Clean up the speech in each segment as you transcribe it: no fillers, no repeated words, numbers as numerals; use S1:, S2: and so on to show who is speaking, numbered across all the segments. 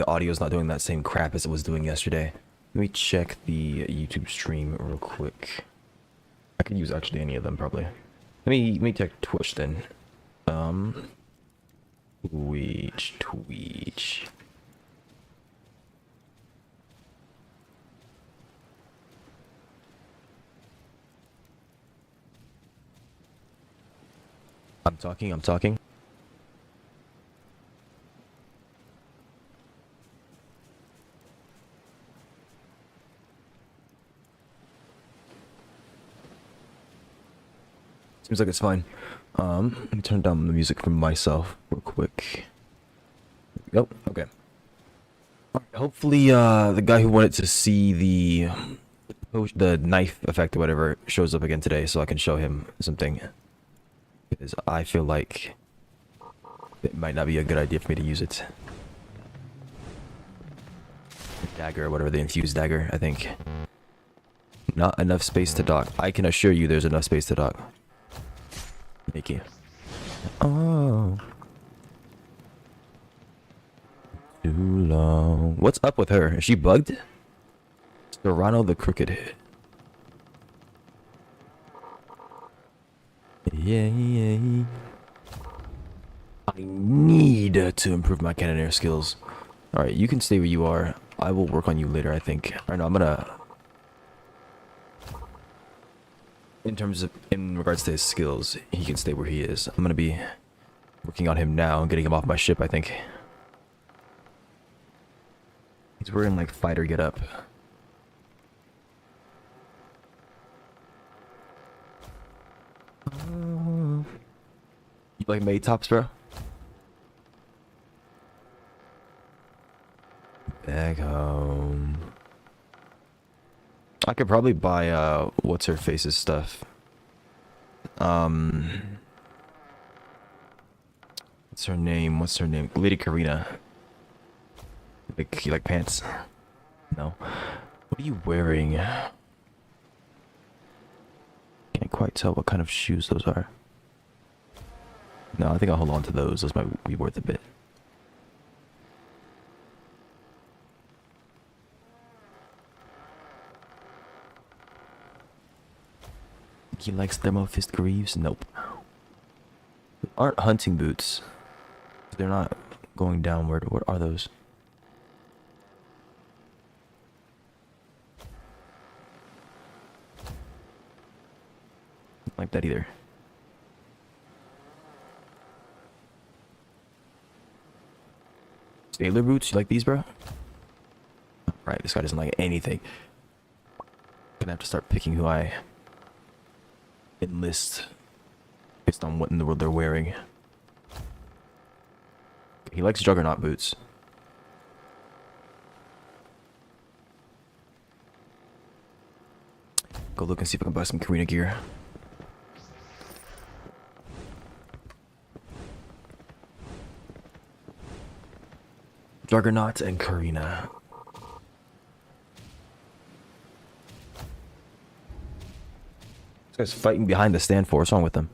S1: the audio's not doing that same crap as it was doing yesterday. Let me check the YouTube stream real quick. I could use actually any of them probably. Let me check Twitch then. Twitch. I'm talking. Seems like it's fine. Let me turn down the music for myself real quick. Oh, okay. Hopefully, the guy who wanted to see the knife effect or whatever shows up again today, so I can show him something. Because I feel like it might not be a good idea for me to use it. Dagger or whatever, the infused dagger, I think. Not enough space to dock. I can assure you there's enough space to dock. Thank you. Oh. Too long. What's up with her? Is she bugged? Serrano the Crooked. Yeah. I need to improve my cannoneer skills. Alright, you can stay where you are. I will work on you later, I think. Alright, no, I'm gonna... In regards to his skills, he can stay where he is. I'm gonna be working on him now and getting him off my ship, I think. He's wearing, like, fighter getup. You like maid tops, bro? Back home. I could probably buy what's her face's stuff. What's her name? Lady Karina. Like, you like pants? No. What are you wearing? Can't quite tell what kind of shoes those are. No, I think I'll hold on to those. Those might be worth a bit. He likes thermo fist greaves? Nope. They aren't hunting boots. They're not going downward. What are those? Don't like that either. Sailor boots? You like these, bro? Right, this guy doesn't like anything. Gonna have to start picking who I enlist based on what in the world they're wearing. He likes Juggernaut boots. Go look and see if I can buy some Karina gear. Juggernaut and Karina. This guy's fighting behind the stand for. What's wrong with them?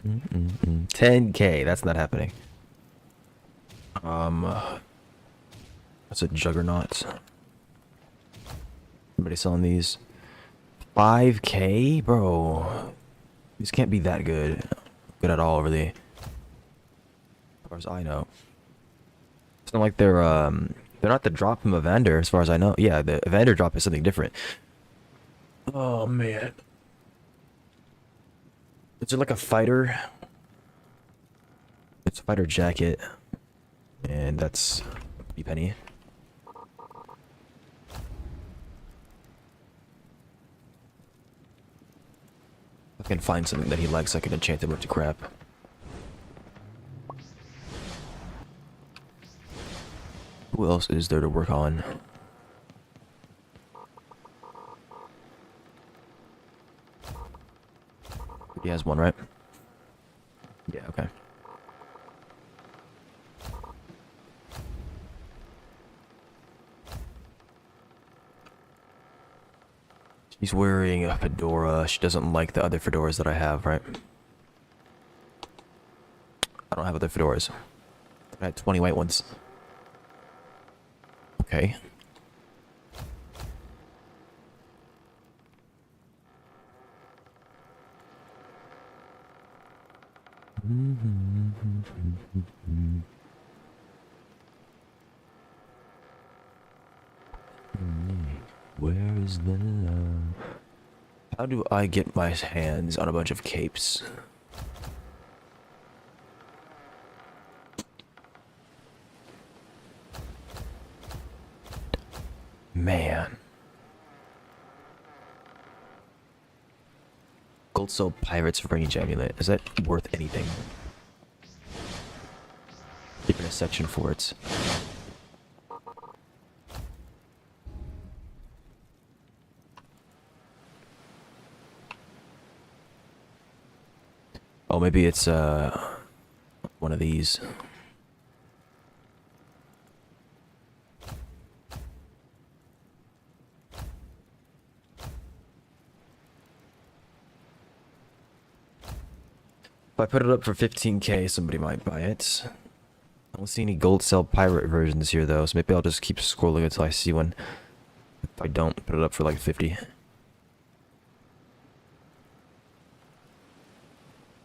S1: Mm-mm-mm. 10K. That's not happening. That's a Juggernaut. Somebody selling these. 5K? Bro. These can't be that good. Good at all, really. As far as I know. It's not like they're not the drop from Evander, as far as I know. Yeah, the Evander drop is something different. Oh, man. Is it like a fighter? It's a fighter jacket. And that's a penny. I can find something that he likes, I can enchant him with the crap. Who else is there to work on? He has one, right? Yeah, okay. She's wearing a fedora. She doesn't like the other fedoras that I have, right? I don't have other fedoras. I had 20 white ones. Okay. Where is the love? How do I get my hands on a bunch of capes? Man. Gold Soul Pirate's Range Amulet. Is that worth anything? Even a section for it. Oh, maybe it's one of these. If I put it up for 15k, somebody might buy it. I don't see any gold cell pirate versions here though, so maybe I'll just keep scrolling until I see one. If I don't, put it up for like 50.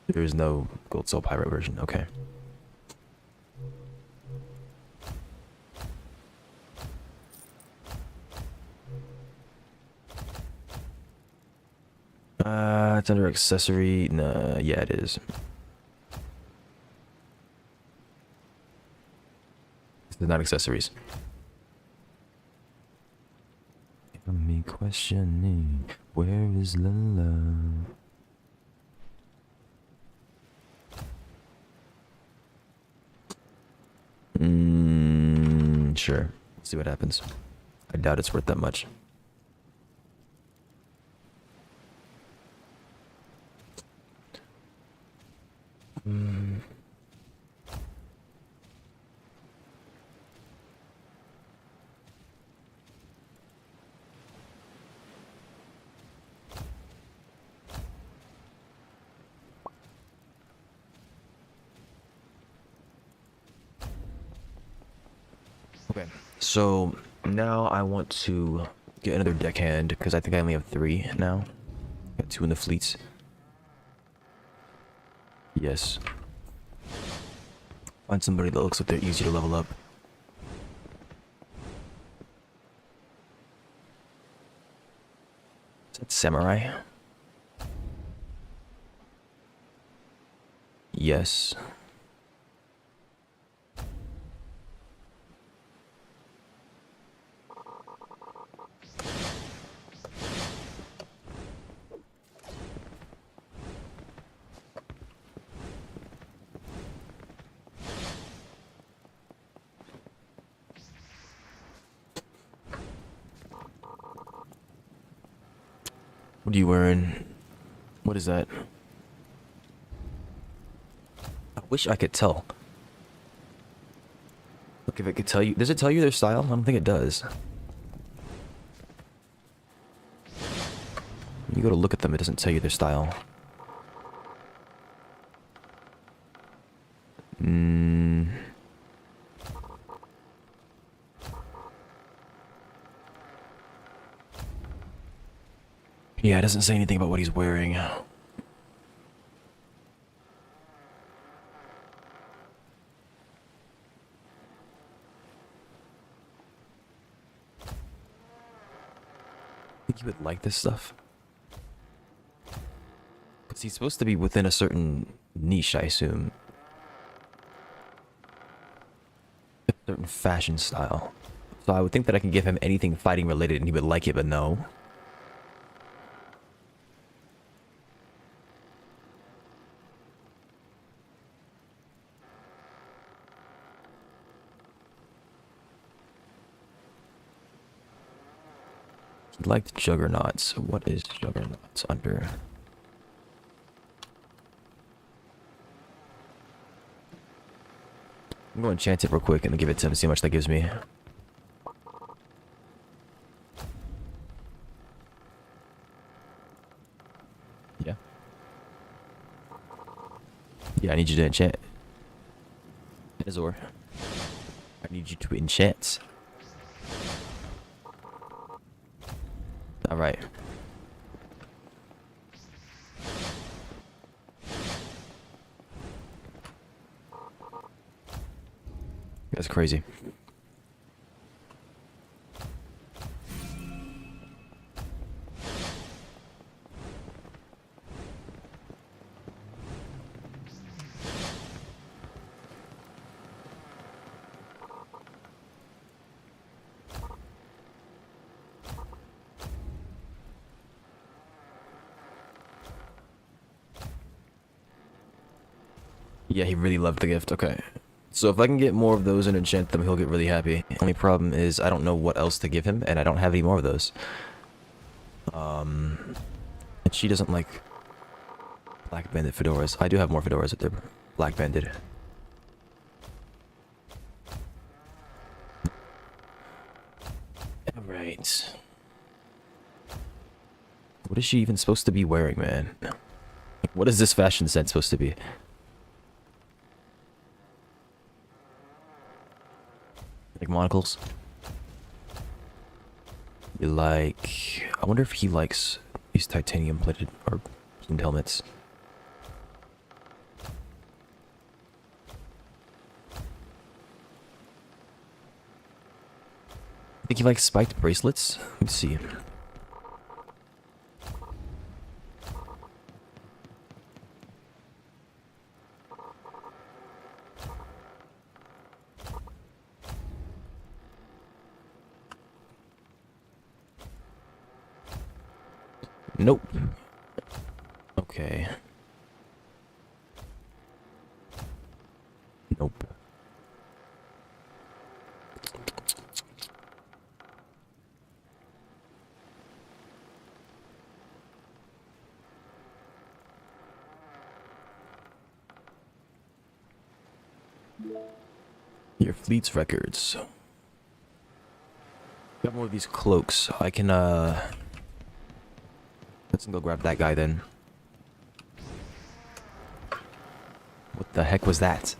S1: There is no gold cell pirate version, okay. It's under accessory. Nah, yeah, it is. It's not accessories. Me questioning, where is the love? Sure. Let's see what happens. I doubt it's worth that much. Okay, so now I want to get another deckhand because I think I only have 3 now. Got 2 in the fleets. Yes. Find somebody that looks like they're easy to level up. Is that samurai? Yes. What are you wearing? What is that? I wish I could tell. Look, if it could tell you... Does it tell you their style? I don't think it does. You go to look at them, it doesn't tell you their style. Yeah, it doesn't say anything about what he's wearing. Think you would like this stuff? Because he's supposed to be within a certain niche, I assume. A certain fashion style. So I would think that I can give him anything fighting related and he would like it, but no. He liked Juggernauts. What is Juggernauts under? I'm going to enchant it real quick and give it to him to see how much that gives me. Yeah. Yeah, I need you to enchant. Azor, I need you to enchant. Alright. That's crazy. Yeah, he really loved the gift. Okay. So if I can get more of those and enchant them, he'll get really happy. Only problem is I don't know what else to give him, and I don't have any more of those. And she doesn't like black bandit fedoras. I do have more fedoras if they're black banded. Alright. What is she even supposed to be wearing, man? What is this fashion sense supposed to be? Like monocles? You like... I wonder if he likes these titanium plated or plumed helmets. I think he likes spiked bracelets. Let's see. Nope. Okay. Nope. Your fleet's records. Got more of these cloaks. I can, let's go grab that guy then. What the heck was that?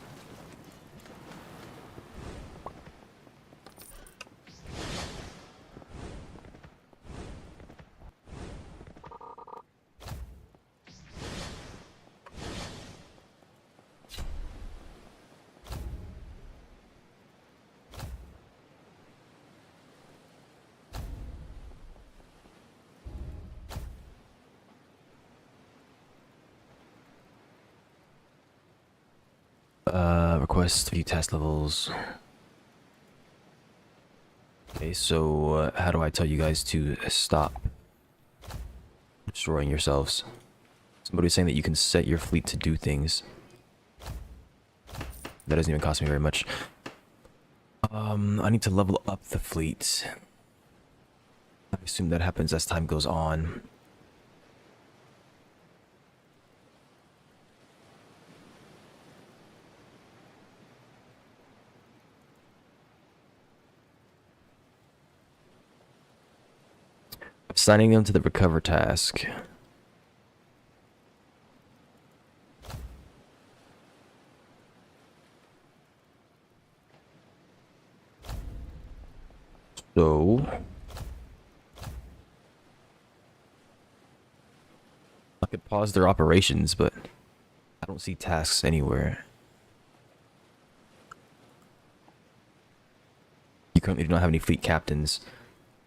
S1: Request view task levels. Okay, so how do I tell you guys to stop destroying yourselves? Somebody's saying that you can set your fleet to do things. That doesn't even cost me very much. I need to level up the fleet. I assume that happens as time goes on. Assigning them to the recover task. So I could pause their operations, but I don't see tasks anywhere. You currently do not have any fleet captains.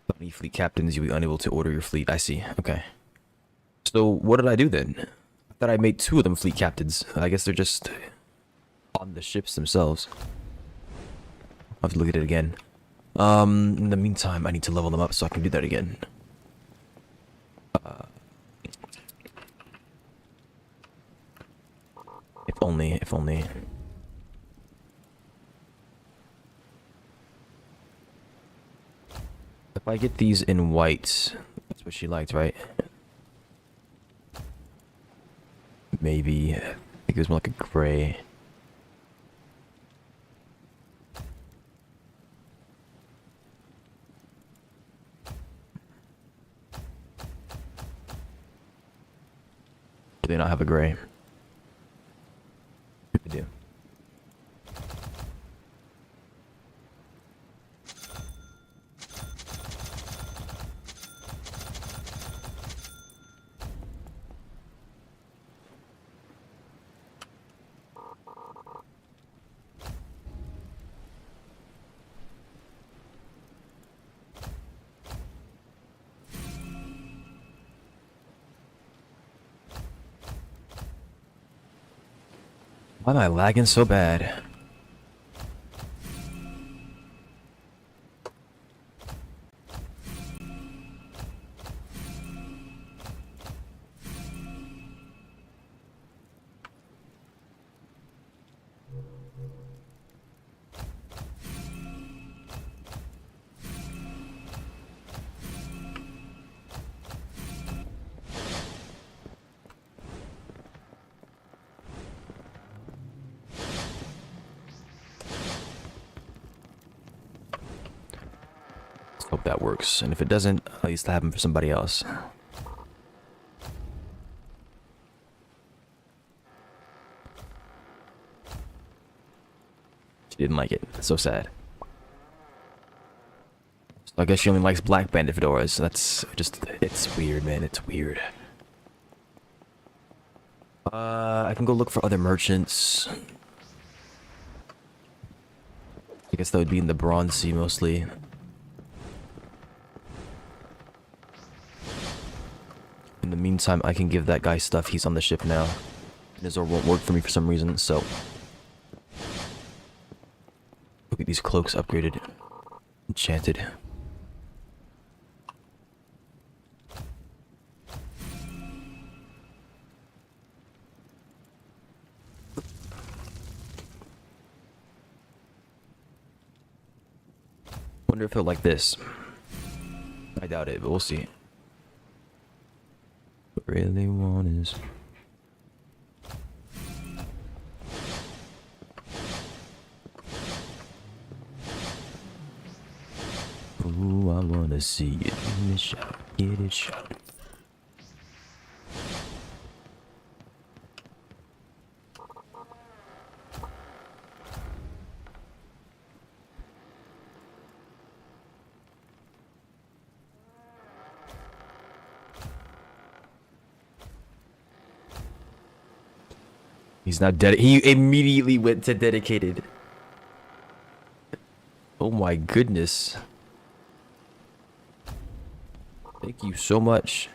S1: Without any fleet captains, you'll be unable to order your fleet. I see. Okay. So what did I do then? I thought I made 2 of them fleet captains. I guess they're just on the ships themselves. I'll have to look at it again. In the meantime, I need to level them up so I can do that again. If only, if only. If I get these in white, that's what she liked, right? Maybe. I think it was more like a gray. Do they not have a gray? They do. Why am I lagging so bad? Hope that works, and if it doesn't, at least have them for somebody else. She didn't like it. So sad. So I guess she only likes black banded fedoras. That's just, it's weird, man. It's weird. I can go look for other merchants. I guess that would be in the Bronze Sea mostly. In the meantime, I can give that guy stuff. He's on the ship now. Nizor won't work for me for some reason, so... Look at these cloaks upgraded. Enchanted. Wonder if he'll like this. I doubt it, but we'll see. What I really want is... Ooh, I wanna see it. Get it shot. Get it shot. He's not dead. He immediately went to dedicated. Oh my goodness. Thank you so much.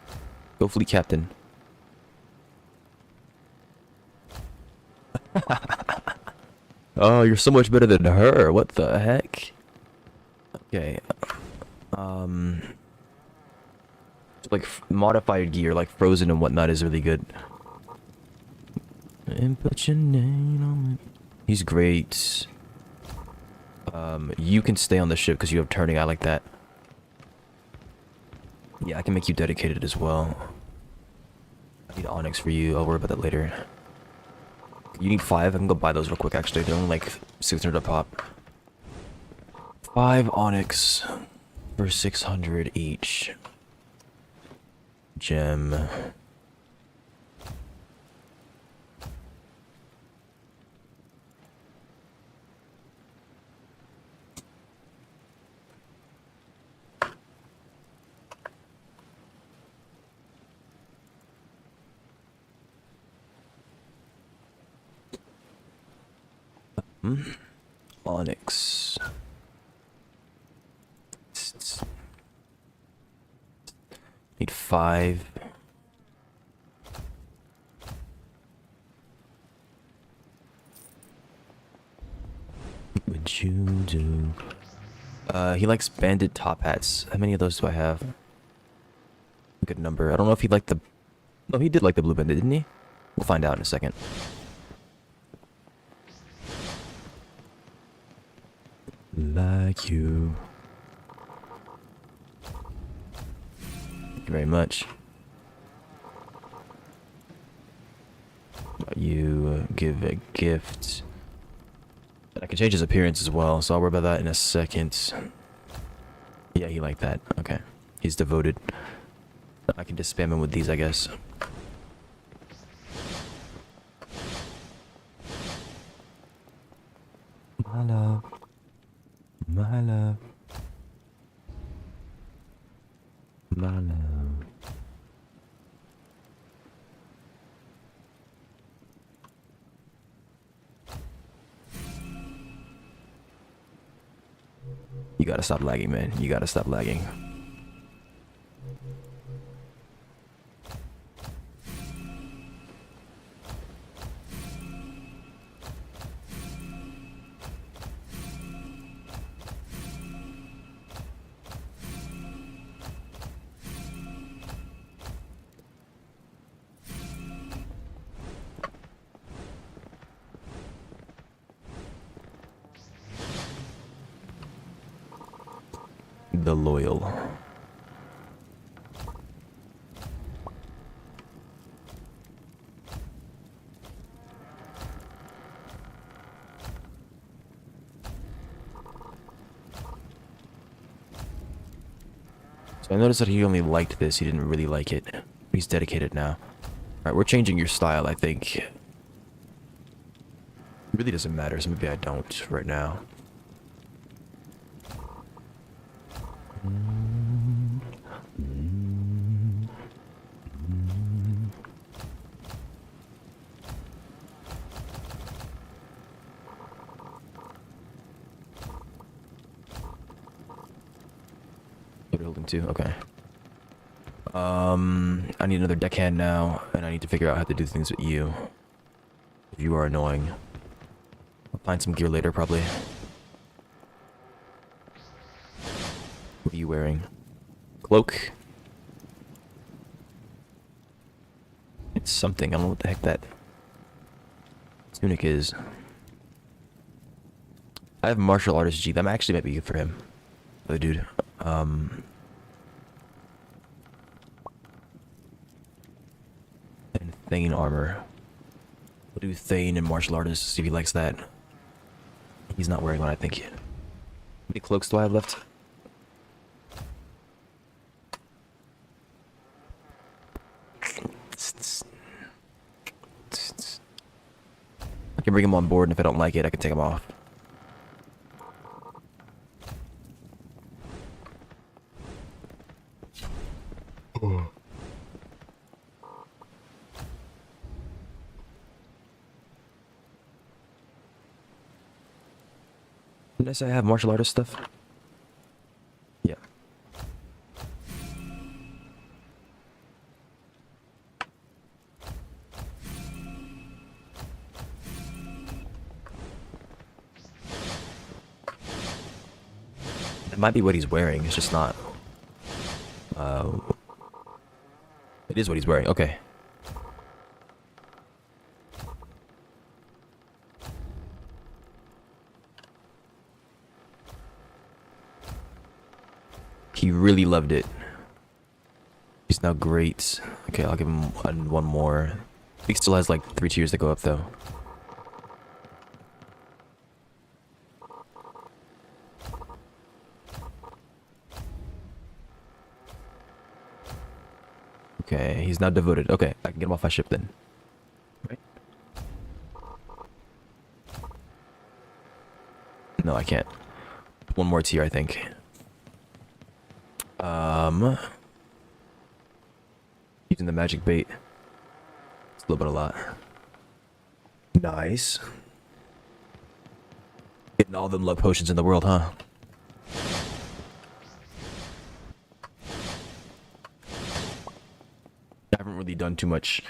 S1: Go fleet captain. Oh, you're so much better than her. What the heck? Okay. Like modified gear, like frozen and whatnot, is really good. And put your name on it. He's great. You can stay on the ship because you have turning. I like that. Yeah, I can make you dedicated as well. I need onyx for you. I'll worry about that later. You need 5? I can go buy those real quick, actually. They're only like 600 a pop. 5 onyx for 600 each. Gem. Onyx. Need 5. What would you do? He likes banded top hats. How many of those do I have? Good number. I don't know if he liked the... No, he did like the blue banded, didn't he? We'll find out in a second. Like you. Thank you very much. You give a gift. I can change his appearance as well, so I'll worry about that in a second. Yeah, he liked that. Okay. He's devoted. I can just spam him with these, I guess. My love. My love. My love. You gotta stop lagging, man. You gotta stop lagging. the loyal. So I noticed that he only liked this. He didn't really like it. He's dedicated now. Alright, we're changing your style, I think. It really doesn't matter, so maybe I don't right now. You're holding two, okay. I need another deckhand now, and I need to figure out how to do things with you. You are annoying. I'll find some gear later, probably. What are you wearing? Cloak? It's something. I don't know what the heck that tunic is. I have martial artist G. That actually might be good for him. Other dude. And Thane armor. We'll do Thane and martial artist, see if he likes that. He's not wearing one, I think. How many cloaks do I have left? I can bring him on board, and if I don't like it, I can take him off. Didn't I say I have martial artist stuff? Yeah. It might be what he's wearing, it's just not. It is what he's wearing, okay. He really loved it. He's now great. Okay, I'll give him one more. He still has like 3 tiers to go up though. Okay, he's now devoted. Okay, I can get him off my ship then. Right? No, I can't. One more tier, I think. Using the magic bait. It's a little bit a lot. Nice. Getting all them love potions in the world, huh? I haven't really done too much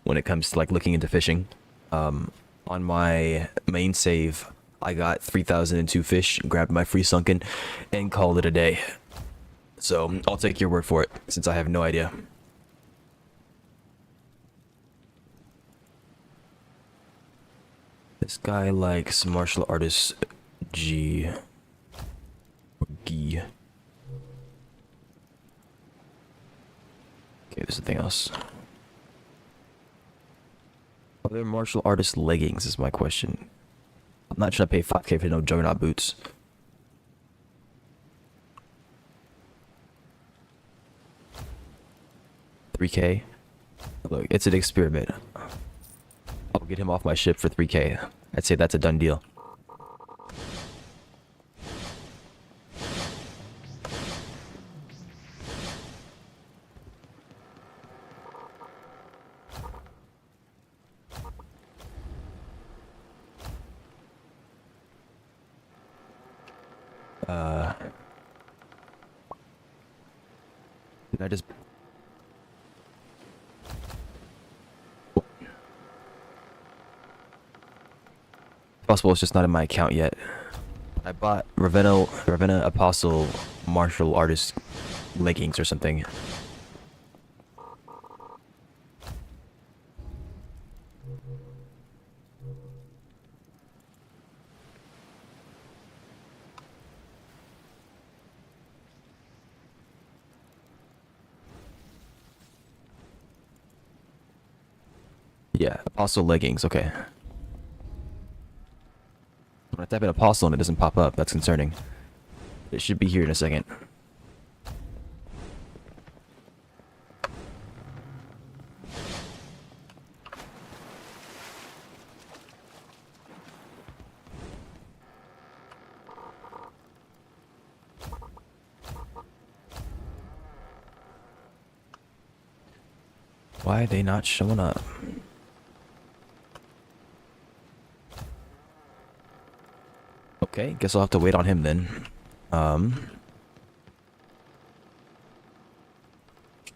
S1: when it comes to like looking into fishing. On my main save, I got 3,002 fish, grabbed my free sunken, and called it a day. So I'll take your word for it, since I have no idea. This guy likes martial artist G. Or G. Okay, there's something else. Are there martial artist leggings is my question. I'm not trying to pay 5K for no juggernaut boots. $3K? Look, it's an experiment. I'll get him off my ship for 3K. I'd say that's a done deal. Can I just... Possible it's just not in my account yet. I bought Ravenna Apostle martial artist leggings or something. Yeah, apostle leggings. Okay. When I type in apostle and it doesn't pop up, that's concerning. It should be here in a second. Why are they not showing up? Okay, guess I'll have to wait on him then.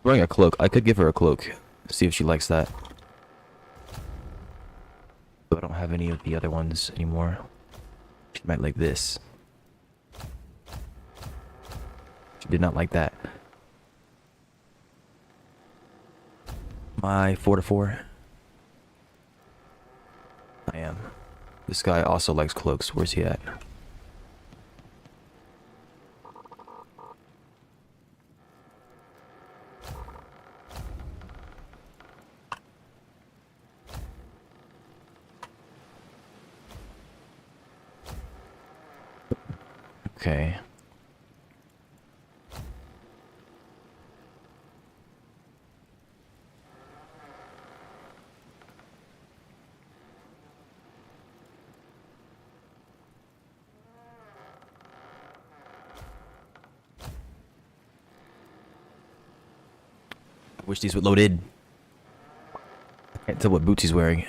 S1: Wearing a cloak. I could give her a cloak. See if she likes that. But I don't have any of the other ones anymore. She might like this. She did not like that. My 4-4. I am. This guy also likes cloaks. Where's he at? Okay. I wish these were loaded. I can't tell what boots he's wearing.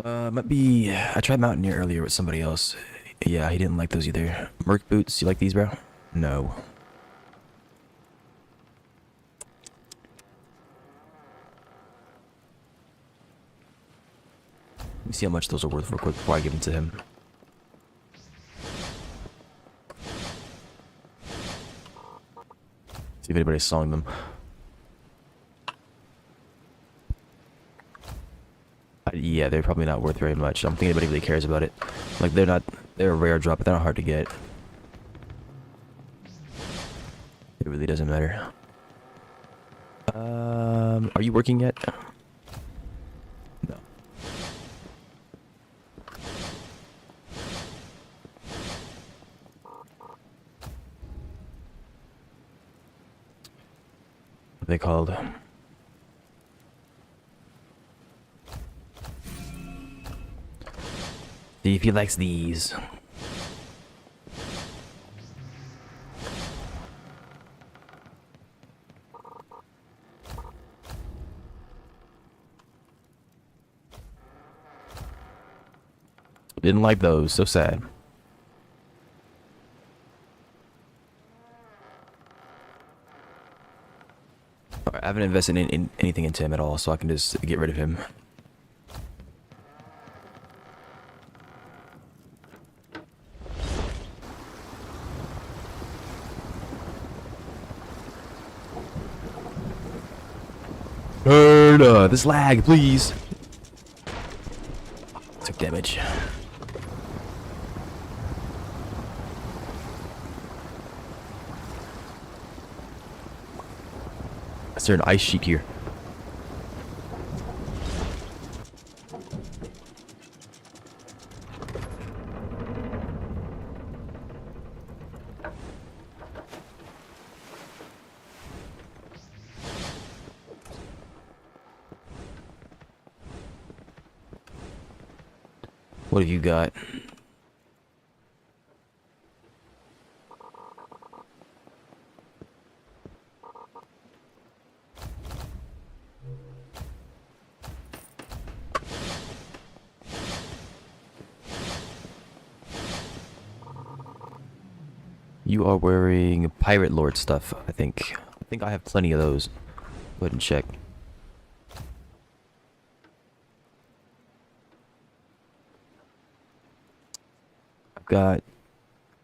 S1: Might be... I tried Mountaineer earlier with somebody else. Yeah, he didn't like those either. Merc boots, you like these, bro? No. Let me see how much those are worth real quick before I give them to him. See if anybody's selling them. Yeah, they're probably not worth very much. I don't think anybody really cares about it. Like, they're a rare drop, but they're not hard to get. It really doesn't matter. Are you working yet? No. What are they called? See if he likes these. Didn't like those. So sad. Alright, I haven't invested in anything into him at all, so I can just get rid of him. Burn! This lag, please. Took damage. Is there an ice sheet here? What have you got? You are wearing Pirate Lord stuff, I think. I think I have plenty of those. Go ahead and check. I've got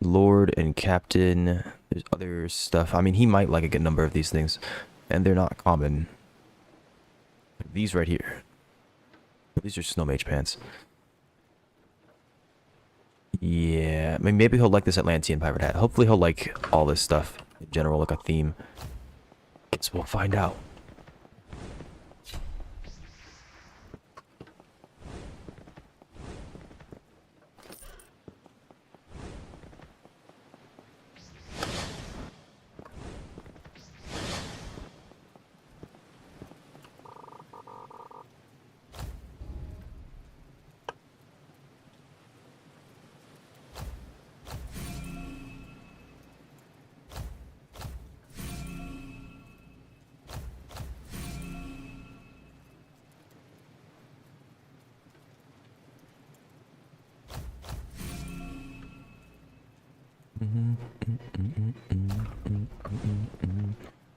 S1: Lord and Captain. There's other stuff. I mean, he might like a good number of these things. And they're not common. These right here. These are Snow Mage pants. Yeah, I mean, maybe he'll like this Atlantean pirate hat. Hopefully he'll like all this stuff in general, like a theme. Guess we'll find out.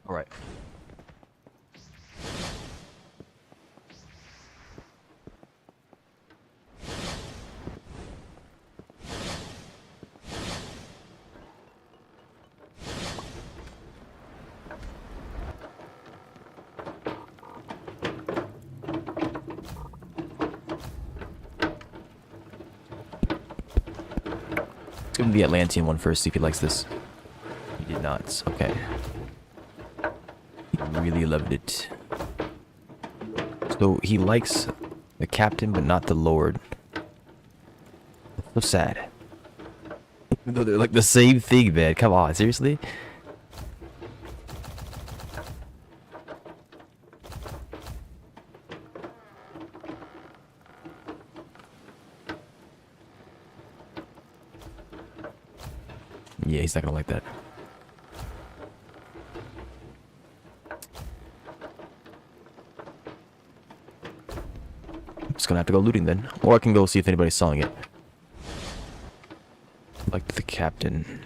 S1: All right. Let's give him the Atlantean one first, see if he likes this. He did not. Okay. He really loved it. So he likes the captain, but not the lord. That's so sad. Even though they're like the same thing, man. Come on, seriously? Yeah, he's not gonna like that. I'm just gonna have to go looting then. Or I can go see if anybody's selling it. Like the captain.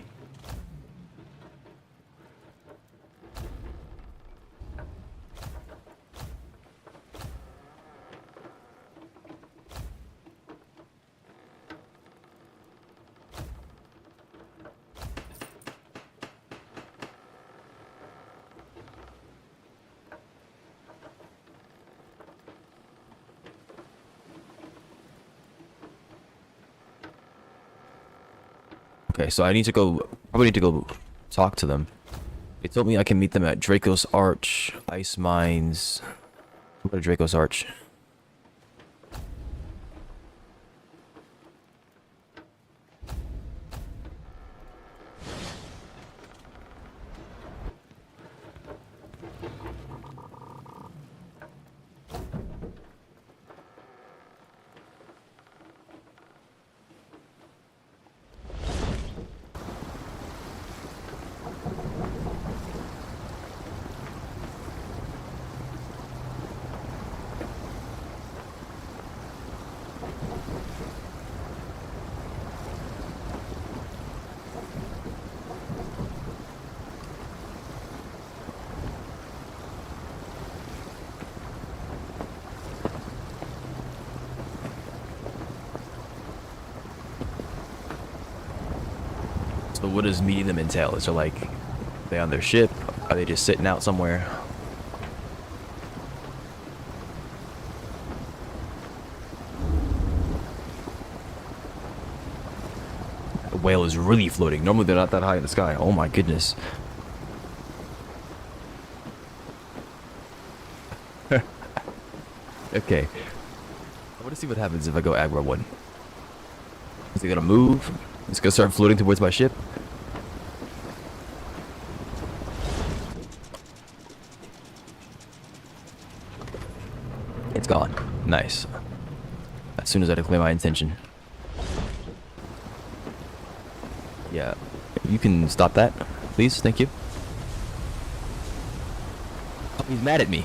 S1: Okay, so I need to go, probably need to go talk to them. They told me I can meet them at Draco's Arch, Ice Mines. What about Draco's Arch? So what does meeting them entail? Is it like, they on their ship? Are they just sitting out somewhere? The whale is really floating. Normally they're not that high in the sky. Oh my goodness. Okay. I want to see what happens if I go aggro one. Is he gonna move? He's gonna start floating towards my ship? It's gone. Nice. As soon as I declare my intention. Yeah. You can stop that, please. Thank you. Oh, he's mad at me.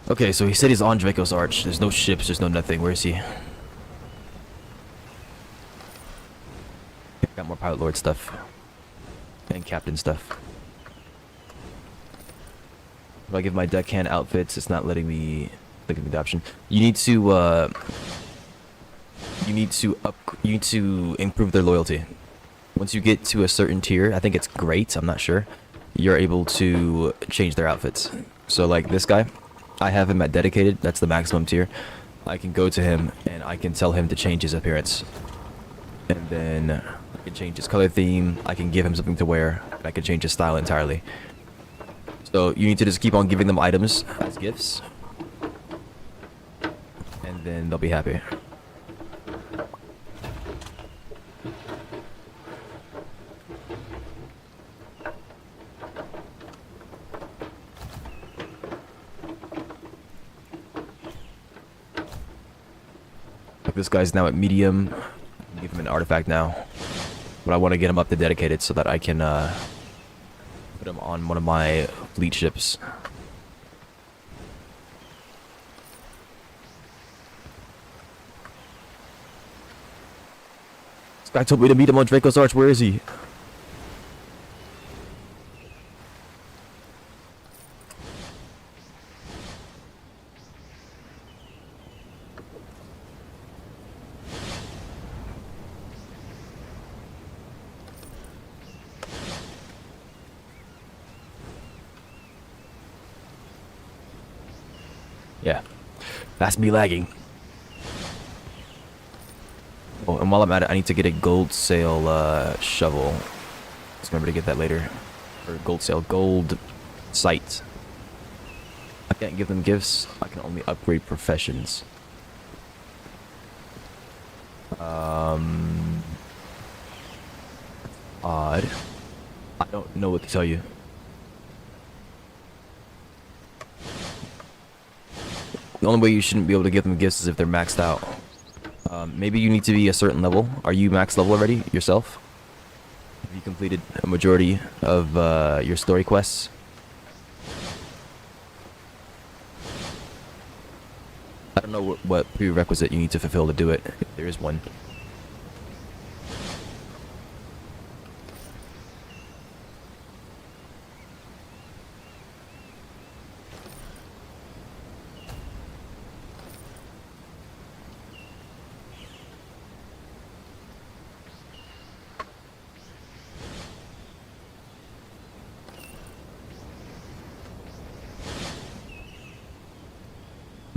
S1: Okay, so he said he's on Draco's Arch. There's no ships, there's no nothing. Where is he? Got more Pilot Lord stuff. And Captain stuff. If I give my deckhand outfits, it's not letting me Look at the option. You need to you need to improve their loyalty. Once you get to a certain tier, I think it's great, I'm not sure, you're able to change their outfits. So like this guy, I have him at dedicated, that's the maximum tier. I can go to him and I can tell him to change his appearance. And then I can change his color theme, I can give him something to wear, and I can change his style entirely. So you need to just keep on giving them items as gifts. And then they'll be happy. This guy's now at medium. Give him an artifact now, but I want to get him up to dedicated so that I can put him on one of my fleet ships. This guy told me to meet him on Draco's Arch. Where is he? Yeah, that's me lagging. Oh, and while I'm at it, I need to get a gold sail shovel. Just remember to get that later. Or gold sail, gold sight. I can't give them gifts. I can only upgrade professions. Odd. I don't know what to tell you. The only way you shouldn't be able to give them gifts is if they're maxed out. Maybe you need to be a certain level. Are you max level already yourself? Have you completed a majority of your story quests? I don't know what prerequisite you need to fulfill to do it, if there is one.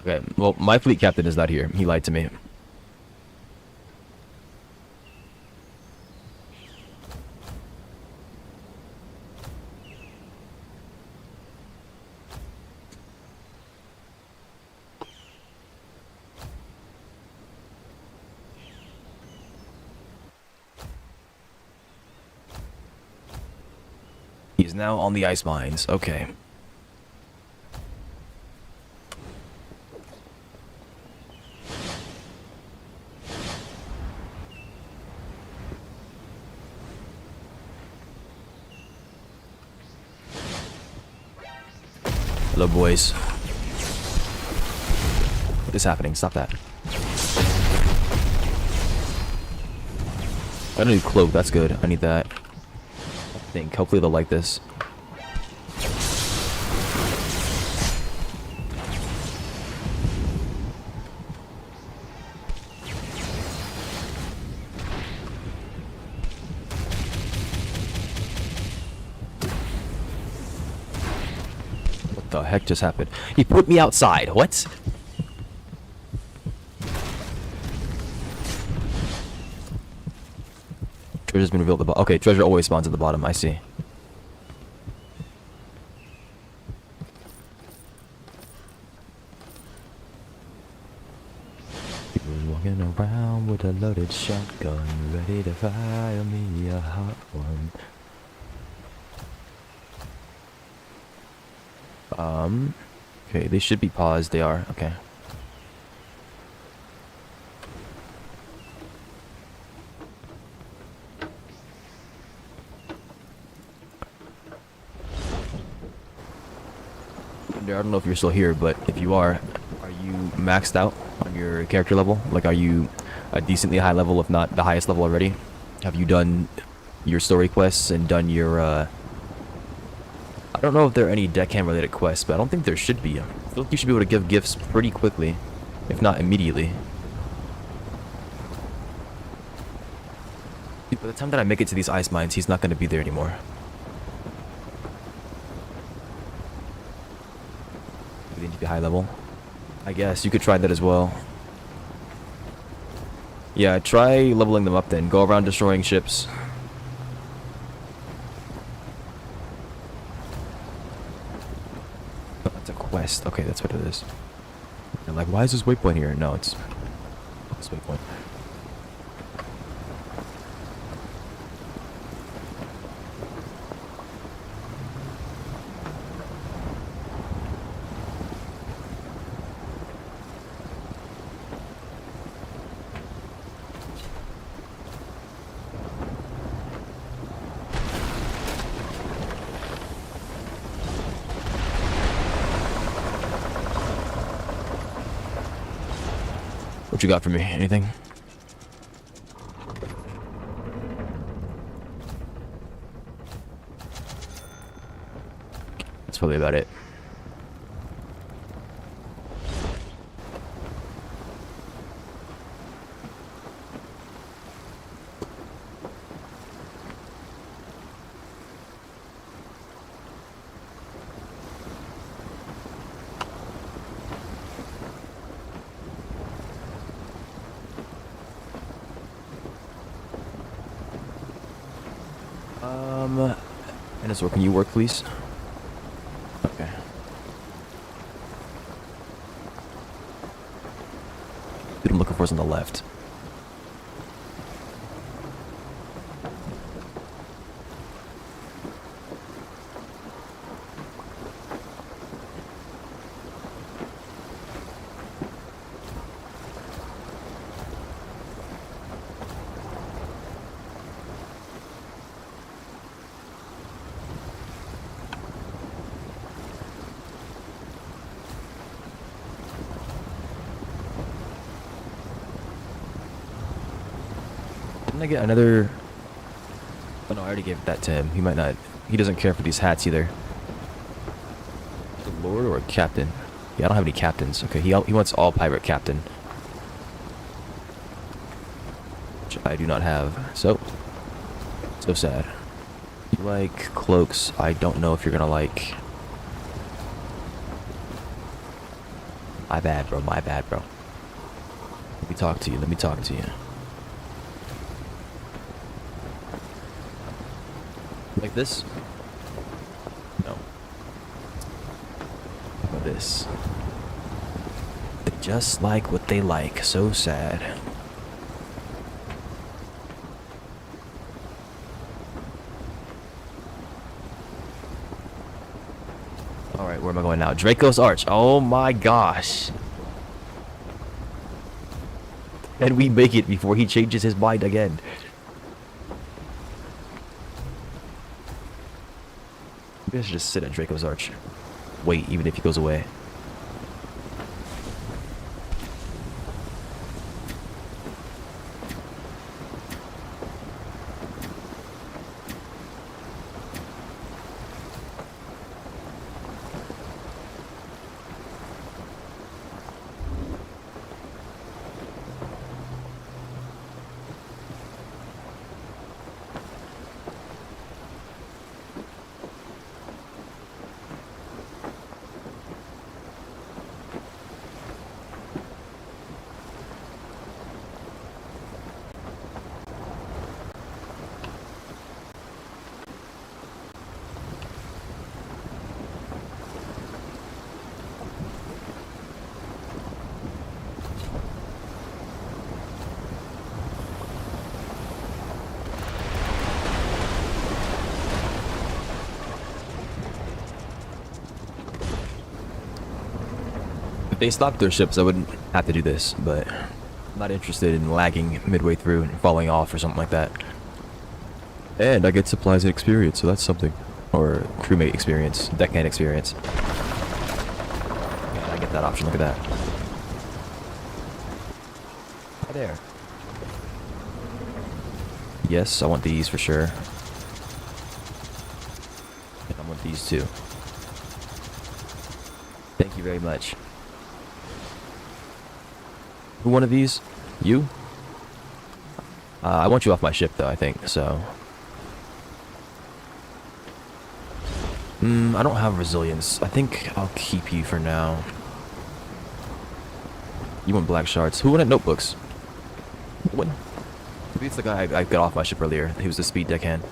S1: Okay, well, my fleet captain is not here. He lied to me. He is now on the ice mines. Okay. Hello, boys. What is happening? Stop that. I need a cloak. That's good. I need that. I think. Hopefully they'll like this. What the heck just happened? He put me outside. What? Treasure's been revealed at the bottom. Okay, treasure always spawns at the bottom. I see. He was walking around with a loaded shotgun, ready to fire me a hot one. Okay, they should be paused. They are. Okay. I don't know if you're still here, but if you are you maxed out on your character level? Like, are you a decently high level, if not the highest level already? Have you done your story quests and done your, I don't know if there are any deckhand related quests, but I don't think there should be. I feel like you should be able to give gifts pretty quickly, if not immediately. Dude, by the time that I make it to these ice mines, he's not going to be there anymore. Do they need to be high level? I guess you could try that as well. Yeah, try leveling them up then. Go around destroying ships. Oh, that's a quest. Okay, that's what it is. You're like, why is this waypoint here? No, it's this waypoint. What you got for me? Anything? That's probably about it. Dinosaur, can you work, please? Okay. Dude, I'm looking for is on the left. Didn't I get another... Oh no, I already gave that to him. He might not... He doesn't care for these hats either. A lord or a captain? Yeah, I don't have any captains. Okay, he wants all pirate captain. Which I do not have. So sad. You like cloaks. I don't know if you're gonna like... My bad, bro. My bad, bro. Let me talk to you. Let me talk to you. Like this? No. How about this? They just like what they like. So sad. Alright, where am I going now? Draco's Arch. Oh my gosh. Can we make it before he changes his mind again? Maybe I should just sit at Draco's Arch. Wait, even if he goes away. If they stopped their ships, I wouldn't have to do this, but I'm not interested in lagging midway through and falling off or something like that. And I get supplies and experience, so that's something. Or crewmate experience, deckhand experience. Yeah, I get that option, look at that. Hi there. Yes, I want these for sure. And I want these too. Thank you very much. Who one of these? You? I want you off my ship, though, I think, so... I don't have resilience. I think I'll keep you for now. You want black shards. Who wanted notebooks? What? Maybe it's the guy I got off my ship earlier. He was the speed deckhand.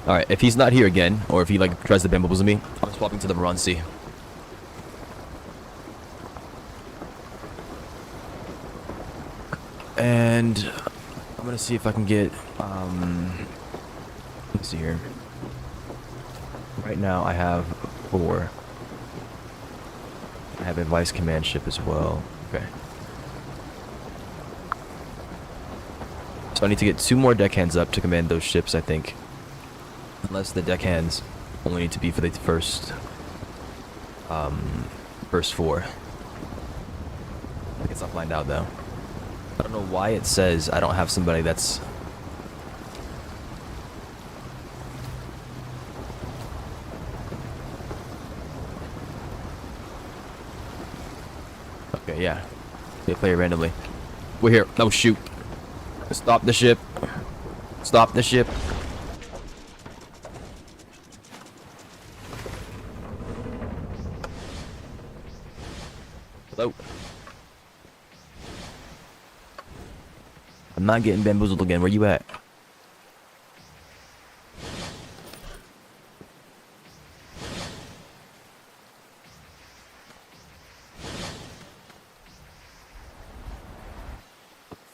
S1: Alright, if he's not here again, or if he like tries to bamboozle me, I'm swapping to the Moronsi. And I'm gonna see if I can get let's see here. Right now I have 4. I have a vice command ship as well. Okay. So I need to get 2 more deckhands up to command those ships, I think. Unless the deckhands only need to be for the first 4. I guess I'll find out though. I don't know why it says I don't have somebody that's... Okay, yeah. They play it randomly. We're here. No, shoot. Stop the ship. Stop the ship. Hello. I'm not getting bamboozled again. Where you at?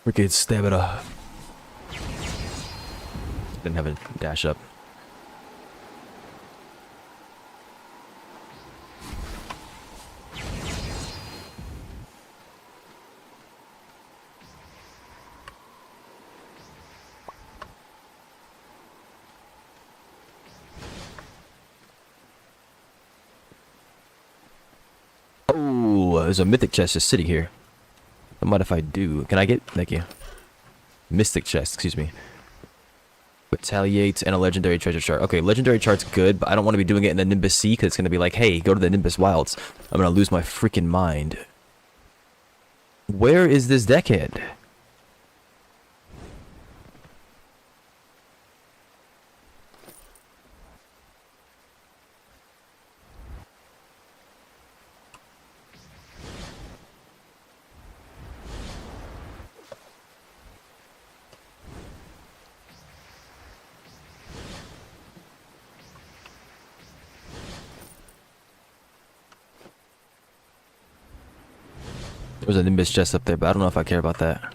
S1: Freaking stab it up. Didn't have a dash up. Oh, there's a mythic chest just sitting here. What about if I do? Can I get... Thank you. Mystic chest, excuse me. Retaliate and a legendary treasure chart. Okay, legendary chart's good, but I don't want to be doing it in the Nimbus Sea because it's going to be like, hey, go to the Nimbus Wilds. I'm going to lose my freaking mind. Where is this deckhand? There's a Nimbus chest up there, but I don't know if I care about that.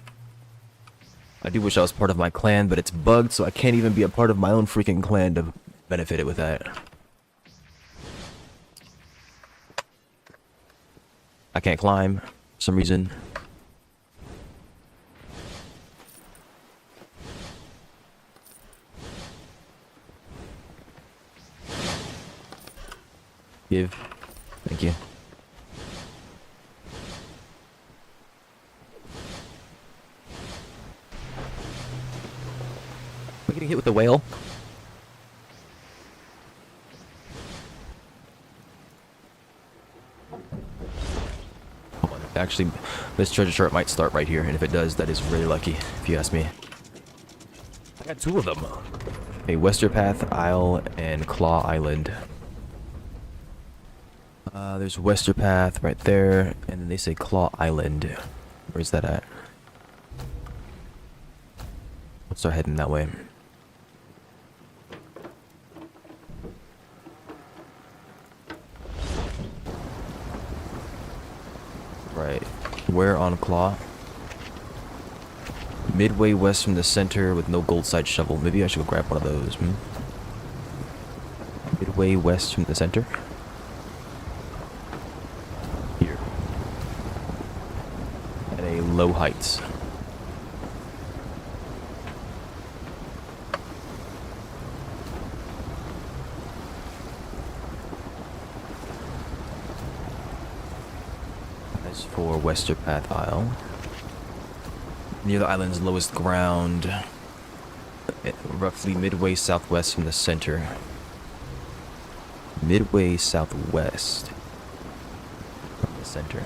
S1: I do wish I was part of my clan, but it's bugged, so I can't even be a part of my own freaking clan to benefit it with that. I can't climb for some reason. Give. Thank you. Am I getting hit with the whale? Actually, this treasure chart might start right here, and if it does, that is really lucky, if you ask me. I got 2 of them. A Westerpath Isle and Claw Island. There's Westerpath right there, and then they say Claw Island. Where's that at? Let's start heading that way. Right. Where on claw? Midway west from the center with no gold side shovel. Maybe I should go grab one of those. Midway west from the center. Here. At a low height. As for Western Path Isle. Near the island's lowest ground. Roughly midway southwest from the center. Midway southwest from the center.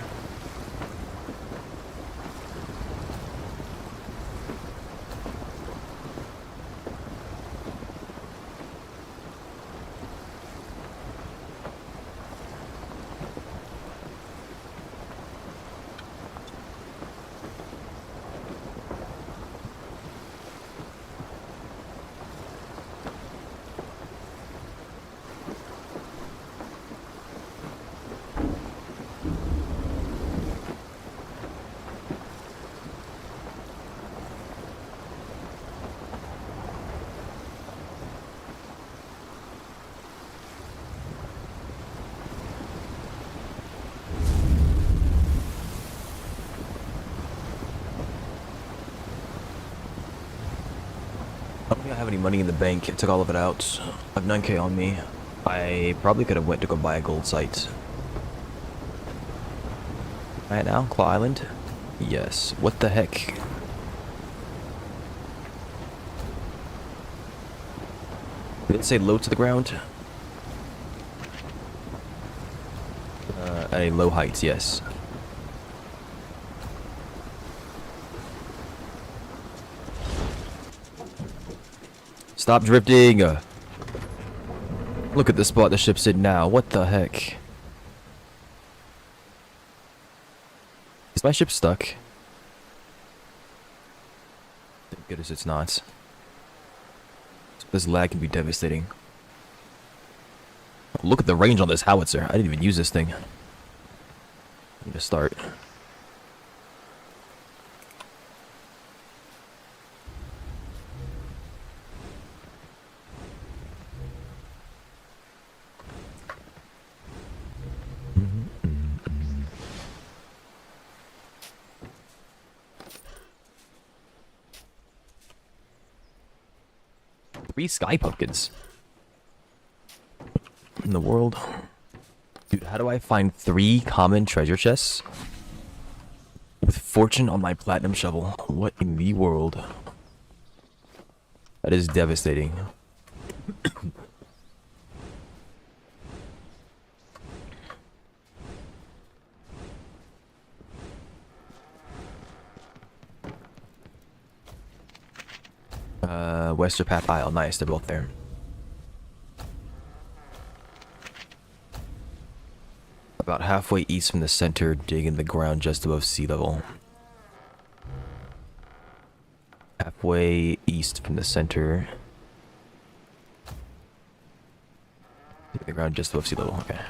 S1: I don't think I have any money in the bank. I took all of it out. I have 9k on me. I probably could have went to go buy a gold site. Right now, Claw Island? Yes. What the heck? Did it say low to the ground? At a low height, yes. Stop drifting! Look at the spot the ship's in now. What the heck? Is my ship stuck? Thank goodness it's not. This lag can be devastating. Oh, look at the range on this howitzer. I didn't even use this thing. I need to start. Three sky pumpkins in the world. Dude, how do I find 3 common treasure chests with fortune on my platinum shovel? What in the world? That is devastating. Western Path Isle. Nice, they're both there. About halfway east from the center, dig in the ground just above sea level. Halfway east from the center. Dig in the ground just above sea level, okay.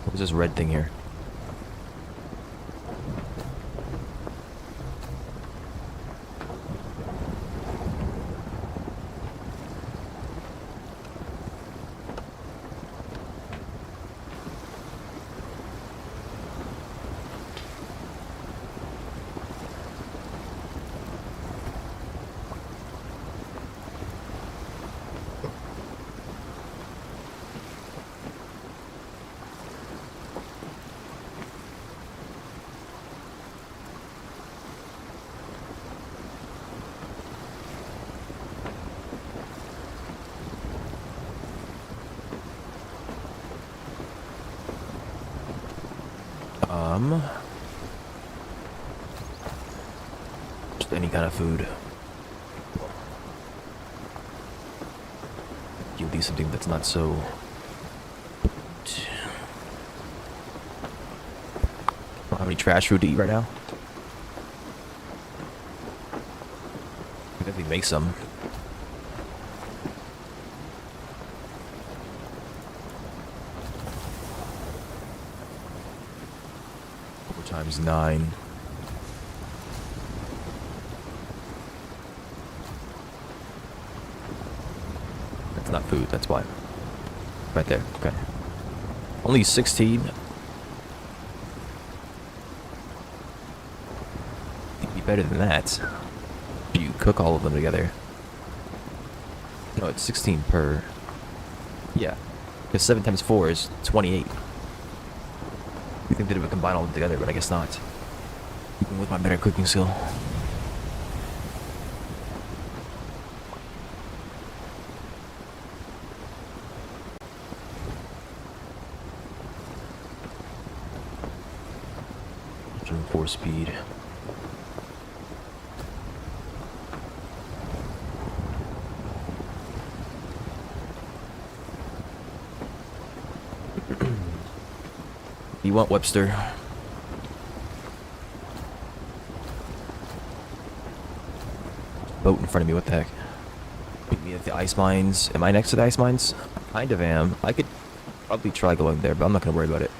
S1: What is this red thing here? Just any kind of food. You'll do something that's not so... I don't have any trash food to eat right now. Maybe make some. times 9. That's not food, that's why. Right there, okay. Only 16? It'd be better than that. You cook all of them together. No, it's 16 per. Yeah, because 7 times 4 is 28. You think that it would combine all of them together, but I guess not. Even with my better cooking skill. Four speed. You want Webster? Boat in front of me. What the heck? Meet me at the ice mines. Am I next to the ice mines? Kind of am. I could probably try going there, but I'm not gonna worry about it.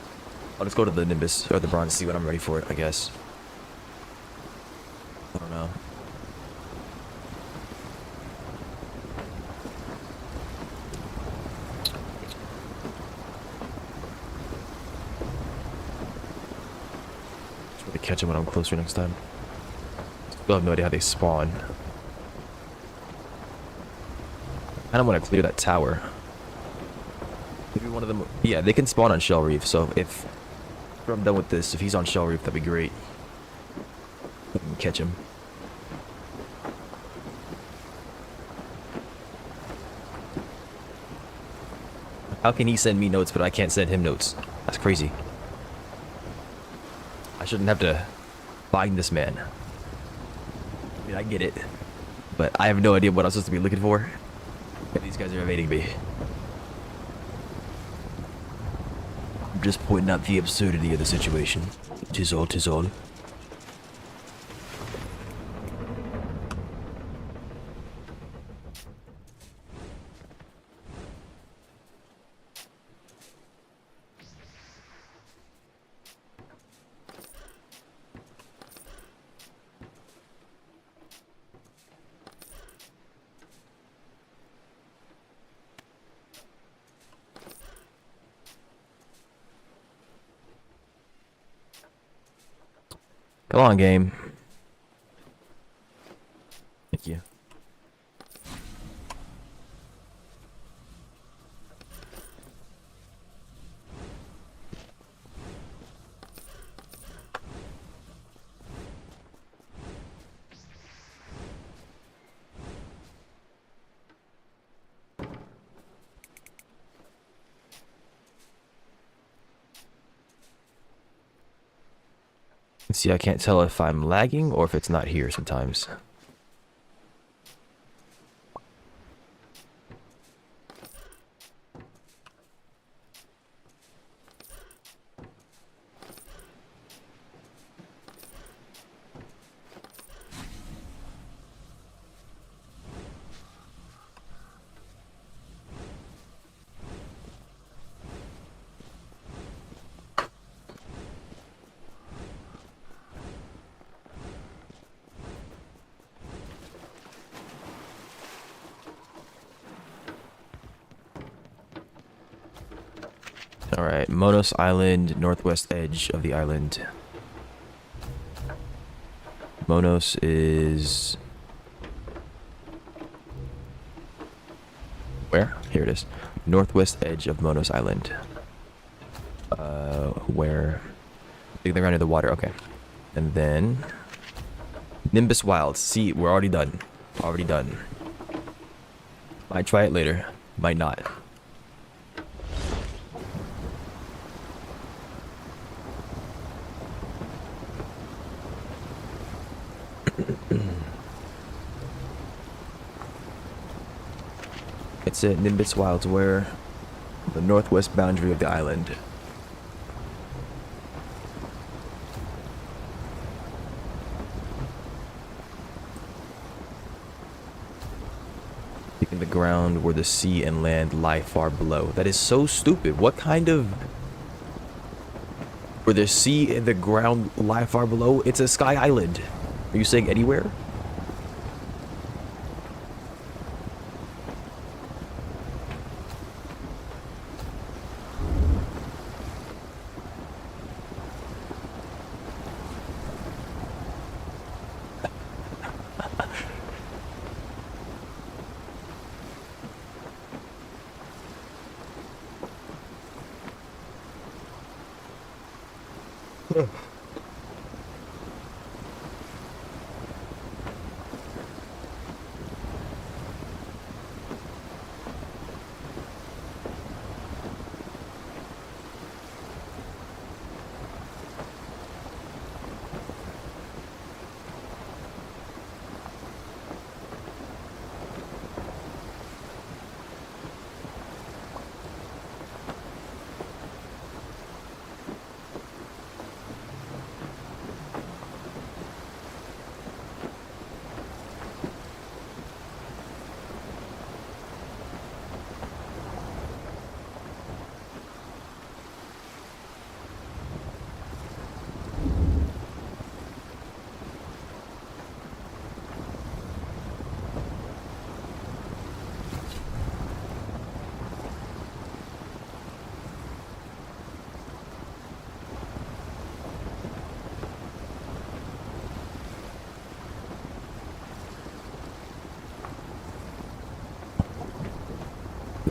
S1: I'll just go to the Nimbus or the Bronze, see when I'm ready for it, I guess. I don't know. Try to catch them when I'm closer next time. Still have no idea how they spawn. I kind of want to clear that tower. Maybe one of them. Yeah, they can spawn on Shell Reef, so if I'm done with this, if he's on Shell Reef, that'd be great. I can catch him. How can he send me notes, but I can't send him notes? That's crazy. I shouldn't have to find this man. I mean, I get it, but I have no idea what I'm supposed to be looking for. And these guys are evading me. I'm just pointing out the absurdity of the situation. Tis all, tis all. Come on, game. Thank you. See, I can't tell if I'm lagging or if it's not here sometimes. Alright, Monos Island, northwest edge of the island. Monos is... where? Here it is. Northwest edge of Monos Island. Where? I think they're under the water, okay. And then... Nimbus Wilds. See, we're already done. Already done. Might try it later. Might not. It's at Nimbus Wilds, where the northwest boundary of the island. Taking the ground where the sea and land lie far below. That is so stupid. What kind of Where there's sea and the ground lie far below, it's a sky island. Are you saying anywhere?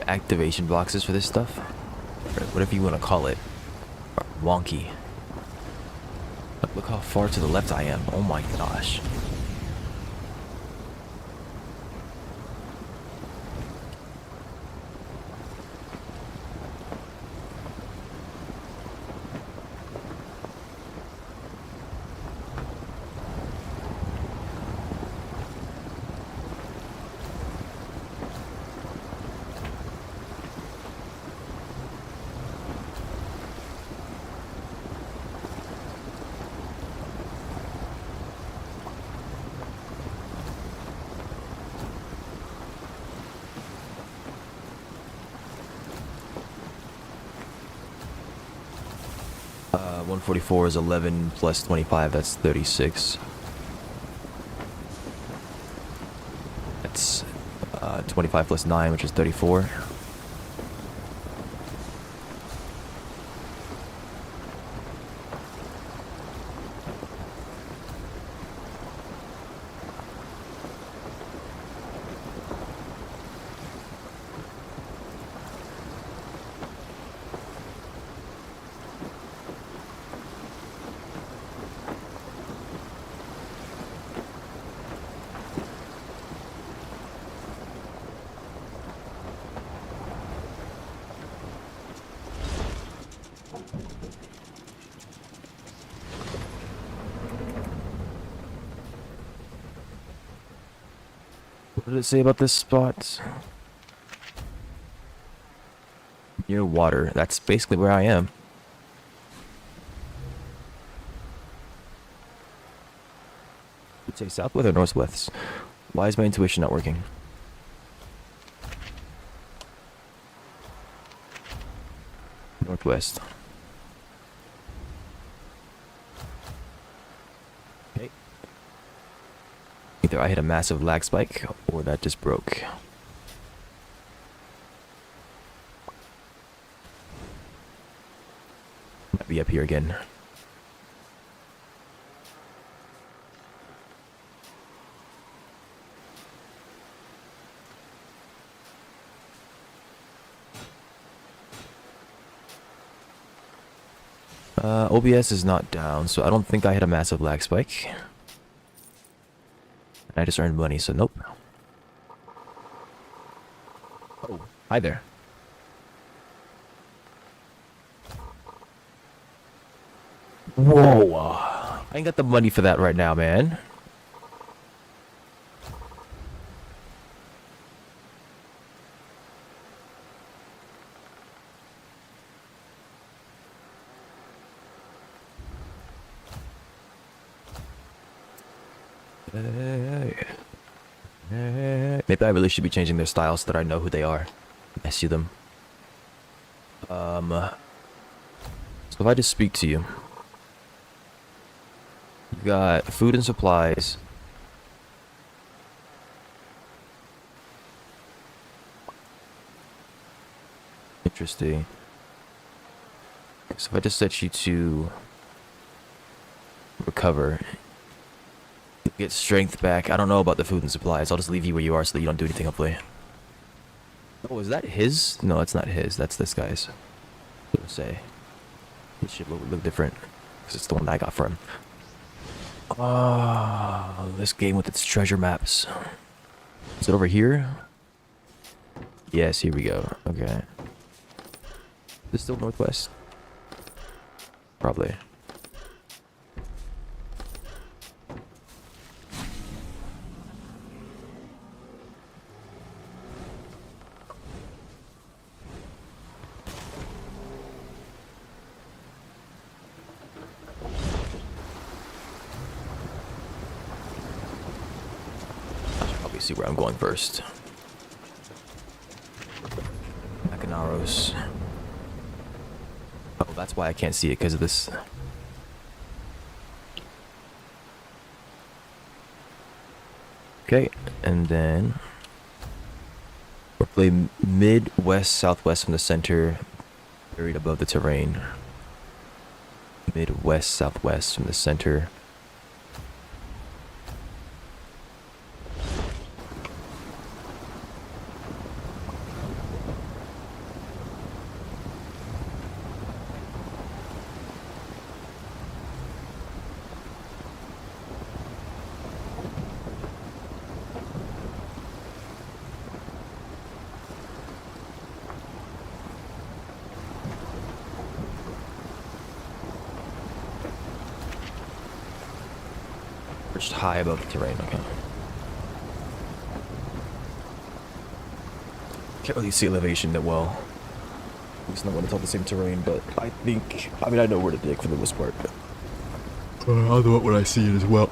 S1: Activation boxes for this stuff, or whatever you want to call it, are wonky. Look how far to the left I am. Oh my gosh. 144 is 11 plus 25, that's 36. That's 25 plus 9, which is 34. What did it say about this spot? Near water. That's basically where I am. Would it say southwest or northwest? Why is my intuition not working? Northwest. Okay. Either I hit a massive lag spike, or that just broke. Might be up here again. OBS is not down, so I don't think I hit a massive lag spike. I just earned money, so nope. Oh, hi there. Whoa. I ain't got the money for that right now, man. Maybe I really should be changing their style so that I know who they are. I see them. So if I just speak to you, You got food and supplies. Interesting. So if I just set you to recover, you get strength back. I don't know about the food and supplies. I'll just leave you where you are so that you don't do anything, hopefully. Oh, is that his? No, it's not his. That's this guy's. Let's say it should look different because it's the one that I got for him. Oh, this game with its treasure maps. Is it over here? Yes, here we go. Okay. Is this still northwest? Probably. I should probably see where I'm going first. Macanaros. Oh, that's why I can't see it, because of this. Okay, and then roughly mid-west, southwest from the center, buried above the terrain. Mid-west, southwest from the center. Perched high above the terrain, okay. Can't really see elevation that well. At least not when it's all the same terrain, but I think, I mean, I know where to dig for the most part. I'll do it when I see it as well.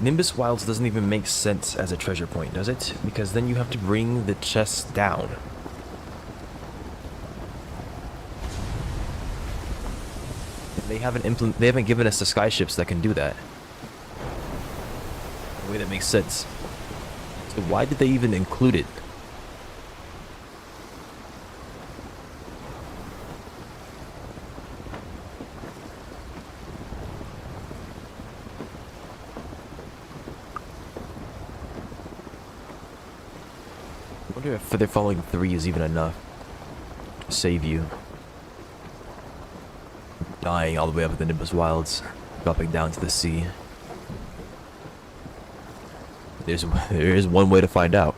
S1: Nimbus Wilds doesn't even make sense as a treasure point, does it? Because then you have to bring the chests down. They haven't given us the skyships that can do that. In a way that makes sense. So why did they even include it? I wonder if they're following 3 is even enough to save you. Dying all the way up at the Nimbus Wilds, dropping down to the sea. There is one way to find out.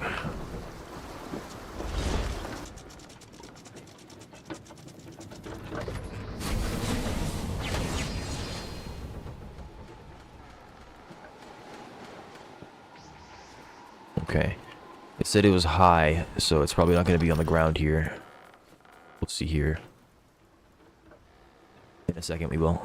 S1: Okay. It said it was high, so it's probably not going to be on the ground here. We'll see here. In a second we will.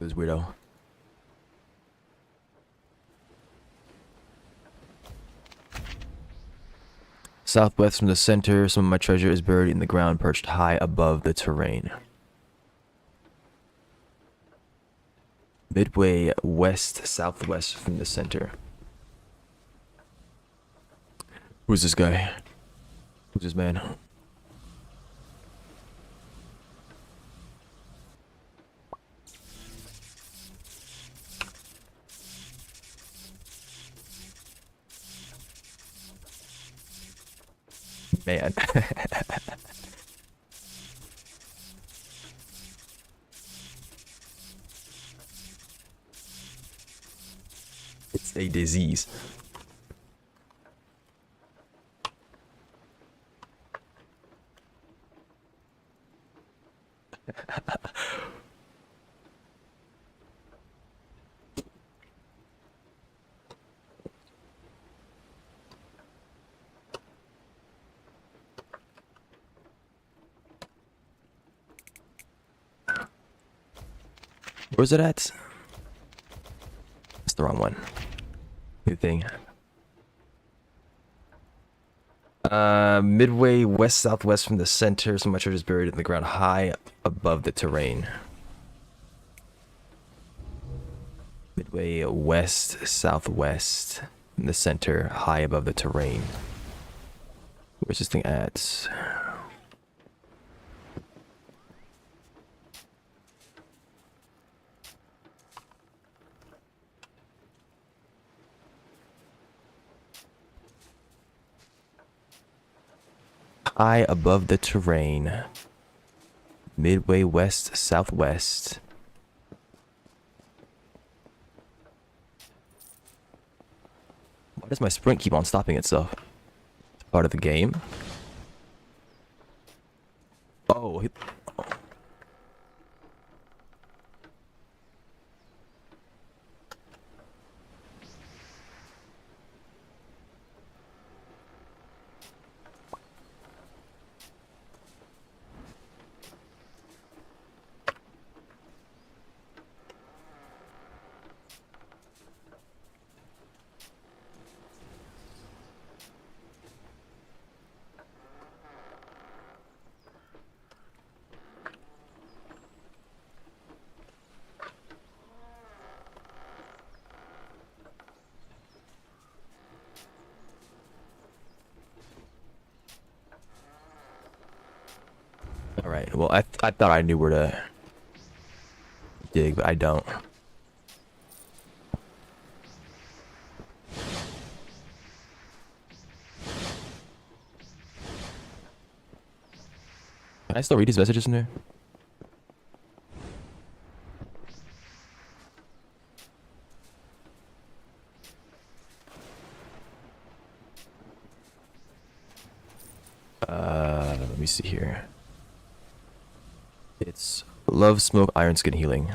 S1: This weirdo. Southwest from the center, some of my treasure is buried in the ground, perched high above the terrain. Midway west, southwest from the center. Who's this guy? Who's this man? Man. It's a disease. Where's it at? That's the wrong one. Good thing. Midway west southwest from the center. So my treasure is buried in the ground high above the terrain. Midway west southwest in the center, high above the terrain. Where's this thing at? High above the terrain. Midway west southwest. Why does my sprint keep on stopping itself? It's part of the game. Oh. Alright, well, I thought I knew where to dig, but I don't. Can I still read these messages in there? Let me see here. It's love, smoke, iron skin healing.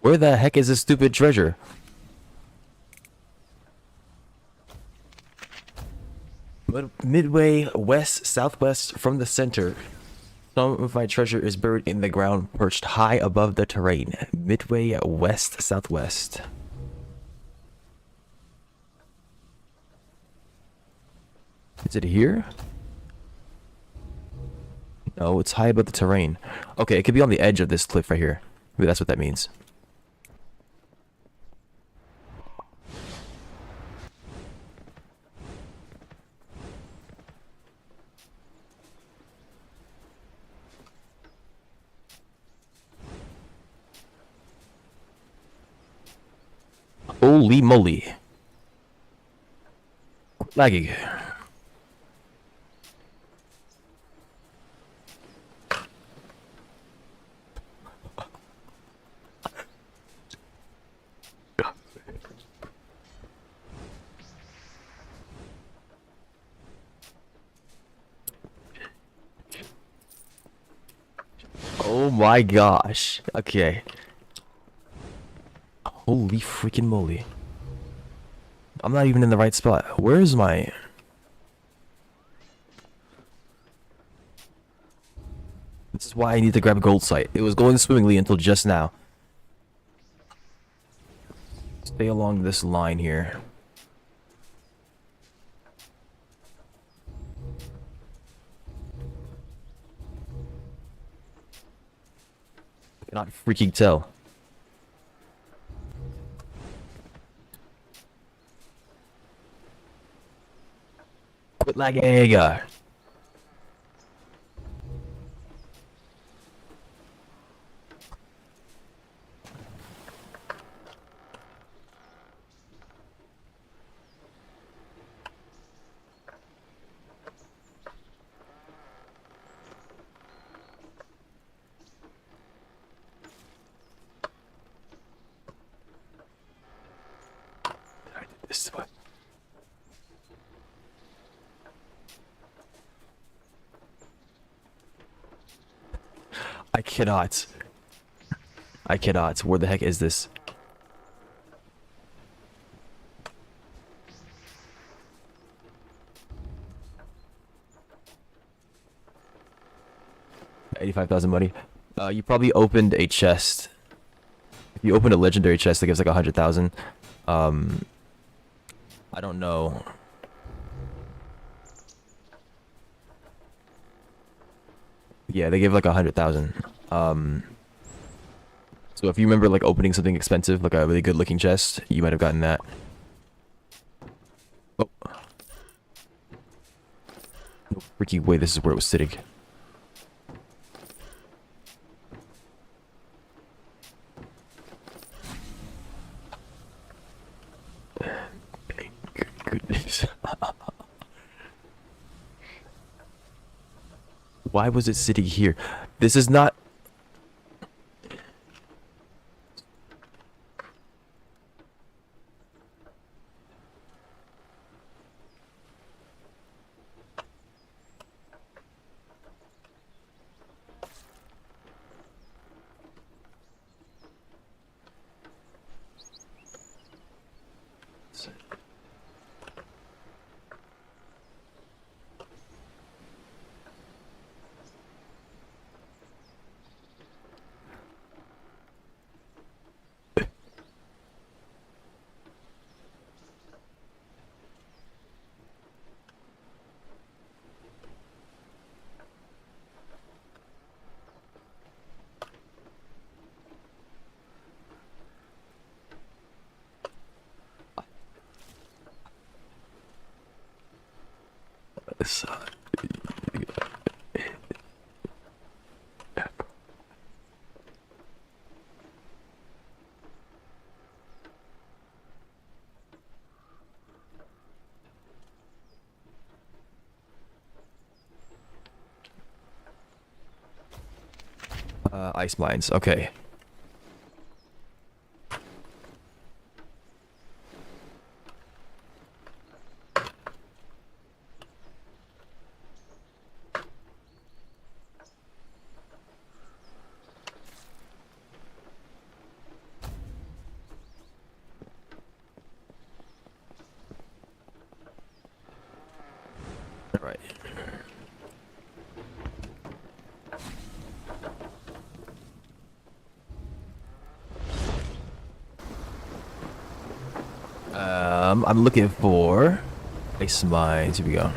S1: Where the heck is this stupid treasure? Midway west southwest from the center. Some of my treasure is buried in the ground, perched high above the terrain. Midway west southwest. Is it here? No, it's high above the terrain. Okay, it could be on the edge of this cliff right here. Maybe that's what that means. Holy moly. Lagging. Oh my gosh. Okay. Holy freaking moly. I'm not even in the right spot. Where is my... This is why I need to grab a gold site. It was going swimmingly until just now. Stay along this line here. I cannot freaking tell. Quit lagging. This way. I cannot. I cannot. Where the heck is this? $85,000 money. You probably opened a chest. If you opened a legendary chest that gives like 100,000. I don't know. Yeah, they give like 100,000. So if you remember like opening something expensive, like a really good looking chest, you might have gotten that. Oh. No freaky way, this is where it was sitting. Thank goodness. Why was it sitting here? This is not... ice mines, okay. Alright. I'm looking for ice mines. Here we go.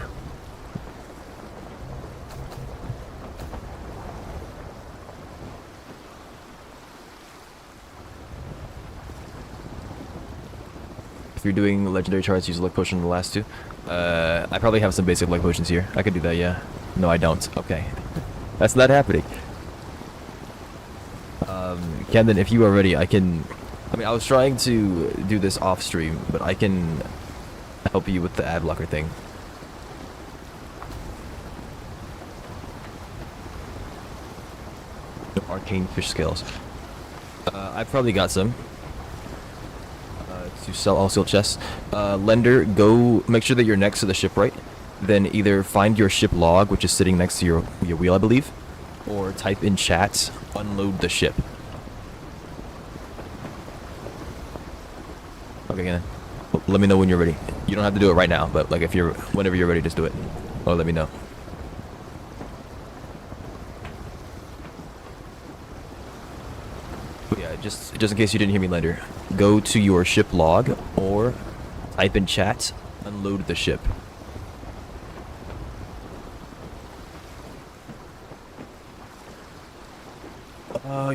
S1: If you're doing legendary charts, use a luck potion in the last two. I probably have some basic luck potions here. I could do that, yeah. No, I don't. Okay. That's not happening. Camden, if you are ready, I can... I mean, I was trying to do this off stream, but I can help you with the ad blocker thing. No arcane fish scales. I probably got some. To sell all sealed chests. Lender, go make sure that you're next to the shipwright. Then either find your ship log, which is sitting next to your wheel, I believe, or type in chat, unload the ship. Okay, then. Let me know when you're ready. You don't have to do it right now, but like if you're, whenever you're ready, just do it. Or let me know. But yeah, just in case you didn't hear me, Lender, go to your ship log or type in chat, unload the ship.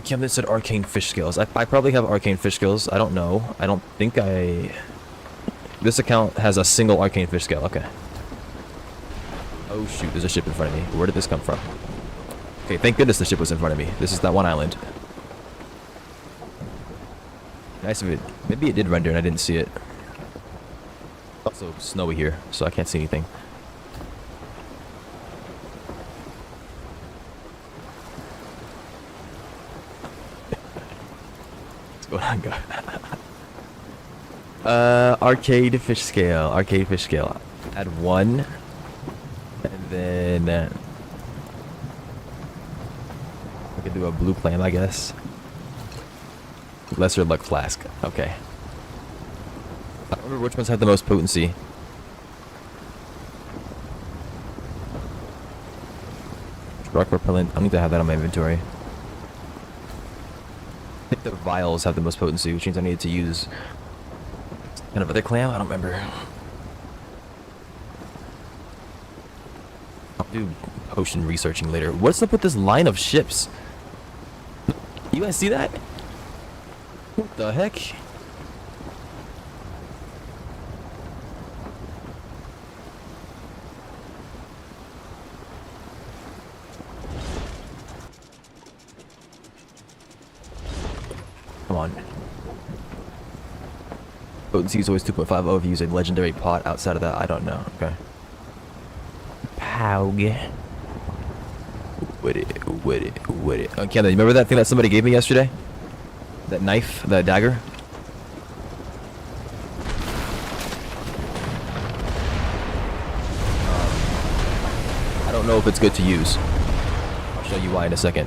S1: Camden said arcane fish scales. I probably have arcane fish scales. I don't know. I don't think I... This account has a single arcane fish scale. Okay. Oh shoot, there's a ship in front of me. Where did this come from? Okay, thank goodness the ship was in front of me. This is that one island. Nice of it. Maybe it did render and I didn't see it. Also snowy here, so I can't see anything. What's going on, guys? Arcade fish scale. Arcade fish scale. Add 1. And then... we can do a blue clam, I guess. Lesser luck flask. Okay. I don't remember which ones have the most potency. Rock repellent. I need to have that on my inventory. I think the vials have the most potency, which means I needed to use kind of other clam. I don't remember. I'll do potion researching later. What's up with this line of ships? You guys see that? What the heck? Come on. Potency is always 2.5. Oh, if you use a legendary pot outside of that, I don't know. Okay. Poug. With it. Okay, you remember that thing that somebody gave me yesterday? That knife, that dagger? I don't know if it's good to use. I'll show you why in a second.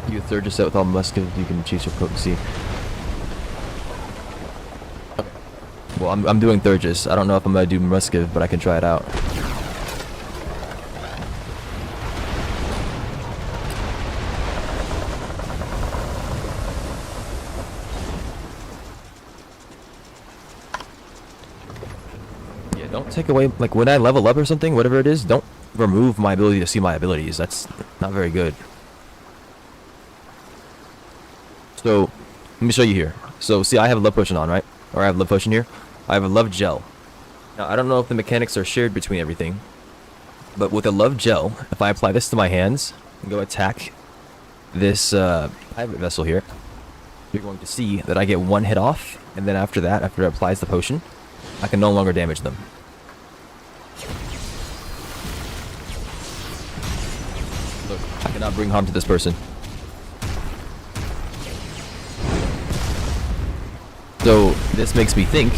S1: You third just out with all musket, you can choose your potency. Okay. Well, I'm doing Thurgis. I don't know if I'm gonna do Muskev, but I can try it out. Yeah, don't take away, like when I level up or something, whatever it is, don't remove my ability to see my abilities. That's not very good. So, let me show you here. So, see, I have a love potion on, right? Or I have a love potion here. I have a love gel. Now, I don't know if the mechanics are shared between everything. But with a love gel, if I apply this to my hands and go attack this private vessel here, you're going to see that I get 1 hit off. And then after that, after it applies the potion, I can no longer damage them. Look, I cannot bring harm to this person. So, this makes me think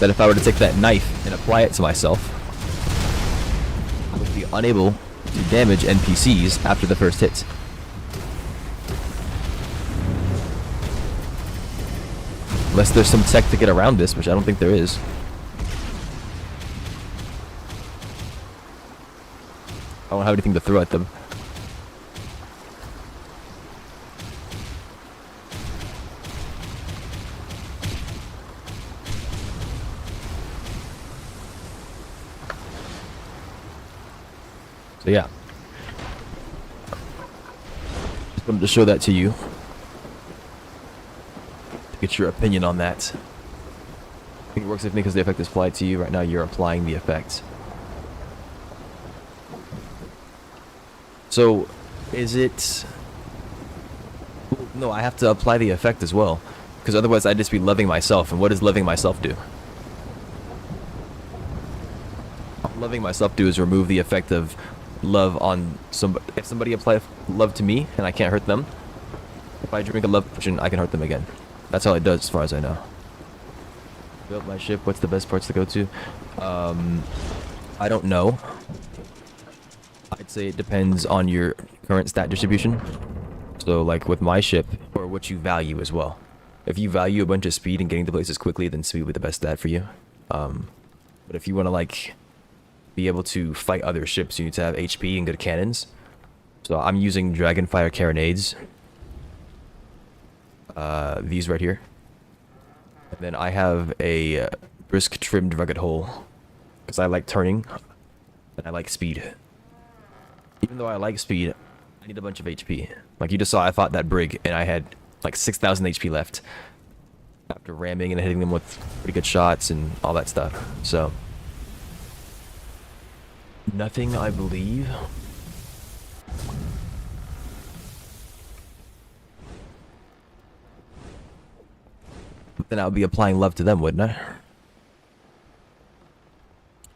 S1: that if I were to take that knife and apply it to myself, I would be unable to damage NPCs after the first hit. Unless there's some tech to get around this, which I don't think there is. I don't have anything to throw at them. So yeah, just wanted to show that to you, to get your opinion on that. I think it works with me because the effect is applied to you. Right now you're applying the effect. So, is it... No, I have to apply the effect as well, because otherwise I'd just be loving myself, and what does loving myself do? Loving myself do is remove the effect of love on somebody. If somebody applies love to me and I can't hurt them, if I drink a love potion, I can hurt them again. That's all it does as far as I know. Built my ship. What's the best parts to go to? I don't know. I'd say it depends on your current stat distribution. So like with my ship, or what you value as well. If you value a bunch of speed and getting to places quickly, then speed would be the best stat for you. But if you want to like be able to fight other ships, you need to have HP and good cannons. So I'm using Dragonfire carronades. These right here. And then I have a brisk trimmed rugged hull, because I like turning and I like speed. Even though I like speed, I need a bunch of HP. Like you just saw, I fought that brig and I had like 6,000 HP left after ramming and hitting them with pretty good shots and all that stuff. So Nothing, I believe. Then I would be applying love to them, wouldn't I?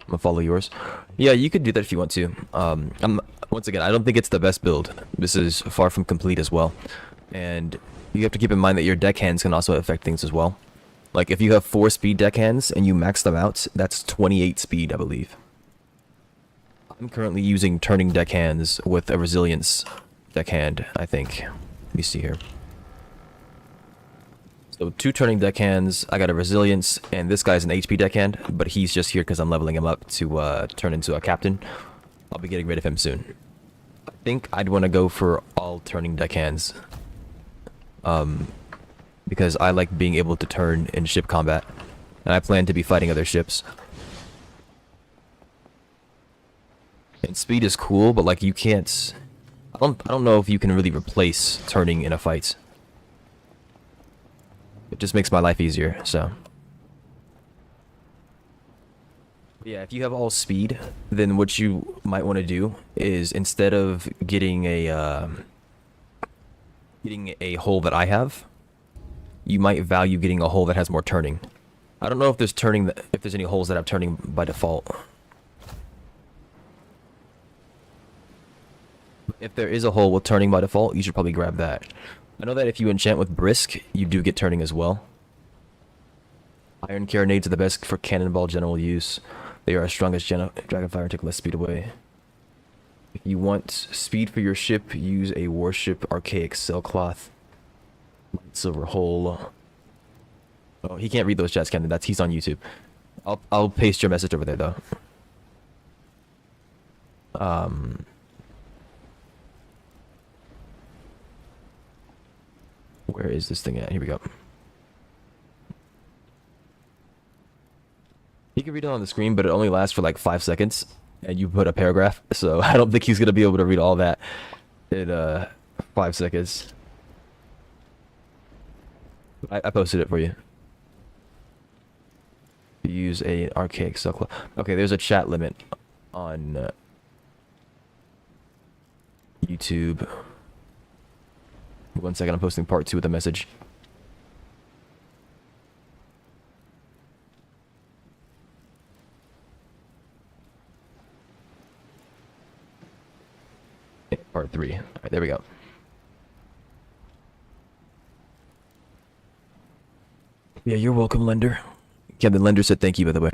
S1: I'm gonna follow yours. Yeah, you could do that if you want to. Once again, I don't think it's the best build. This is far from complete as well. And you have to keep in mind that your deckhands can also affect things as well. Like, if you have 4 speed deckhands and you max them out, that's 28 speed, I believe. I'm currently using turning deckhands with a resilience deckhand, I think. Let me see here. So 2 turning deckhands, I got a resilience, and this guy's an HP deckhand, but he's just here because I'm leveling him up to turn into a captain. I'll be getting rid of him soon. I think I'd want to go for all turning deckhands. Because I like being able to turn in ship combat, and I plan to be fighting other ships. And speed is cool, but like you can't. I don't know if you can really replace turning in a fight. It just makes my life easier. So yeah, if you have all speed, then what you might want to do is, instead of getting a hull that I have, you might value getting a hull that has more turning. I don't know if there's turning, if there's any hulls that have turning by default. If there is a hull with turning by default, you should probably grab that. I know that if you enchant with Brisk, you do get turning as well. Iron carronades are the best for cannonball general use. They are as strong as Dragonfire and take less speed away. If you want speed for your ship, use a warship archaic sailcloth. Silver hull. Oh, he can't read those chats, Camden. He's on YouTube. I'll paste your message over there though. Where is this thing at? Here we go. He can read it on the screen, but it only lasts for like 5 seconds, and you put a paragraph, so I don't think he's gonna be able to read all that in 5 seconds. I posted it for you. Use a archaic sailcloth. Okay, there's a chat limit on YouTube. 1 second, I'm posting part 2 of the message. Part 3. Alright, there we go. Yeah, you're welcome, Lender. Yeah, the Lender said thank you, by the way.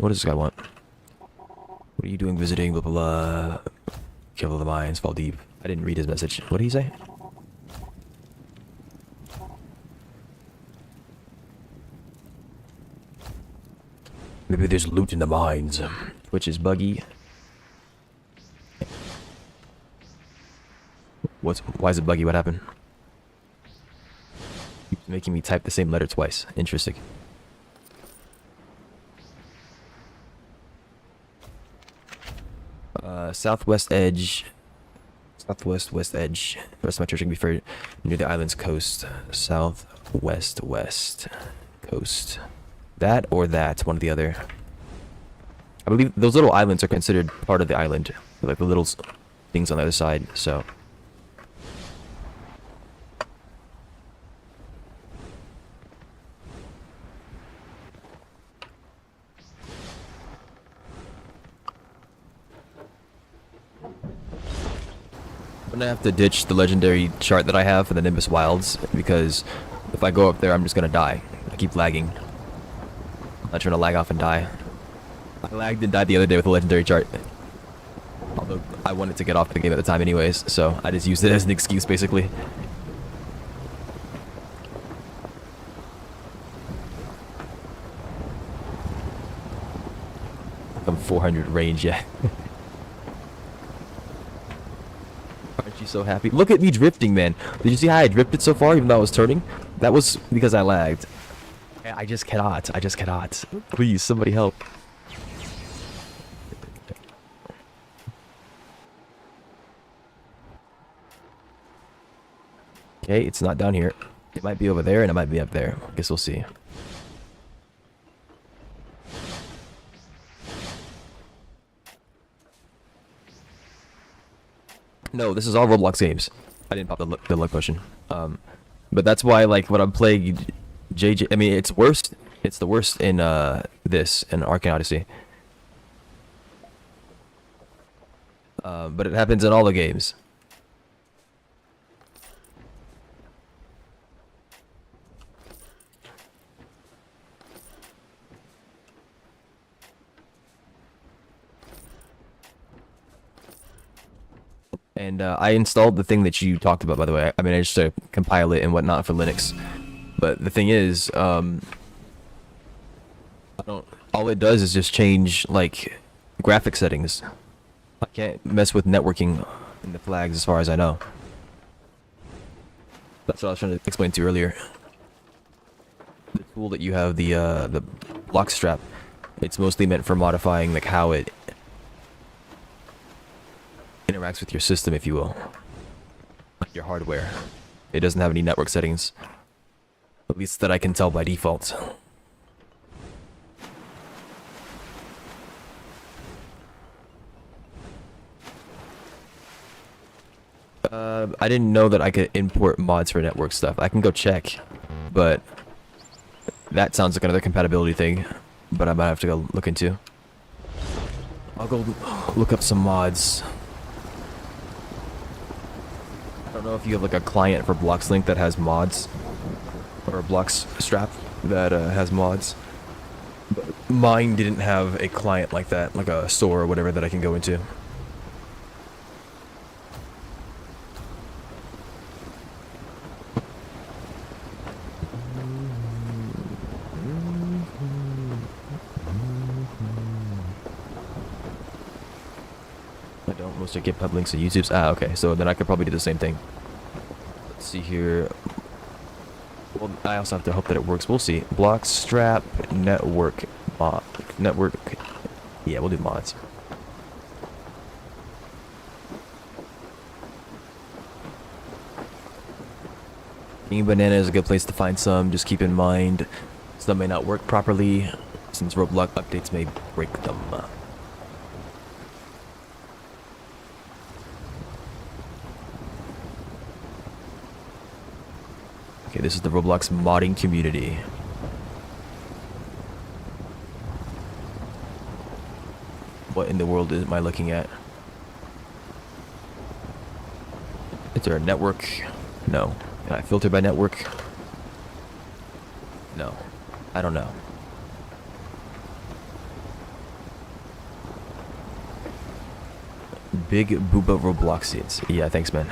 S1: What does this guy want? What are you doing visiting, blah blah blah. Kill the mines, fall deep. I didn't read his message. What did he say? Maybe there's loot in the mines. Which is buggy. Why is it buggy? What happened? He's making me type the same letter twice. Interesting. Southwest edge. West edge. The rest of my church can be fair near the island's coast. Southwest west coast. That or that, one or the other. I believe those little islands are considered part of the island. Like the little things on the other side, so. I'm gonna have to ditch the legendary chart that I have for the Nimbus Wilds, because if I go up there, I'm just gonna die. I keep lagging. I'm not trying to lag off and die. I lagged and died the other day with a legendary chart. Although I wanted to get off the game at the time anyways, so I just used it as an excuse basically. I'm 400 range, yeah. Aren't you so happy? Look at me drifting, man. Did you see how I drifted so far even though I was turning? That was because I lagged. I just cannot. I just cannot. Please, somebody help. Okay, it's not down here. It might be over there and it might be up there. I guess we'll see. No, this is all Roblox games. I didn't pop the luck potion. But that's why, like, when I'm playing JJ, I mean, it's worst. It's the worst in this in Arcane Odyssey. But it happens in all the games. And I installed the thing that you talked about, by the way. I mean, I just to compile it and whatnot for Linux. But the thing is, I don't. All it does is just change like graphic settings. I can't mess with networking in the flags, as far as I know. That's what I was trying to explain to you earlier. The tool that you have, the block strap, it's mostly meant for modifying like how it interacts with your system, if you will, like your hardware. It doesn't have any network settings, at least that I can tell by default. I didn't know that I could import mods for network stuff. I can go check, but that sounds like another compatibility thing, but I might have to go look into. I'll go look up some mods. I don't know if you have like a client for BloxLink that has mods, or a Blox strap that has mods. But mine didn't have a client like that, like a store or whatever that I can go into. I don't. Most are GitHub links and YouTube's. Ah, okay. So then I could probably do the same thing. Let's see here. Well, I also have to hope that it works. We'll see. Block strap network mod. Network. Yeah, we'll do mods. King Banana is a good place to find some. Just keep in mind, some may not work properly, since Roblox updates may break them. Okay, this is the Roblox modding community. What in the world am I looking at? Is there a network? No. Can I filter by network? No. I don't know. Big Booba Robloxians. Yeah, thanks, man.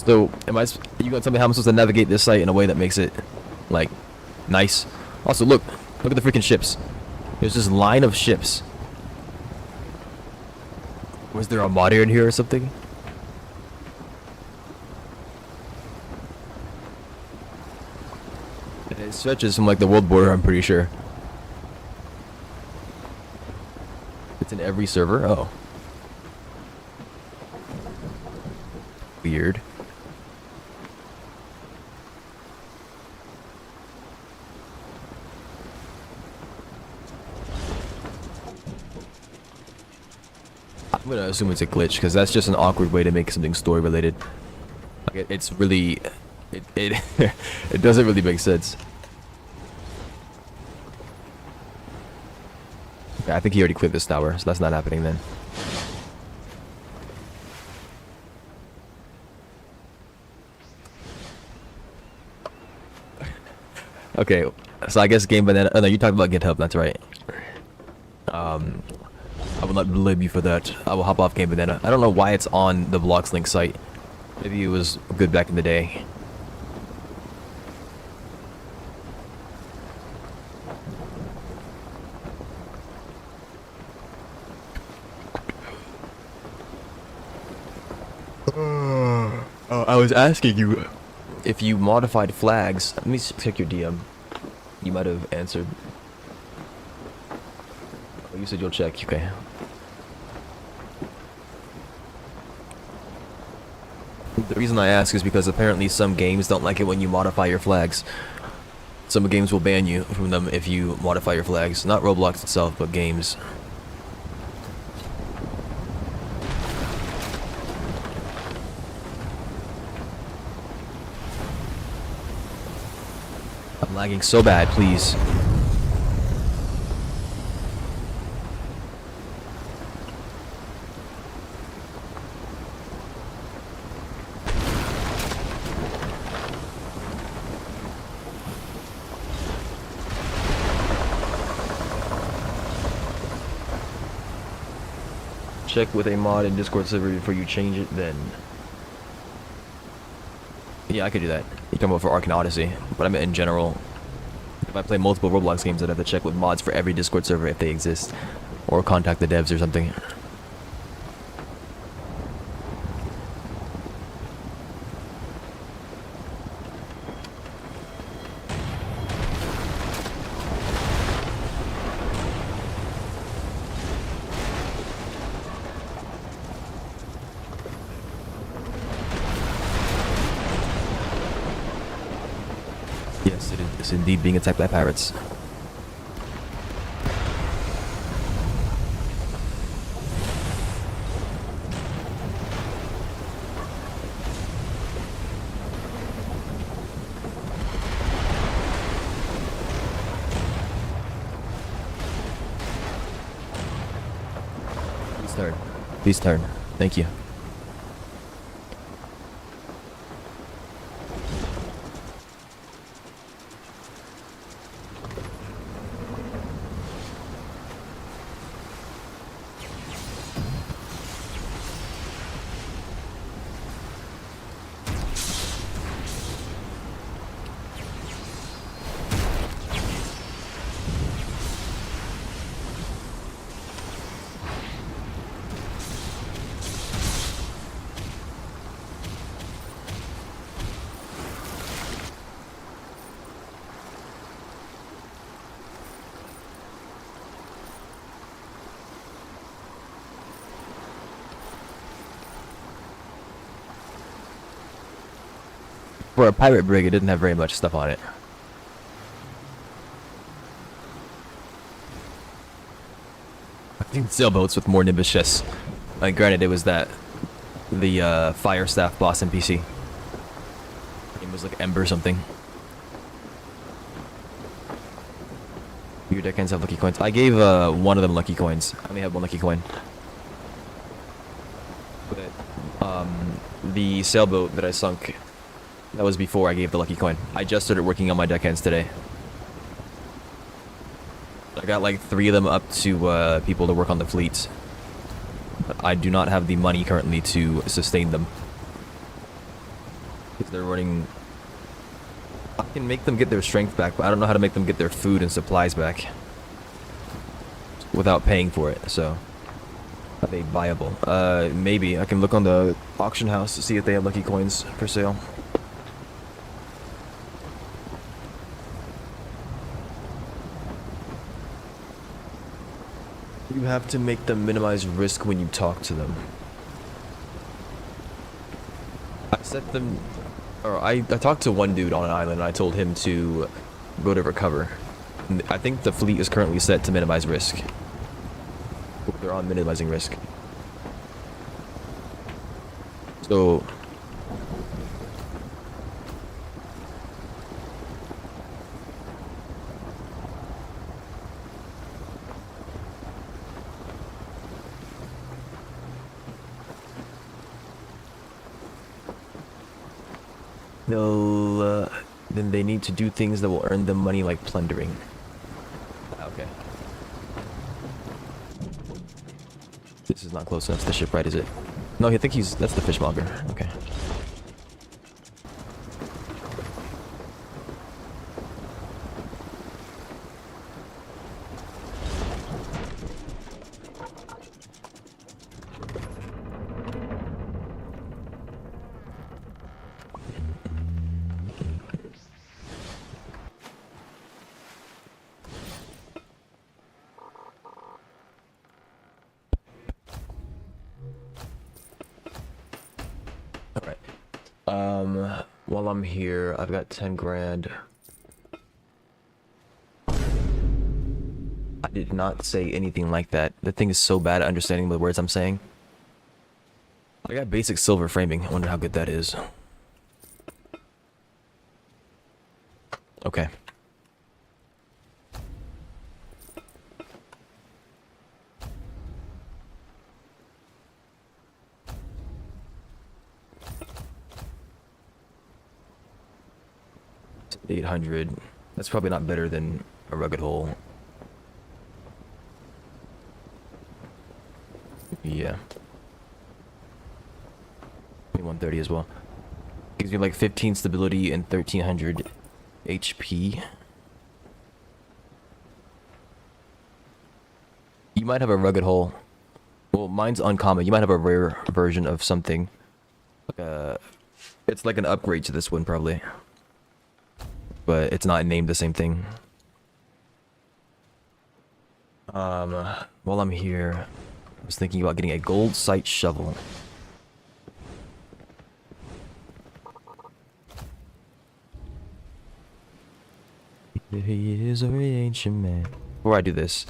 S1: So, you gonna tell me how I'm supposed to navigate this site in a way that makes it, like, nice? Also, look at the freaking ships. There's this line of ships. Was there a modder in here or something? It stretches from, like, the world border, I'm pretty sure. It's in every server? Oh. Weird. I'm gonna assume it's a glitch, because that's just an awkward way to make something story related. Like it's really, it it doesn't really make sense. Okay, I think he already cleared this tower, so that's not happening then. Okay, so I guess Game Banana. Oh no, you talked about GitHub. That's right. I will not blame you for that. I will hop off Game Banana. I don't know why it's on the BloxLink site. Maybe it was good back in the day. I was asking you if you modified flags. Let me check your DM. You might have answered. You said you'll check. Okay. The reason I ask is because apparently some games don't like it when you modify your flags. Some games will ban you from them if you modify your flags. Not Roblox itself, but games. I'm lagging so bad, please. Check with a mod in Discord server before you change it, then. Yeah, I could do that. You're talking about for Arcane Odyssey, but I meant in general. If I play multiple Roblox games, I'd have to check with mods for every Discord server if they exist. Or contact the devs or something. Yes, it is indeed being attacked by pirates. Please turn. Please turn. Thank you. For a pirate brig, it didn't have very much stuff on it. I think sailboats with more nimbus chests. Like, granted, it was the fire staff boss NPC. It was like Ember something. Your deckhands have lucky coins. I gave one of them lucky coins. I only have one lucky coin. But the sailboat that I sunk, that was before I gave the lucky coin. I just started working on my deckhands today. I got like 3 of them up to people to work on the fleet. But I do not have the money currently to sustain them. Because they're running... I can make them get their strength back, but I don't know how to make them get their food and supplies back. Without paying for it, so... Are they viable? Maybe. I can look on the auction house to see if they have lucky coins for sale. You have to make them minimize risk when you talk to them. I set them... Or I talked to one dude on an island and I told him to go to recover. And I think the fleet is currently set to minimize risk. They're on minimizing risk. So... then they need to do things that will earn them money, like plundering. Okay. This is not close enough to the shipwright, is it? No, I think that's the fishmonger. Okay. While I'm here, I've got 10 grand. I did not say anything like that. The thing is so bad at understanding the words I'm saying. I got basic silver framing. I wonder how good that is. Okay. $800. That's probably not better than a rugged hole. Yeah. 130 as well. Gives me like 15 stability and 1300 HP. You might have a rugged hole. Well, mine's uncommon. You might have a rare version of something. It's like an upgrade to this one, probably. But it's not named the same thing. While I'm here, I was thinking about getting a gold sight shovel. He is a very ancient man. Before I do this,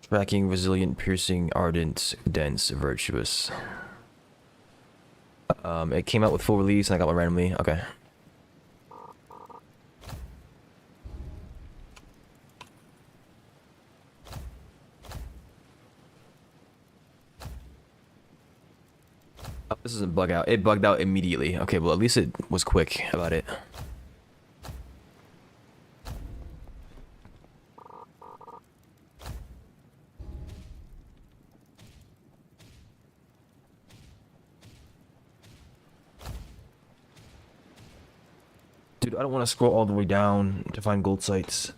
S1: tracking, resilient, piercing, ardent, dense, virtuous. It came out with full release and I got one randomly. Okay. Oh, this doesn't bug out. It bugged out immediately. Okay, well at least it was quick about it. Dude, I don't want to scroll all the way down to find gold sites.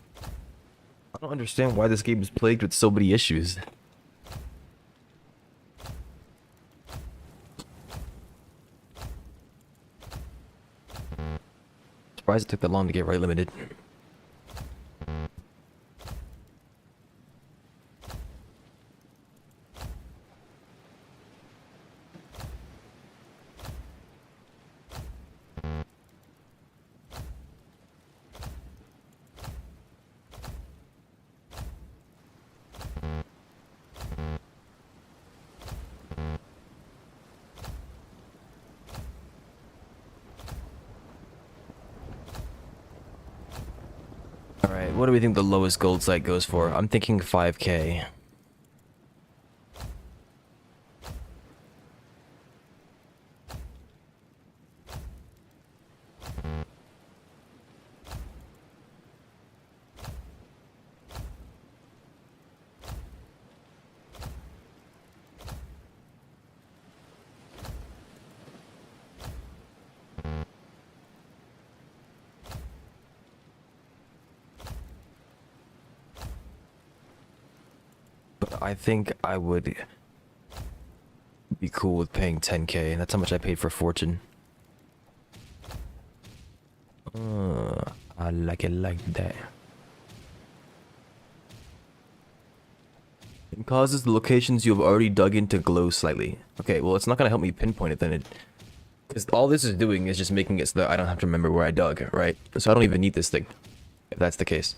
S1: I don't understand why this game is plagued with so many issues. Surprised it took that long to get right limited. Alright, what do we think the lowest gold site goes for? I'm thinking 5k. But I think I would be cool with paying 10k. That's how much I paid for Fortune. I like it like that. It causes the locations you have already dug in to glow slightly. Okay, well it's not gonna help me pinpoint it then. Because all this is doing is just making it so that I don't have to remember where I dug, right? So I don't even need this thing, if that's the case.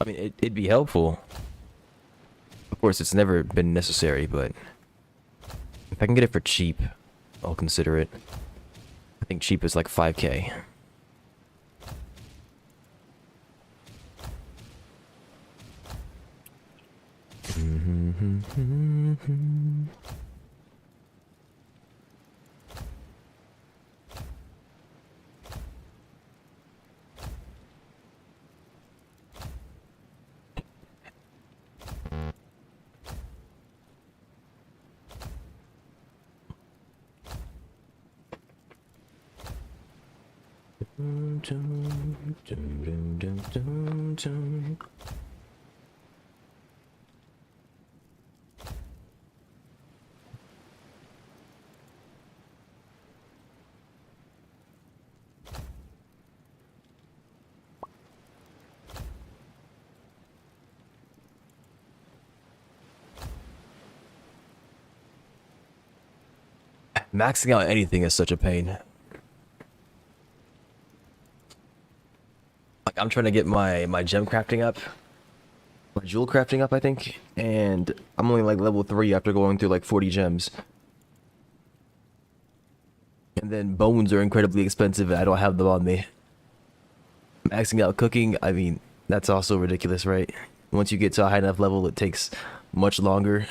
S1: I mean, it'd be helpful. Of course, it's never been necessary, but if I can get it for cheap, I'll consider it. I think cheap is like 5k. Maxing out anything is such a pain. Like, I'm trying to get my gem crafting up. My jewel crafting up, I think. And I'm only like level 3 after going through like 40 gems. And then bones are incredibly expensive and I don't have them on me. Maxing out cooking, I mean, that's also ridiculous, right? Once you get to a high enough level, it takes much longer.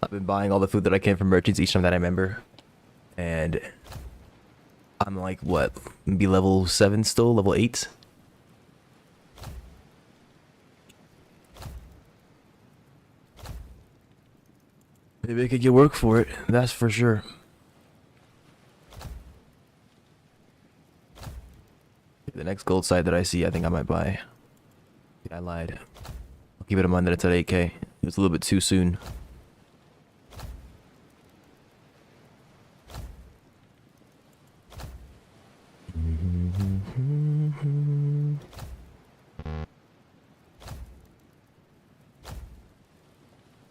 S1: I've been buying all the food that I can from merchants each time that I remember. And I'm like, what? Maybe level 7 still? Level 8? Maybe I could get work for it, that's for sure. The next gold site that I see, I think I might buy. Yeah, I lied. I'll keep it in mind that it's at 8k. It was a little bit too soon.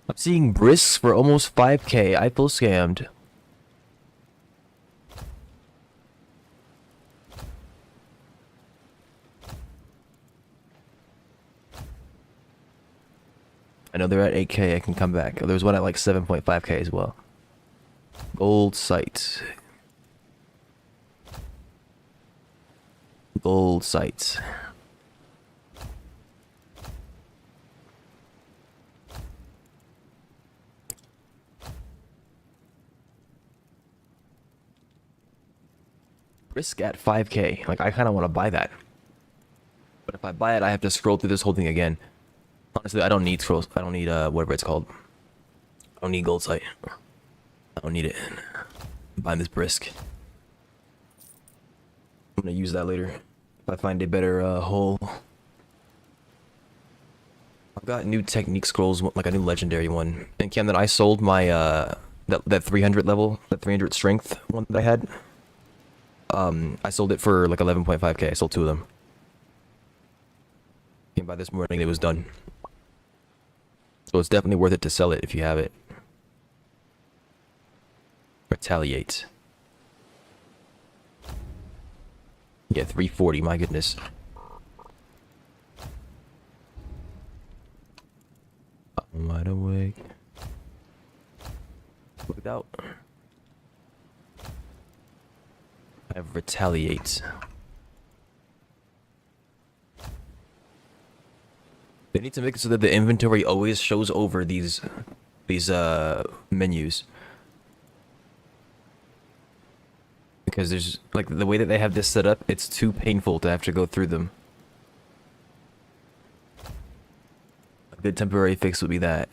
S1: I'm seeing brisks for almost 5k. I feel scammed. I know they're at 8k. I can come back. There's one at like 7.5k as well. Gold site. Gold site. Brisk at 5k. Like, I kind of want to buy that. But if I buy it, I have to scroll through this whole thing again. Honestly, I don't need scrolls. I don't need, whatever it's called. I don't need gold site. I don't need it. I'm buying this brisk. I'm gonna use that later. If I find a better, hole. I've got new technique scrolls, like a new legendary one. And Camden, I sold my, that 300 level, that 300 strength one that I had. I sold it for like 11.5k. I sold 2 of them. Came by this morning, it was done. So it's definitely worth it to sell it if you have it. Retaliate. Yeah, 340, my goodness. I'm wide awake. Looked out. I have retaliate. They need to make it so that the inventory always shows over these menus. Because there's, like, the way that they have this set up, it's too painful to have to go through them. A good temporary fix would be that.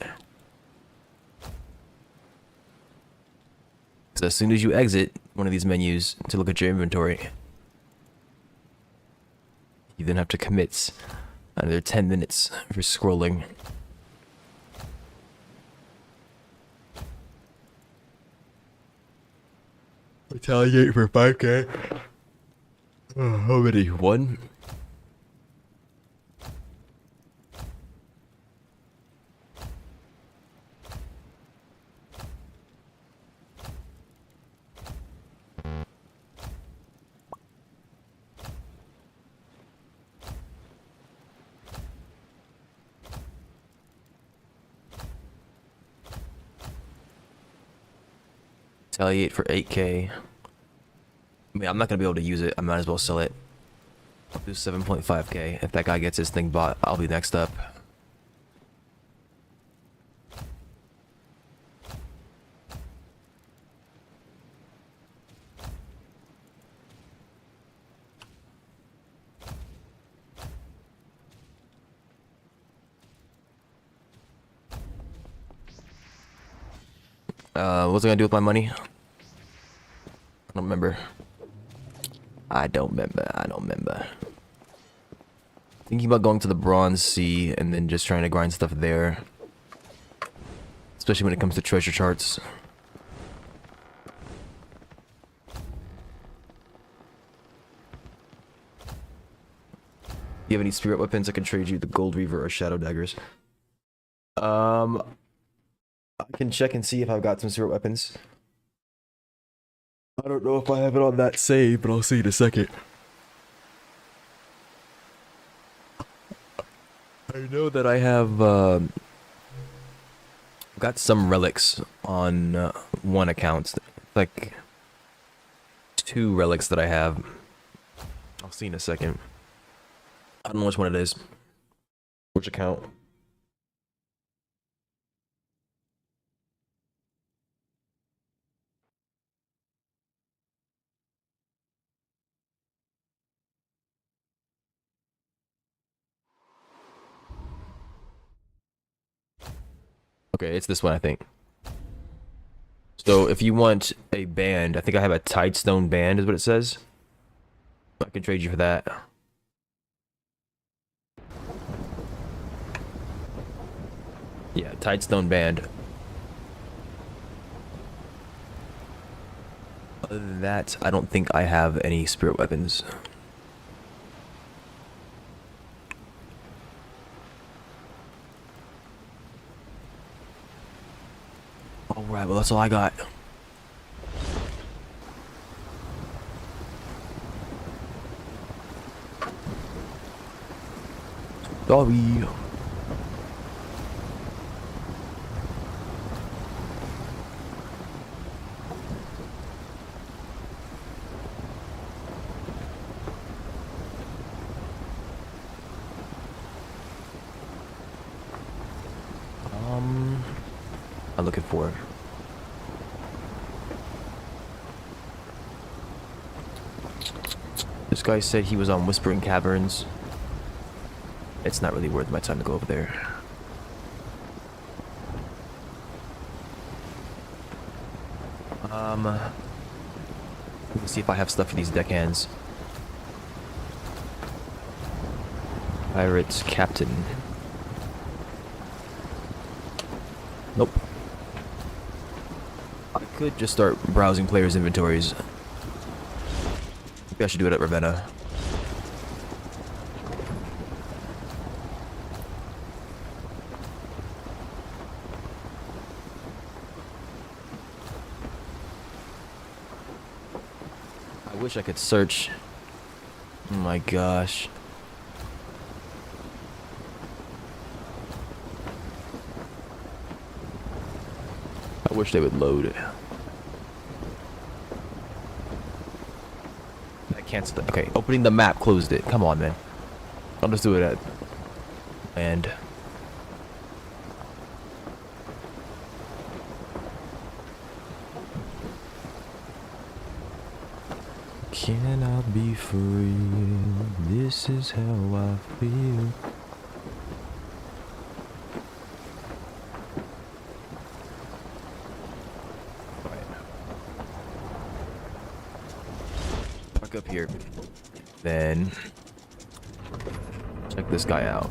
S1: So as soon as you exit one of these menus to look at your inventory, you then have to commit another 10 minutes for scrolling. Retaliate for 5k. How many? 1? Retaliate for 8k. I mean, I'm not gonna be able to use it. I might as well sell it. I'll do 7.5k. If that guy gets his thing bought, I'll be next up. What's I gonna do with my money? I don't remember. I don't remember. Thinking about going to the Bronze Sea and then just trying to grind stuff there. Especially when it comes to treasure charts. Do you have any spirit weapons? I can trade you the Gold Reaver or Shadow Daggers. I can check and see if I've got some spirit weapons. I don't know if I have it on that save, but I'll see in a second. I know that I have got some relics on one account. Like 2 relics that I have. I'll see in a second. I don't know which one it is. Which account? Okay, it's this one, I think. So if you want a band, I think I have a Tidestone band is what it says. I can trade you for that. Yeah, Tidestone band. Other than that, I don't think I have any spirit weapons. Alright, well that's all I got. Sorry. I'm looking for it. This guy said he was on Whispering Caverns. It's not really worth my time to go over there. Let me see if I have stuff for these deckhands. Pirates Captain. Nope. I could just start browsing players' inventories. Maybe I should do it at Ravenna. I wish I could search. Oh my gosh. I wish they would load it. That canceled it. Okay, opening the map closed it. Come on, man. I'll just do it at land. Can I be free? This is how I feel. Park up here. Then check this guy out.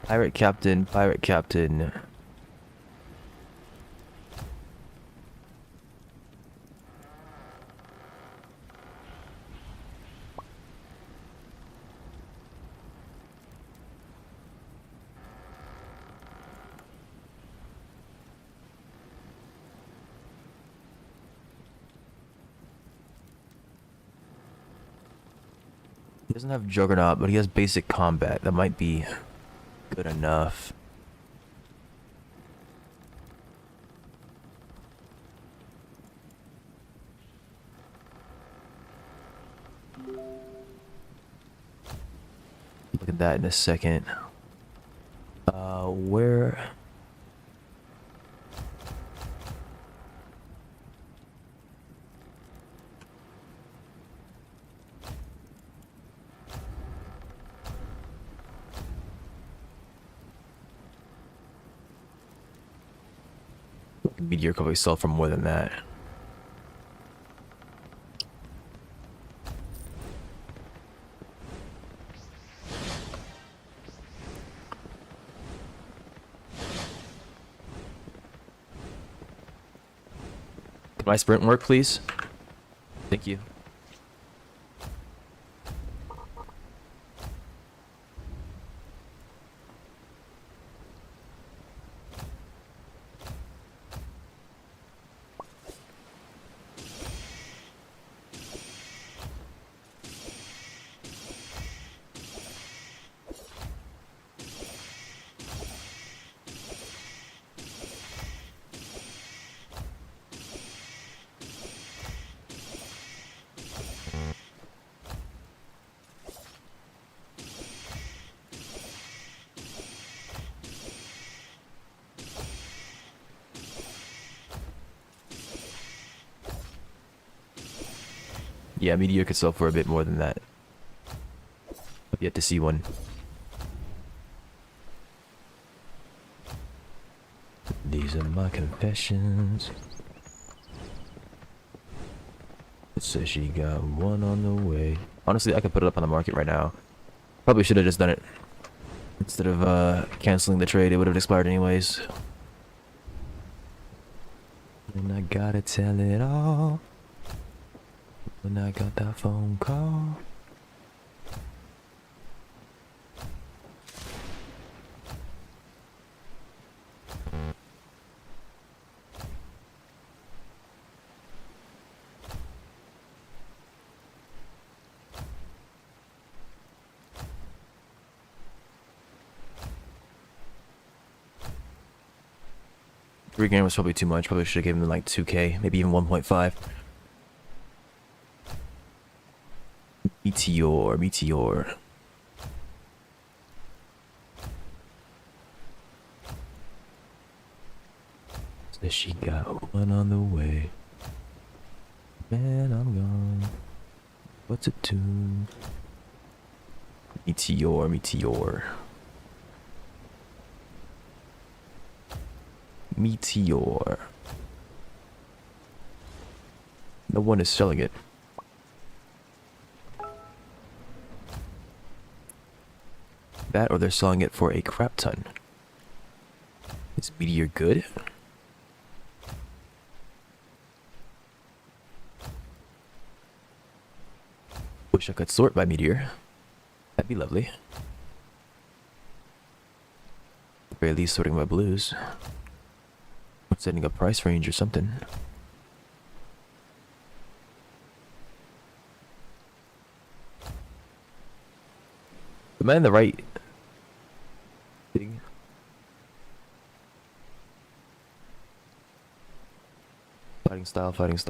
S1: Pirate Captain, Pirate Captain. He doesn't have Juggernaut, but he has basic combat. That might be good enough. Look at that in a second. Where? Meteor could probably sell for more than that. Can my sprint work, please? Thank you. Yeah, Meteor could sell for a bit more than that. I've yet to see one. These are my confessions. It says she got one on the way. Honestly, I could put it up on the market right now. Probably should have just done it. Instead of canceling the trade, it would have expired anyways. And I gotta tell it all. When I got that phone call. 3 grand was probably too much. Probably should have given him like 2k, maybe even 1.5. Meteor. So she got one on the way. Man, I'm gone. What's it tune? Meteor. No one is selling it. That or they're selling it for a crap ton. Is Meteor good? Wish I could sort by Meteor. That'd be lovely. At the very least sorting by blues. Setting a price range or something. Am I in the right thing? Fighting style. This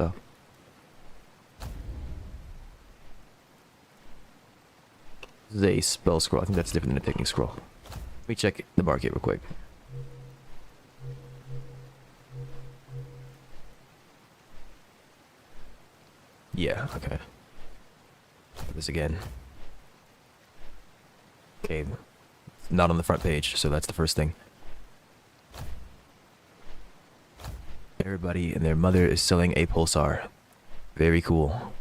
S1: is a spell scroll. I think that's different than a technique scroll. Let me check the market real quick. Yeah, okay. Do this again. Okay. Not on the front page, so that's the first thing. Everybody and their mother is selling a pulsar. Very cool.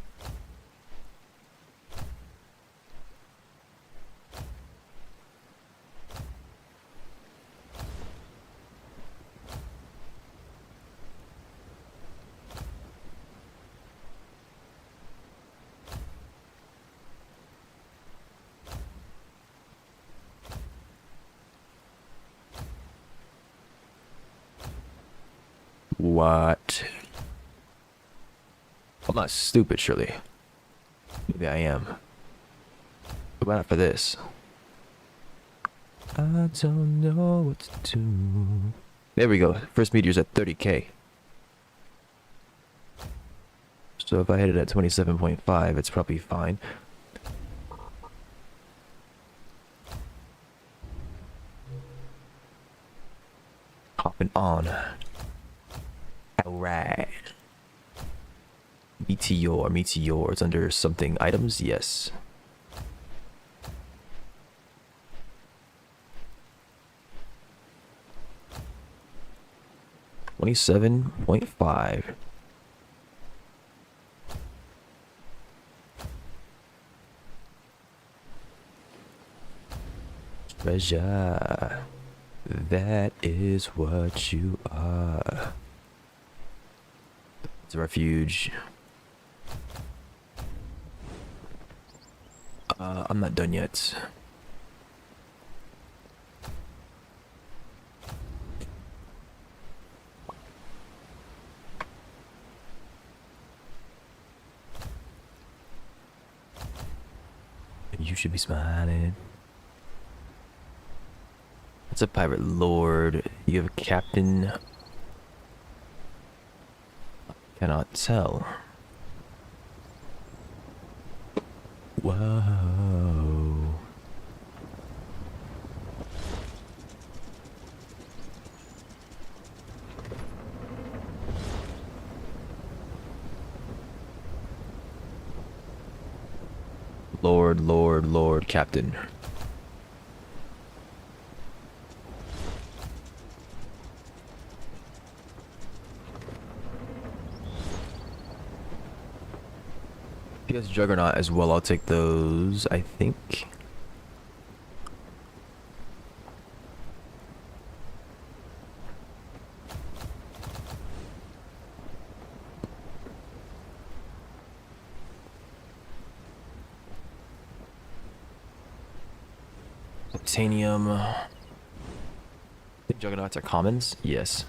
S1: What? I'm not stupid, surely. Maybe I am. But why not for this? I don't know what to do. There we go. First meteor's at 30k. So if I hit it at 27.5, it's probably fine. Hopping on. Alright. Meteor. It's under something. Items? Yes. $27.5. Treasure. That is what you are. It's a refuge. I'm not done yet. You should be smiling. It's a pirate lord. You have a captain. Cannot tell. Whoa. Lord, Captain. He has Juggernaut as well. I'll take those, I think. Titanium. I think Juggernauts are commons? Yes.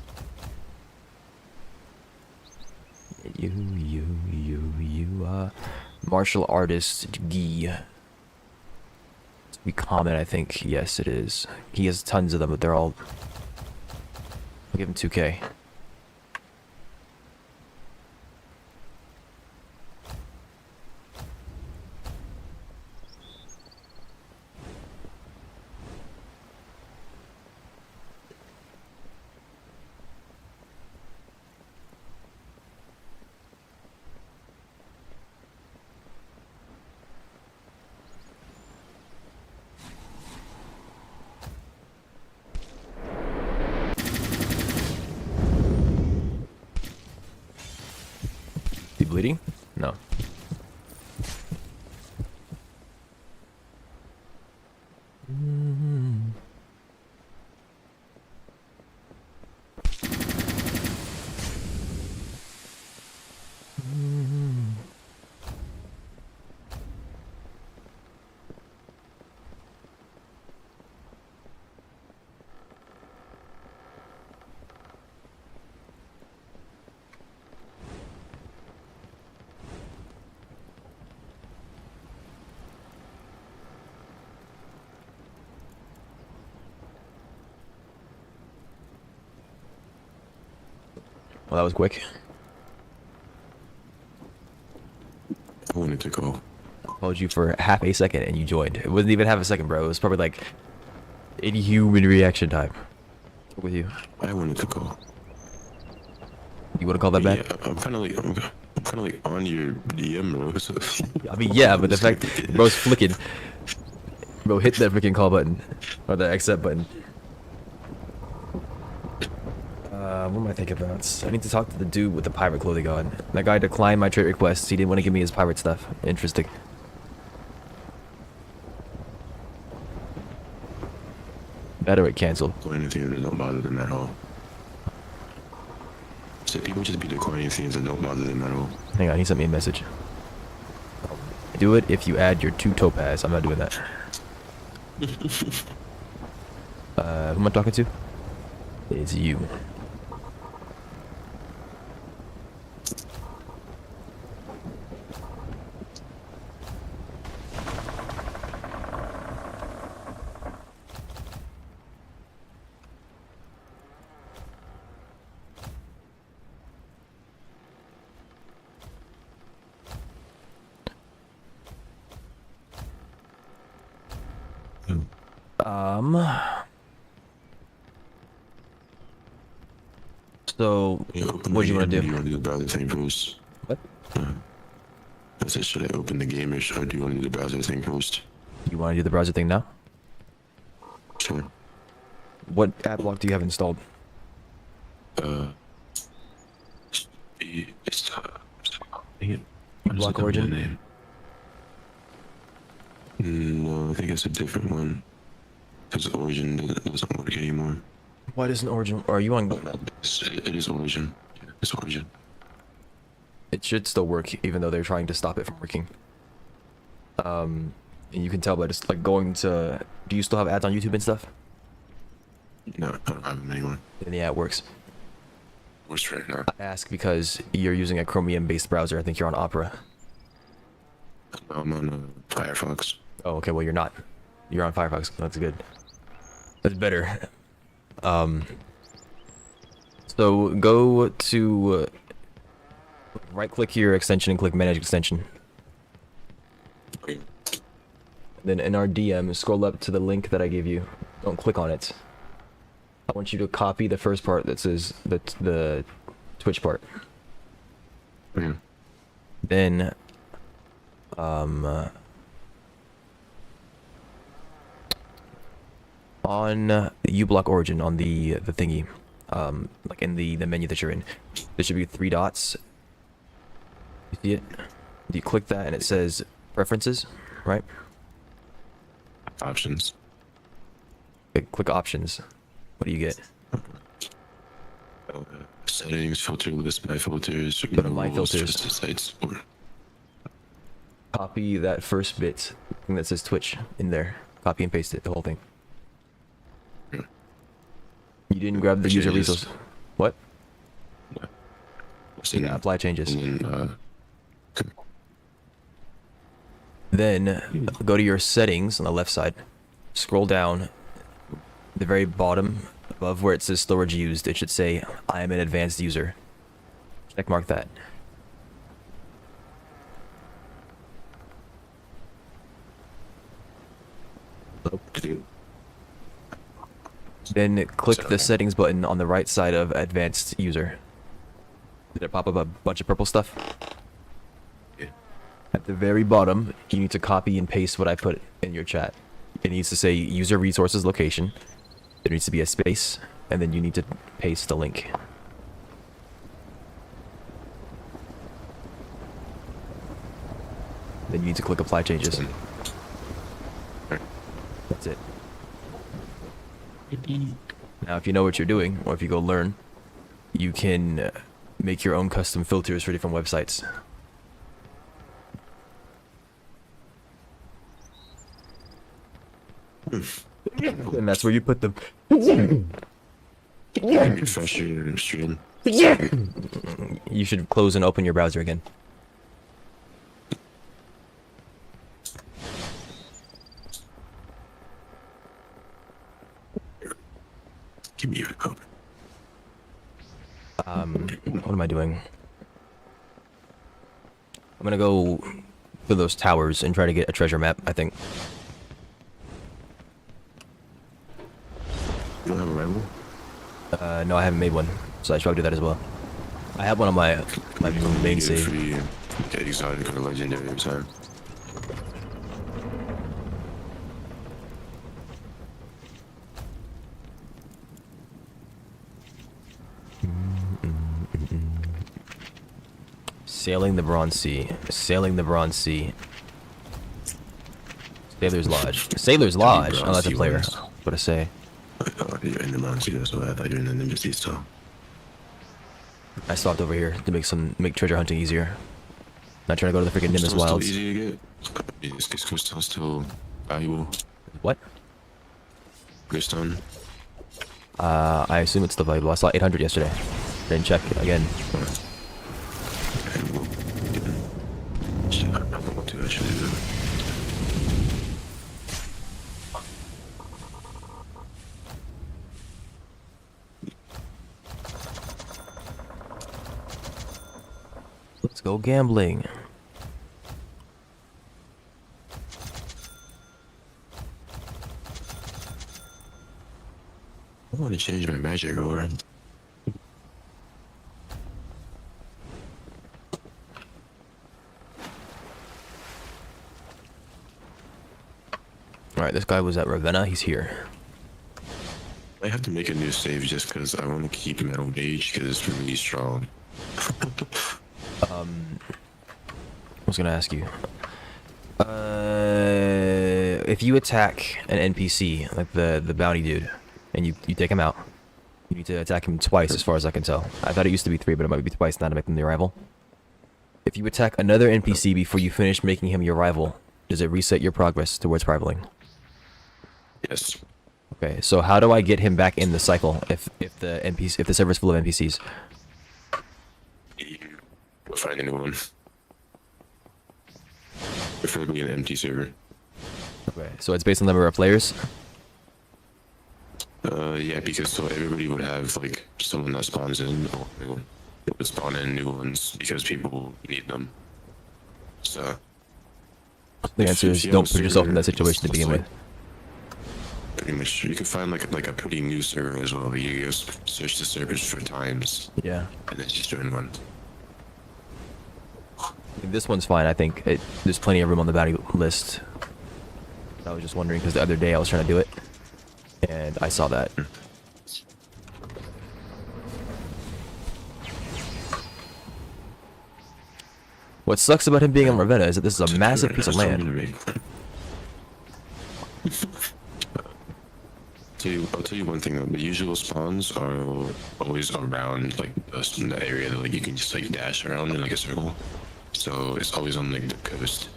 S1: Martial artist Guy. To be common, I think. Yes, it is. He has tons of them, but they're all. I'll give him 2K. He bleeding? No. Well, that was quick.
S2: I wanted to go.
S1: Hold you for half a second and you joined. It wasn't even half a second, bro. It was probably like inhuman reaction time. With you.
S2: I wanted to go.
S1: You want to call that back?
S2: Yeah, I'm kind of like on your DM, bro. So.
S1: I mean, yeah, but the fact bro's flicking. Bro, hit that freaking call button. Or the accept button. What am I thinking about? I need to talk to the dude with the pirate clothing on. That guy declined my trade request. He didn't want to give me his pirate stuff. Interesting. Better at cancel.
S2: Declining things that don't bother them at all. So people just be declining things that don't bother them at all.
S1: Hang on, he sent me a message. Do it if you add your 2 topaz. I'm not doing that. Who am I talking to? It's you. So, what do you want to do?
S2: Do you want to do the browser thing first?
S1: What?
S2: I said, should I open the game or do you want to do the browser thing first?
S1: You want to do the browser thing now?
S2: Sure.
S1: What ad block do you have installed?
S2: It's
S1: Block Origin?
S2: No, I think it's a different one. Because Origin doesn't work anymore.
S1: Why doesn't Origin? Are you on?
S2: It is Origin. Yeah, it's Origin.
S1: It should still work, even though they're trying to stop it from working. And you can tell by just like going to. Do you still have ads on YouTube and stuff?
S2: No, I don't have them anymore.
S1: Then yeah, it works.
S2: Works right now.
S1: I ask because you're using a Chromium-based browser. I think you're on Opera.
S2: I'm on Firefox.
S1: Oh, okay. Well, you're not. You're on Firefox. That's good. That's better. So go to right-click your extension and click Manage Extension.
S2: Okay.
S1: Then in our DM, scroll up to the link that I gave you. Don't click on it. I want you to copy the first part that says the Twitch part.
S2: Okay.
S1: Then On uBlock Origin on the thingy, like in the menu that you're in, there should be 3 dots. You see it? You click that and it says preferences, right?
S2: Options.
S1: Click options. What do you get?
S2: Settings, filter list, my filters.
S1: Go to my
S2: rules,
S1: filters.
S2: trusted sites, or
S1: Copy that first bit thing that says Twitch in there. Copy and paste it, the whole thing.
S2: Yeah.
S1: You didn't grab the user
S2: Changes.
S1: resource. What?
S2: So
S1: Yeah, apply changes.
S2: and then,
S1: Then go to your settings on the left side. Scroll down. The very bottom, above where it says storage used, it should say I am an advanced user. Check mark that. Then click the settings button on the right side of advanced user. Did it pop up a bunch of purple stuff?
S2: Yeah.
S1: At the very bottom, you need to copy and paste what I put in your chat. It needs to say user resources location. There needs to be a space, and then you need to paste the link. Then you need to click apply changes. That's it. Now, if you know what you're doing, or if you go learn, you can make your own custom filters for different websites. And that's where you put them.
S2: refresh your stream.
S1: You should close and open your browser again.
S2: Give me a code.
S1: What am I doing? I'm gonna go to those towers and try to get a treasure map, I think.
S2: You don't have a rival?
S1: No, I haven't made one, so I should probably do that as well. I have one on my main
S2: Get
S1: save.
S2: free, get exotic or legendary every time.
S1: Sailing the Bronze Sea. Sailing the Bronze Sea. Sailor's Lodge. Sailor's Lodge. Oh, that's a player. What I say?
S2: Oh, you're in the mountain, that's why I thought you were in the Ninja Sea still.
S1: I stopped over here to make treasure hunting easier. Not trying to go to the freaking Nimbus
S2: Still
S1: Wilds.
S2: easy to get. Is crystal still valuable?
S1: What?
S2: Greystone?
S1: I assume it's still valuable. I saw 800 yesterday. Didn't check again.
S2: And we'll get shit, I don't want to actually do it.
S1: Let's go gambling.
S2: I want to change my magic ore.
S1: Alright, this guy was at Ravenna. He's here.
S2: I have to make a new save just because I want to keep Metal Gauge because it's really strong.
S1: I was gonna ask you. If you attack an NPC, like the bounty dude, and you take him out, you need to attack him twice as far as I can tell. I thought it used to be 3, but it might be twice now to make him the rival. If you attack another NPC before you finish making him your rival, does it reset your progress towards rivaling?
S2: Yes.
S1: Okay, so how do I get him back in the cycle if the server's full of NPCs?
S2: You will find a new one. Preferably an empty server.
S1: Okay, so it's based on the number of players?
S2: Yeah, because so everybody would have like someone that spawns in, or they would spawn in new ones because people need them. So
S1: The answer is don't put yourself in that situation to begin with.
S2: pretty much, you can find like a pretty new server as well. You just search the servers for times
S1: Yeah.
S2: and then just join one.
S1: This one's fine, I think. There's plenty of room on the bounty list. I was just wondering because the other day I was trying to do it, and I saw that. What sucks about him being in Ravenna is that this is a massive piece of land.
S2: I'll tell you one thing though. The usual spawns are always around like the area that like you can just like dash around in like a circle. So it's always on like the coast.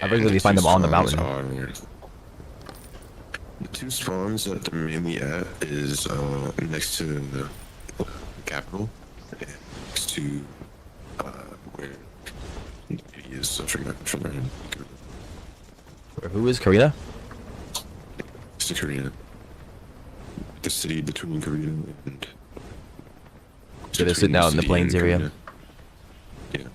S1: I regularly find them on the mountain.
S2: The two spawns that they're mainly at is next to the capital, and next to where he is. I forgot from there.
S1: Who is Karina?
S2: It's Korea. The city between Korea and.
S1: So they're sitting out in the plains area.
S2: Yeah.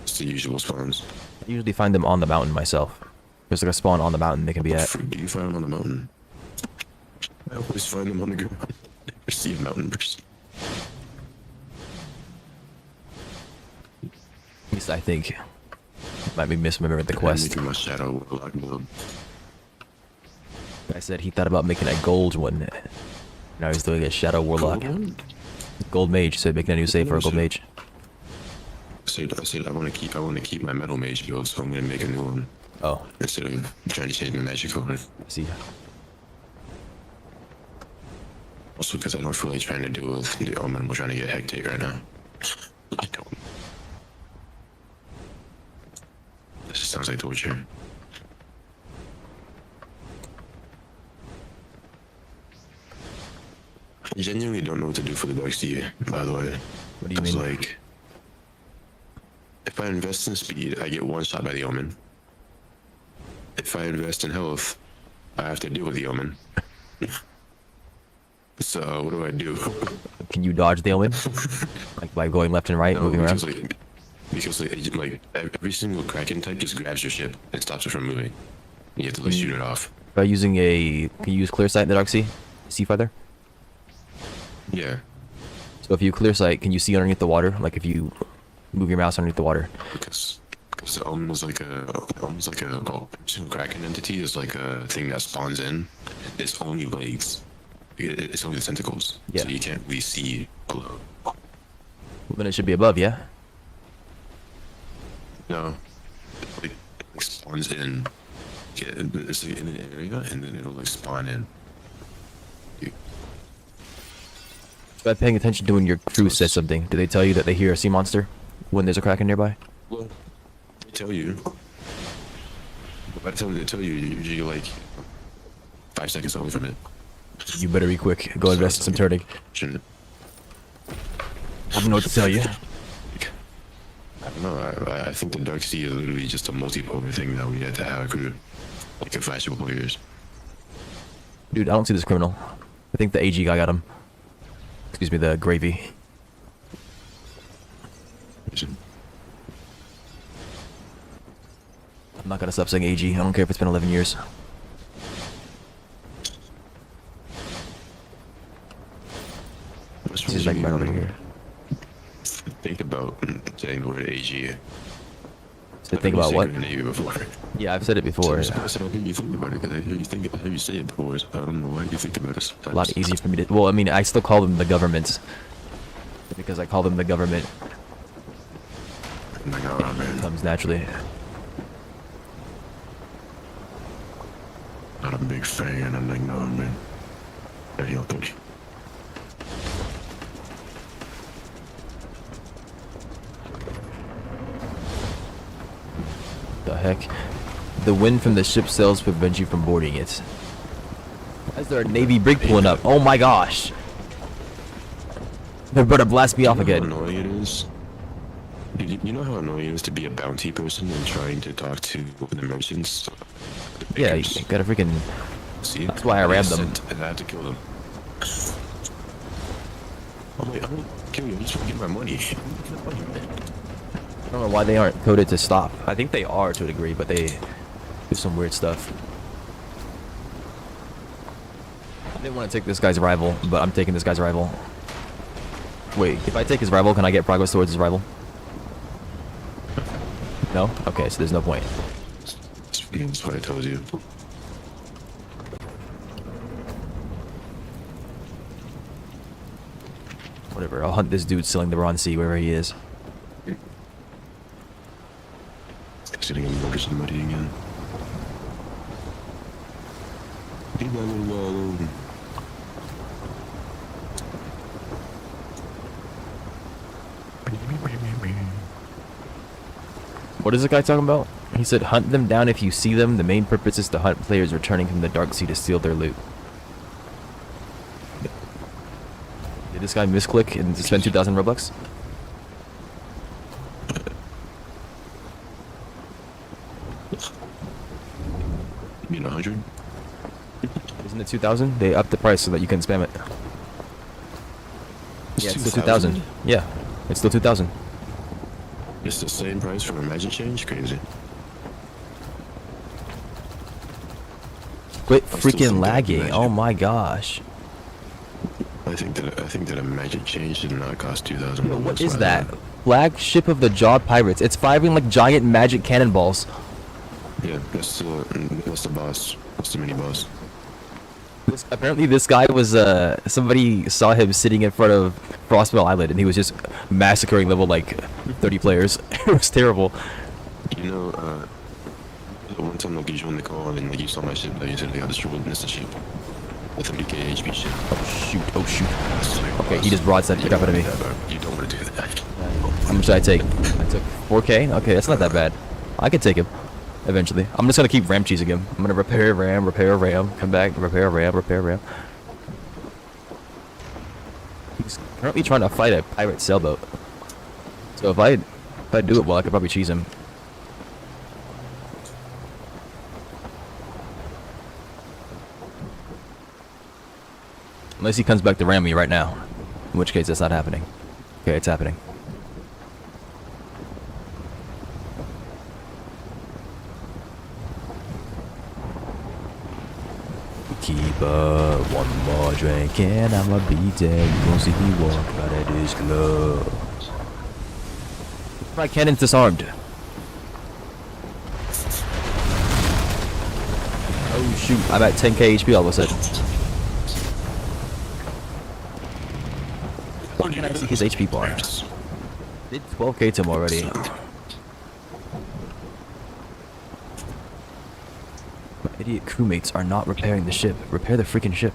S2: It's the usual spawns.
S1: I usually find them on the mountain myself. There's like a spawn on the mountain they can be at.
S2: Do you find them on the mountain? I always find them on the ground. I see a mountain person.
S1: At least I think. Might be misremembering the quest.
S2: My shadow warlock build.
S1: I said he thought about making a gold one. Now he's doing a shadow warlock. Gold mage. Said making a new save for a gold mage.
S2: I said I want to keep my metal mage build, so I'm gonna make a new one.
S1: Oh,
S2: Instead of trying to change my magic over.
S1: I see.
S2: Also because I don't feel like trying to deal with the omen. We're trying to get hectic right now. I don't. This just sounds like torture. I genuinely don't know what to do for the Dark Sea, by the way.
S1: What do you mean?
S2: Like, if I invest in speed, I get one shot by the omen. If I invest in health, I have to deal with the omen. So what do I do?
S1: Can you dodge the omen? Like by going left and right,
S2: No,
S1: moving around?
S2: because every single Kraken type just grabs your ship and stops it from moving. You have to like shoot it off.
S1: By using a... Can you use clear sight in the Dark Sea? See farther?
S2: Yeah.
S1: So if you clear sight, can you see underneath the water? Like if you move your mouse underneath the water?
S2: Because the omen was like a single Kraken entity is like a thing that spawns in. It's only legs. It's only the tentacles.
S1: Yeah.
S2: So you can't really see below.
S1: Well, then it should be above, yeah?
S2: No. It like spawns in. Yeah, it's like in an area and then it'll like spawn in.
S1: By paying attention to when your crew says something, do they tell you that they hear a sea monster when there's a Kraken nearby?
S2: Well, they tell you. But by the time they tell you, you're usually like 5 seconds away from it.
S1: You better be quick. Go invest in some turning.
S2: Shouldn't.
S1: I don't know what to tell you.
S2: I don't know. I think the Dark Sea is literally just a multiplayer thing that we had to have a crew, like a flashable players.
S1: Dude, I don't see this criminal. I think the AG guy got him. Excuse me, the gravy. I'm not gonna stop saying AG. I don't care if it's been 11 years.
S2: What's
S1: This is like right over here.
S2: Think about saying the word AG.
S1: So think about what?
S2: Before.
S1: Yeah, I've said it before.
S2: I said I hear you think about it because I hear you say it before. So I don't know why you think about it sometimes.
S1: A lot easier for me to... Well, I mean, I still call them the government. Because I call them the government.
S2: Oh my God, man.
S1: It comes naturally.
S2: Not a big fan. I'm like, no, man. Yeah, you don't think.
S1: The heck? The wind from the ship's sails prevent you from boarding it. Why is there a Navy brig pulling up? Oh my gosh! They're about to blast me off again.
S2: How annoying it is? You know how annoying it is to be a bounty person and trying to talk to the merchants? The
S1: Yeah, you
S2: bakers?
S1: gotta freaking...
S2: See?
S1: That's why I rammed them.
S2: And I had to kill them. I'm like, I don't kill you, I just want to get my money.
S1: I don't know why they aren't coded to stop. I think they are to a degree, but they do some weird stuff. I didn't want to take this guy's rival, but I'm taking this guy's rival. Wait, if I take his rival, can I get progress towards his rival? No? Okay, so there's no point.
S2: That's what I told you.
S1: Whatever, I'll hunt this dude selling the Bronze Sea wherever he is.
S2: Sitting in waters and muddy again. Leave that little guy alone.
S1: What is the guy talking about? He said, hunt them down if you see them. The main purpose is to hunt players returning from the Dark Sea to steal their loot. Did this guy misclick and spend 2,000 Robux?
S2: You mean 100?
S1: Isn't it 2,000? They upped the price so that you can spam it. Yeah, it's still 2,000. Yeah, it's still 2,000.
S2: It's the same price for a magic change? Crazy.
S1: Quit
S2: I still
S1: freaking
S2: think that
S1: lagging.
S2: magic-
S1: Oh my gosh.
S2: I think that a magic change did not cost 2,000.
S1: Yo, what is that? Flagship of the Jawed Pirates. It's firing like giant magic cannonballs.
S2: Yeah, that's the boss. That's the mini boss.
S1: Apparently this guy was, somebody saw him sitting in front of Frostbell Island and he was just massacring level like 30 players. It was terrible.
S2: You know, the one time like you joined the call and like you saw my ship that you said they got destroyed, missed the ship. The 30k HP ship.
S1: Oh shoot.
S2: It's like,
S1: Okay,
S2: boss,
S1: he just broadside
S2: you
S1: the crap out of
S2: don't
S1: me.
S2: wanna do that, bro. You don't want to do that.
S1: How much did I take? I took 4k? Okay, that's not that bad. I could take him. Eventually. I'm just gonna keep ram cheesing him. I'm gonna repair ram, come back, repair ram. He's currently trying to fight a pirate sailboat. So if I do it well, I could probably cheese him. Unless he comes back to ram me right now. In which case that's not happening. Okay, it's happening. Keep up, one more drink and I'ma be dead. You gon' see me walk out of this club. My cannon's disarmed. Oh shoot, I'm at 10k HP all of a sudden. How can I see his HP bar? Did 12k to him already. My idiot crewmates are not repairing the ship. Repair the freaking ship.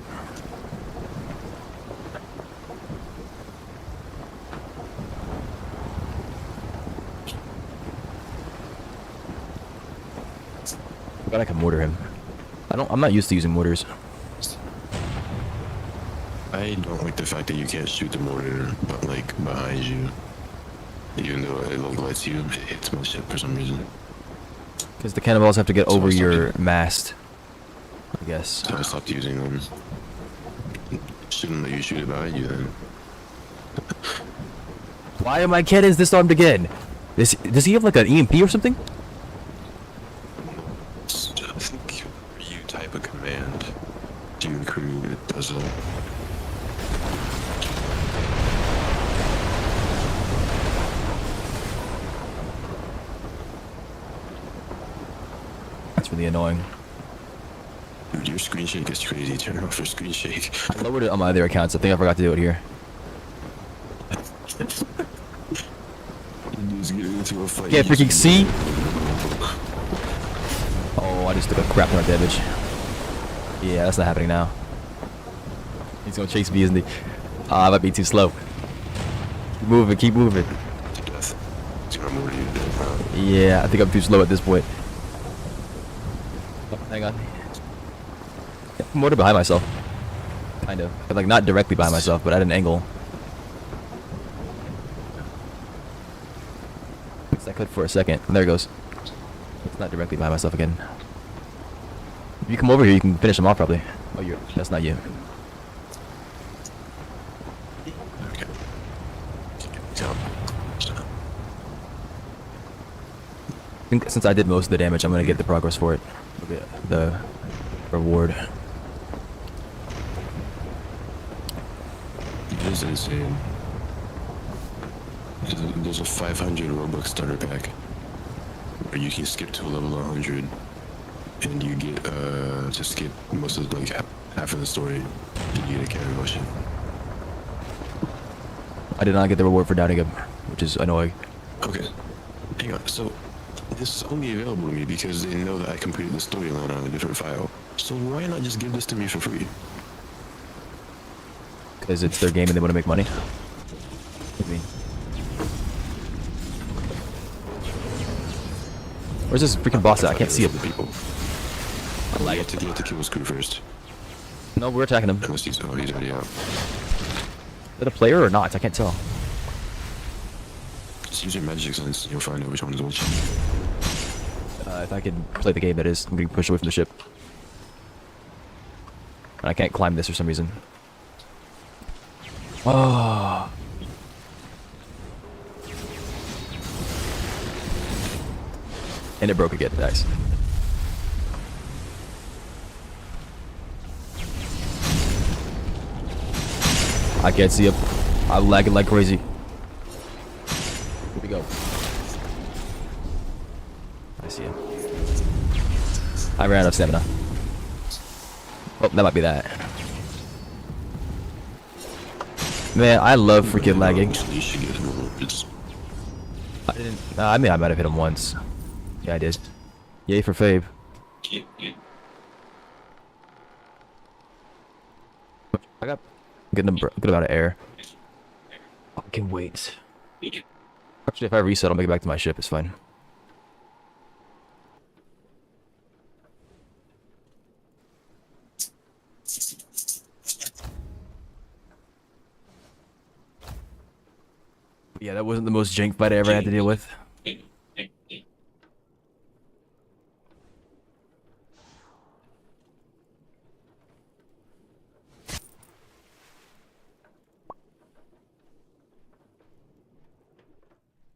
S1: God, I can mortar him. I'm not used to using mortars.
S2: I don't like the fact that you can't shoot the mortar, but like behind you. Even though it like lets you, it hits my ship for some reason.
S1: Because the cannonballs have to get
S2: So
S1: over
S2: I stopped
S1: your
S2: using-
S1: mast. I guess.
S2: So I stopped using them. Shouldn't let you shoot it behind you then.
S1: Why are my cannons disarmed again? Does he have like an EMP or something?
S2: I think you type a command to your crew, it does it.
S1: That's really annoying.
S2: Dude, your screen shake is crazy. Turn off your screen shake.
S1: I lowered it on my other accounts. I think I forgot to do it here.
S2: Dude's getting into a fight.
S1: Can't freaking see. Oh, I just took a crap ton of damage. Yeah, that's not happening now. He's gonna chase me, isn't he? I might be too slow. Keep moving, keep moving.
S2: To death. He's gonna murder you to death, bro.
S1: Yeah, I think I'm too slow at this point. Oh, hang on. Yeah, I'm more behind myself. Kind of. But like not directly behind myself, but at an angle. I could for a second. And there it goes. It's not directly behind myself again. If you come over here, you can finish him off probably. Oh, that's not you.
S2: Okay. Jump.
S1: I think since I did most of the damage, I'm gonna get the progress for it. Okay, the reward.
S2: It is insane. There's a 500 Robux starter pack where you can skip to a level 100 and you get to skip most of like half of the story and you get a carry motion.
S1: I did not get the reward for downing him, which is annoying.
S2: Okay. Hang on. So this is only available to me because they know that I completed the storyline on a different file. So why not just give this to me for free?
S1: Because it's their game and they want to make money. What do you mean? Where's this freaking boss at? I can't see him.
S2: People. You have to kill his crew first.
S1: No, we're attacking him.
S2: Unless he's already out.
S1: Is that a player or not? I can't tell.
S2: Just use your magic sense. You'll find out which one is which.
S1: If I can play the game, that is. I'm getting pushed away from the ship. And I can't climb this for some reason. Oh. And it broke again. Nice. I can't see him. I'm lagging like crazy. Here we go. I see him. I ran out of stamina. Oh, that might be that. Man, I love freaking lagging.
S2: You should get him.
S1: I didn't. I mean, I might have hit him once. Yeah, I did. Yay for Fabe. I got good amount of air. I can wait. Actually, if I reset, I'll make it back to my ship. It's fine. Yeah, that wasn't the most jank fight I ever had to deal with.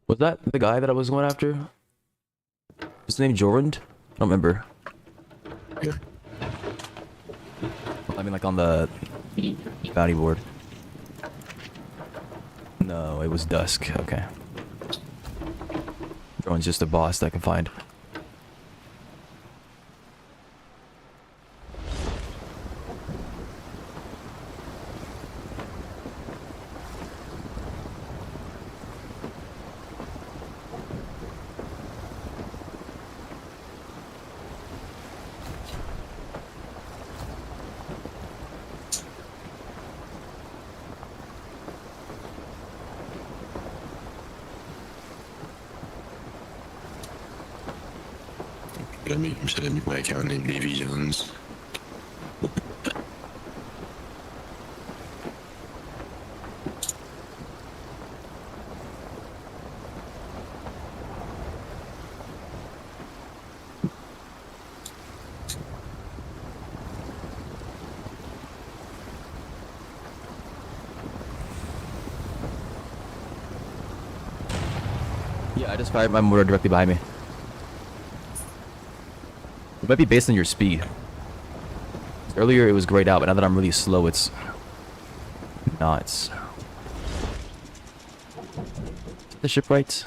S1: Was that the guy that I was going after? Was his name Jorund? I don't remember.
S2: Yeah.
S1: I mean, like on the bounty board. No, it was Dusk. Okay. Jorund's just a boss that I can find.
S2: Should I make my account name Davy Jones?
S1: Yeah, I just fired my mortar directly behind me. It might be based on your speed. Earlier it was grayed out, but now that I'm really slow, it's not. Is the ship right?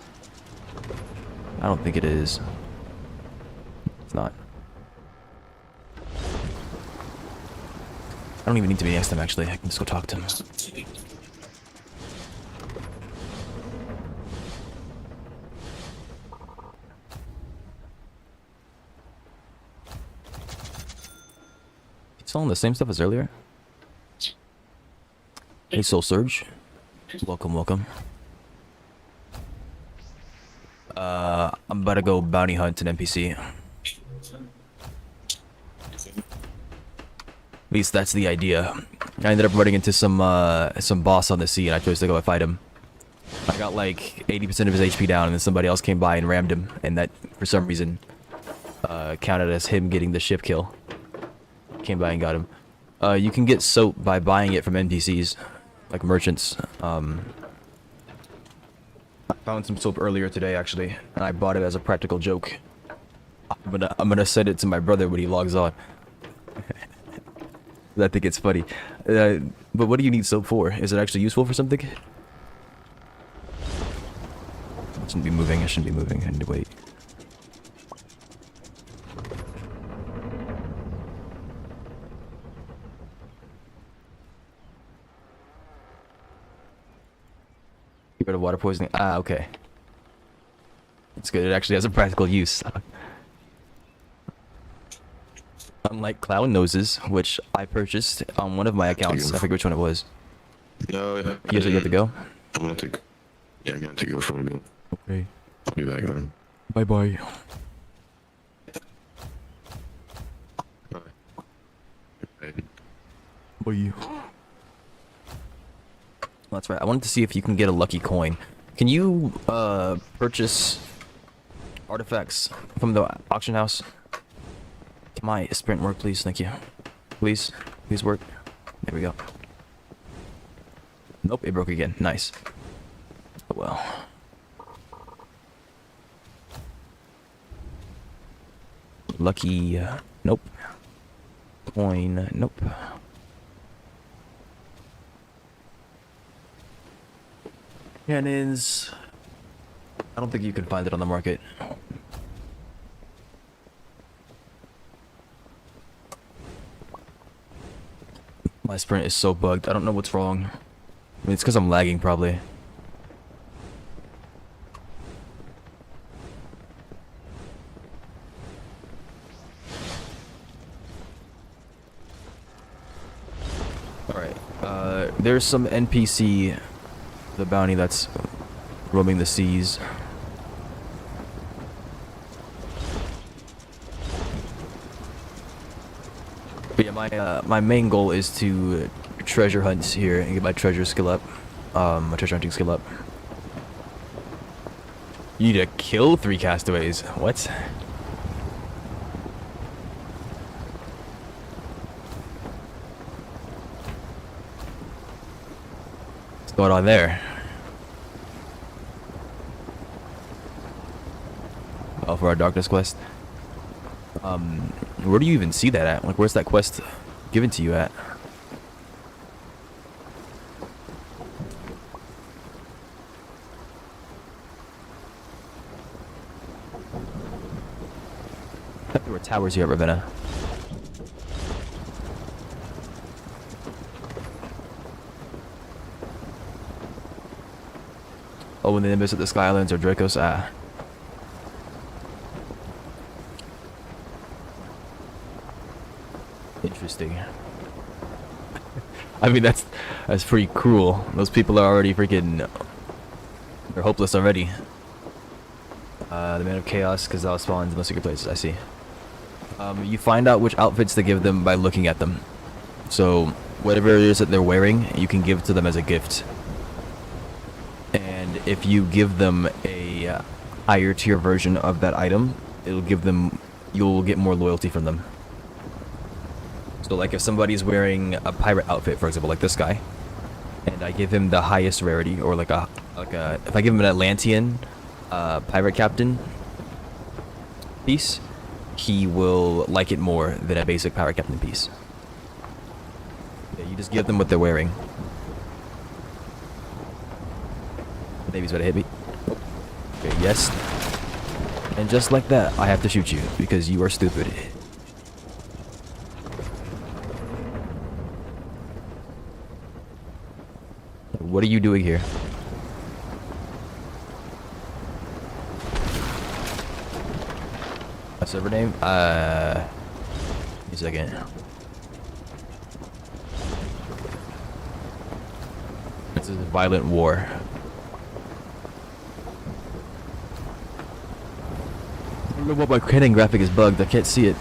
S1: I don't think it is. It's not. I don't even need to be next to him, actually. I can just go talk to him. Selling the same stuff as earlier. Hey, Soul Surge. Welcome, welcome. I'm about to go bounty hunt an NPC. At least that's the idea. I ended up running into some boss on the sea, and I chose to go and fight him. I got like 80% of his HP down, and then somebody else came by and rammed him, and that, for some reason, counted as him getting the ship kill. Came by and got him. You can get soap by buying it from NPCs, like merchants. I found some soap earlier today, actually, and I bought it as a practical joke. I'm gonna send it to my brother when he logs on. I think it's funny. But what do you need soap for? Is it actually useful for something? I shouldn't be moving. I shouldn't be moving. I need to wait. Get rid of water poisoning. Ah, okay. It's good. It actually has a practical use. Unlike clown noses, which I purchased on one of my accounts. I forget which one it was.
S2: No, yeah.
S1: You said you have to go?
S2: I'm gonna take. Yeah, I'm gonna take it for a bit.
S1: Okay.
S2: I'll be back then.
S1: Bye bye.
S2: Bye.
S1: Bye. That's right. I wanted to see if you can get a lucky coin. Can you purchase artifacts from the auction house? Can my sprint work, please? Thank you. Please, please work. There we go. Nope, it broke again. Nice. Oh well. Lucky. Nope. Coin. Nope. Cannons. I don't think you can find it on the market. My sprint is so bugged. I don't know what's wrong. I mean, it's because I'm lagging, probably. Alright. There's some NPC, the bounty that's roaming the seas. But yeah, my main goal is to treasure hunt here and get my treasure skill up. My treasure hunting skill up. You need to kill 3 castaways. What? What's going on there? Oh, for our darkness quest. Where do you even see that at? Like, where's that quest given to you at? I thought there were towers here at Ravenna. Oh, when the Nimbus at the Skylands or Dracos? Ah. Interesting. I mean, that's pretty cruel. Those people are already freaking... They're hopeless already. The Man of Chaos, because that spawns in the secret places, I see. You find out which outfits to give them by looking at them. So, whatever it is that they're wearing, you can give to them as a gift. And if you give them a higher tier version of that item, it'll give them... You'll get more loyalty from them. So like if somebody's wearing a pirate outfit, for example, like this guy, and I give him the highest rarity, or if I give him an Atlantean pirate captain piece, he will like it more than a basic pirate captain piece. Yeah, you just give them what they're wearing. The baby's about to hit me. Okay, yes. And just like that, I have to shoot you because you are stupid. What are you doing here? My server name? Give me a second. This is a violent war. I don't know what my crane graphic is bugged. I can't see it.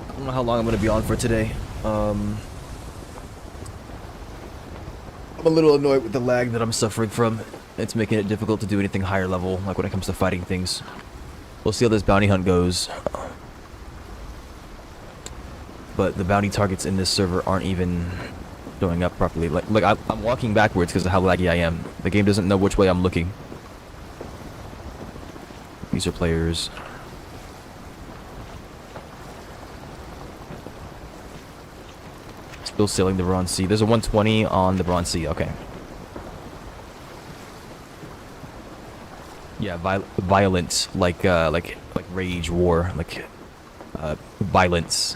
S1: I don't know how long I'm going to be on for today. I'm a little annoyed with the lag that I'm suffering from. It's making it difficult to do anything higher level, like when it comes to fighting things. We'll see how this bounty hunt goes. But the bounty targets in this server aren't even showing up properly. Like I'm walking backwards because of how laggy I am. The game doesn't know which way I'm looking. These are players. Still sailing the Bronze Sea. There's a 120 on the Bronze Sea. Okay. Yeah, violent, like rage, war, like violence.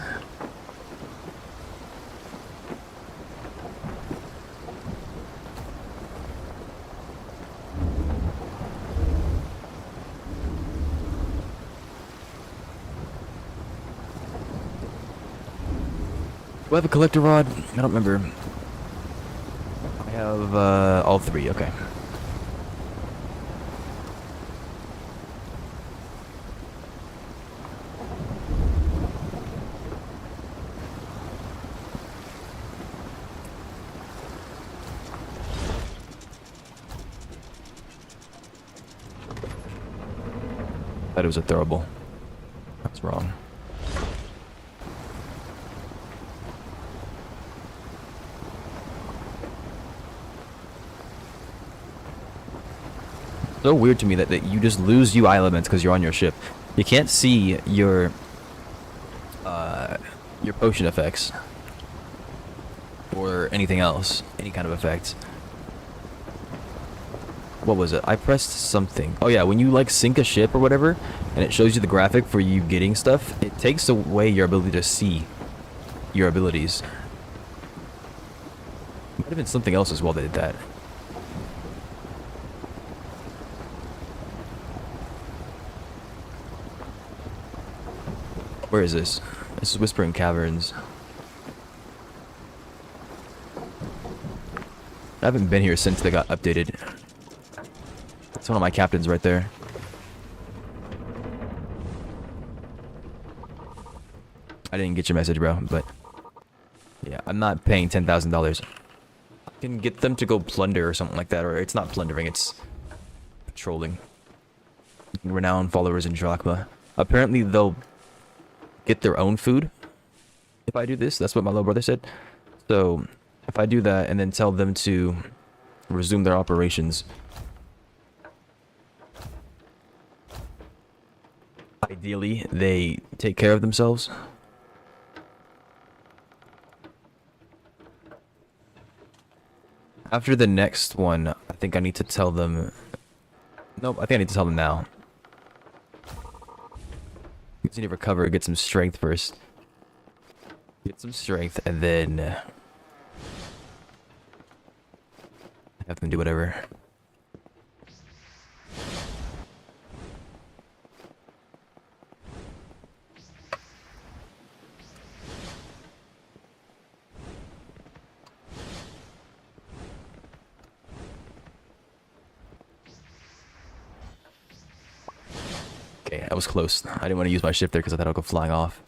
S1: Do I have a collector rod? I don't remember. I have all three, okay. Thought it was a throwable. That's wrong. So weird to me that you just lose UI elements because you're on your ship. You can't see your potion effects or anything else, any kind of effects. What was it? I pressed something. Oh yeah, when you like sink a ship or whatever, and it shows you the graphic for you getting stuff, it takes away your ability to see your abilities. Might have been something else as well that did that. Where is this? This is Whispering Caverns. I haven't been here since they got updated. That's one of my captains right there. I didn't get your message, bro, but yeah, I'm not paying $10,000. I can get them to go plunder or something like that, or it's not plundering, it's patrolling. Renowned followers in Drachma. Apparently they'll get their own food if I do this. That's what my little brother said. So if I do that and then tell them to resume their operations, ideally they take care of themselves. After the next one, I think I need to tell them... Nope, I think I need to tell them now. You need to recover, get some strength first. Get some strength, and then... have them do whatever. Okay, I was close. I didn't want to use my ship there because I thought I'd go flying off.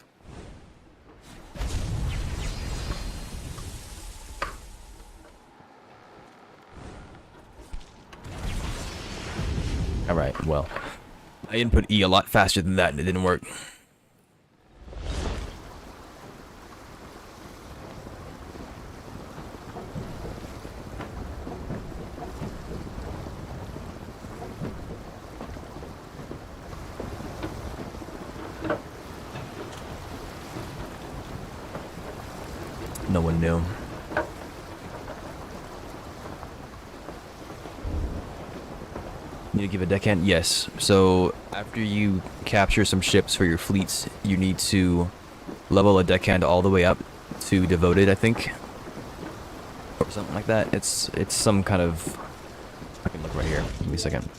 S1: Alright, well. I input E a lot faster than that and it didn't work. No one knew. Need to give a deckhand? Yes. So after you capture some ships for your fleets, you need to level a deckhand all the way up to devoted, I think, or something like that. It's some kind of... I can look right here. Give me a second.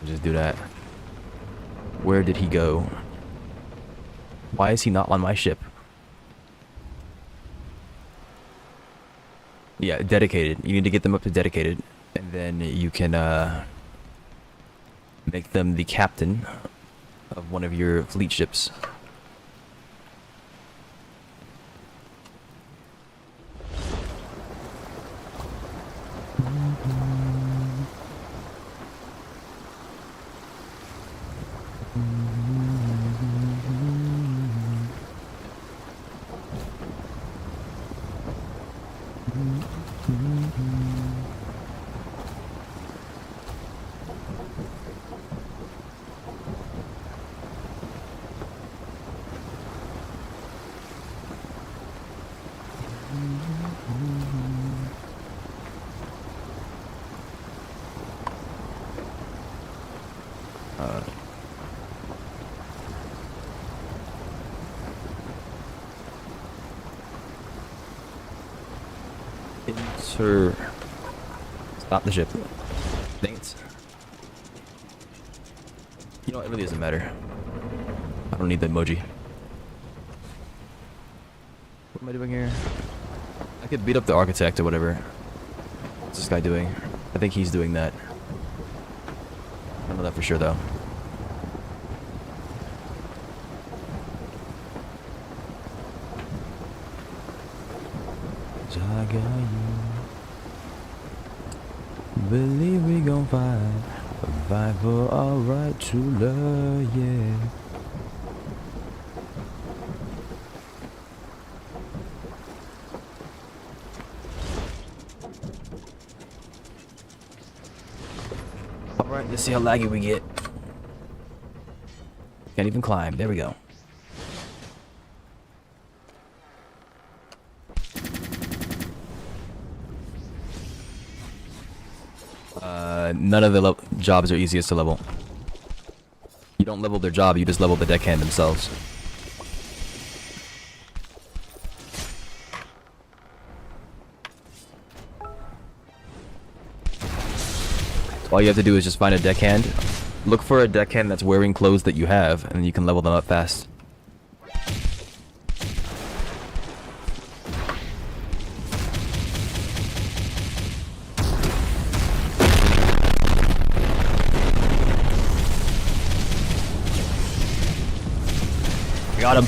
S1: Just do that. Where did he go? Why is he not on my ship? Yeah, dedicated. You need to get them up to dedicated. And then you can make them the captain of one of your fleet ships. for... Stop the ship. Dang it. You know, it really doesn't matter. I don't need the emoji. What am I doing here? I could beat up the architect or whatever. What's this guy doing? I think he's doing that. I don't know that for sure, though. I got you. Believe we gon' fight for our right to love, yeah. Alright, let's see how laggy we get. Can't even climb. There we go. None of the jobs are easiest to level. You don't level their job, you just level the deckhand themselves. All you have to do is just find a deckhand. Look for a deckhand that's wearing clothes that you have, and you can level them up fast. Got him.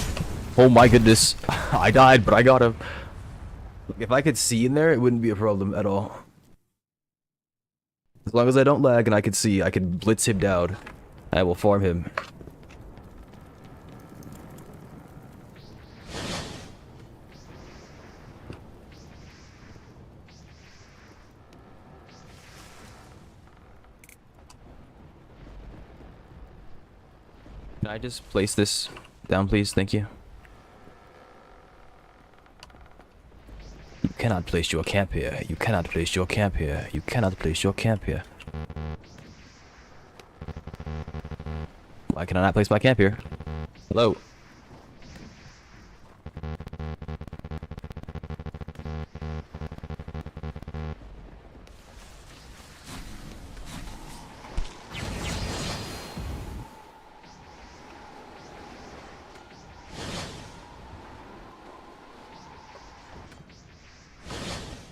S1: Oh my goodness. I died, but I got him. If I could see in there, it wouldn't be a problem at all. As long as I don't lag and I can see, I can blitz him down. I will farm him. Can I just place this down, please? Thank you. You cannot place your camp here. You cannot place your camp here. You cannot place your camp here. Why can I not place my camp here? Hello?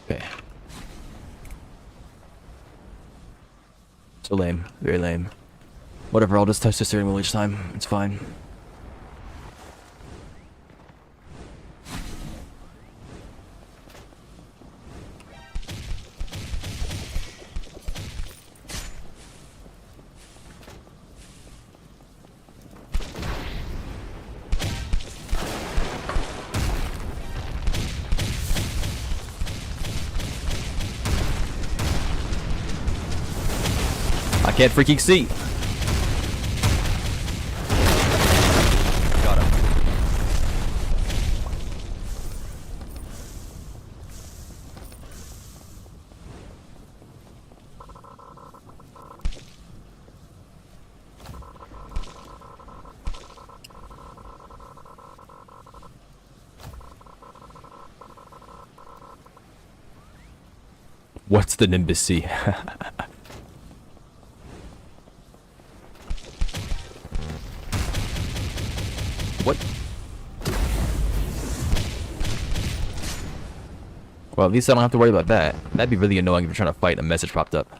S1: Okay. So lame. Very lame. Whatever, I'll just touch the steering wheel each time. It's fine. I can't freaking see. Got him. What's the Nimbus C? What? Well, at least I don't have to worry about that. That'd be really annoying if you're trying to fight and a message popped up.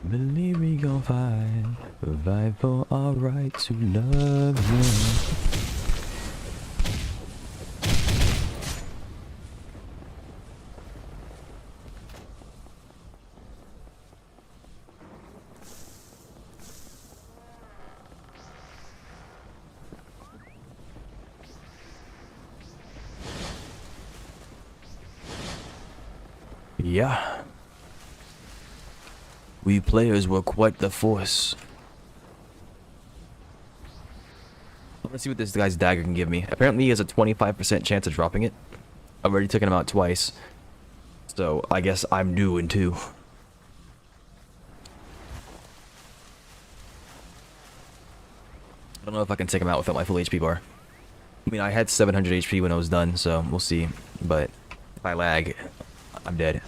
S1: Believe we gon' fight for our right to love you. Yeah. We players were quite the force. Let's see what this guy's dagger can give me. Apparently he has a 25% chance of dropping it. I've already taken him out twice. So I guess I'm due in 2. I don't know if I can take him out without my full HP bar. I mean, I had 700 HP when I was done, so we'll see. But if I lag, I'm dead.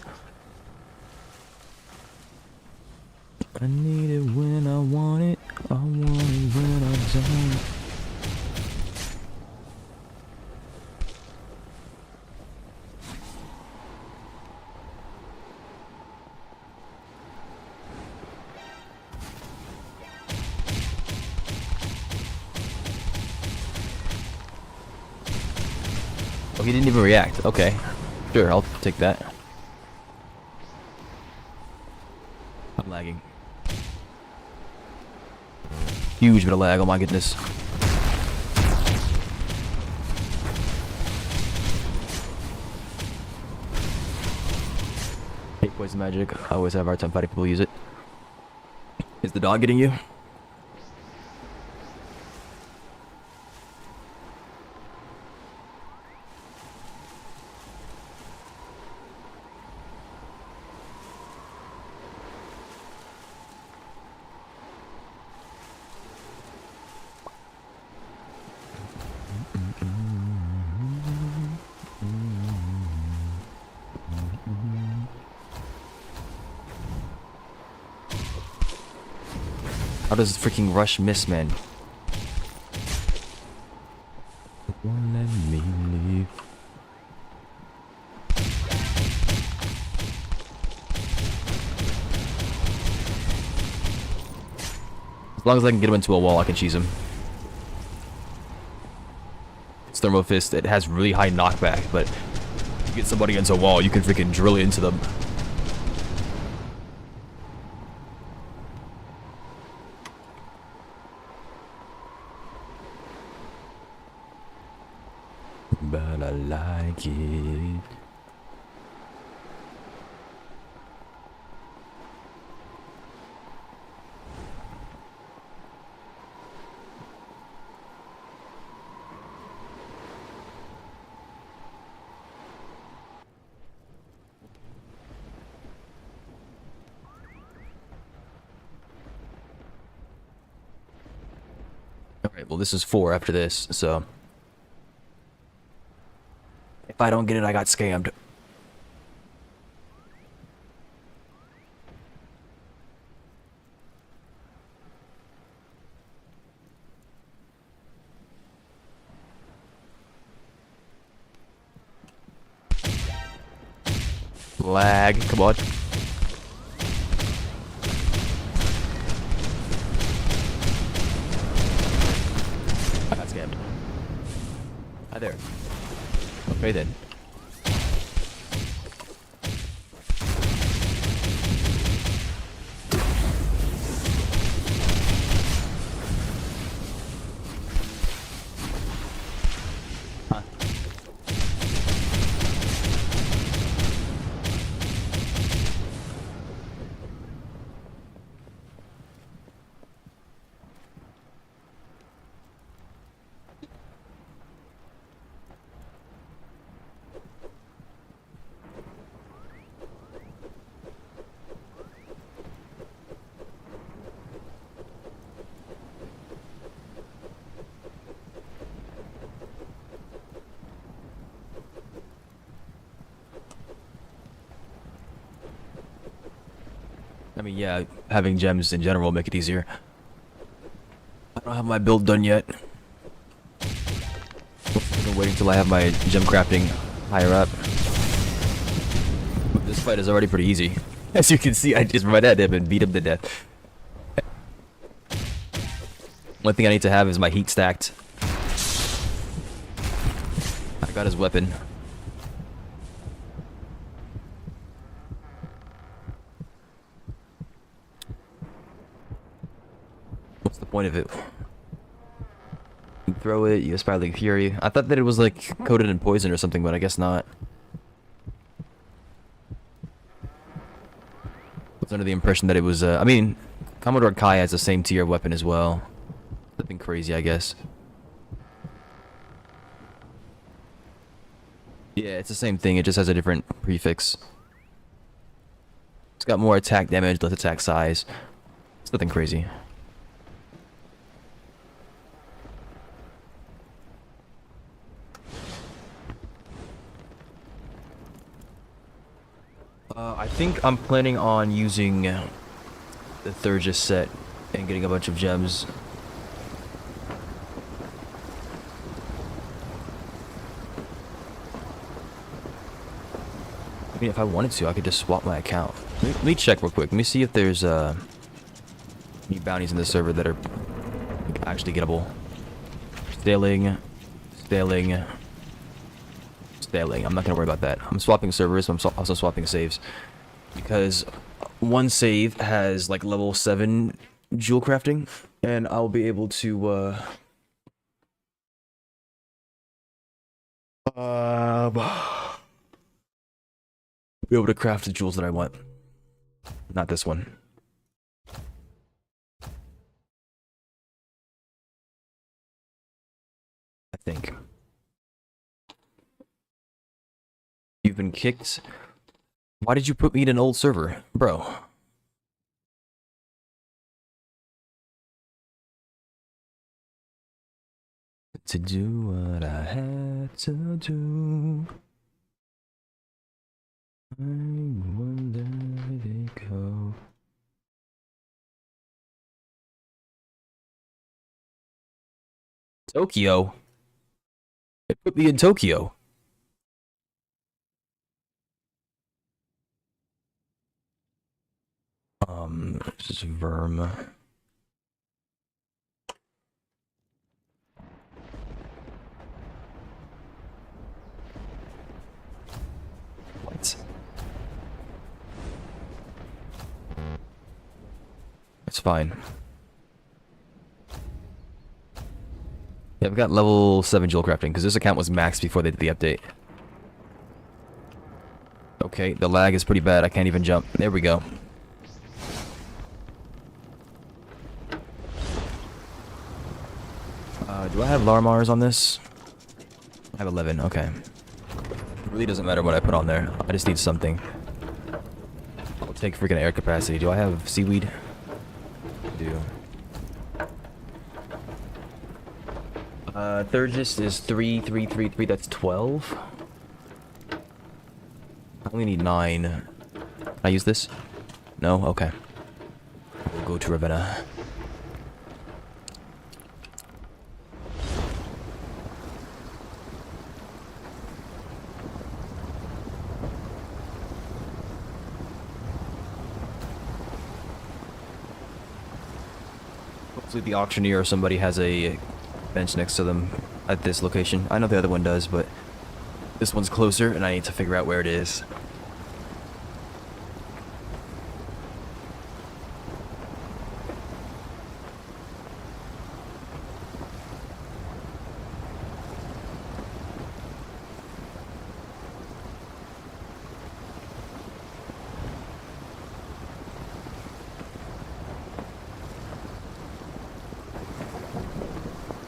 S1: I need it when I want it. I want it when I don't. Oh, he didn't even react. Okay. Sure, I'll take that. I'm lagging. Huge bit of lag, oh my goodness. Hate poison magic. I always have a hard time fighting people who use it. Is the dog getting you? How does freaking rush miss, man? Won't let me leave. As long as I can get him into a wall, I can cheese him. It's Thermo Fist. It has really high knockback, but if you get somebody into a wall, you can freaking drill it into them. But I like it. Alright, well this is 4 after this, so... If I don't get it, I got scammed. Lag, come on. I got scammed. Hi there. Okay then. Huh. I mean, yeah, having gems in general will make it easier. I don't have my build done yet. I'm waiting till I have my gem crafting higher up. But this fight is already pretty easy. As you can see, I just ran at him and beat him to death. One thing I need to have is my heat stacked. I got his weapon. What's the point of it? You throw it, you Spiraling Fury. I thought that it was like coated in poison or something, but I guess not. I was under the impression that it was, I mean, Commodore Kai has the same tier weapon as well. Something crazy, I guess. Yeah, it's the same thing, it just has a different prefix. It's got more attack damage, less attack size. It's nothing crazy. think I'm planning on using the Thurgis set and getting a bunch of gems. I mean, if I wanted to, I could just swap my account. Let me check real quick. Let me see if there's any bounties in the server that are like, actually gettable. Staling. I'm not gonna worry about that. I'm swapping servers. I'm also swapping saves because one save has like level 7 jewel crafting, and I'll be able to be able to craft the jewels that I want. Not this one. I think. You've been kicked. Why did you put me in an old server? Bro. To do what I had to do. I wonder where they go. Tokyo? It put me in Tokyo. This is Verm. What? It's fine. Yeah, I've got level 7 jewel crafting, because this account was maxed before they did the update. Okay, the lag is pretty bad. I can't even jump. There we go. Do I have Larmars on this? I have 11, okay. It really doesn't matter what I put on there. I just need something. I'll take freaking air capacity. Do I have seaweed? I do. Thurgis is 3, 3, 3, 3. That's 12. I only need 9. Can I use this? No? Okay. We'll go to Ravenna. Hopefully the auctioneer or somebody has a bench next to them at this location. I know the other one does, but this one's closer and I need to figure out where it is.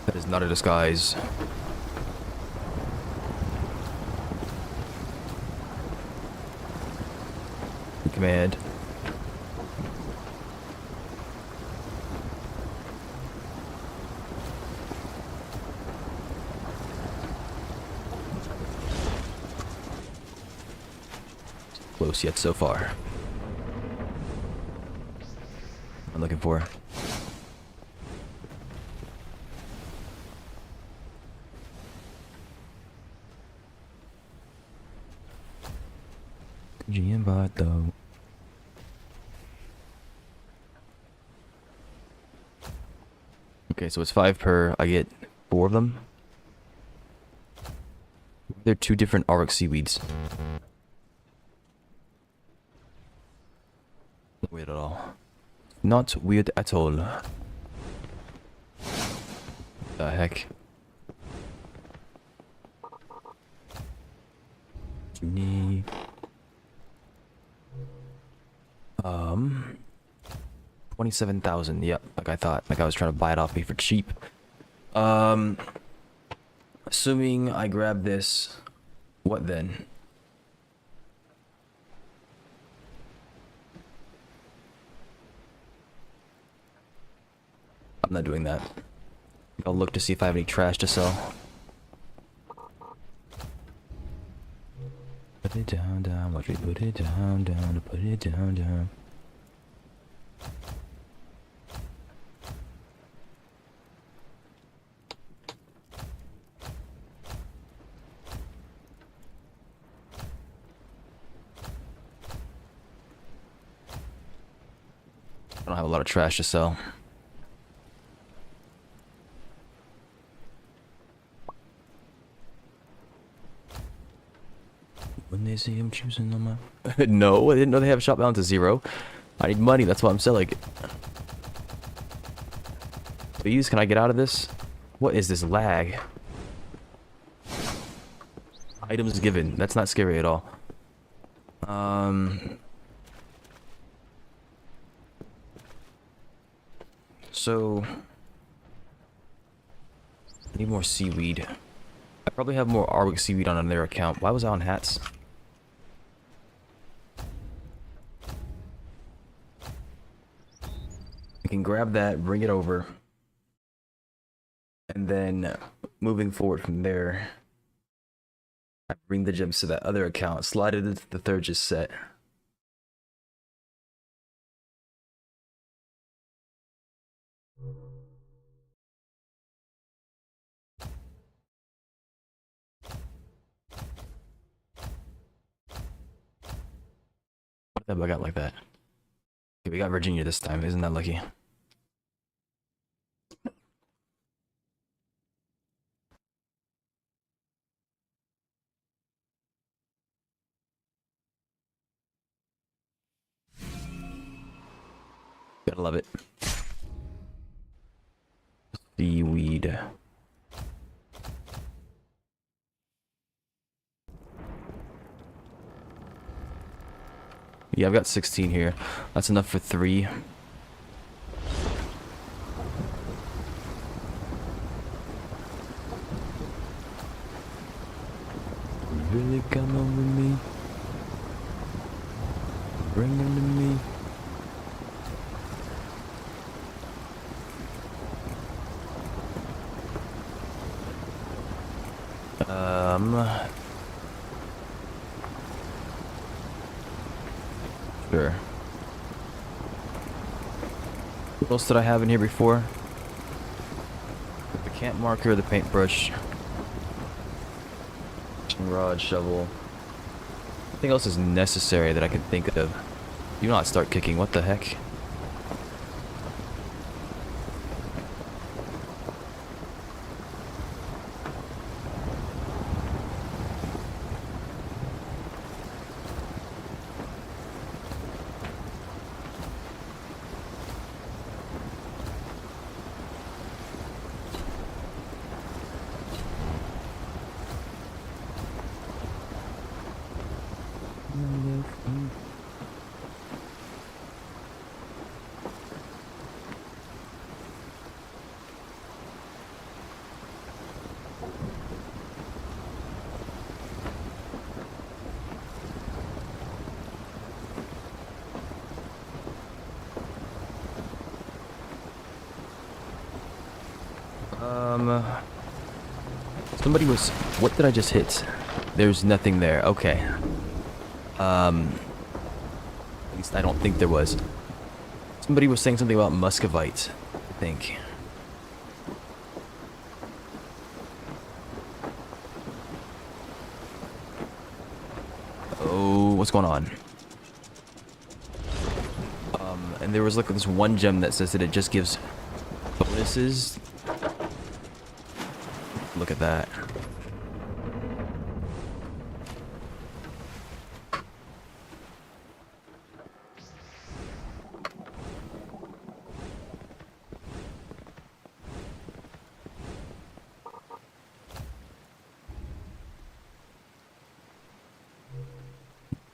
S1: That is not a disguise. Command. Close yet so far. I'm looking for. GM though. Okay, so it's 5 per. I get 4 of them. They're 2 different Auroch seaweeds. Not weird at all. Not weird at all. The heck? Need 27,000. Yep, like I thought. Like I was trying to buy it off me for cheap. Assuming I grab this, what then? I'm not doing that. I'll look to see if I have any trash to sell. it down, down. Watch me put it down, down. Put it down, down. I don't have a lot of trash to sell. When they say I'm choosing on my... No, I didn't know they have shop balance to 0. I need money, that's why I'm selling it. Please, can I get out of this? What is this lag? Items given. That's not scary at all. So... I need more seaweed. I probably have more Arwick seaweed on another account. Why was I on hats? I can grab that, bring it over. And then, moving forward from there, I bring the gems to that other account, slide it into the Thurgis set. What the hell I got like that? Okay, we got Virginia this time, isn't that lucky? Gotta love it. Seaweed. Yeah, I've got 16 here. That's enough for 3. Really come on with me. Bring them to me. Sure. What else did I have in here before? The camp marker, the paintbrush, rod, shovel. Nothing else is necessary that I can think of. Do not start kicking. What the heck? Somebody was... What did I just hit? There's nothing there. Okay. At least I don't think there was. Somebody was saying something about muscovite, I think. Oh, what's going on? And there was like this one gem that says that it just gives bonuses. Look at that.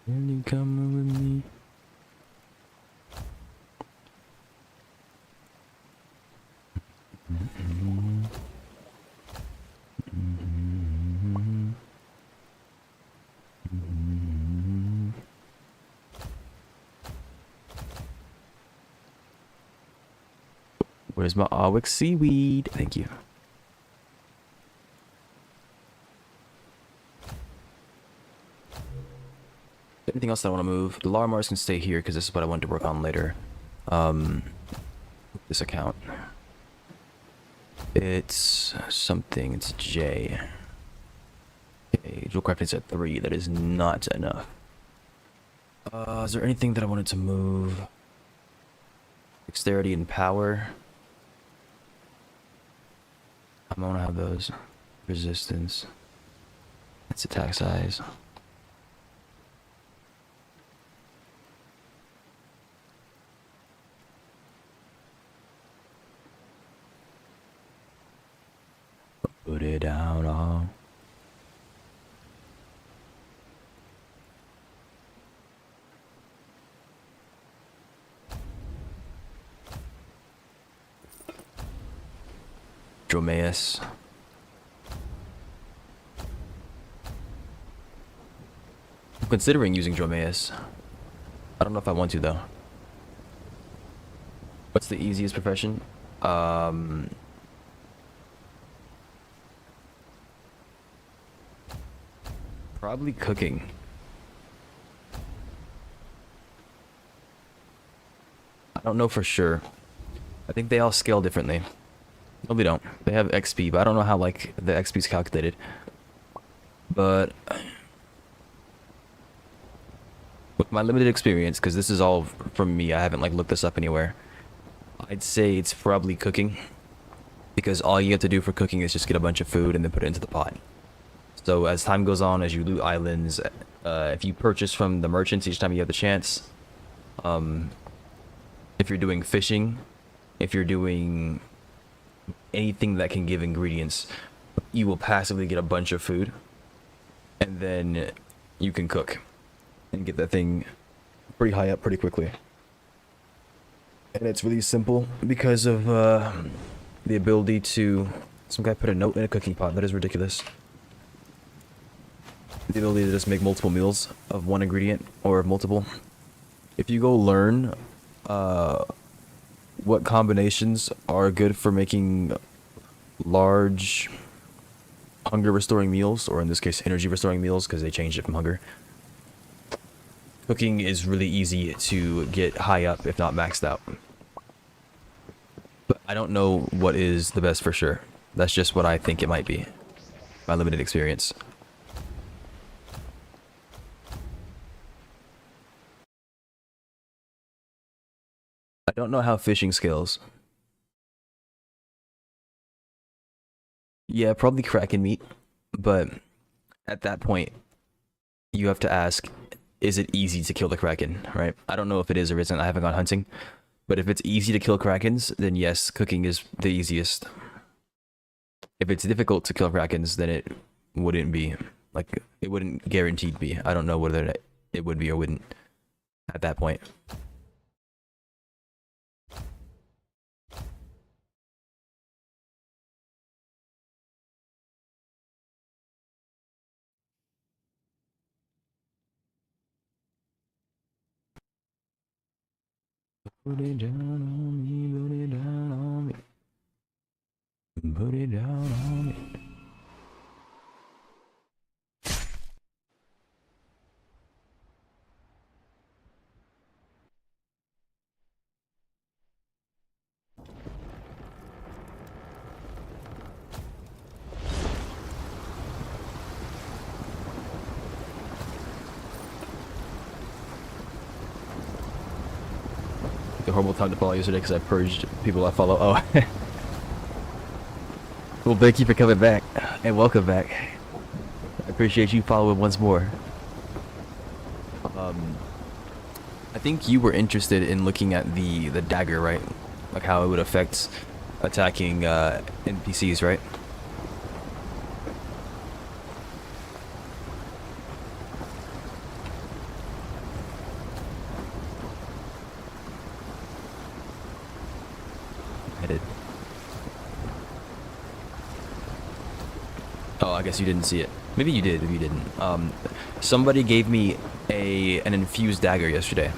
S1: Can you come with me? Where's my Arwick seaweed? Thank you. anything else that I want to move? The Larimars can stay here because this is what I want to work on later. This account. It's something. It's J. Okay, dual crafting's at 3. That is not enough. Is there anything that I wanted to move? Dexterity and power. I'm gonna have those. Resistance. That's attack size. Put it down on. Dromaeus. I'm considering using Dromaeus. I don't know if I want to though. What's the easiest profession? Probably cooking. I don't know for sure. I think they all scale differently. No, they don't. They have XP, but I don't know how like the XP is calculated. But with my limited experience, because this is all from me, I haven't like looked this up anywhere. I'd say it's probably cooking, because all you have to do for cooking is just get a bunch of food and then put it into the pot. So as time goes on, as you loot islands, if you purchase from the merchants each time you have the chance, if you're doing fishing, if you're doing anything that can give ingredients, you will passively get a bunch of food, and then you can cook and get that thing pretty high up pretty quickly. And it's really simple because of the ability to... Some guy put a note in a cooking pot. That is ridiculous. The ability to just make multiple meals of one ingredient or of multiple. If you go learn what combinations are good for making large hunger restoring meals, or in this case energy restoring meals, because they changed it from hunger. Cooking is really easy to get high up, if not maxed out. But I don't know what is the best for sure. That's just what I think it might be. My limited experience. I don't know how fishing scales. Yeah, probably kraken meat. But at that point, you have to ask, is it easy to kill the kraken, right? I don't know if it is or isn't. I haven't gone hunting. But if it's easy to kill krakens, then yes, cooking is the easiest. If it's difficult to kill krakens, then it wouldn't be. Like, it wouldn't guaranteed be. I don't know whether it would be or wouldn't at that point. Put it down on me, put it down on me. Put it down on me. The horrible time to follow yesterday because I purged people I follow. Oh. Well, thank you for coming back, and welcome back. I appreciate you following once more. I think you were interested in looking at the dagger, right? Like how it would affect attacking NPCs, right? I did. Oh, I guess you didn't see it. Maybe you did, if you didn't. Somebody gave me an infused dagger yesterday.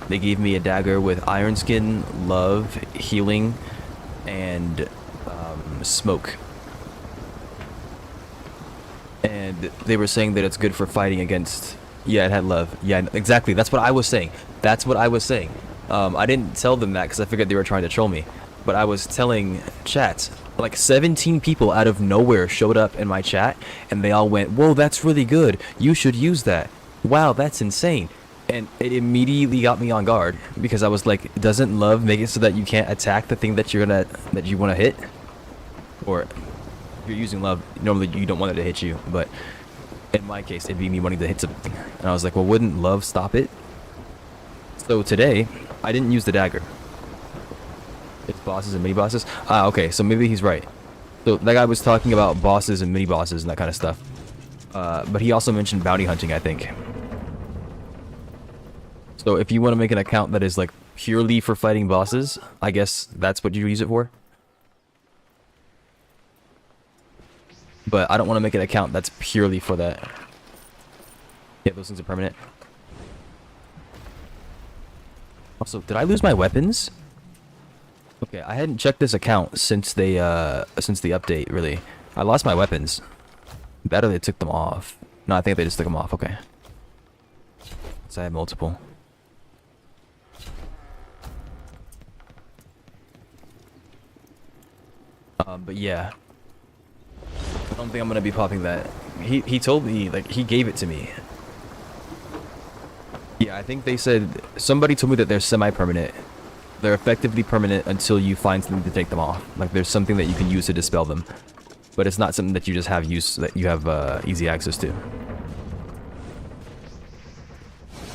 S1: They gave me a dagger with iron skin, love, healing, and smoke. And they were saying that it's good for fighting against Yeah, it had love. Yeah, exactly. That's what I was saying. That's what I was saying. I didn't tell them that because I figured they were trying to troll me. But I was telling chat, like 17 people out of nowhere showed up in my chat, and they all went, "Whoa, that's really good. You should use that. Wow, that's insane." And it immediately got me on guard because I was like, "Doesn't love make it so that you can't attack the thing that you want to hit?" Or if you're using love, normally you don't want it to hit you, but in my case, it'd be me wanting to hit something. And I was like, well, wouldn't love stop it? So today, I didn't use the dagger. It's bosses and mini bosses. Ah, okay, so maybe he's right. So that guy was talking about bosses and mini bosses and that kind of stuff. But he also mentioned bounty hunting, I think. So if you want to make an account that is like purely for fighting bosses, I guess that's what you use it for. But I don't want to make an account that's purely for that. Yeah, those things are permanent. Also, did I lose my weapons? Okay, I hadn't checked this account since the update, really. I lost my weapons. Better they took them off. No, I think they just took them off, okay. So I have multiple. But yeah. I don't think I'm gonna be popping that. He told me, like, he gave it to me. Yeah, I think they said, somebody told me that they're semi-permanent. They're effectively permanent until you find something to take them off. Like, there's something that you can use to dispel them. But it's not something that you just have that you have easy access to.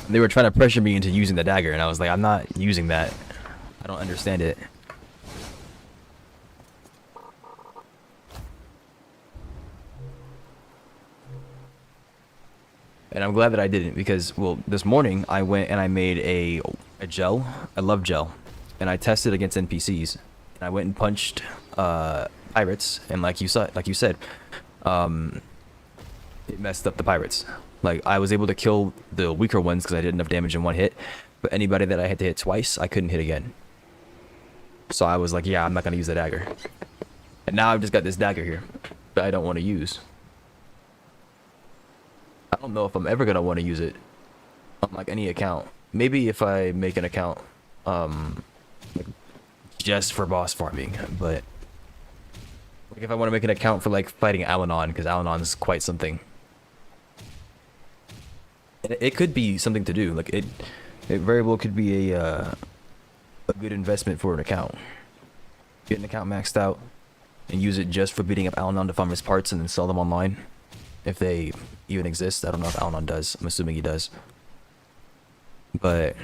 S1: They were trying to pressure me into using the dagger, and I was like, I'm not using that. I don't understand it. And I'm glad that I didn't because, well, this morning I went and I made a gel. I love gel. And I tested against NPCs. And I went and punched pirates, and like you said, it messed up the pirates. Like, I was able to kill the weaker ones because I did enough damage in one hit, but anybody that I had to hit twice, I couldn't hit again. So I was like, yeah, I'm not gonna use the dagger. And now I've just got this dagger here that I don't want to use. I don't know if I'm ever gonna want to use it on like any account. Maybe if I make an account like, just for boss farming, but like if I want to make an account for like fighting Alanon, because Alanon's quite something. And it could be something to do. Like it very well could be a good investment for an account. Get an account maxed out and use it just for beating up Alanon to farm his parts and then sell them online. If they even exist. I don't know if Alanon does. I'm assuming he does. But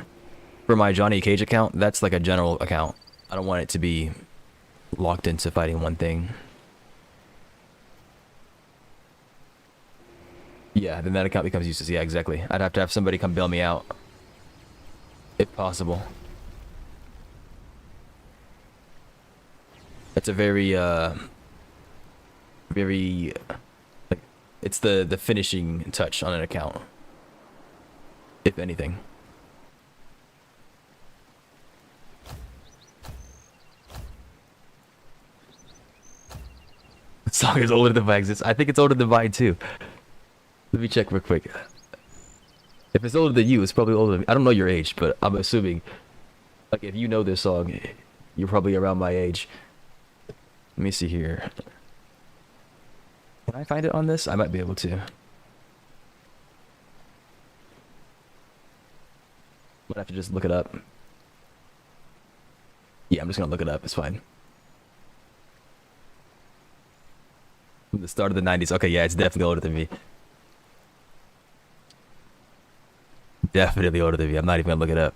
S1: for my Johnny Cage account, that's like a general account. I don't want it to be locked into fighting one thing. Yeah, then that account becomes useless. Yeah, exactly. I'd have to have somebody come bail me out. If possible. That's a very, like, it's the finishing touch on an account. If anything. The song is older than my existence. I think it's older than mine too. Let me check real quick. If it's older than you, it's probably older than me. I don't know your age, but I'm assuming, like, if you know this song, you're probably around my age. Let me see here. Can I find it on this? I might be able to. Might have to just look it up. Yeah, I'm just gonna look it up. It's fine. From the start of the 90s. Okay, yeah, it's definitely older than me. Definitely older than me. I'm not even gonna look it up.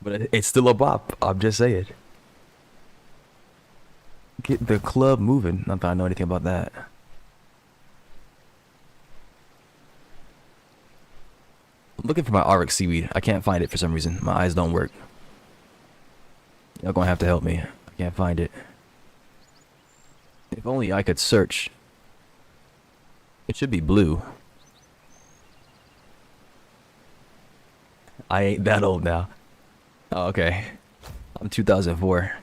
S1: But it's still a bop. I'm just saying. Get the club moving. Not that I know anything about that. I'm looking for my Auric seaweed. I can't find it for some reason. My eyes don't work. Y'all gonna have to help me. I can't find it. If only I could search. It should be blue. I ain't that old now. Oh, okay. I'm 2004.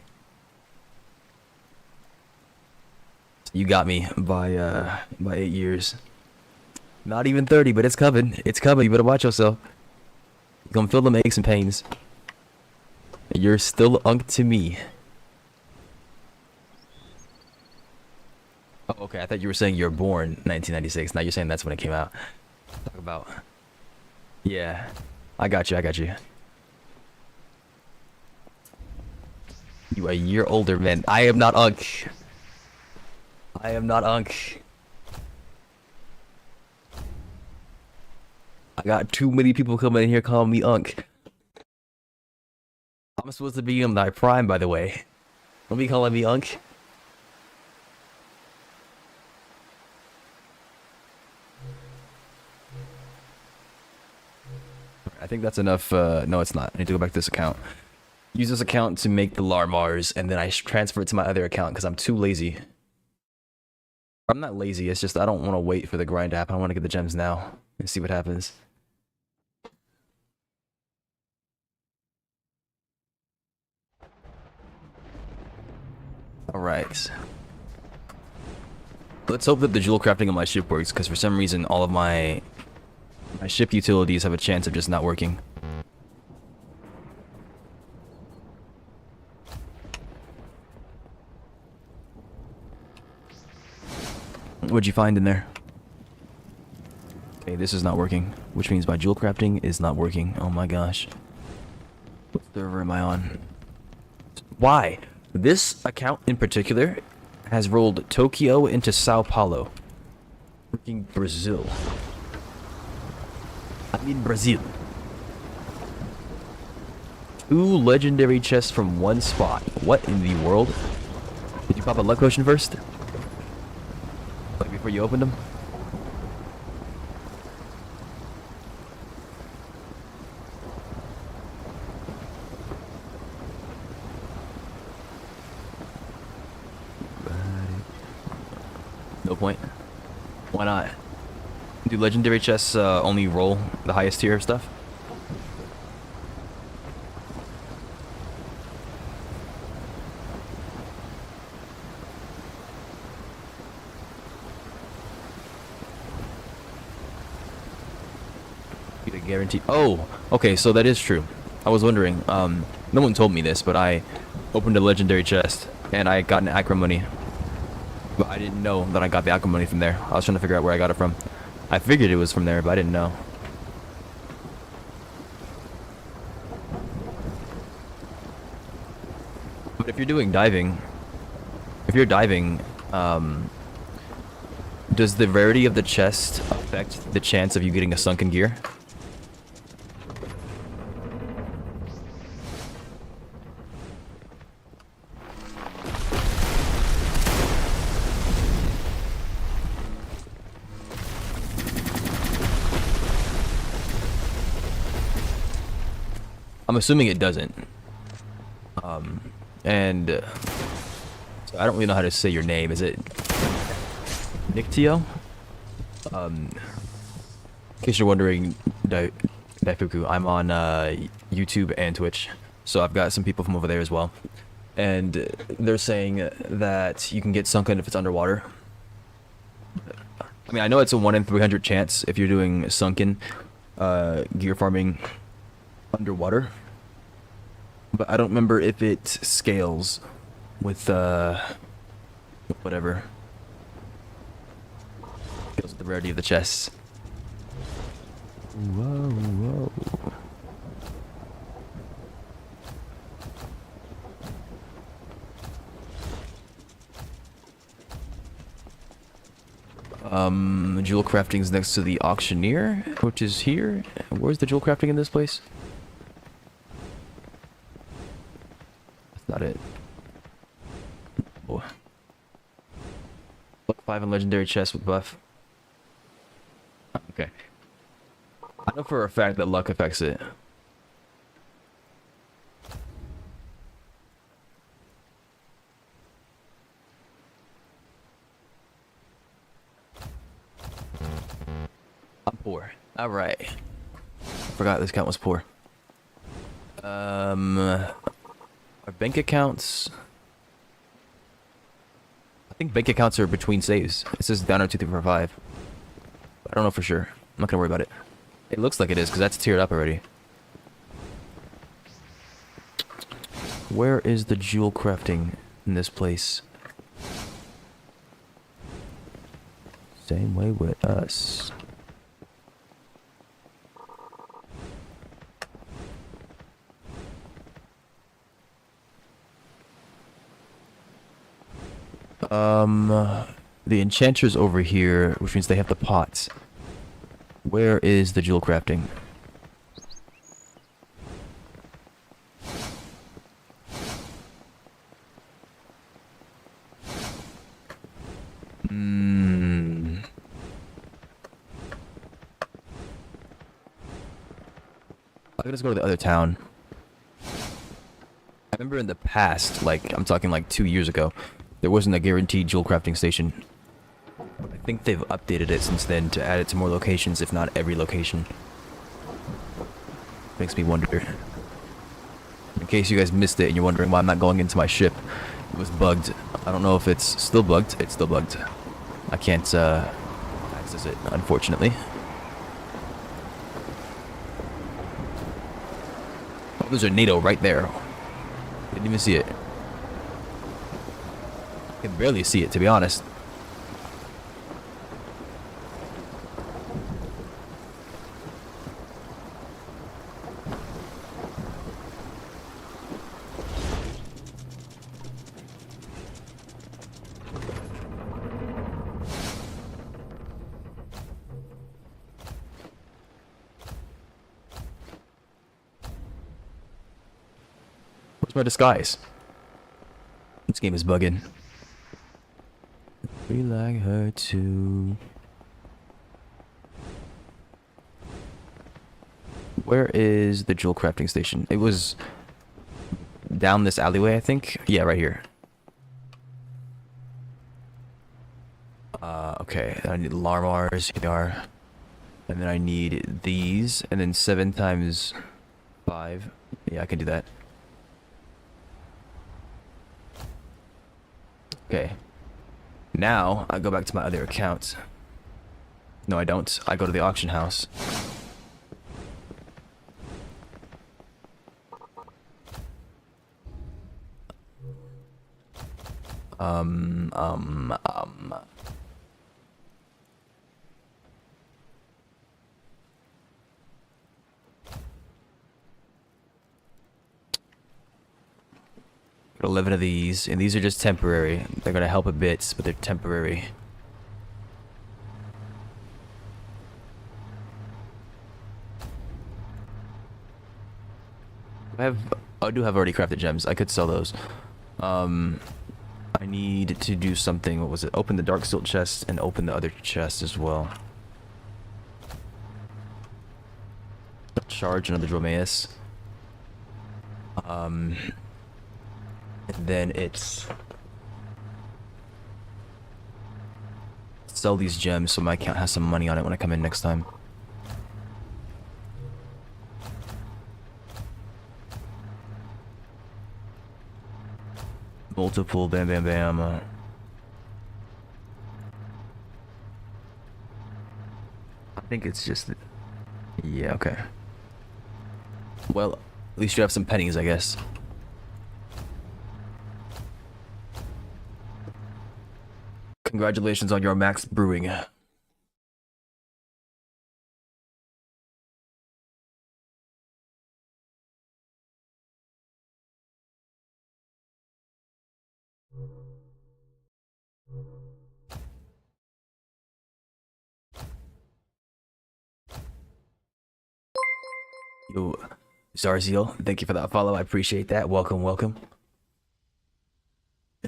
S1: You got me by 8 years. Not even 30, but it's coming. It's coming. You better watch yourself. You're gonna feel them aches and pains. You're still unk to me. Oh, okay. I thought you were saying you're born 1996. Now you're saying that's when it came out. Talk about. Yeah. I got you. I got you. You are a year older, man. I am not unk. I am not unk. I got too many people coming in here calling me unk. I'm supposed to be in my prime, by the way. Don't be calling me unk. I think that's enough. No, it's not. I need to go back to this account. Use this account to make the Larmars, and then I transfer it to my other account because I'm too lazy. I'm not lazy. It's just I don't want to wait for the grind to happen. I want to get the gems now and see what happens. Alright. Let's hope that the jewel crafting on my ship works, because for some reason all of my ship utilities have a chance of just not working. What'd you find in there? Okay, this is not working, which means my jewel crafting is not working. Oh my gosh. What server am I on? Why? This account in particular has rolled Tokyo into Sao Paulo. Freaking Brazil. I mean Brazil. 2 legendary chests from 1 spot. What in the world? Did you pop a luck potion first? Like before you opened them? No point. Why not? Do legendary chests only roll the highest tier of stuff? Get a guarantee. Oh, okay, so that is true. I was wondering. No one told me this, but I opened a legendary chest and I got an acrimony. But I didn't know that I got the acrimony from there. I was trying to figure out where I got it from. I figured it was from there, but I didn't know. But if you're doing diving, does the rarity of the chest affect the chance of you getting a sunken gear? I'm assuming it doesn't. So I don't really know how to say your name. Is it Nictio? In case you're wondering, Daifuku, I'm on YouTube and Twitch, so I've got some people from over there as well. And they're saying that you can get sunken if it's underwater. I mean, I know it's a 1 in 300 chance if you're doing sunken gear farming underwater, but I don't remember if it scales with whatever. Scales with the rarity of the chests. Whoa, whoa. Jewel crafting is next to the auctioneer, which is here. Where's the jewel crafting in this place? That's not it. Oh. Luck 5 and legendary chest with buff. Okay. I know for a fact that luck affects it. I'm poor. Alright. Forgot this account was poor. Our bank accounts... I think bank accounts are between saves. It says down 2, 3, 4, 5. I don't know for sure. I'm not gonna worry about it. It looks like it is, because that's tiered up already. Where is the jewel crafting in this place? Same way with us. The enchanter's over here, which means they have the pots. Where is the jewel crafting? I could just go to the other town. I remember in the past, like, I'm talking like 2 years ago, there wasn't a guaranteed jewel crafting station. I think they've updated it since then to add it to more locations, if not every location. Makes me wonder. In case you guys missed it and you're wondering why I'm not going into my ship, it was bugged. I don't know if it's still bugged. It's still bugged. I can't access it, unfortunately. Oh, there's a NATO right there. Didn't even see it. I can barely see it, to be honest. Where's my disguise? This game is bugging. We like her too. Where is the jewel crafting station? It was down this alleyway, I think. Yeah, right here. Okay. I need alarm bars. Here they are. And then I need these. And then 7 times 5. Yeah, I can do that. Okay. Now, I go back to my other account. No, I don't. I go to the auction house. Got 11 of these, and these are just temporary. They're gonna help a bit, but they're temporary. I do have already crafted gems. I could sell those. I need to do something. What was it? Open the dark silt chest and open the other chest as well. Charge another Dromaeus. And then it's sell these gems so my account has some money on it when I come in next time. Multiple, bam, bam, bam. I think it's just... Yeah, okay. Well, at least you have some pennies, I guess. Congratulations on your max brewing. Yo, Zarziel, thank you for that follow. I appreciate that. Welcome, welcome.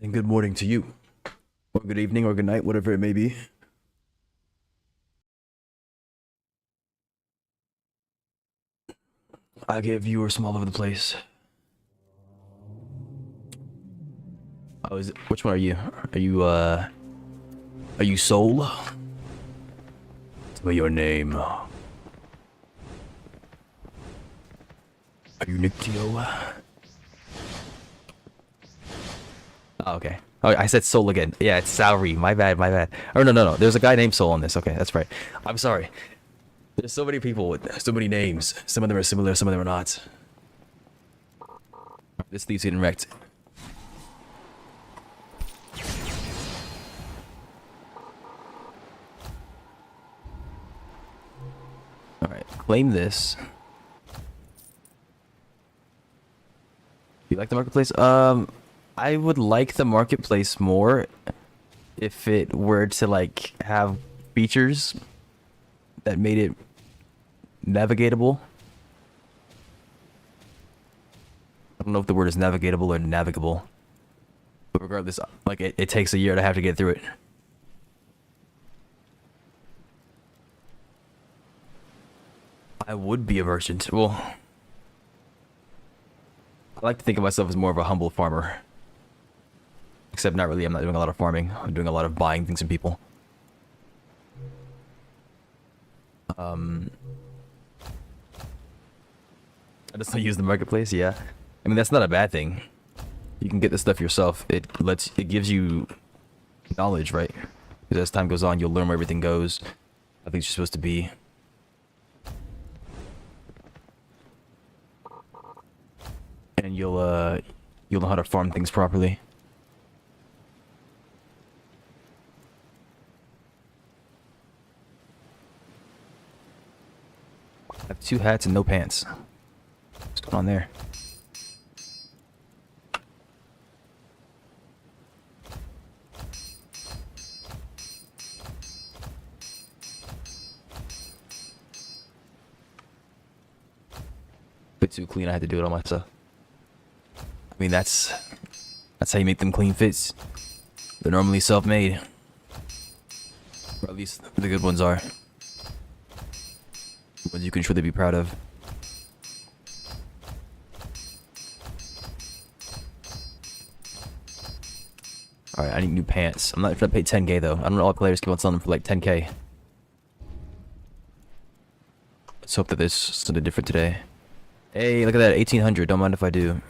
S1: And good morning to you. Or good evening, or good night, whatever it may be. I get viewers from all over the place. Oh, which one are you? Are you Soul? Tell me your name. Are you Nictio? Oh, okay. Oh, I said Soul again. Yeah, it's Saori. My bad, my bad. Oh, no. There's a guy named Soul on this. Okay, that's right. I'm sorry. There's so many people with so many names. Some of them are similar, some of them are not. This thief's getting wrecked. Alright, claim this. You like the marketplace? I would like the marketplace more if it were to like have features that made it navigatable. I don't know if the word is navigatable or navigable, but regardless, like it takes a year to have to get through it. I would be a merchant. Well, I like to think of myself as more of a humble farmer. Except not really, I'm not doing a lot of farming. I'm doing a lot of buying things from people. I just don't use the marketplace, yeah. I mean, that's not a bad thing. You can get the stuff yourself. It gives you knowledge, right? Because as time goes on, you'll learn where everything goes. I think it's supposed to be. And you'll know how to farm things properly. I have 2 hats and no pants. What's going on there? Bit too clean, I had to do it all myself. I mean, that's how you make them clean fits. They're normally self-made. Or at least the good ones are. The ones you can truly be proud of. Alright, I need new pants. I'm not gonna pay 10k though. I don't know, all players keep on selling them for like 10k. Let's hope that there's something different today. Hey, look at that, 1800. Don't mind if I do.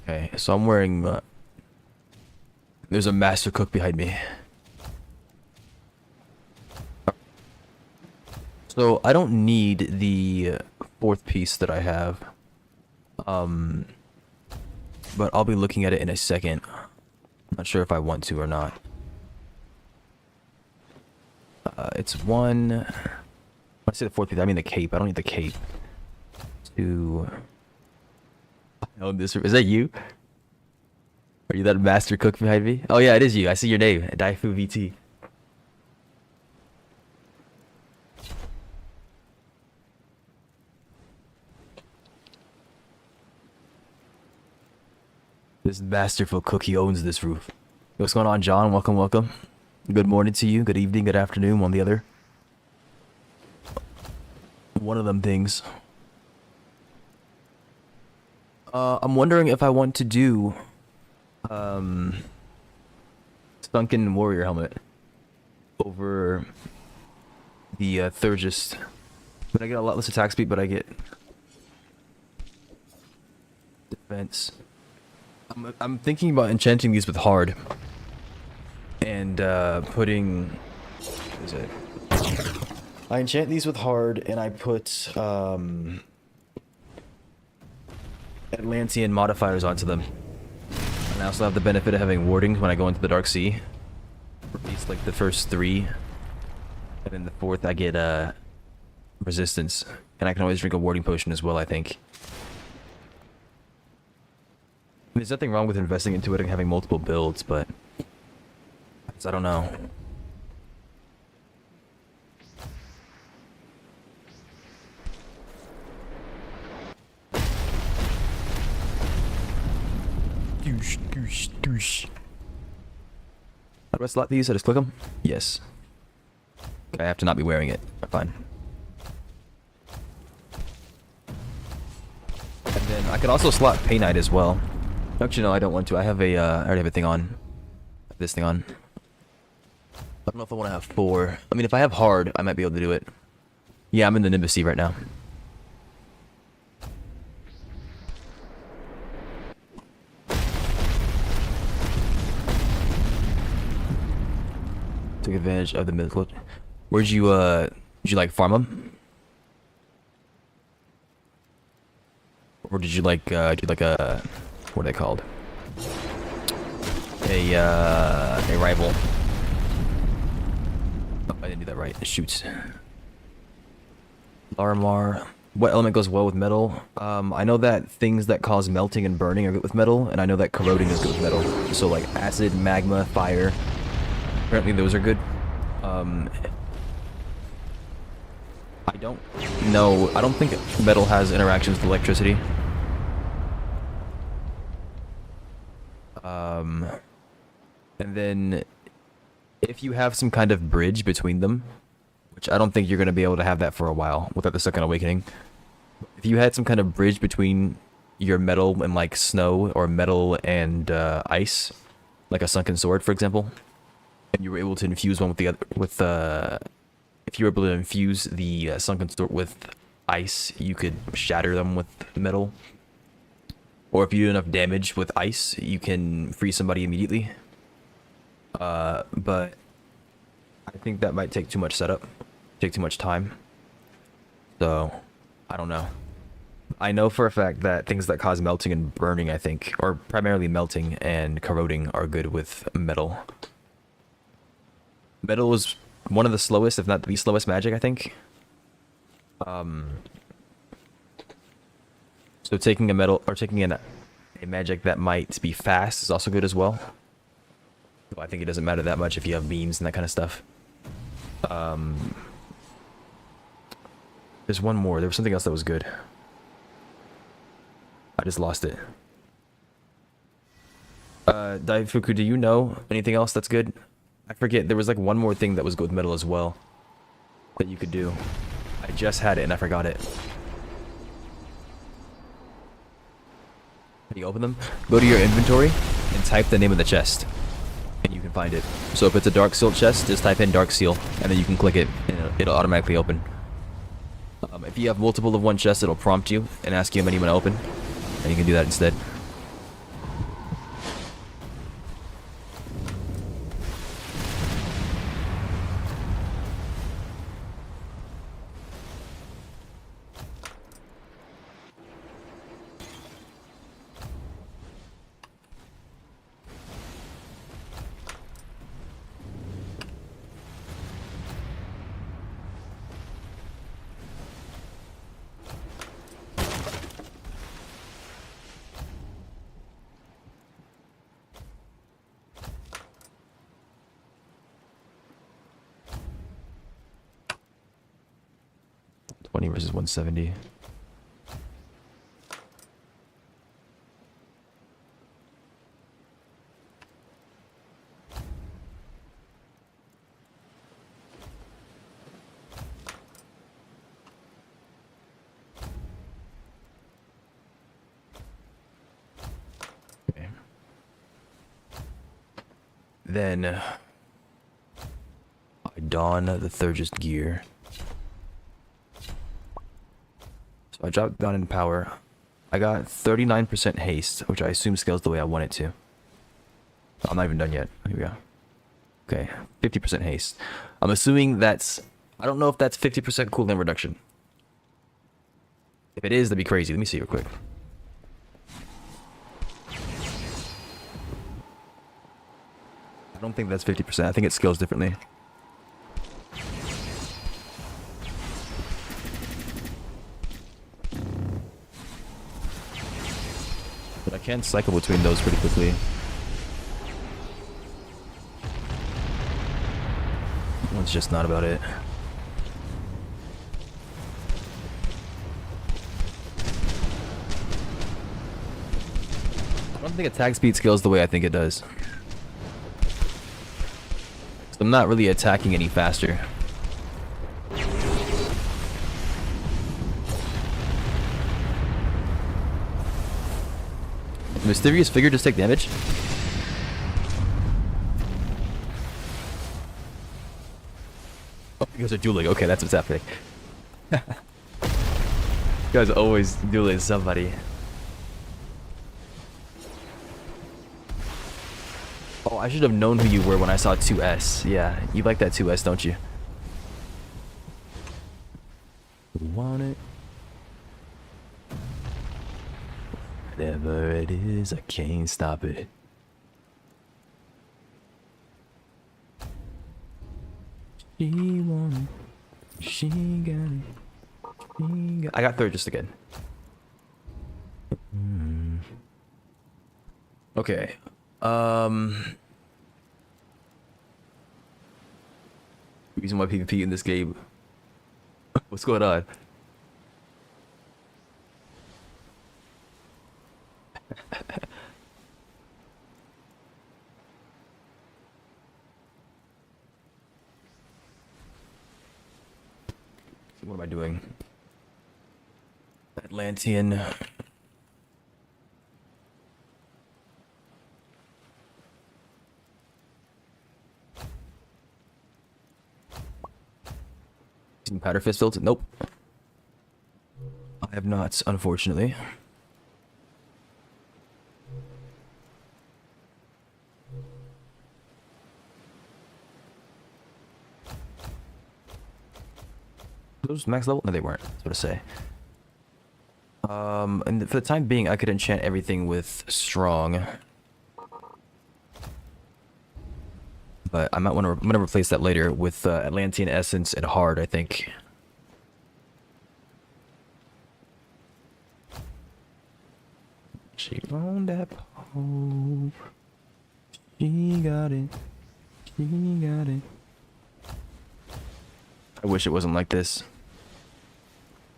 S1: Okay, so I'm wearing... there's a master cook behind me. So I don't need the 4th piece that I have. But I'll be looking at it in a second. I'm not sure if I want to or not. It's 1... When I say the 4th piece, I mean the cape. I don't need the cape. 2... Oh, this... Is that you? Are you that master cook behind me? Oh yeah, it is you. I see your name. Daifu VT. This masterful cook, he owns this roof. What's going on, John? Welcome, welcome. Good morning to you. Good evening, good afternoon, one the other. One of them things. I'm wondering if I want to do Sunken Warrior helmet over the Thurgist. But I get a lot less attack speed, but I get defense. I'm thinking about enchanting these with hard and putting. What is it? I enchant these with hard and I put Atlantean modifiers onto them. And I also have the benefit of having warding when I go into the Dark Sea. At least like the first 3. And then the 4th I get resistance. And I can always drink a warding potion as well, I think. There's nothing wrong with investing into it and having multiple builds, but I don't know. Douche, douche, douche. How do I slot these? I just click them? Yes. I have to not be wearing it. Fine. And then I could also slot Pay Knight as well. Actually, no, I don't want to. I have a, I already have a thing on. this thing on. I don't know if I want to have 4. I mean, if I have hard, I might be able to do it. Yeah, I'm in the Nimbus Sea right now. Took advantage of the mythical. Did you like farm them? Or did you like do like a, what are they called? A rival. Oh, I didn't do that right. Shoots. Larimar. What element goes well with metal? I know that things that cause melting and burning are good with metal, and I know that corroding is good with metal. So like acid, magma, fire. Apparently those are good. I don't know. I don't think metal has interactions with electricity. And then if you have some kind of bridge between them, which I don't think you're going to be able to have that for a while without the Second Awakening. If you had some kind of bridge between your metal and like snow, or metal and ice, like a sunken sword, for example, and you were able to infuse one with the other, if you were able to infuse the sunken sword with ice, you could shatter them with metal. Or if you do enough damage with ice, you can free somebody immediately. But I think that might take too much setup, take too much time. So, I don't know. I know for a fact that things that cause melting and burning, I think, or primarily melting and corroding, are good with metal. Metal is one of the slowest, if not the slowest magic, I think. So taking a metal, or taking a magic that might be fast is also good as well. So I think it doesn't matter that much if you have beams and that kind of stuff. There's one more. There was something else that was good. I just lost it. Daifuku, do you know anything else that's good? I forget. There was like one more thing that was good with metal as well that you could do. I just had it and I forgot it. Can you open them? Go to your inventory and type the name of the chest, and you can find it. So if it's a Dark Seal chest, just type in Dark Seal, and then you can click it, and it'll automatically open. If you have multiple of one chest, it'll prompt you and ask you how many you want to open, and you can do that instead. Versus 170. Okay. Then I don the Thurgist gear. So I dropped down in power. I got 39% haste, which I assume scales the way I want it to. I'm not even done yet. Here we go. Okay, 50% haste. I'm assuming that's... I don't know if that's 50% cooldown reduction. If it is, that'd be crazy. Let me see real quick. I don't think that's 50%. I think it scales differently. But I can cycle between those pretty quickly. One's just not about it. I don't think attack speed scales the way I think it does. So I'm not really attacking any faster. Mysterious figure just take damage? You guys are dueling. Okay, that's what's happening. You guys are always dueling somebody. Oh, I should have known who you were when I saw 2S. Yeah, you like that 2S, don't you? Want it? Whatever it is, I can't stop it. She want it. She got it. I got third just again. Okay. Reason why PvP in this game. What's going on? What am I doing? Atlantean. Seen powder fist built? Nope. I have not, unfortunately. Those max level? No, they weren't. That's what I say. And for the time being, I could enchant everything with strong. But I might want to. I'm gonna replace that later with Atlantean essence and hard, I think. She on that pole. She got it. She got it. I wish it wasn't like this.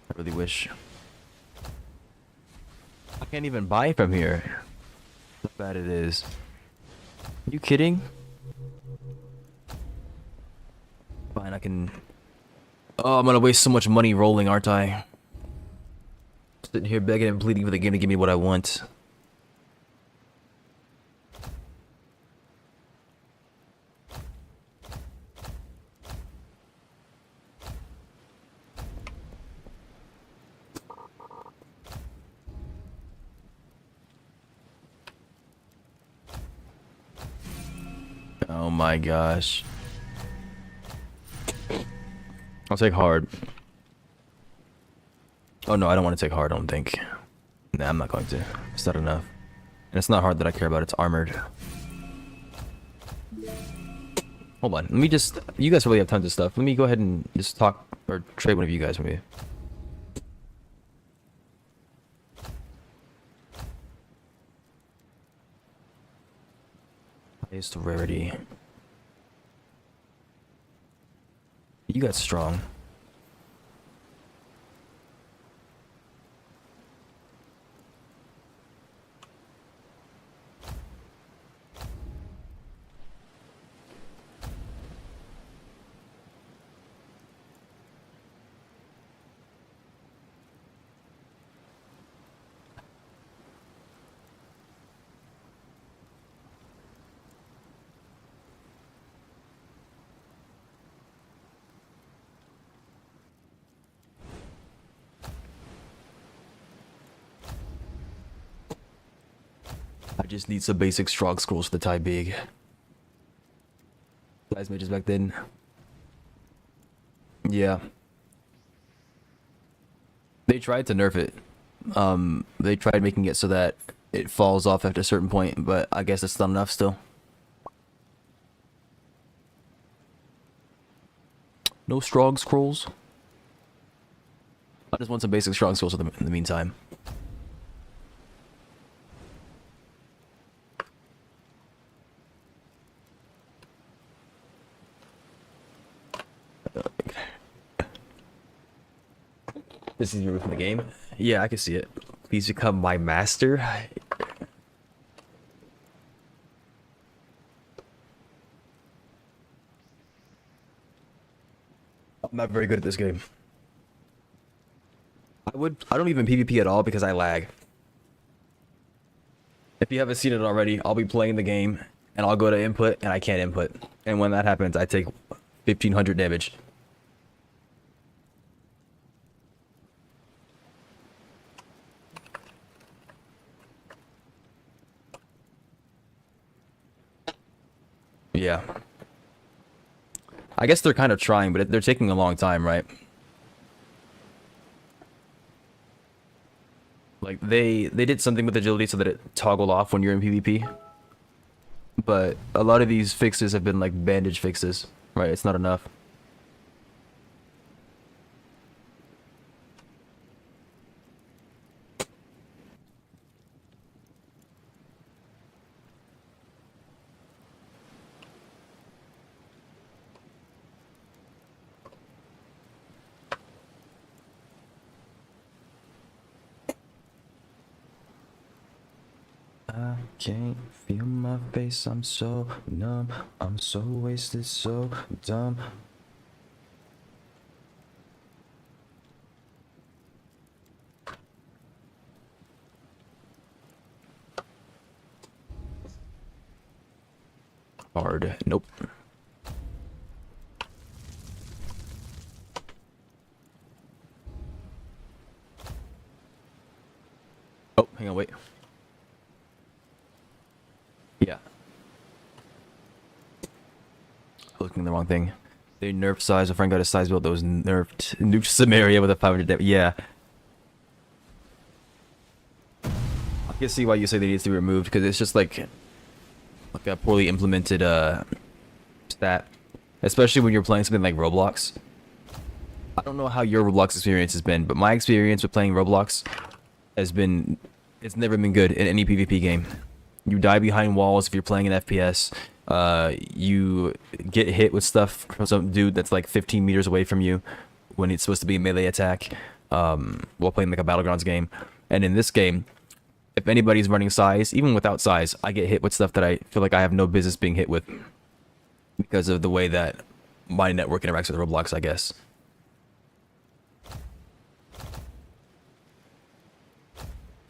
S1: I really wish. I can't even buy from here. How bad it is. Are you kidding? Fine, I can... Oh, I'm gonna waste so much money rolling, aren't I? Sitting here begging and pleading for the game to give me what I want. Oh my gosh. I'll take hard. Oh no, I don't want to take hard, I don't think. Nah, I'm not going to. It's not enough. And it's not hard that I care about, it's armored. Hold on, let me just... You guys probably have tons of stuff. Let me go ahead and just talk or trade one of you guys with me. Highest rarity. You got strong. I just need some basic strong scrolls for the time being. Size mages back then. Yeah. They tried to nerf it. They tried making it so that it falls off after a certain point, but I guess it's not enough still. No strong scrolls. I just want some basic strong scrolls in the meantime. This is your from the game? Yeah, I can see it. Please become my master. I'm not very good at this game. I don't even PvP at all because I lag. If you haven't seen it already, I'll be playing the game and I'll go to input and I can't input. And when that happens, I take 1500 damage. Yeah. I guess they're kind of trying, but they're taking a long time, right? Like they did something with agility so that it toggled off when you're in PvP. But a lot of these fixes have been like bandage fixes, right? It's not enough. I can't feel my face, I'm so numb, I'm so wasted, so dumb. Hard. Nope. Oh, hang on, wait. Yeah. Looking at the wrong thing. They nerfed size. A friend got a size build that was nerfed. Nuked Samaria with a 500 damage. Yeah. I can see why you say they need to be removed, because it's just like a poorly implemented stat. Especially when you're playing something like Roblox. I don't know how your Roblox experience has been, but my experience with playing Roblox has been... It's never been good in any PvP game. You die behind walls if you're playing an FPS. You get hit with stuff from some dude that's like 15 meters away from you when it's supposed to be a melee attack while playing like a Battlegrounds game. And in this game, if anybody's running size, even without size, I get hit with stuff that I feel like I have no business being hit with because of the way that my network interacts with Roblox, I guess.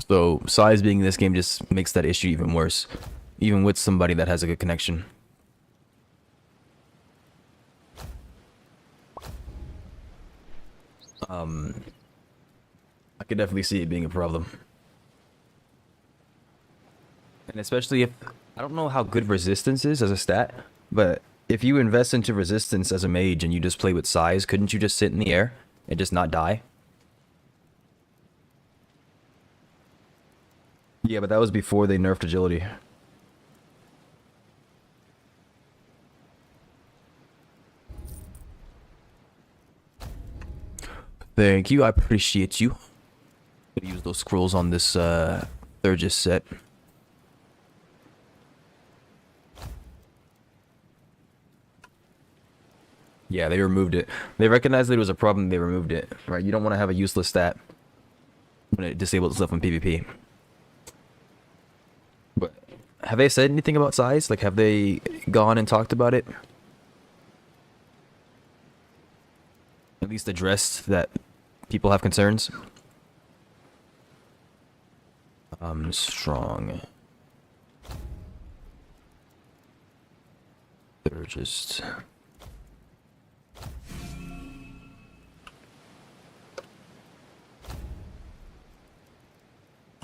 S1: So size being in this game just makes that issue even worse, even with somebody that has a good connection. I could definitely see it being a problem. And especially if, I don't know how good resistance is as a stat, but if you invest into resistance as a mage and you just play with size, couldn't you just sit in the air and just not die? Yeah, but that was before they nerfed agility. Thank you, I appreciate you. Gonna use those scrolls on this Thurgis set. Yeah, they removed it. They recognized that it was a problem, they removed it. Right, you don't want to have a useless stat when it disables itself in PvP. But have they said anything about size? Like, have they gone and talked about it? At least addressed that people have concerns? Strong. They're just...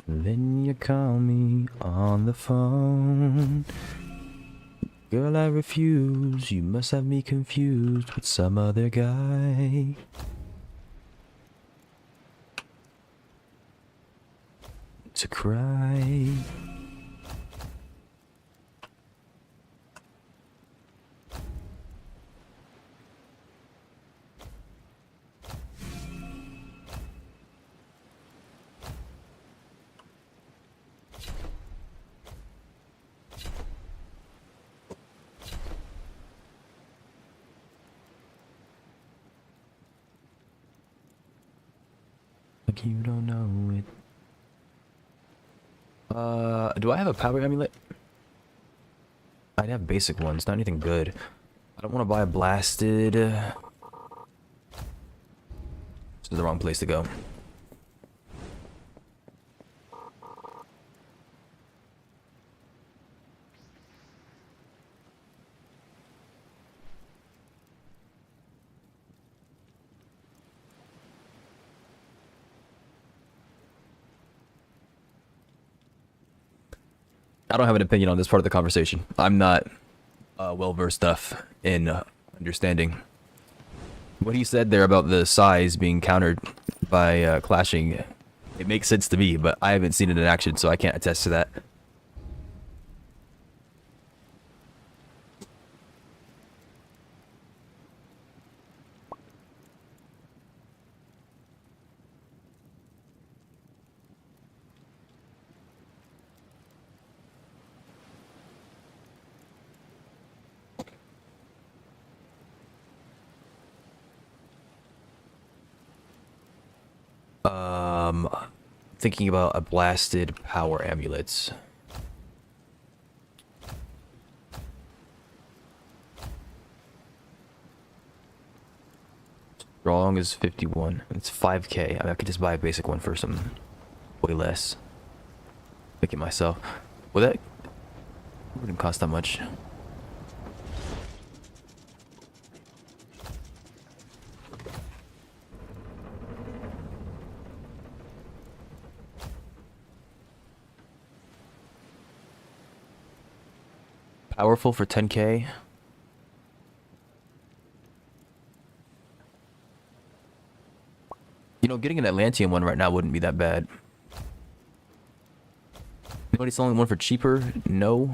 S1: Then you call me on the phone. Girl, I refuse. You must have me confused with some other guy. To cry. Like you don't know it. Do I have a power amulet? I'd have basic ones, not anything good. I don't want to buy a blasted. This is the wrong place to go. I don't have an opinion on this part of the conversation. I'm not well-versed enough in understanding. What he said there about the size being countered by clashing, it makes sense to me, but I haven't seen it in action, so I can't attest to that. Thinking about a blasted power amulets. Strong is 51. It's 5k. I mean, I could just buy a basic one for some way less. Make it myself. Well, that wouldn't cost that much. Powerful for 10k. You know, getting an Atlantean one right now wouldn't be that bad. Anybody selling one for cheaper? No.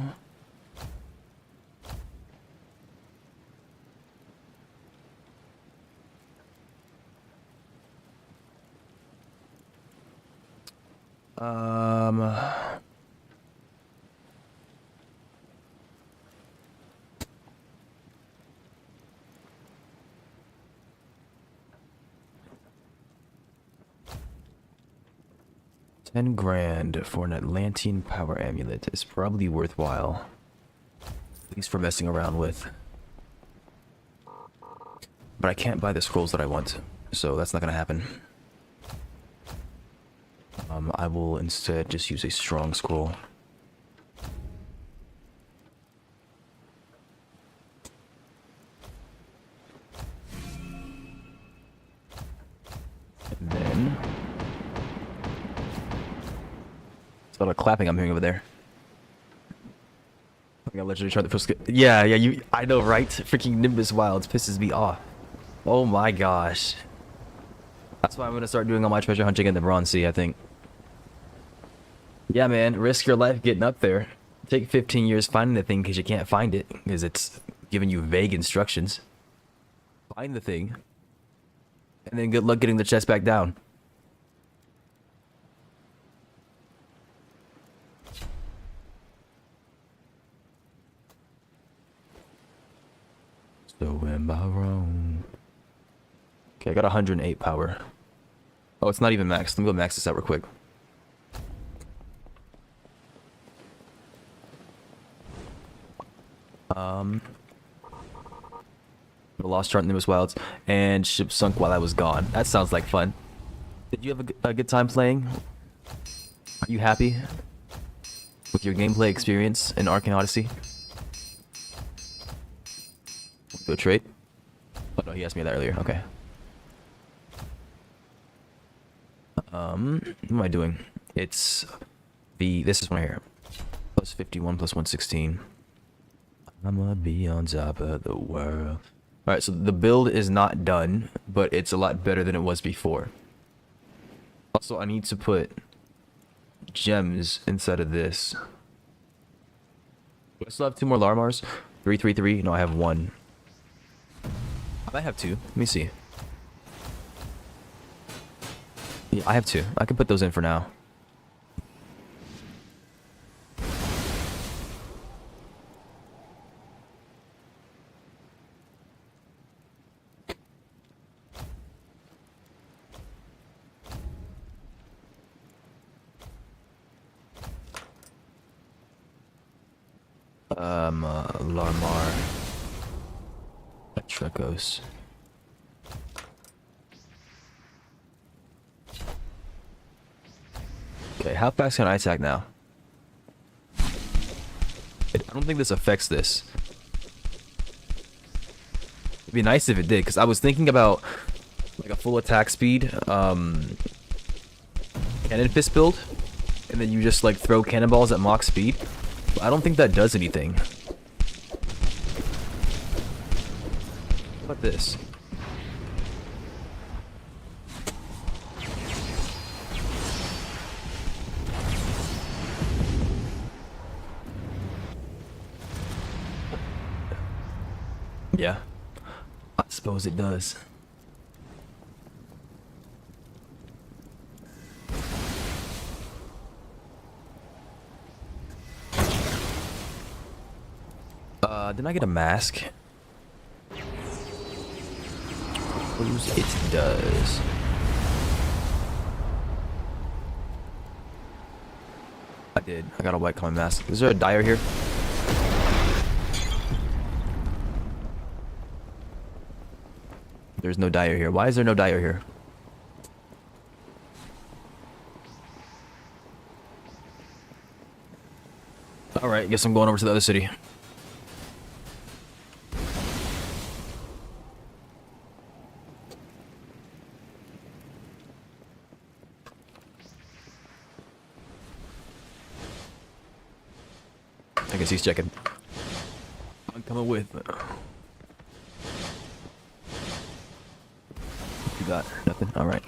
S1: Um... 10 grand for an Atlantean power amulet is probably worthwhile. At least for messing around with. But I can't buy the scrolls that I want, so that's not gonna happen. I will instead just use a strong scroll. And then... a lot of clapping I'm hearing over there. I think I literally tried the first. Yeah, I know, right? Freaking Nimbus Wilds pisses me off. Oh my gosh. That's why I'm gonna start doing all my treasure hunting in the Bronze Sea, I think. Yeah, man, risk your life getting up there. Take 15 years finding the thing because you can't find it because it's giving you vague instructions. Find the thing, and then good luck getting the chest back down. So am I wrong? Okay, I got 108 power. Oh, it's not even maxed. Let me go max this out real quick. The Lost Chart in Nimbus Wilds and ship sunk while I was gone. That sounds like fun. Did you have a good time playing? Are you happy with your gameplay experience in Arcane Odyssey? Do a trade? Oh no, he asked me that earlier. Okay. What am I doing? It's this is one here. Plus 51 plus 116. I'ma be on top of the world. Alright, so the build is not done, but it's a lot better than it was before. Also, I need to put gems inside of this. Do I still have 2 more Larmars? 333? No, I have 1. I might have 2. Let me see. Yeah, I have 2. I can put those in for now. Larmar. Trekos. Okay, how fast can I attack now? I don't think this affects this. It'd be nice if it did, because I was thinking about like a full attack speed cannon fist build, and then you just like throw cannonballs at max speed. But I don't think that does anything. about this? Yeah, I suppose it does. Didn't I get a mask? Suppose it does. I did. I got a white coin mask. Is there a dyer here? There's no dyer here. Why is there no dyer here? Alright, guess I'm going over to the other city. I guess he's checking. I'm coming with. You got nothing? Alright.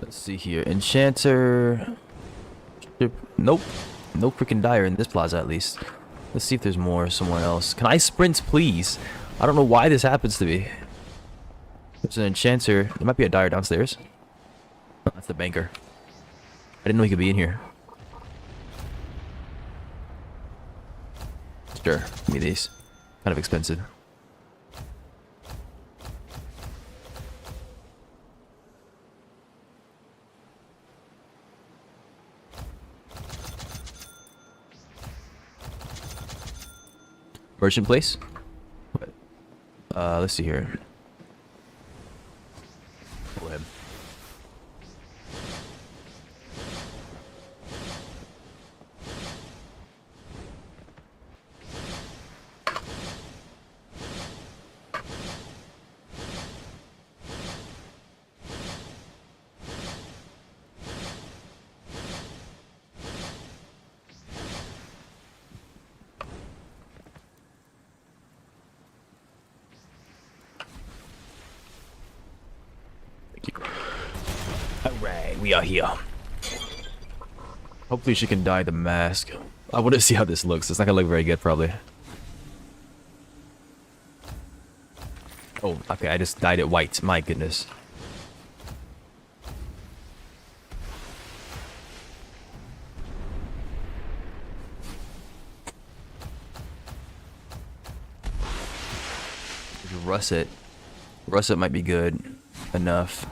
S1: Let's see here. Enchanter. Nope. No freaking dyer in this plaza, at least. Let's see if there's more somewhere else. Can I sprint, please? I don't know why this happens to me. There's an enchanter. There might be a dyer downstairs. Oh, that's the banker. I didn't know he could be in here. Sure. Give me these. Kind of expensive. Merchant place? Let's see here. Pull him. Alright, we are here. Hopefully she can dye the mask. I want to see how this looks. It's not gonna look very good, probably. Oh, okay, I just dyed it white. My goodness. Russet. Russet might be good enough.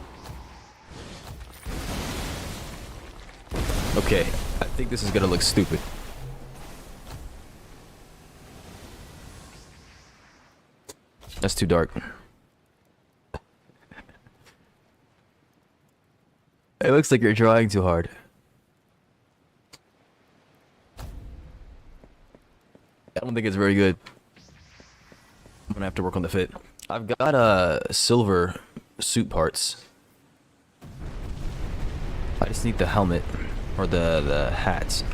S1: Okay, I think this is gonna look stupid. That's too dark. It looks like you're trying too hard. I don't think it's very good. I'm gonna have to work on the fit. I've got silver suit parts. I just need the helmet or the hats.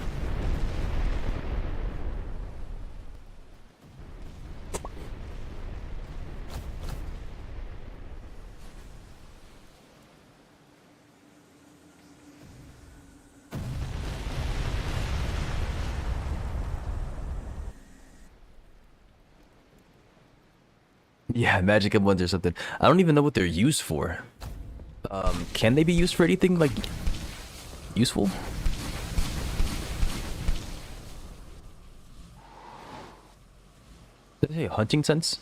S1: Yeah, magic ones or something. I don't even know what they're used for. Can they be used for anything, like, useful? Did it say hunting sense?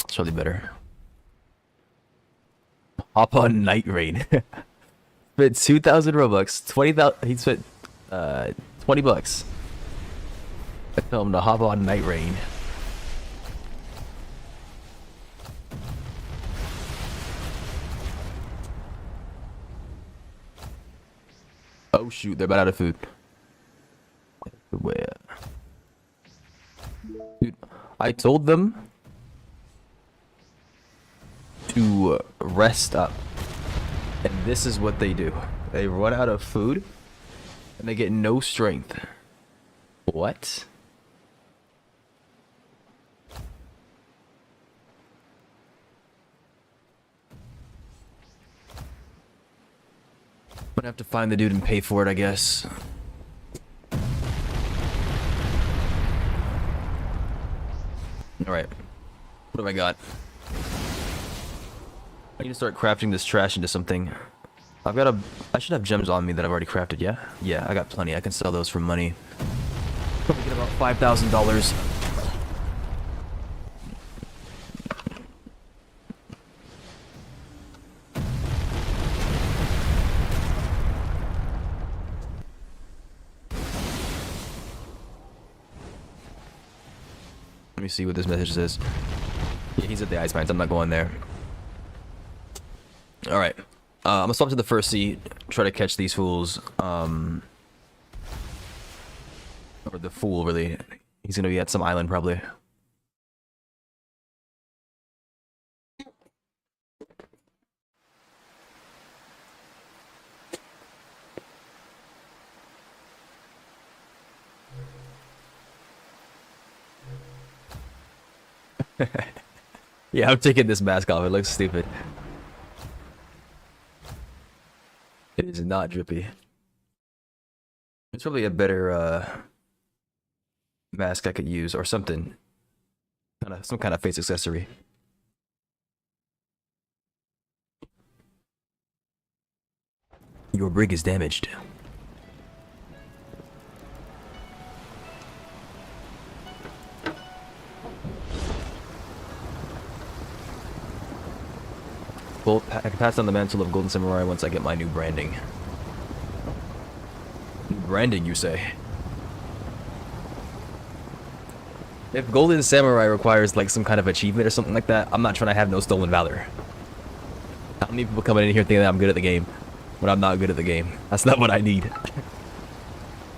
S1: It's really better. Hop on Night Raid. Spent 2,000 Robux. 20,000. He spent 20 bucks. I tell him to hop on Night Rain. Oh shoot, they're about out of food. Where? Dude, I told them to rest up. And this is what they do. They run out of food and they get no strength. What? I'm gonna have to find the dude and pay for it, I guess. Alright. What have I got? I need to start crafting this trash into something. I should have gems on me that I've already crafted, yeah? Yeah, I got plenty. I can sell those for money. Probably get about $5,000. Let me see what this message says. Yeah, he's at the ice mines. I'm not going there. Alright. I'm gonna swap to the first seat, try to catch these fools. Or the fool, really. He's gonna be at some island, probably. Yeah, I'm taking this mask off. It looks stupid. It is not drippy. It's probably a better mask I could use or something. Some kind of face accessory. Your brig is damaged. Well, I can pass on the mantle of Golden Samurai once I get my new branding. Branding, you say? If Golden Samurai requires like some kind of achievement or something like that, I'm not trying to have no stolen valor. How many people coming in here thinking that I'm good at the game when I'm not good at the game? That's not what I need.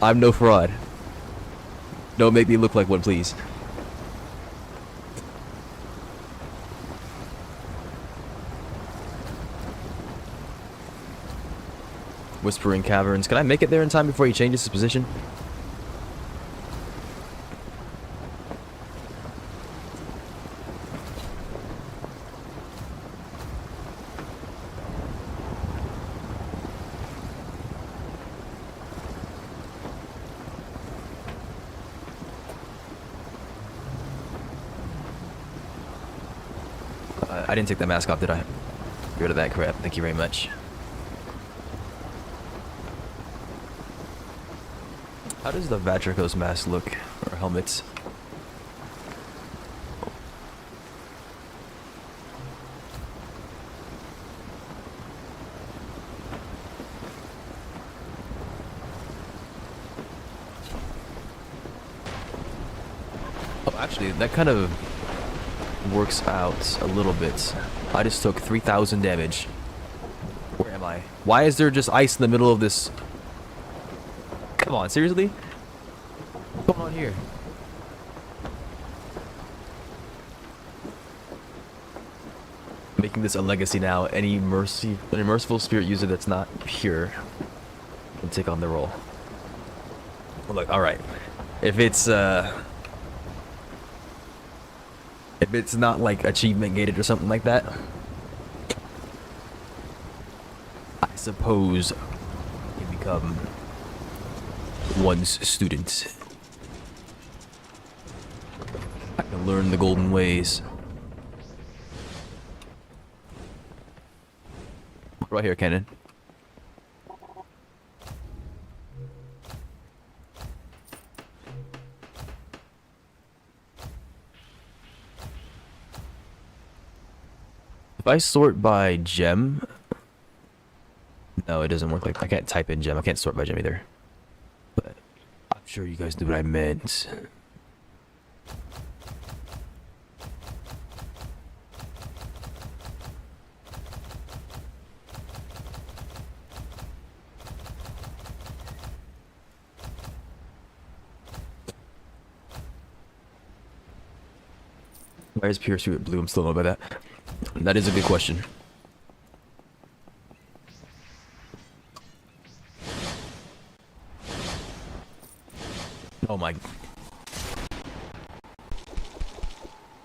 S1: I'm no fraud. Don't make me look like one, please. Whispering Caverns. Can I make it there in time before he changes his position? I didn't take that mask off, did I? Get rid of that crap. Thank you very much. How does the Vatricos mask look? Or helmets? Oh, actually, that kind of works out a little bit. I just took 3,000 damage. Where am I? Why is there just ice in the middle of this? Come on, seriously? What's going on here? Making this a legacy now. Any merciful spirit user that's not pure can take on the role. Well, look, alright. If it's not like achievement gated or something like that, I suppose you become one's student. I can learn the golden ways. Right here, Cannon. If I sort by gem... No, it doesn't work like... I can't type in gem. I can't sort by gem either. But I'm sure you guys knew what I meant. Why is Pure Suit blue? I'm still know about that. That is a good question. Oh my.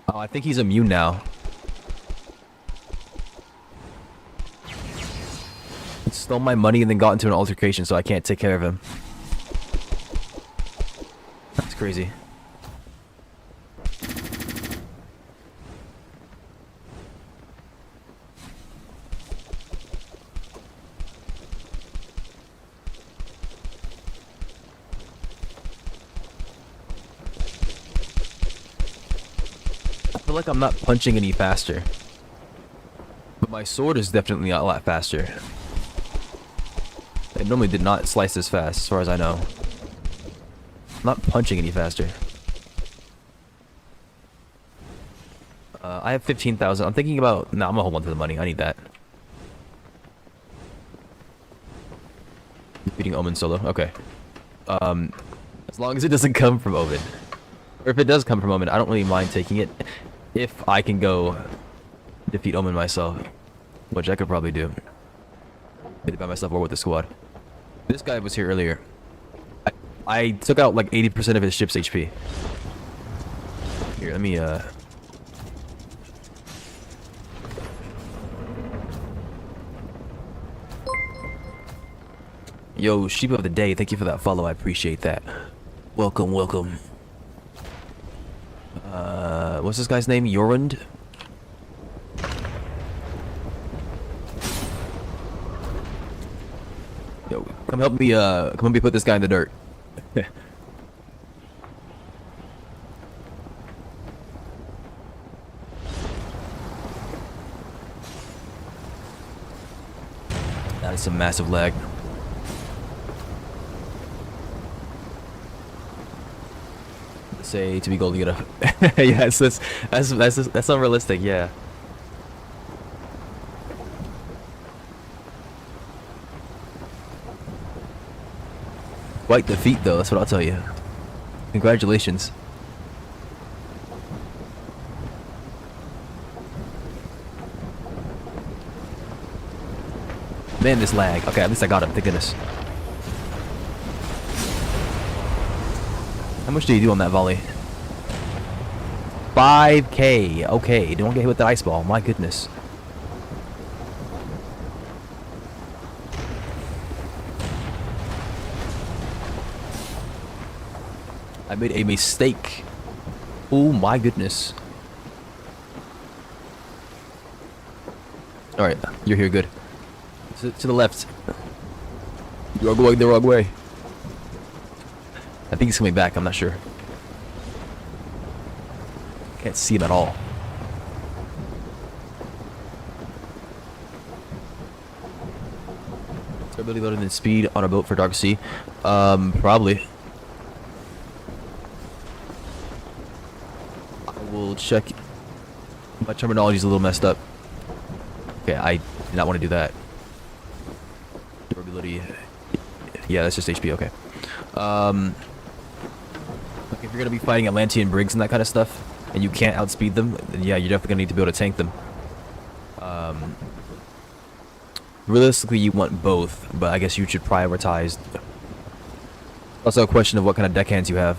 S1: Oh, I think he's immune now. He stole my money and then got into an altercation, so I can't take care of him. That's crazy. I feel like I'm not punching any faster. But my sword is definitely a lot faster. It normally did not slice this fast, as far as I know. I'm not punching any faster. I have 15,000. I'm thinking about... No, I'm gonna hold on to the money. I need that. Defeating Omen solo. Okay. As long as it doesn't come from Omen. Or if it does come from Omen, I don't really mind taking it. If I can go defeat Omen myself. Which I could probably do. Did it by myself or with the squad. This guy was here earlier. I took out like 80% of his ship's HP. Here, let me Yo, Sheep of the Day, thank you for that follow, I appreciate that. Welcome, welcome. What's this guy's name? Yorund? Yo, come help me put this guy in the dirt. That is some massive lag. Say to be gold to get a yes, that's unrealistic, yeah. Quite defeat though, that's what I'll tell you. Congratulations. Man, this lag. Okay, at least I got him, thank goodness. How much do you do on that volley? 5k. Okay, don't get hit with the ice ball. My goodness. I made a mistake. Oh my goodness. Alright, you're here, good. To the left. You are going the wrong way. I think he's coming back, I'm not sure. Can't see him at all. Ability loaded in speed on a boat for Dark Sea. Probably. I will check. My terminology's a little messed up. Okay, I did not want to do that. Durability. Yeah, that's just HP, okay. Like if you're gonna be fighting Atlantean brigs and that kind of stuff, and you can't outspeed them, then yeah, you're definitely gonna need to be able to tank them. Realistically, you want both, but I guess you should prioritize. Also, a question of what kind of deckhands you have.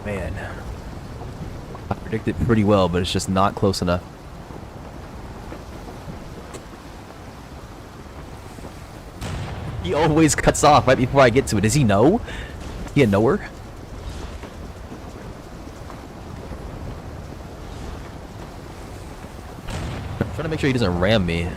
S1: Man, I predicted pretty well, but it's just not close enough. He always cuts off right before I get to it. Does he know? He a knower? I'm trying to make sure he doesn't ram me.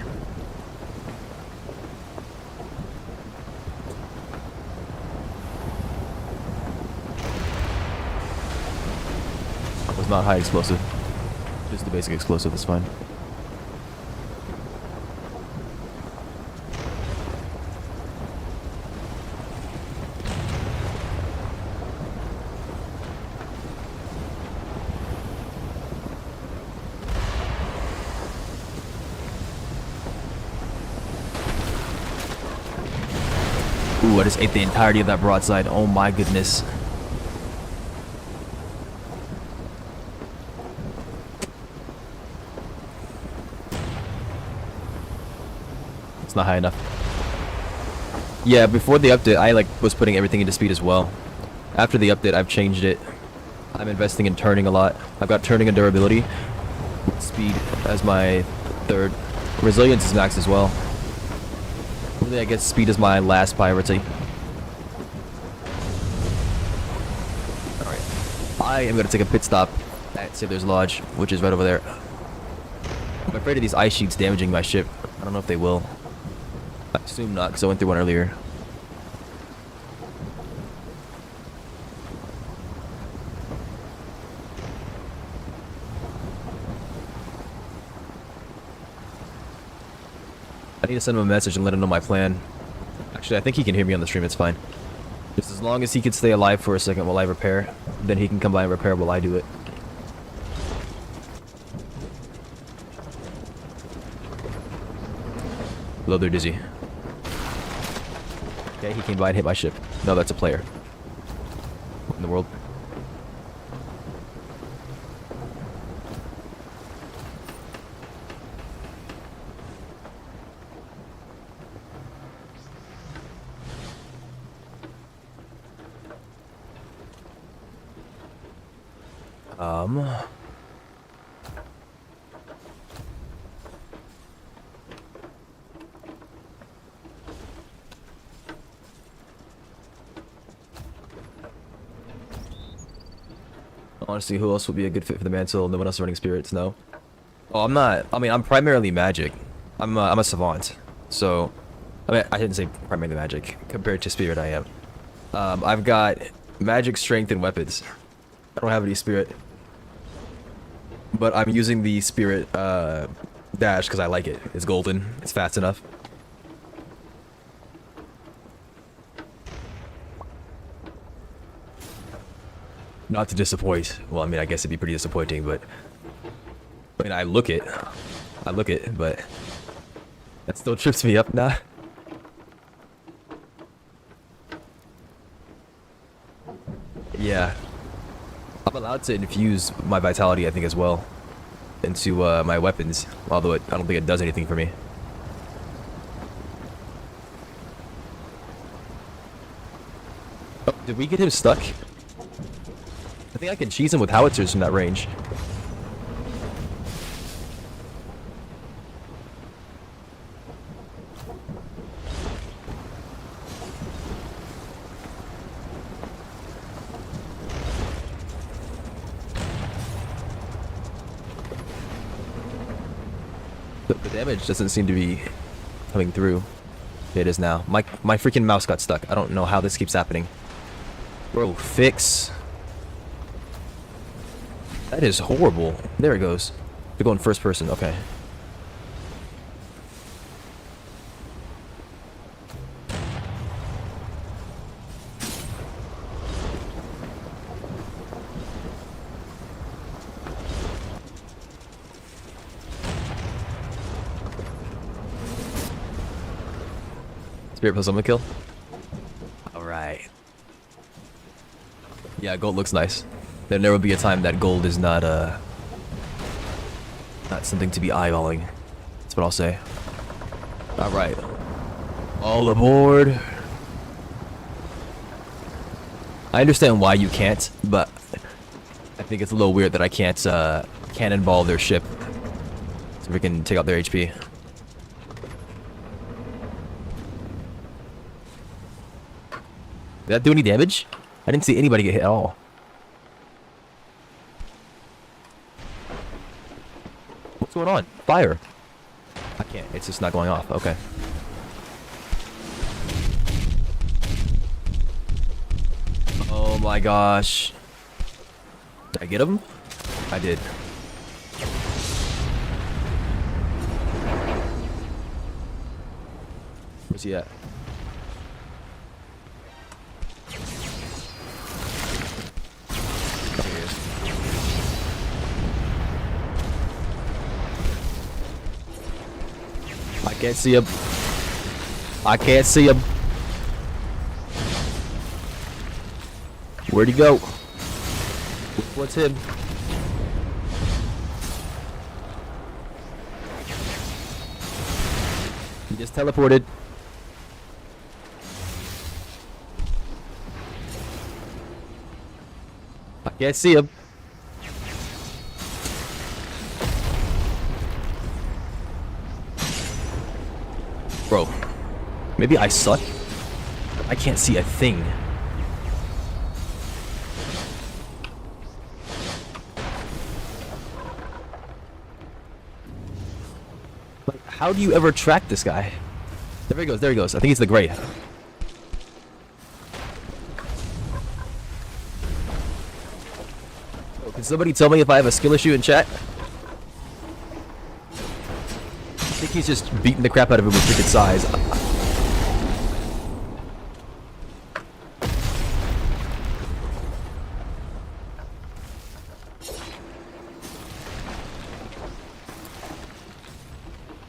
S1: not high explosive. Just the basic explosive is fine. Ooh, I just ate the entirety of that broadside. Oh my goodness. It's not high enough. Yeah, before the update, I was putting everything into speed as well. After the update, I've changed it. I'm investing in turning a lot. I've got turning and durability. Speed as my third. Resilience is max as well. Really, I guess speed is my last priority. Alright. I am going to take a pit stop at Sailor's Lodge, which is right over there. I'm afraid of these ice sheets damaging my ship. I don't know if they will. I assume not, because I went through one earlier. I need to send him a message and let him know my plan. Actually, I think he can hear me on the stream, it's fine. Just as long as he can stay alive for a second while I repair, then he can come by and repair while I do it. Hello there, Dizzy. Okay, he came by and hit my ship. No, that's a player. What in the world? Honestly, who else would be a good fit for the mantle? No one else running spirits, no? Oh, I'm not. I mean, I'm primarily magic. I'm a savant. So, I mean, I didn't say primarily magic. Compared to spirit, I am. I've got magic, strength, and weapons. I don't have any spirit. But I'm using the spirit dash because I like it. It's golden. It's fast enough. Not to disappoint. Well, I mean, I guess it'd be pretty disappointing, but... I mean, I look it, but... That still trips me up now. Yeah. I'm allowed to infuse my vitality, I think, as well. Into my weapons. Although I don't think it does anything for me. Oh, did we get him stuck? I think I can cheese him with howitzers from that range. The damage doesn't seem to be coming through. It is now. My freaking mouse got stuck. I don't know how this keeps happening. Bro, fix. That is horrible. There it goes. They're going first person. Okay. Spirit plus someone kill. All right. Yeah, gold looks nice. There never will be a time that gold is not something to be eyeballing. That's what I'll say. All right. All aboard. I understand why you can't, but I think it's a little weird that I can't cannonball their ship so we can take out their HP. Did that do any damage? I didn't see anybody get hit at all. What's going on? Fire. I can't. It's just not going off. Okay. Oh my gosh. Did I get him? I did. Where's he at? Oh, here he is. I can't see him. I can't see him. Where'd he go? What's him? He just teleported. I can't see him. Bro, maybe I suck. I can't see a thing. Like, how do you ever track this guy? There he goes, there he goes. I think he's the gray. Oh, can somebody tell me if I have a skill issue in chat? I think he's just beating the crap out of him with freaking size.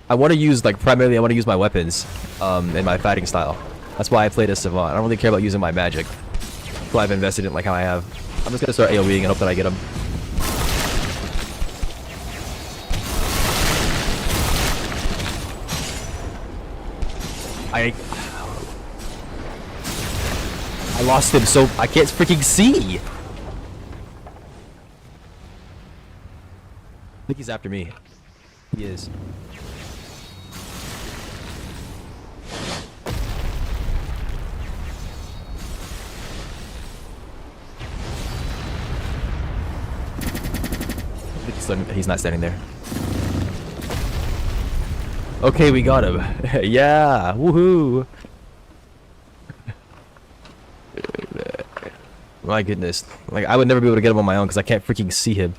S1: I want to use, like, primarily I want to use my weapons in my fighting style. That's why I played as Savant. I don't really care about using my magic. That's why I've invested in, like, how I have. I'm just going to start AoEing and hope that I get him. I lost him, so I can't freaking see. I think he's after me. He is. He's not standing there. Okay, we got him. Yeah, woohoo! My goodness, like I would never be able to get him on my own because I can't freaking see him.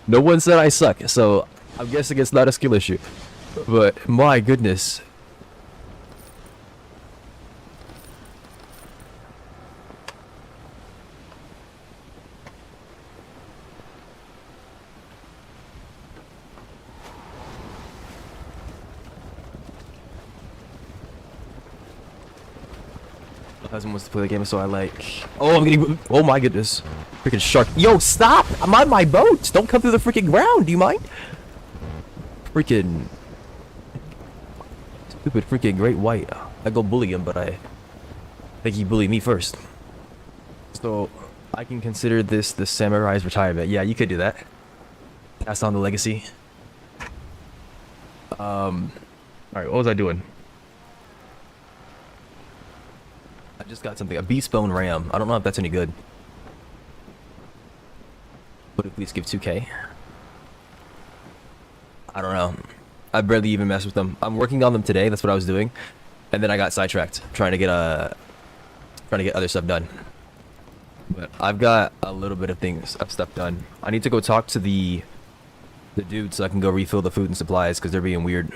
S1: No one said I suck, so I'm guessing it's not a skill issue. But my goodness. My husband wants to play the game, so I like. Oh, I'm getting. Oh my goodness, freaking shark! Yo, stop! I'm on my boat. Don't come through the freaking ground. Do you mind? Freaking stupid, freaking great white. I go bully him, but I think he bullied me first. So I can consider this the samurai's retirement. Yeah, you could do that. Pass on the legacy. All right, what was I doing? I just got something, a beast bone ram. I don't know if that's any good. Would it please give 2k? I don't know. I barely even mess with them. I'm working on them today. That's what I was doing, and then I got sidetracked trying to get other stuff done. But I've got a little bit of stuff done. I need to go talk to the dude so I can go refill the food and supplies because they're being weird.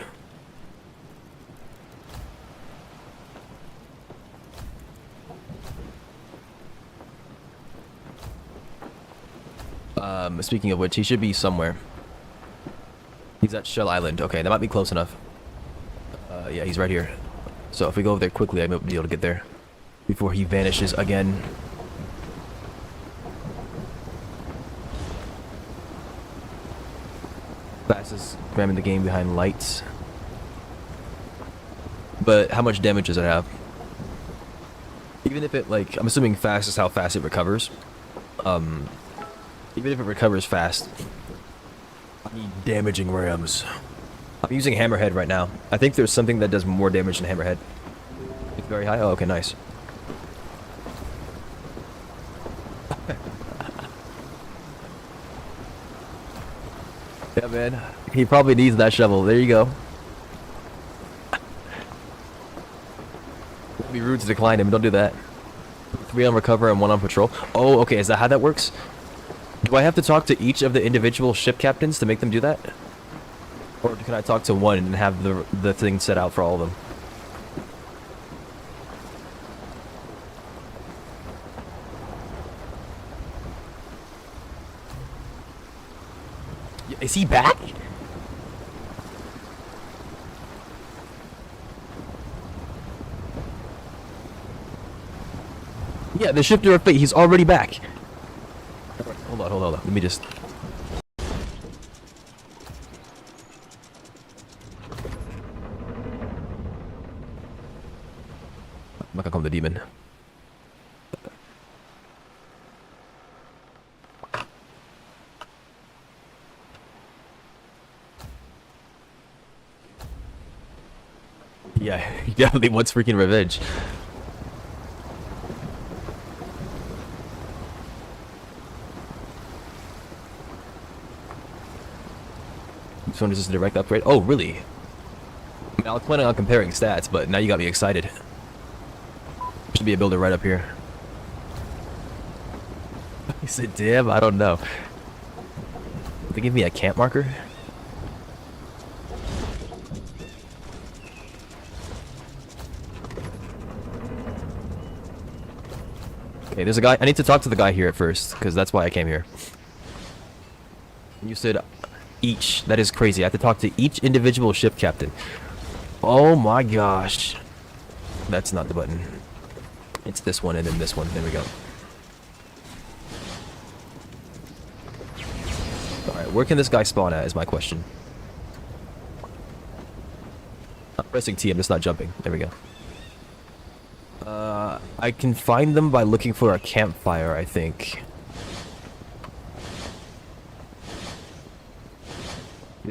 S1: Speaking of which, he should be somewhere. He's at Shell Island. Okay, that might be close enough. Yeah, he's right here. So if we go over there quickly, I might be able to get there before he vanishes again. Fastest ram in the game behind lights. But how much damage does it have? Even if it, like, I'm assuming fast is how fast it recovers. Even if it recovers fast, I need damaging rams. I'm using Hammerhead right now. I think there's something that does more damage than Hammerhead. It's very high. Oh, okay, nice. Yeah, man. He probably needs that shovel. There you go. It'd be rude to decline him. Don't do that. 3 on recover and 1 on patrol. Oh, okay. Is that how that works? Do I have to talk to each of the individual ship captains to make them do that? Or can I talk to one and have the thing set out for all of them? Is he back? Yeah, the shifter of fate, he's already back. Hold on. Let me just... I'm not gonna call him the demon. Yeah, he definitely wants freaking revenge. This one is just a direct upgrade. Oh, really? I mean, I was planning on comparing stats, but now you got me excited. Should be a builder right up here. He said, damn, I don't know. They give me a camp marker? Okay, there's a guy. I need to talk to the guy here at first, because that's why I came here. You said each. That is crazy. I have to talk to each individual ship captain. Oh my gosh. That's not the button. It's this one and then this one. There we go. Alright, where can this guy spawn at is my question. I'm pressing T, I'm just not jumping. There we go. I can find them by looking for a campfire, I think.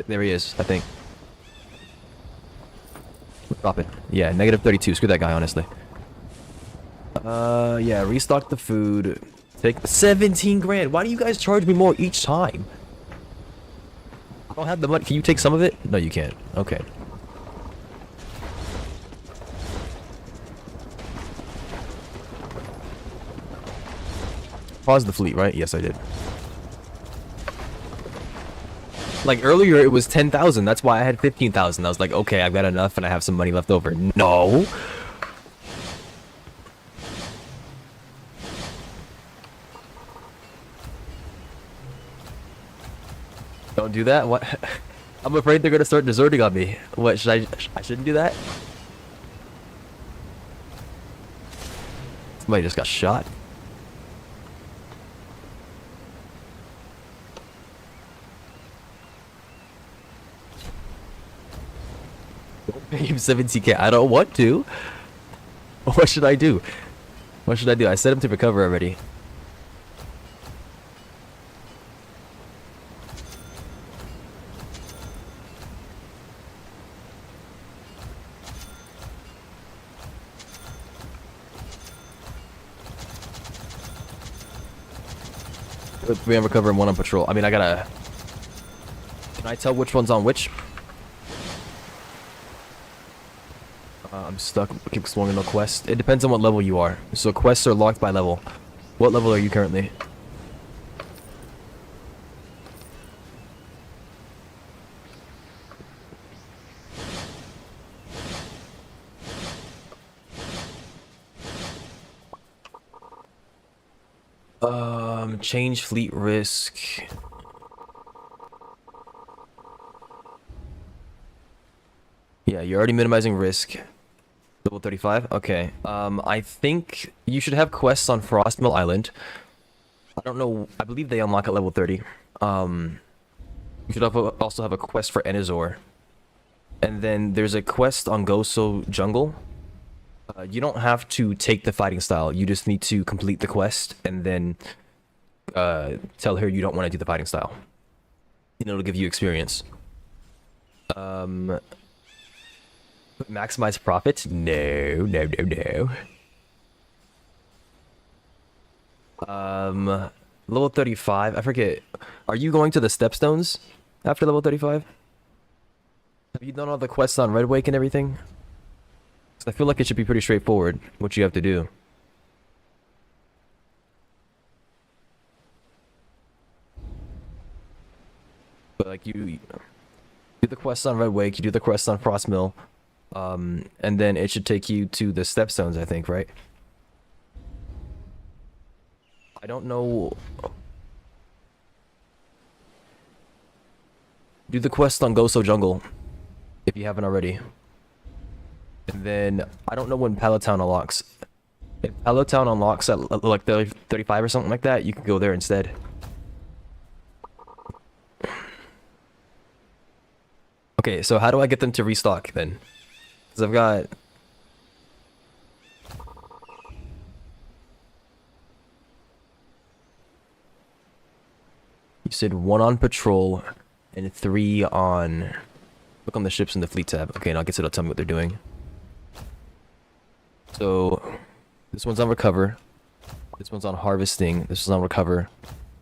S1: There he is, I think. Drop it. Yeah, negative 32. Screw that guy, honestly. Yeah, restock the food. Take 17 grand. Why do you guys charge me more each time? I don't have the money. Can you take some of it? No, you can't. Okay. Pause the fleet, right? Yes, I did. Like earlier, it was 10,000. That's why I had 15,000. I was like, okay, I've got enough, and I have some money left over. No. Don't do that. What? I'm afraid they're gonna start deserting on me. What should I shouldn't do that. Somebody just got shot. Pay him 70k. I don't want to. What should I do? What should I do? I set him to recover already. We have recover and 1 on patrol. I mean, I gotta... Can I tell which one's on which? I'm stuck. Keep exploring no quest. It depends on what level you are. So quests are locked by level. What level are you currently? Change fleet risk. Yeah, you're already minimizing risk. Level 35? Okay. I think you should have quests on Frostmill Island. I don't know. I believe they unlock at level 30. You should also have a quest for Enizor. And then there's a quest on Goso Jungle. You don't have to take the fighting style. You just need to complete the quest and then tell her you don't want to do the fighting style. And it'll give you experience. Maximize profit? No. Level 35. I forget. Are you going to the Stepstones after level 35? Have you done all the quests on Red Wake and everything? I feel like it should be pretty straightforward what you have to do. But like you do the quest on Red Wake, you do the quest on Frost Mill, and then it should take you to the Stepstones, I think, right? I don't know. Do the quest on Goso Jungle, if you haven't already. And then, I don't know when Palatown unlocks. If Palatown unlocks at like 35 or something like that, you can go there instead. Okay, so how do I get them to restock then? Because I've got... You said 1 on patrol and 3 on... Look on the ships in the fleet tab. Okay, and I guess it'll tell me what they're doing. So, this one's on recover. This one's on harvesting. This one's on recover.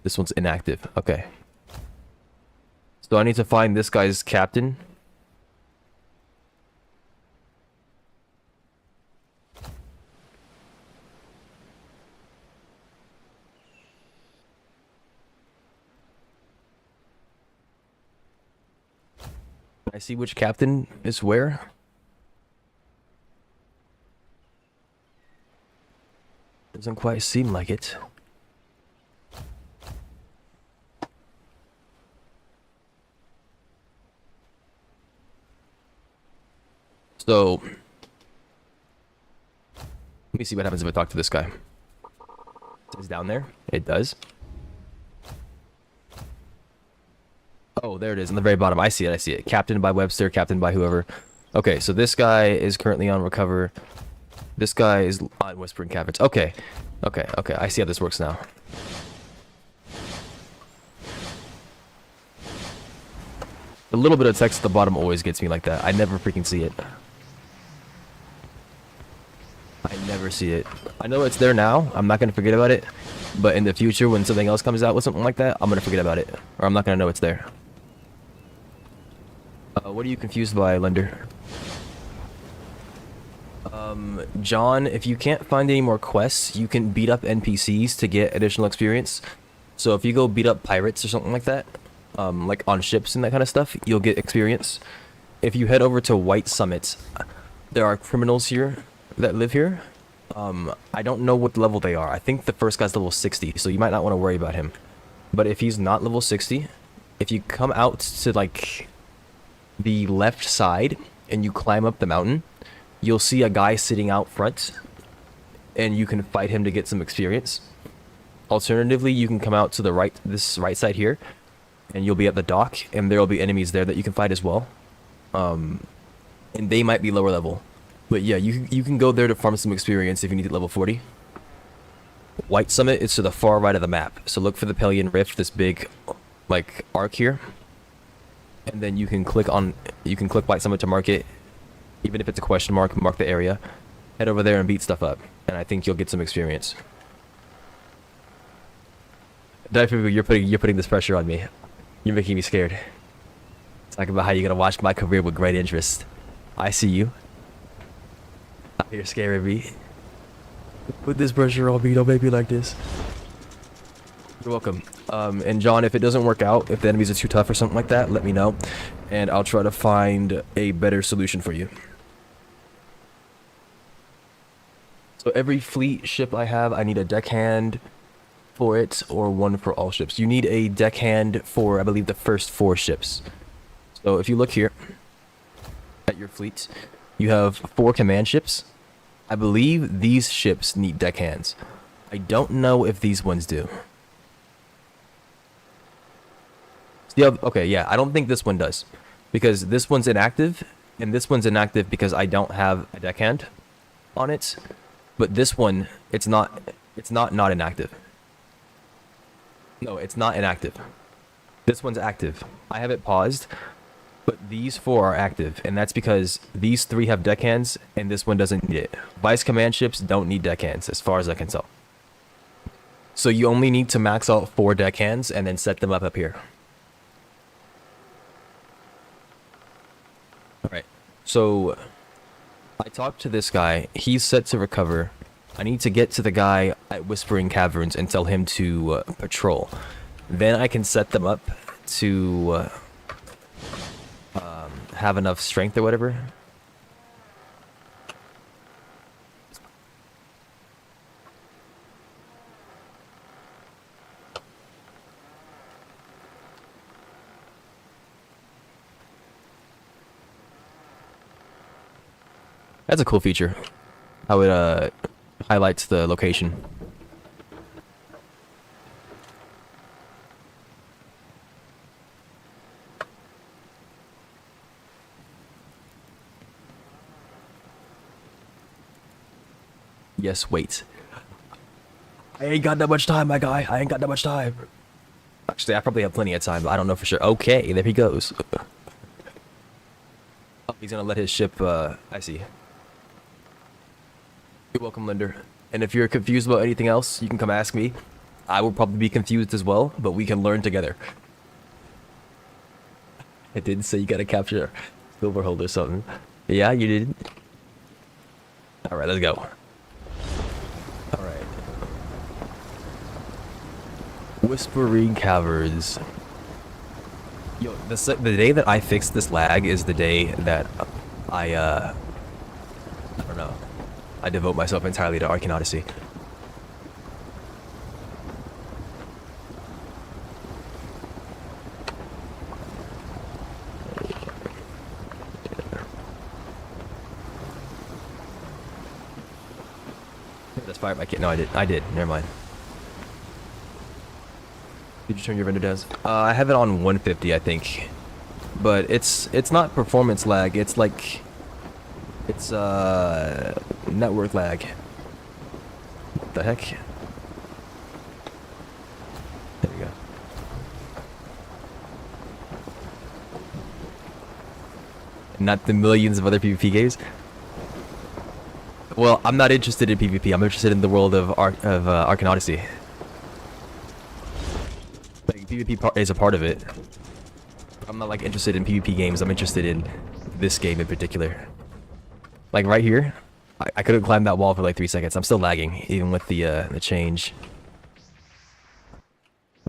S1: This one's inactive. Okay. So I need to find this guy's captain. I see which captain is where. Doesn't quite seem like it. So, let me see what happens if I talk to this guy. It's down there. It does. Oh, there it is on the very bottom. I see it. I see it. Captain by Webster. Captain by whoever. Okay, so this guy is currently on recover. This guy is on Whispering Caverns. Okay. Okay. Okay. I see how this works now. The little bit of text at the bottom always gets me like that. I never freaking see it. I never see it. I know it's there now. I'm not going to forget about it. But in the future, when something else comes out with something like that, I'm going to forget about it. Or I'm not going to know it's there. What are you confused by, Lender? John, if you can't find any more quests, you can beat up NPCs to get additional experience. So if you go beat up pirates or something like that, like on ships and that kind of stuff, you'll get experience. If you head over to White Summit, there are criminals here that live here. I don't know what level they are. I think the first guy's level 60, so you might not want to worry about him. But if he's not level 60, if you come out to like the left side and you climb up the mountain, you'll see a guy sitting out front and you can fight him to get some experience. Alternatively, you can come out to the right, this right side here, and you'll be at the dock and there will be enemies there that you can fight as well. And they might be lower level. But yeah, you can go there to farm some experience if you need it level 40. White Summit is to the far right of the map. So look for the Pelion Rift, this big like arc here. And then you can click White Summit to mark it. Even if it's a question mark, mark the area. Head over there and beat stuff up. And I think you'll get some experience. You're putting this pressure on me. You're making me scared. Talk about how you're gonna watch my career with great interest. I see you. You're scaring me. Put this pressure on me. Don't make me like this. You're welcome. And John, if it doesn't work out, if the enemies are too tough or something like that, let me know. And I'll try to find a better solution for you. So every fleet ship I have, I need a deckhand for it or one for all ships. You need a deckhand for, I believe, the first 4 ships. So if you look here at your fleet, you have 4 command ships. I believe these ships need deckhands. I don't know if these ones do. Okay, yeah, I don't think this one does. Because this one's inactive, and this one's inactive because I don't have a deckhand on it. But this one, it's not inactive. No, it's not inactive. This one's active. I have it paused, but these 4 are active, and that's because these 3 have deckhands, and this one doesn't need it. Vice command ships don't need deckhands, as far as I can tell. So you only need to max out 4 deckhands, and then set them up here. Alright, so I talked to this guy. He's set to recover. I need to get to the guy at Whispering Caverns and tell him to patrol. Then I can set them up to have enough strength or whatever. That's a cool feature. How it highlights the location. Yes, wait. I ain't got that much time, my guy. I ain't got that much time. Actually, I probably have plenty of time, but I don't know for sure. Okay, there he goes. Oh, he's gonna let his ship, I see. You're welcome, Linder. And if you're confused about anything else, you can come ask me. I will probably be confused as well, but we can learn together. I didn't say you gotta capture Silverhold or something. Yeah, you did. Alright, let's go. Alright. Whispering Caverns. Yo, the day that I fixed this lag is the day that I don't know. I devote myself entirely to Arcane Odyssey. That's fire my kit. No, I did. Never mind. Did you turn your render down? I have it on 150, I think. But it's not performance lag. It's like it's network lag. What the heck? There we go. Not the millions of other PvP games. Well, I'm not interested in PvP. I'm interested in the world of Arcane Odyssey. Like, PvP is a part of it. I'm not like interested in PvP games. I'm interested in this game in particular. Like right here, I couldn't climb that wall for like 3 seconds. I'm still lagging, even with the change.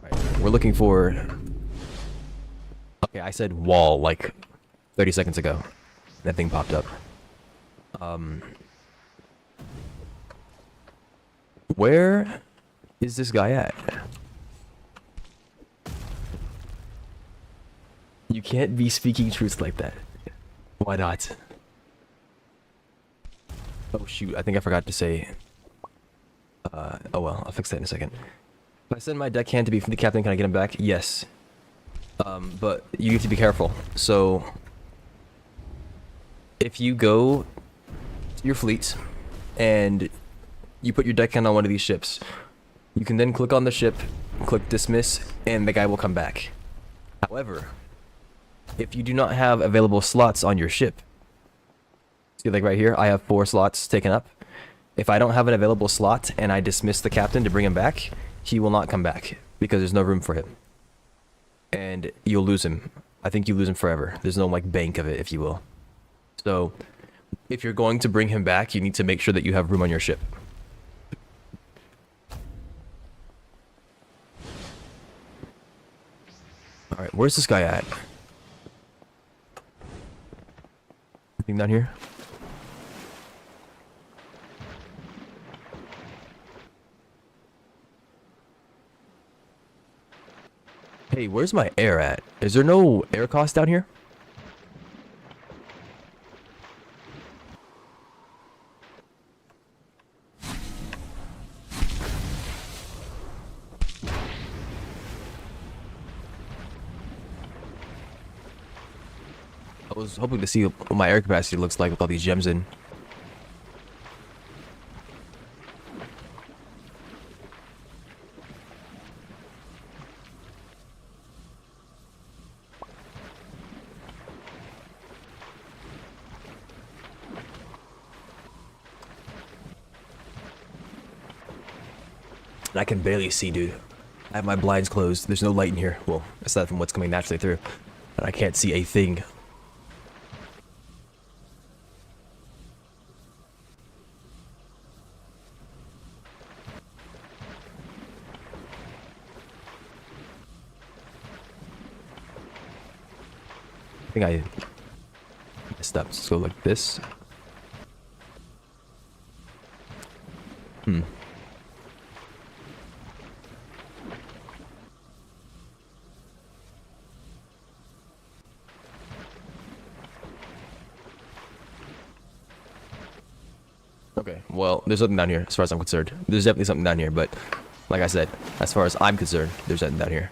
S1: All right, we're looking for. Okay, I said wall like 30 seconds ago. That thing popped up. Where is this guy at? You can't be speaking truth like that. Why not? Oh shoot, I think I forgot to say. Oh well, I'll fix that in a second. If I send my deckhand to be from the captain, can I get him back? Yes. But you have to be careful. So, if you go to your fleet and you put your deckhand on one of these ships, you can then click on the ship, click dismiss, and the guy will come back. However, if you do not have available slots on your ship, see like right here, I have 4 slots taken up. If I don't have an available slot and I dismiss the captain to bring him back, he will not come back because there's no room for him. And you'll lose him. I think you lose him forever. There's no like bank of it, if you will. So, if you're going to bring him back, you need to make sure that you have room on your ship. Alright, where's this guy at? Anything down here? Hey, where's my air at? Is there no air cost down here? I was hoping to see what my air capacity looks like with all these gems in. And I can barely see, dude. I have my blinds closed. There's no light in here. Well, aside from what's coming naturally through. And I can't see a thing. I think Steps. Let's go like this. Okay, well, there's nothing down here as far as I'm concerned. There's definitely something down here, but like I said, as far as I'm concerned, there's nothing down here.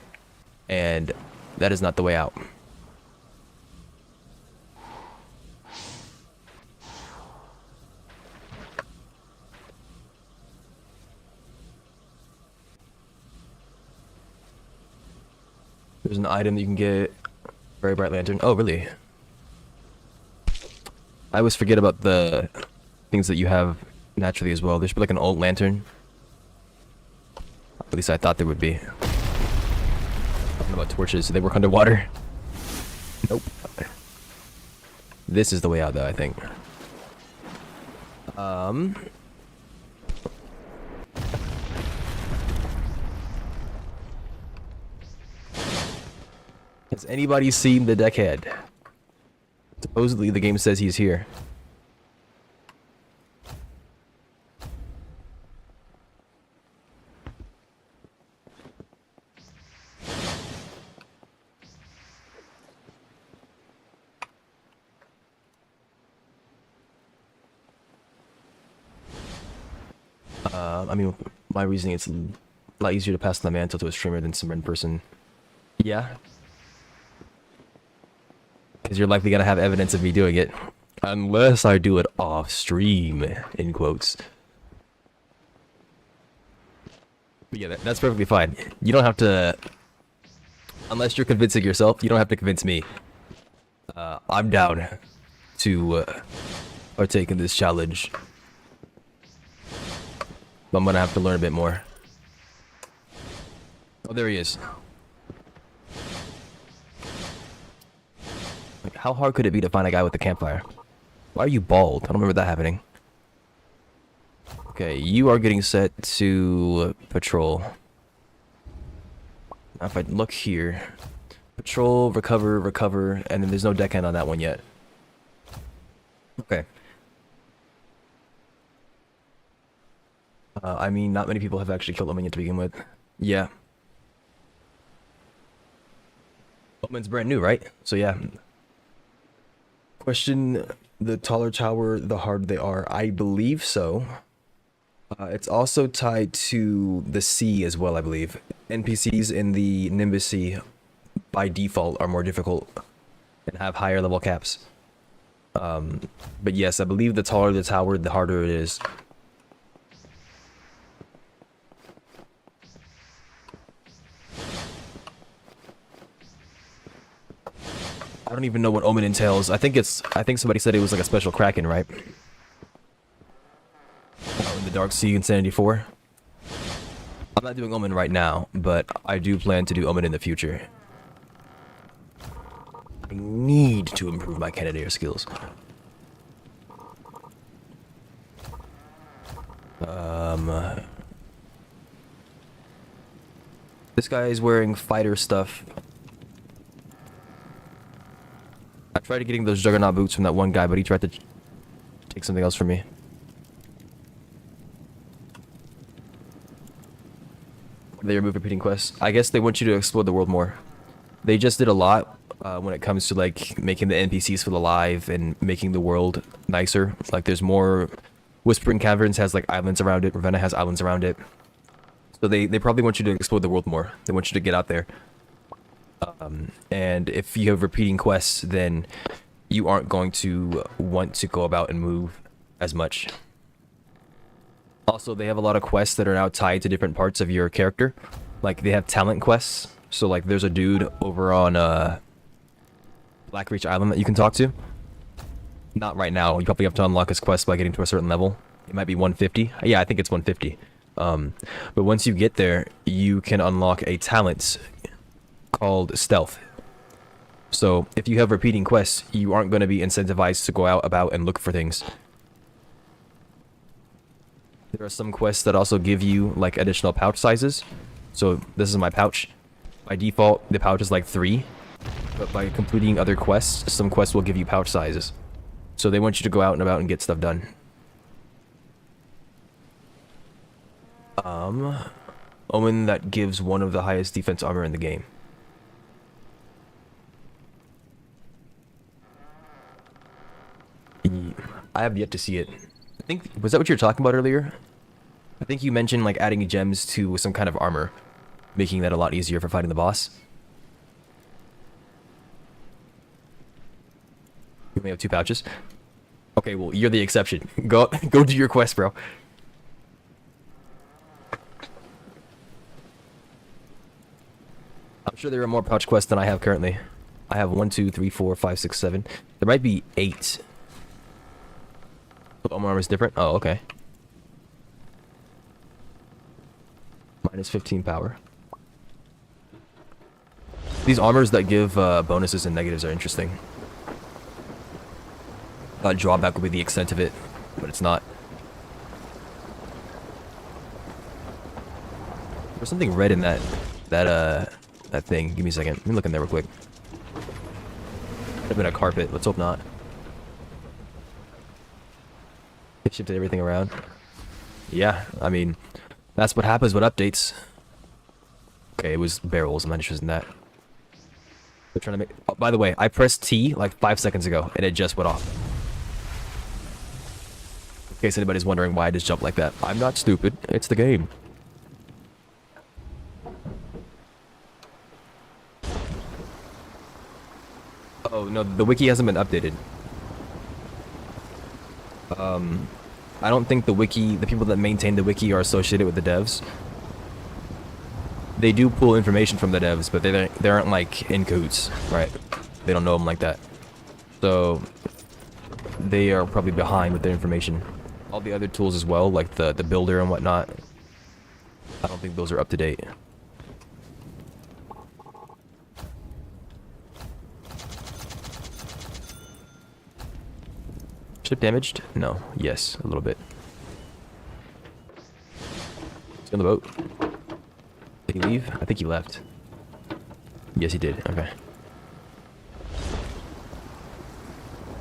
S1: And that is not the way out. There's an item that you can get. Very bright lantern. Oh, really? I always forget about the things that you have naturally as well. There should be like an old lantern. At least I thought there would be. I don't know about torches. Do they work underwater? Nope. This is the way out, though, I think. Has anybody seen the deckhead? Supposedly, the game says he's here. I mean, my reasoning, it's a lot easier to pass the mantle to a streamer than some random person. Yeah. Because you're likely going to have evidence of me doing it. Unless I do it off stream, in quotes. But yeah, that's perfectly fine. You don't have to... Unless you're convincing yourself, you don't have to convince me. I'm down to partake in this challenge. But I'm gonna have to learn a bit more. Oh, there he is. Like, how hard could it be to find a guy with a campfire? Why are you bald? I don't remember that happening. Okay, you are getting set to patrol. Now if I look here, patrol, recover, and then there's no deckhand on that one yet. Okay. I mean, not many people have actually killed Omen yet to begin with. Yeah. Omen's brand new, right? So yeah. Question, the taller tower, the harder they are. I believe so. It's also tied to the sea as well, I believe. NPCs in the Nimbus Sea, by default, are more difficult and have higher level caps. But yes, I believe the taller the tower, the harder it is. I don't even know what Omen entails. I think somebody said it was like a special Kraken, right? Oh, in the Dark Sea Insanity 4. I'm not doing Omen right now, but I do plan to do Omen in the future. I need to improve my Cannoneer skills. This guy is wearing fighter stuff. I tried getting those Juggernaut boots from that one guy, but he tried to take something else from me. They remove repeating quests. I guess they want you to explore the world more. They just did a lot when it comes to like making the NPCs feel alive and making the world nicer. Like there's more. Whispering Caverns has like islands around it. Ravenna has islands around it. So they probably want you to explore the world more. They want you to get out there. And if you have repeating quests, then you aren't going to want to go about and move as much. Also, they have a lot of quests that are now tied to different parts of your character. Like, they have talent quests. So, like, there's a dude over on Blackreach Island that you can talk to. Not right now. You probably have to unlock his quest by getting to a certain level. It might be 150. Yeah, I think it's 150. But once you get there, you can unlock a talent called Stealth. So, if you have repeating quests, you aren't going to be incentivized to go out about and look for things. There are some quests that also give you, like, additional pouch sizes. So, this is my pouch. By default, the pouch is like 3. But by completing other quests, some quests will give you pouch sizes. So they want you to go out and about and get stuff done. Omen that gives one of the highest defense armor in the game. I have yet to see it. I think, was that what you were talking about earlier? I think you mentioned like adding gems to some kind of armor, making that a lot easier for fighting the boss. You only have 2 pouches. Okay, well, you're the exception. Go do your quest, bro. I'm sure there are more pouch quests than I have currently. I have 1, 2, 3, 4, 5, 6, 7. There might be 8. Oh, my armor is different? Oh, okay. Minus 15 power. These armors that give bonuses and negatives are interesting. Drawback would be the extent of it, but it's not. There's something red in that thing. Give me a second. Let me look in there real quick. Could have been a carpet. Let's hope not. They shifted everything around. Yeah, I mean, that's what happens with updates. Okay, it was barrels. I'm not interested in that. They're trying to make... Oh, by the way, I pressed T like 5 seconds ago, and it just went off. In case anybody's wondering why I just jumped like that. I'm not stupid. It's the game. Oh, no, the wiki hasn't been updated. I don't think the wiki, the people that maintain the wiki are associated with the devs. They do pull information from the devs, but they aren't like in cahoots, right? They don't know them like that. So they are probably behind with their information. All the other tools as well, like the builder and whatnot, I don't think those are up to date. Ship damaged? No. Yes, a little bit. Is he on the boat? Did he leave? I think he left. Yes, he did. Okay.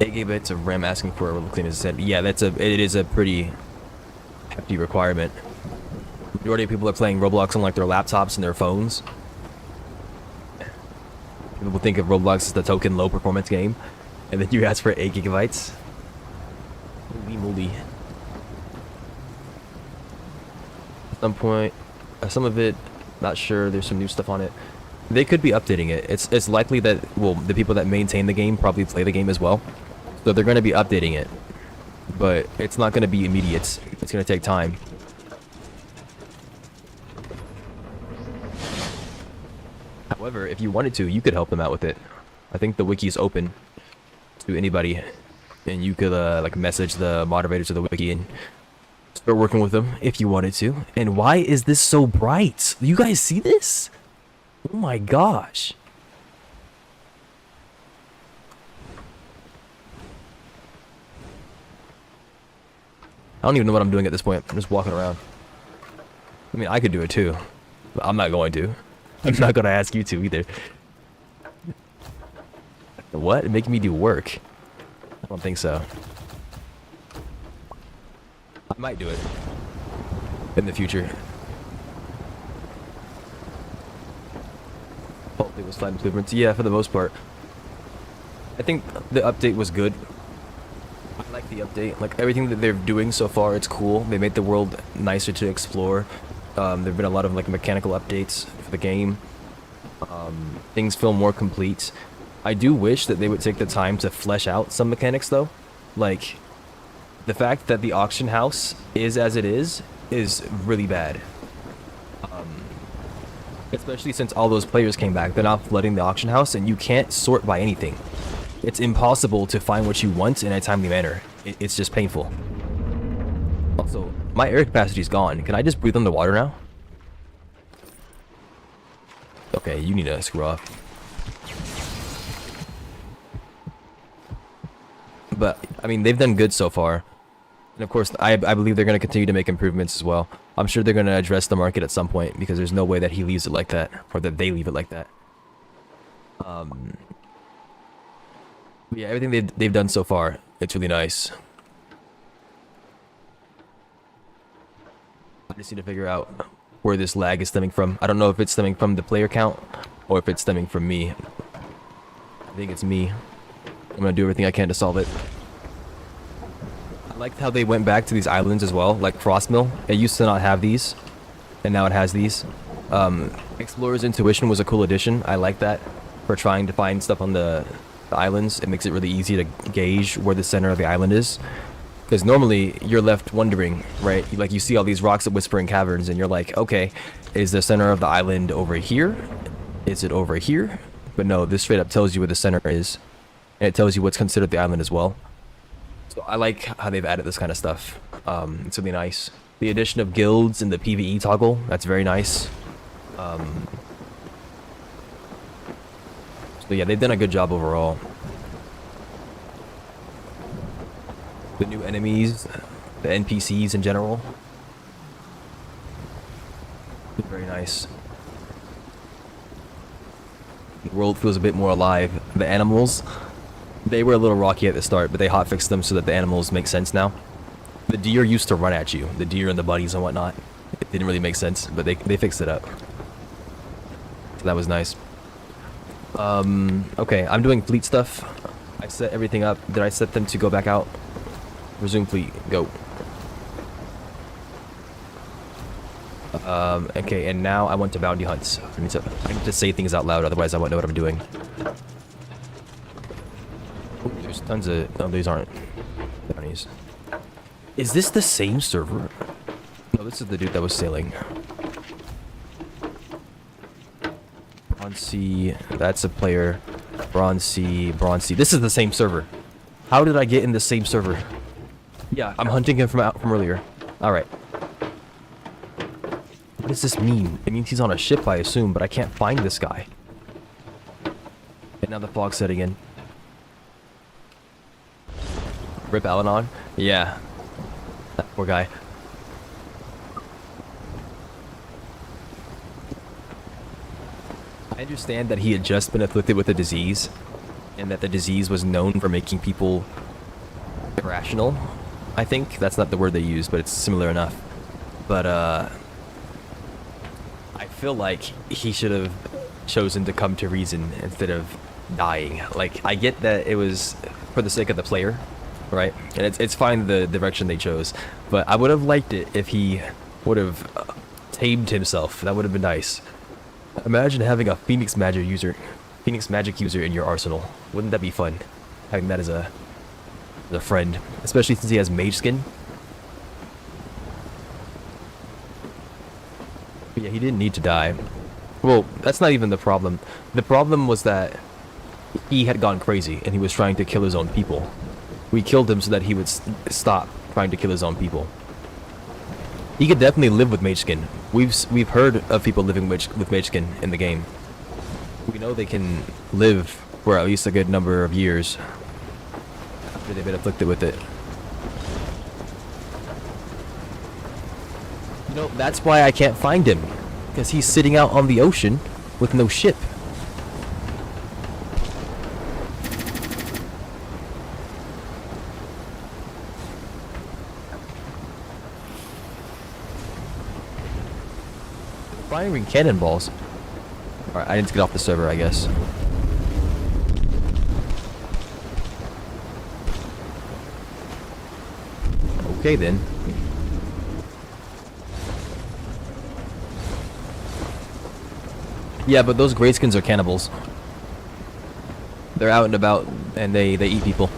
S1: 8 gigabytes of RAM asking for a clean as said. Yeah, it is a pretty hefty requirement. Majority of people are playing Roblox on like their laptops and their phones. People think of Roblox as the token low performance game, and then you ask for 8 gigabytes. Holy moly. At some point, some of it, not sure, there's some new stuff on it. They could be updating it. It's likely that, well, the people that maintain the game probably play the game as well. So they're going to be updating it. But it's not going to be immediate. It's going to take time. However, if you wanted to, you could help them out with it. I think the wiki is open to anybody. And you could like message the moderators of the wiki and start working with them if you wanted to. And why is this so bright? You guys see this? Oh my gosh. I don't even know what I'm doing at this point. I'm just walking around. I mean, I could do it too, but I'm not going to. I'm not going to ask you to either. What? Making me do work? I don't think so. I might do it in the future. Hopefully with slight improvements. Yeah, for the most part. I think the update was good. I like the update. Like everything that they're doing so far, it's cool. They made the world nicer to explore. There've been a lot of like mechanical updates for the game. Things feel more complete. I do wish that they would take the time to flesh out some mechanics though. Like the fact that the auction house is as it is really bad. Especially since all those players came back. They're not flooding the auction house and you can't sort by anything. It's impossible to find what you want in a timely manner. It's just painful. Also, my air capacity is gone. Can I just breathe underwater now? Okay, you need to screw off. But, I mean, they've done good so far. And of course, I believe they're going to continue to make improvements as well. I'm sure they're going to address the market at some point because there's no way that he leaves it like that. Or that they leave it like that. But yeah, everything they've done so far It's really nice. I just need to figure out where this lag is stemming from. I don't know if it's stemming from the player count or if it's stemming from me. I think it's me. I'm gonna do everything I can to solve it. I liked how they went back to these islands as well, like Frostmill. It used to not have these, and now it has these. Explorer's Intuition was a cool addition. I like that for trying to find stuff on the islands. It makes it really easy to gauge where the center of the island is. Because normally you're left wondering, right? Like you see all these rocks at Whispering Caverns and you're like, okay, is the center of the island over here? Is it over here? But no, this straight up tells you where the center is. And it tells you what's considered the island as well. So I like how they've added this kind of stuff. It's really nice. The addition of guilds and the PvE toggle, that's very nice. So yeah, they've done a good job overall. The new enemies, the NPCs in general. Very nice. The world feels a bit more alive. The animals, they were a little rocky at the start, but they hotfixed them so that the animals make sense now. The deer used to run at you, the deer and the bunnies and whatnot. It didn't really make sense, but they fixed it up. So that was nice. Okay, I'm doing fleet stuff. I set everything up. Did I set them to go back out? Resume fleet, go. Okay, and now I want to bounty hunts. I need to say things out loud, otherwise I won't know what I'm doing. Ooh, there's tons of... Oh, these aren't bounties. Is this the same server? No, this is the dude that was sailing. Bronze Sea, that's a player. Bronze Sea, Bronze Sea. This is the same server. How did I get in the same server? Yeah, I'm hunting him from earlier. Alright. What does this mean? It means he's on a ship, I assume, but I can't find this guy. And now the fog's setting in. Rip Alanon? Yeah. That poor guy. I understand that he had just been afflicted with a disease, and that the disease was known for making people irrational. I think that's not the word they used, but it's similar enough. But I feel like he should have chosen to come to reason instead of dying. Like, I get that it was for the sake of the player, right? And it's fine the direction they chose, but I would have liked it if he would have tamed himself. That would have been nice. Imagine having a Phoenix Magic user in your arsenal. Wouldn't that be fun? Having that as a friend, especially since he has mage skin. But yeah, he didn't need to die. Well, that's not even the problem. The problem was that he had gone crazy and he was trying to kill his own people. We killed him so that he would stop trying to kill his own people. He could definitely live with mage skin. We've heard of people living with mage skin in the game. We know they can live for at least a good number of years after they've been afflicted with it. You know, that's why I can't find him. Because he's sitting out on the ocean with no ship. Firing cannonballs. Alright, I need to get off the server, I guess. Okay then. Yeah, but those grayskins are cannibals. They're out and about and they eat people.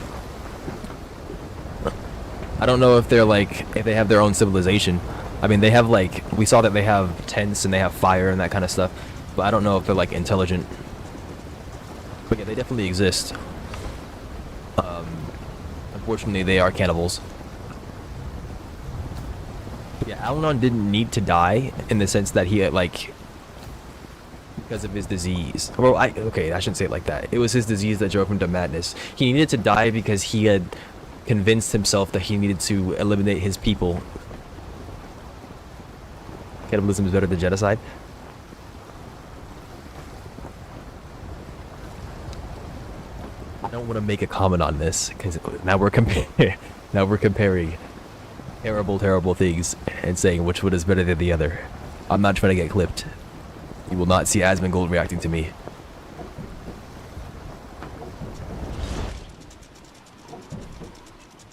S1: I don't know if they're like, if they have their own civilization. I mean, they have like, we saw that they have tents and they have fire and that kind of stuff, but I don't know if they're like intelligent. But yeah, they definitely exist. Unfortunately, they are cannibals. But yeah, Alanon didn't need to die in the sense that he had like, because of his disease. Well, okay, I shouldn't say it like that. It was his disease that drove him to madness. He needed to die because he had convinced himself that he needed to eliminate his people. Cannibalism is better than genocide. I don't want to make a comment on this because now we're comparing terrible things and saying which one is better than the other. I'm not trying to get clipped. You will not see Asmongold reacting to me.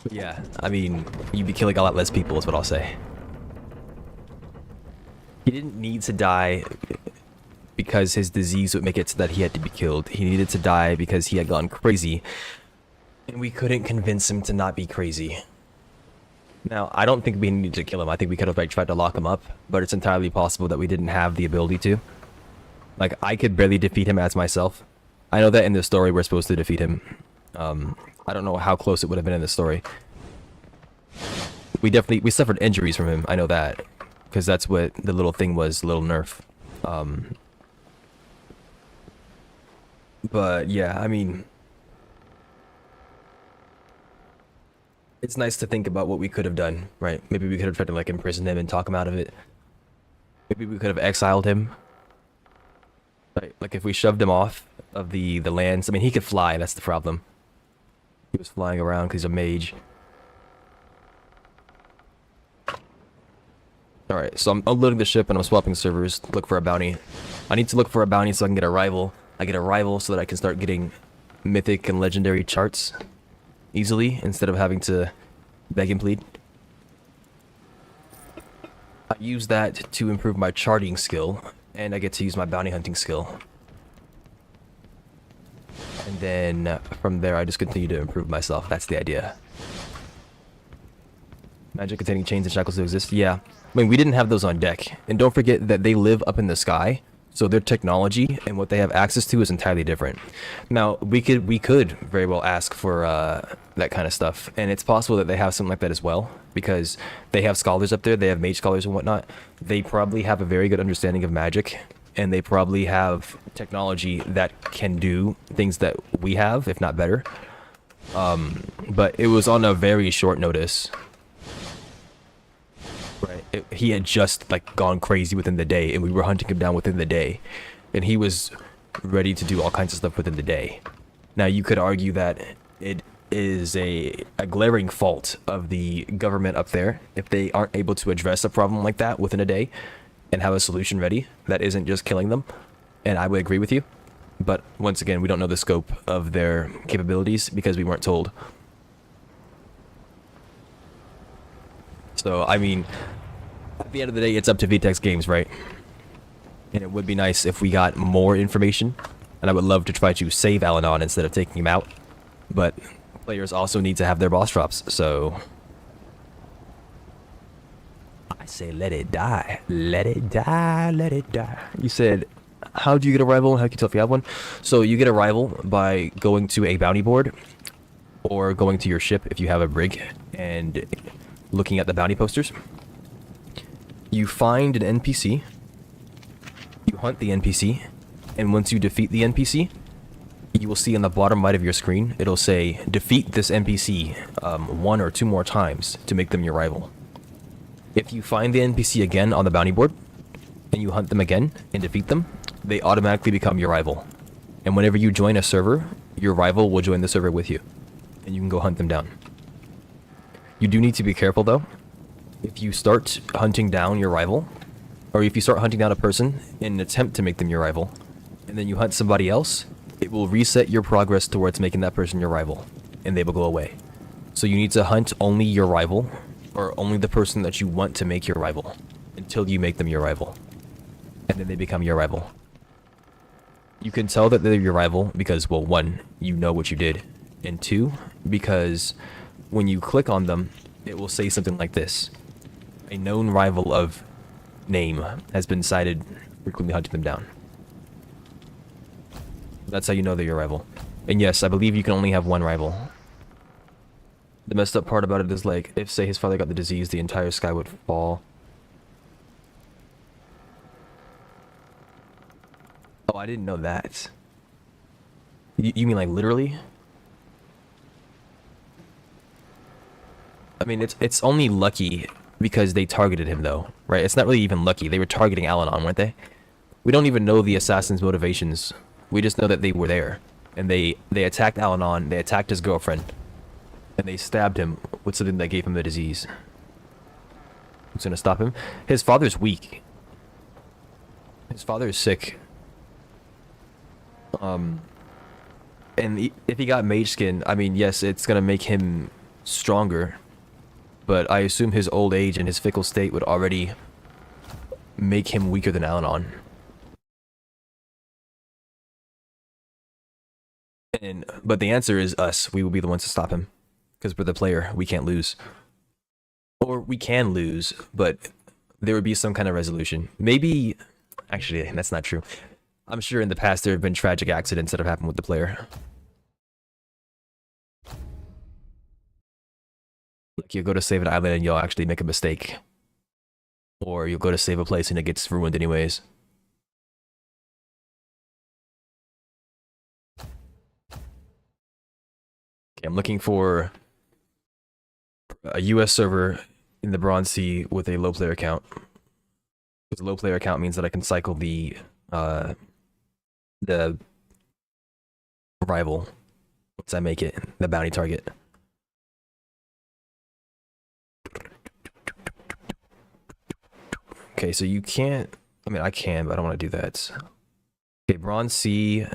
S1: But yeah, I mean, you'd be killing a lot less people is what I'll say. He didn't need to die because his disease would make it so that he had to be killed. He needed to die because he had gone crazy, and we couldn't convince him to not be crazy. Now, I don't think we needed to kill him. I think we could have like tried to lock him up, but it's entirely possible that we didn't have the ability to. Like, I could barely defeat him as myself. I know that in the story we're supposed to defeat him. I don't know how close it would have been in the story. We suffered injuries from him. I know that, because that's what the little thing was, little nerf. But yeah, I mean, it's nice to think about what we could have done, right? Maybe we could have tried to like imprison him and talk him out of it. Maybe we could have exiled him. Like if we shoved him off of the lands. I mean, he could fly, that's the problem. He was flying around because he's a mage. Alright, so I'm unloading the ship and I'm swapping servers to look for a bounty. I need to look for a bounty so I can get a rival. I get a rival so that I can start getting mythic and legendary charts easily instead of having to beg and plead. I use that to improve my charting skill, and I get to use my bounty hunting skill. And then from there, I just continue to improve myself. That's the idea. Magic containing chains and shackles still exist? Yeah. I mean, we didn't have those on deck. And don't forget that they live up in the sky, so their technology and what they have access to is entirely different. Now, we could very well ask for that kind of stuff, and it's possible that they have something like that as well, because they have scholars up there, they have mage scholars and whatnot. They probably have a very good understanding of magic, and they probably have technology that can do things that we have, if not better. But it was on a very short notice. Right, he had just like gone crazy within the day, and we were hunting him down within the day, and he was ready to do all kinds of stuff within the day. Now you could argue that it is a glaring fault of the government up there if they aren't able to address a problem like that within a day and have a solution ready that isn't just killing them, and I would agree with you. But once again, we don't know the scope of their capabilities because we weren't told. So, I mean, at the end of the day, it's up to VTEX Games, right? And it would be nice if we got more information, and I would love to try to save Alanon instead of taking him out. But players also need to have their boss drops, so I say let it die. Let it die, let it die. You said, how do you get a rival? How can you tell if you have one? So you get a rival by going to a bounty board, or going to your ship if you have a brig, and looking at the bounty posters. You find an NPC, you hunt the NPC, and once you defeat the NPC, you will see on the bottom right of your screen, it'll say, defeat this NPC 1 or 2 more times to make them your rival. If you find the NPC again on the bounty board, and you hunt them again and defeat them, they automatically become your rival. And whenever you join a server, your rival will join the server with you, and you can go hunt them down. You do need to be careful though. If you start hunting down your rival, or if you start hunting down a person in an attempt to make them your rival, and then you hunt somebody else, it will reset your progress towards making that person your rival, and they will go away. So you need to hunt only your rival, or only the person that you want to make your rival, until you make them your rival. And then they become your rival. You can tell that they're your rival because, well, 1, you know what you did, and 2, because when you click on them, it will say something like this. A known rival of name has been cited, frequently hunting them down. That's how you know they're your rival. And yes, I believe you can only have 1 rival. The messed up part about it is, like, if, say, his father got the disease, the entire sky would fall. Oh, I didn't know that. You mean, like, literally? I mean, it's only lucky because they targeted him, though, right? It's not really even lucky. They were targeting Alanon, weren't they? We don't even know the assassin's motivations. We just know that they were there. and they attacked Al-Anon, they attacked his girlfriend, and they stabbed him with something that gave him the disease. Who's gonna stop him? His father's weak. His father is sick. And if he got mage skin, I mean, yes, it's gonna make him stronger, but I assume his old age and his fickle state would already make him weaker than Al-Anon. But the answer is us. We will be the ones to stop him, because we're the player. We can't lose. Or we can lose, but there would be some kind of resolution. Maybe, actually, that's not true. I'm sure in the past there have been tragic accidents that have happened with the player. Like you go to save an island and you'll actually make a mistake. Or you'll go to save a place and it gets ruined anyways. Okay, I'm looking for a US server in the Bronze Sea with a low player count. Because a low player count means that I can cycle the rival once I make it the bounty target. Okay, so you can't, I mean I can, but I don't want to do that. Okay, Bronze Sea,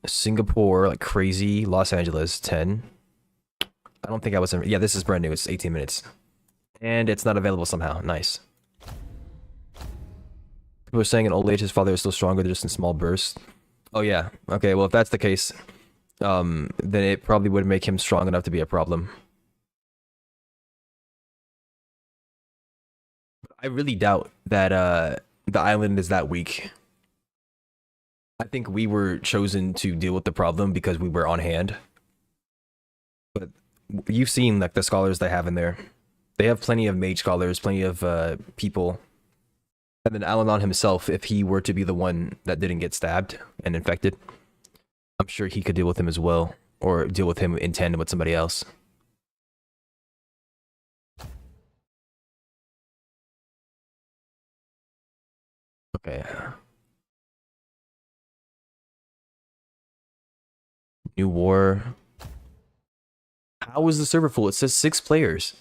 S1: Singapore like crazy, Los Angeles 10. I don't think I was in, yeah, this is brand new, it's 18 minutes. And it's not available somehow, nice. People are saying in old age his father is still stronger, just in small bursts. Oh yeah, okay, well if that's the case, then it probably would make him strong enough to be a problem. I really doubt that the island is that weak. I think we were chosen to deal with the problem because we were on hand. But you've seen like the scholars they have in there. They have plenty of mage scholars, plenty of people. And then Al-Anon himself, if he were to be the one that didn't get stabbed and infected, I'm sure he could deal with him as well, or deal with him in tandem with somebody else. Okay. New war. How is the server full? It says 6 players.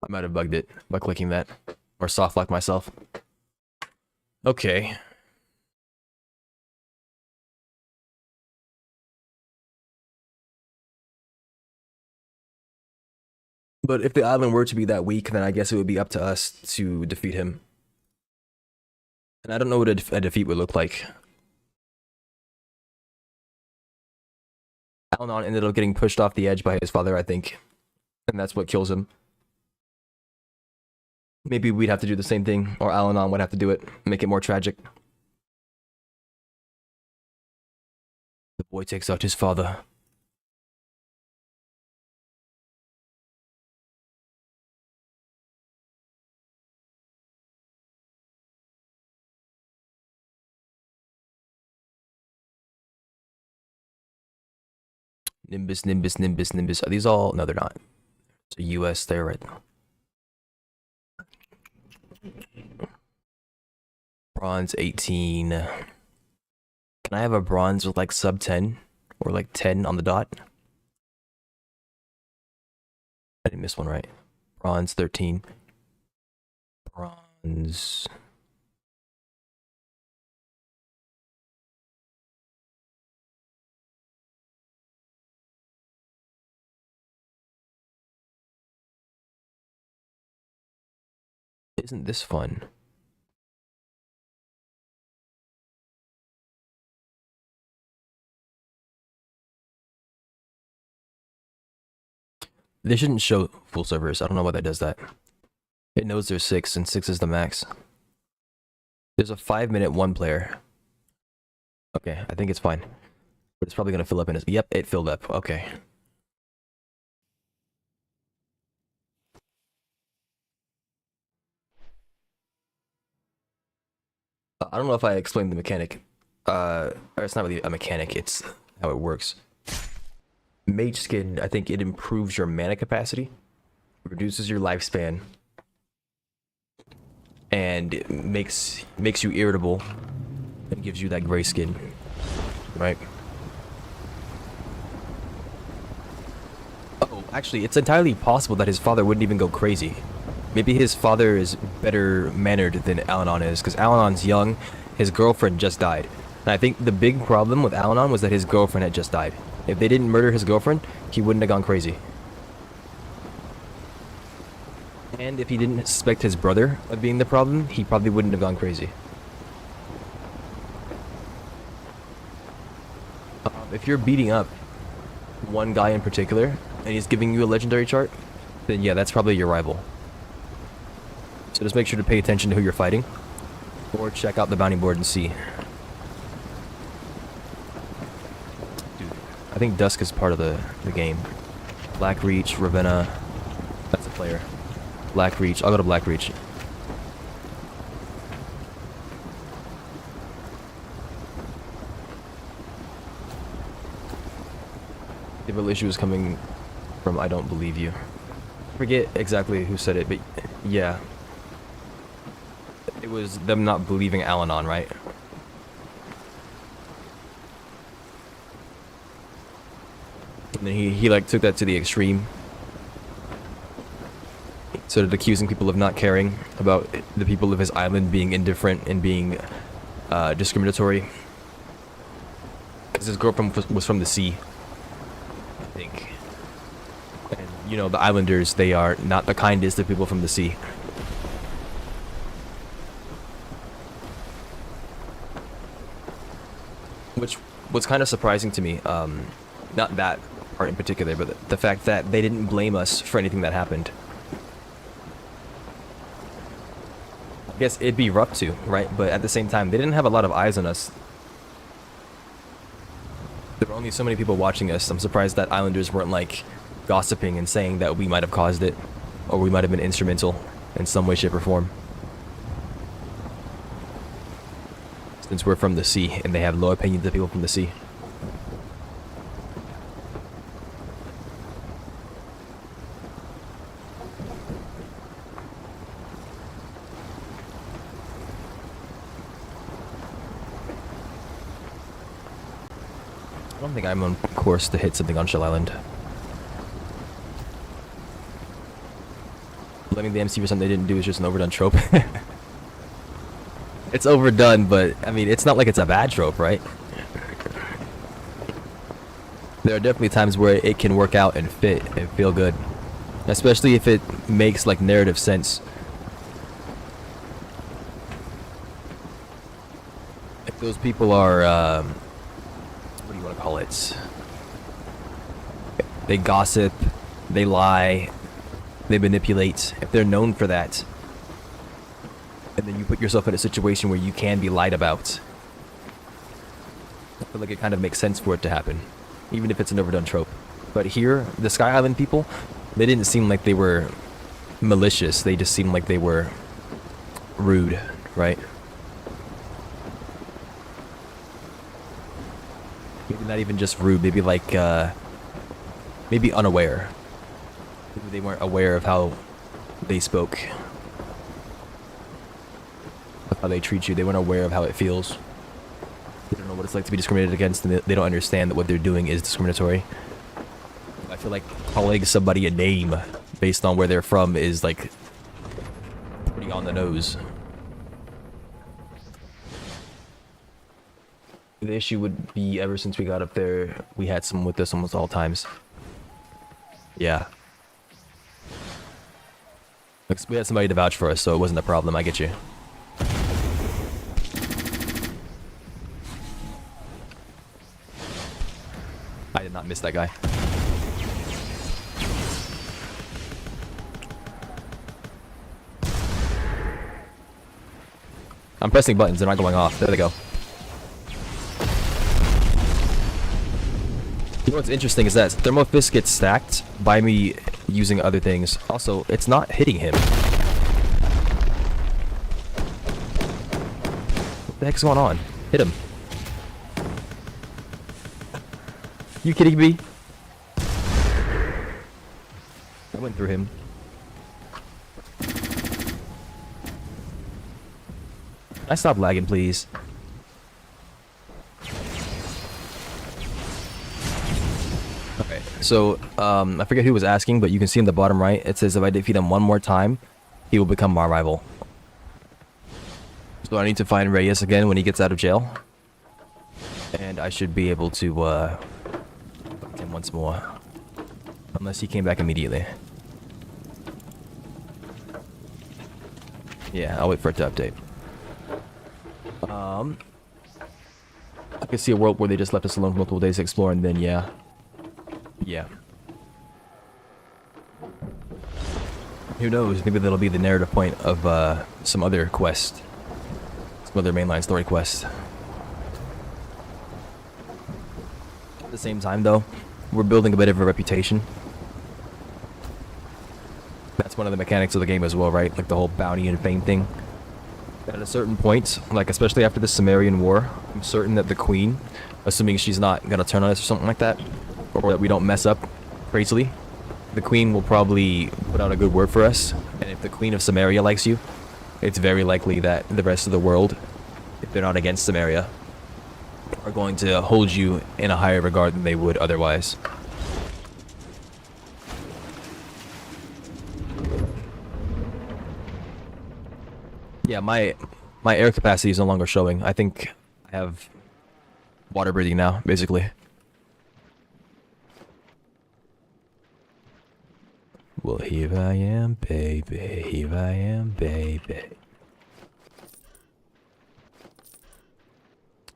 S1: I might have bugged it by clicking that. Or soft locked myself. Okay. But if the island were to be that weak, then I guess it would be up to us to defeat him. And I don't know what a defeat would look like. Al-Anon ended up getting pushed off the edge by his father, I think. And that's what kills him. Maybe we'd have to do the same thing, or Al-Anon would have to do it, make it more tragic. The boy takes out his father. Nimbus, Nimbus, Nimbus, Nimbus. Are these all? No, they're not. It's a US there right now. Bronze 18. Can I have a bronze with like sub 10? Or like 10 on the dot? I didn't miss one, right? Bronze 13. Bronze. Isn't this fun? They shouldn't show full servers. I don't know why that does that. It knows there's 6, and 6 is the max. There's a 5-minute 1 player. Okay, I think it's fine. But it's probably gonna fill up in a... Yep, it filled up. Okay. I don't know if I explained the mechanic. Or it's not really a mechanic, it's how it works. Mage skin, I think it improves your mana capacity, reduces your lifespan, and it makes you irritable It gives you that gray skin, right? Oh, actually, it's entirely possible that his father wouldn't even go crazy. Maybe his father is better mannered than Al-Anon is, because Al-Anon's young, his girlfriend just died. And I think the big problem with Al-Anon was that his girlfriend had just died. If they didn't murder his girlfriend, he wouldn't have gone crazy. And if he didn't suspect his brother of being the problem, he probably wouldn't have gone crazy. If you're beating up one guy in particular, and he's giving you a legendary chart, then yeah, that's probably your rival. So just make sure to pay attention to who you're fighting, or check out the bounty board and see. Dude, I think Dusk is part of the game. Black Reach, Ravenna, that's a player. Black Reach, I'll go to Black Reach. The real issue is coming from I don't believe you. Forget exactly who said it, but yeah. It was them not believing Al-Anon, right? And then he like took that to the extreme. Started accusing people of not caring about the people of his island being indifferent and being discriminatory. Because his girlfriend was from the sea, I think. And you know, the islanders, they are not the kindest of people from the sea. Which was kind of surprising to me. Not that part in particular, but the fact that they didn't blame us for anything that happened. I guess it'd be rough too, right? But at the same time, they didn't have a lot of eyes on us. There were only so many people watching us. I'm surprised that Islanders weren't like gossiping and saying that we might have caused it, or we might have been instrumental in some way, shape, or form. Since we're from the sea, and they have low opinions of people from the sea. I don't think I'm on course to hit something on Shell Island. Blaming the MC for something they didn't do is just an overdone trope. It's overdone, but I mean, it's not like it's a bad trope, right? There are definitely times where it can work out and fit and feel good, especially if it makes like narrative sense. If those people are, what do you want to call it? They gossip, they lie, they manipulate. If they're known for that, and then you put yourself in a situation where you can be lied about, I feel like it kind of makes sense for it to happen, even if it's an overdone trope. But here, the Sky Island people, they didn't seem like they were malicious. They just seemed like they were rude, right? Maybe not even just rude, maybe like, maybe unaware. Maybe they weren't aware of how they spoke, of how they treat you. They weren't aware of how it feels. They don't know what it's like to be discriminated against, and they don't understand that what they're doing is discriminatory. I feel like calling somebody a name based on where they're from is like pretty on the nose. The issue would be, ever since we got up there, we had someone with us almost all times. Yeah. We had somebody to vouch for us, so it wasn't a problem. I get you. I did not miss that guy. I'm pressing buttons, they're not going off. There they go. You know what's interesting is that Thermofist gets stacked by me using other things. Also, it's not hitting him. What the heck's going on? Hit him. You kidding me? I went through him. Can I stop lagging, please? Okay, so I forget who was asking, but you can see in the bottom right, it says if I defeat him one more time, he will become my rival. So I need to find Reyes again when he gets out of jail. And I should be able to fight him once more. Unless he came back immediately. Yeah, I'll wait for it to update. I could see a world where they just left us alone for multiple days to explore, and then yeah. Yeah. Who knows? Maybe that'll be the narrative point of some other quest. Some other mainline story quest. At the same time, though, we're building a bit of a reputation. That's one of the mechanics of the game as well, right? Like the whole bounty and fame thing. At a certain point, like especially after the Sumerian War, I'm certain that the Queen, assuming she's not gonna turn on us or something like that, or that we don't mess up crazily, the Queen will probably put out a good word for us. And if the Queen of Samaria likes you, it's very likely that the rest of the world, if they're not against Samaria, are going to hold you in a higher regard than they would otherwise. Yeah, my air capacity is no longer showing. I think I have water breathing now, basically. Well, here I am, baby. Here I am, baby.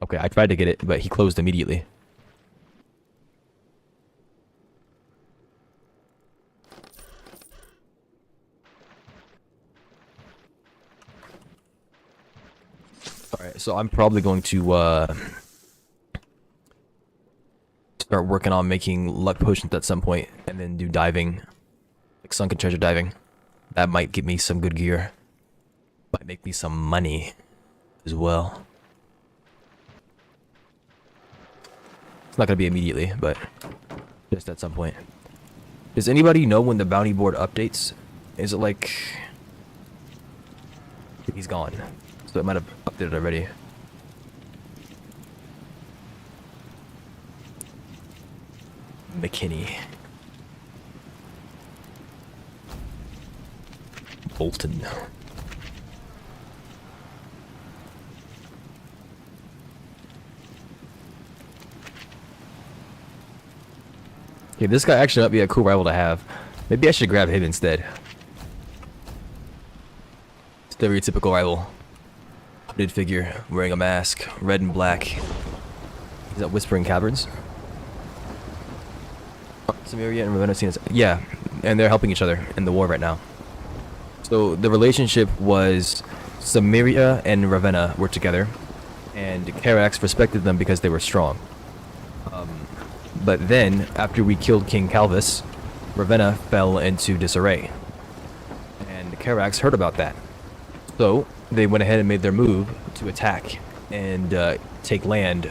S1: Okay, I tried to get it, but he closed immediately. Alright, so I'm probably going to start working on making luck potions at some point, and then do diving. Like sunken treasure diving. That might give me some good gear. Might make me some money as well. It's not gonna be immediately, but just at some point. Does anybody know when the bounty board updates? Is it like... He's gone. So it might have updated already. McKinney. Bolton. Okay, this guy actually might be a cool rival to have. Maybe I should grab him instead. Stereotypical rival. Hooded figure, wearing a mask, red and black. Is that Whispering Caverns? Samaria and Ravenna seen as... Yeah, and they're helping each other in the war right now. So the relationship was Samaria and Ravenna were together, and Carax respected them because they were strong. But then, after we killed King Calvis, Ravenna fell into disarray. And Carax heard about that. So, they went ahead and made their move to attack and take land,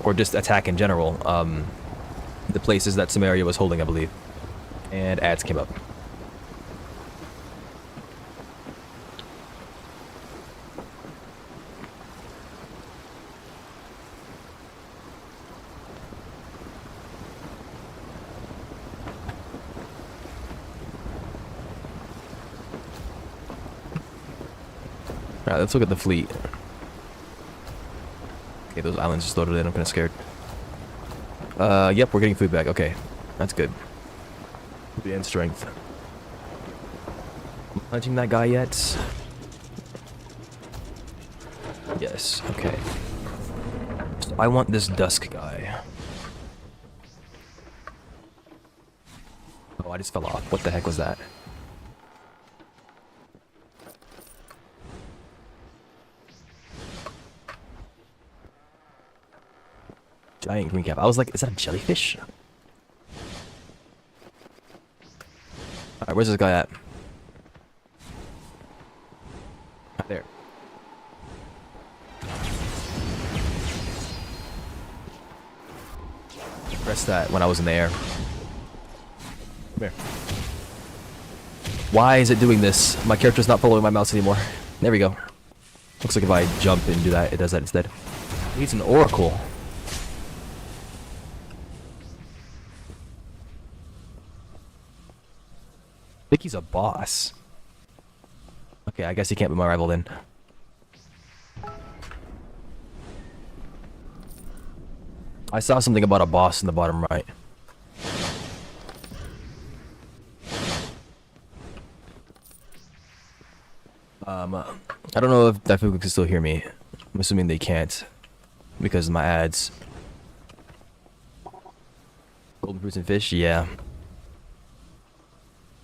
S1: or just attack in general, the places that Samaria was holding, I believe. And ads came up. Alright, let's look at the fleet. Okay, those islands just loaded in. I'm kind of scared. Yep, we're getting food back. Okay, that's good. Food and strength. Am I hunting that guy yet? Yes, okay. So I want this dusk guy. Oh, I just fell off. What the heck was that? Giant green cap. I was like, is that a jellyfish? Alright, where's this guy at? Right there. Press that when I was in the air. Come here. Why is it doing this? My character's not following my mouse anymore. There we go. Looks like if I jump and do that, it does that instead. He's an oracle. think he's a boss. Okay, I guess he can't be my rival then. I saw something about a boss in the bottom right. I don't know if that people can still hear me. I'm assuming they can't because of my ads. Golden fruits and fish, yeah.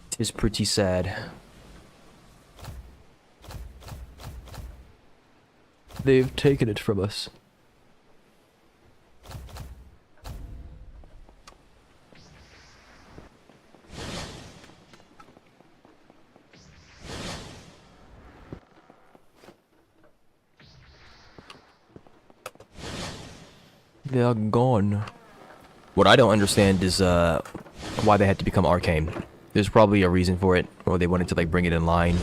S1: Tis pretty sad. They've taken it from us. They are gone. What I don't understand is why they had to become arcane. There's probably a reason for it, or they wanted to like bring it in line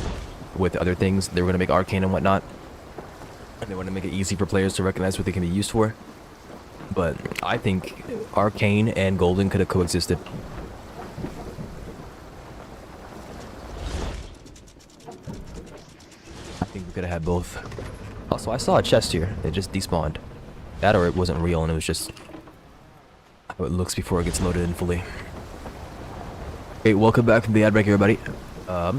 S1: with other things they were gonna make arcane and whatnot. And they want to make it easy for players to recognize what they can be used for. But I think arcane and golden could have coexisted. I think we could have had both. Also, I saw a chest here. It just despawned. That or it wasn't real and it was just how it looks before it gets loaded in fully. Okay, welcome back from the ad break, everybody. I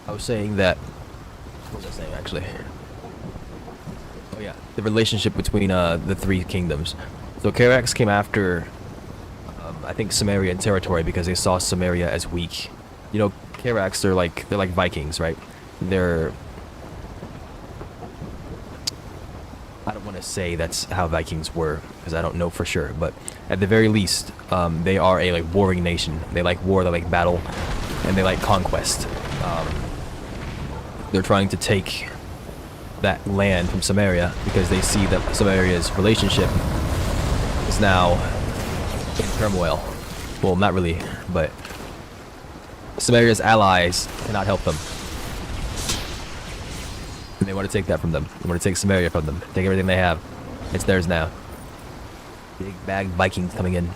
S1: was saying that... What was I saying, actually? Oh yeah, the relationship between the three kingdoms. So Karax came after, I think, Samaria territory because they saw Samaria as weak. You know, Karax, they're like Vikings, right? They're... I don't want to say that's how Vikings were, because I don't know for sure, but at the very least, they are a like warring nation. They like war, they like battle, and they like conquest. They're trying to take that land from Samaria because they see that Samaria's relationship is now in turmoil. Well, not really, but Samaria's allies cannot help them. And they want to take that from them. They want to take Samaria from them. Take everything they have. It's theirs now. Big bag Vikings coming in.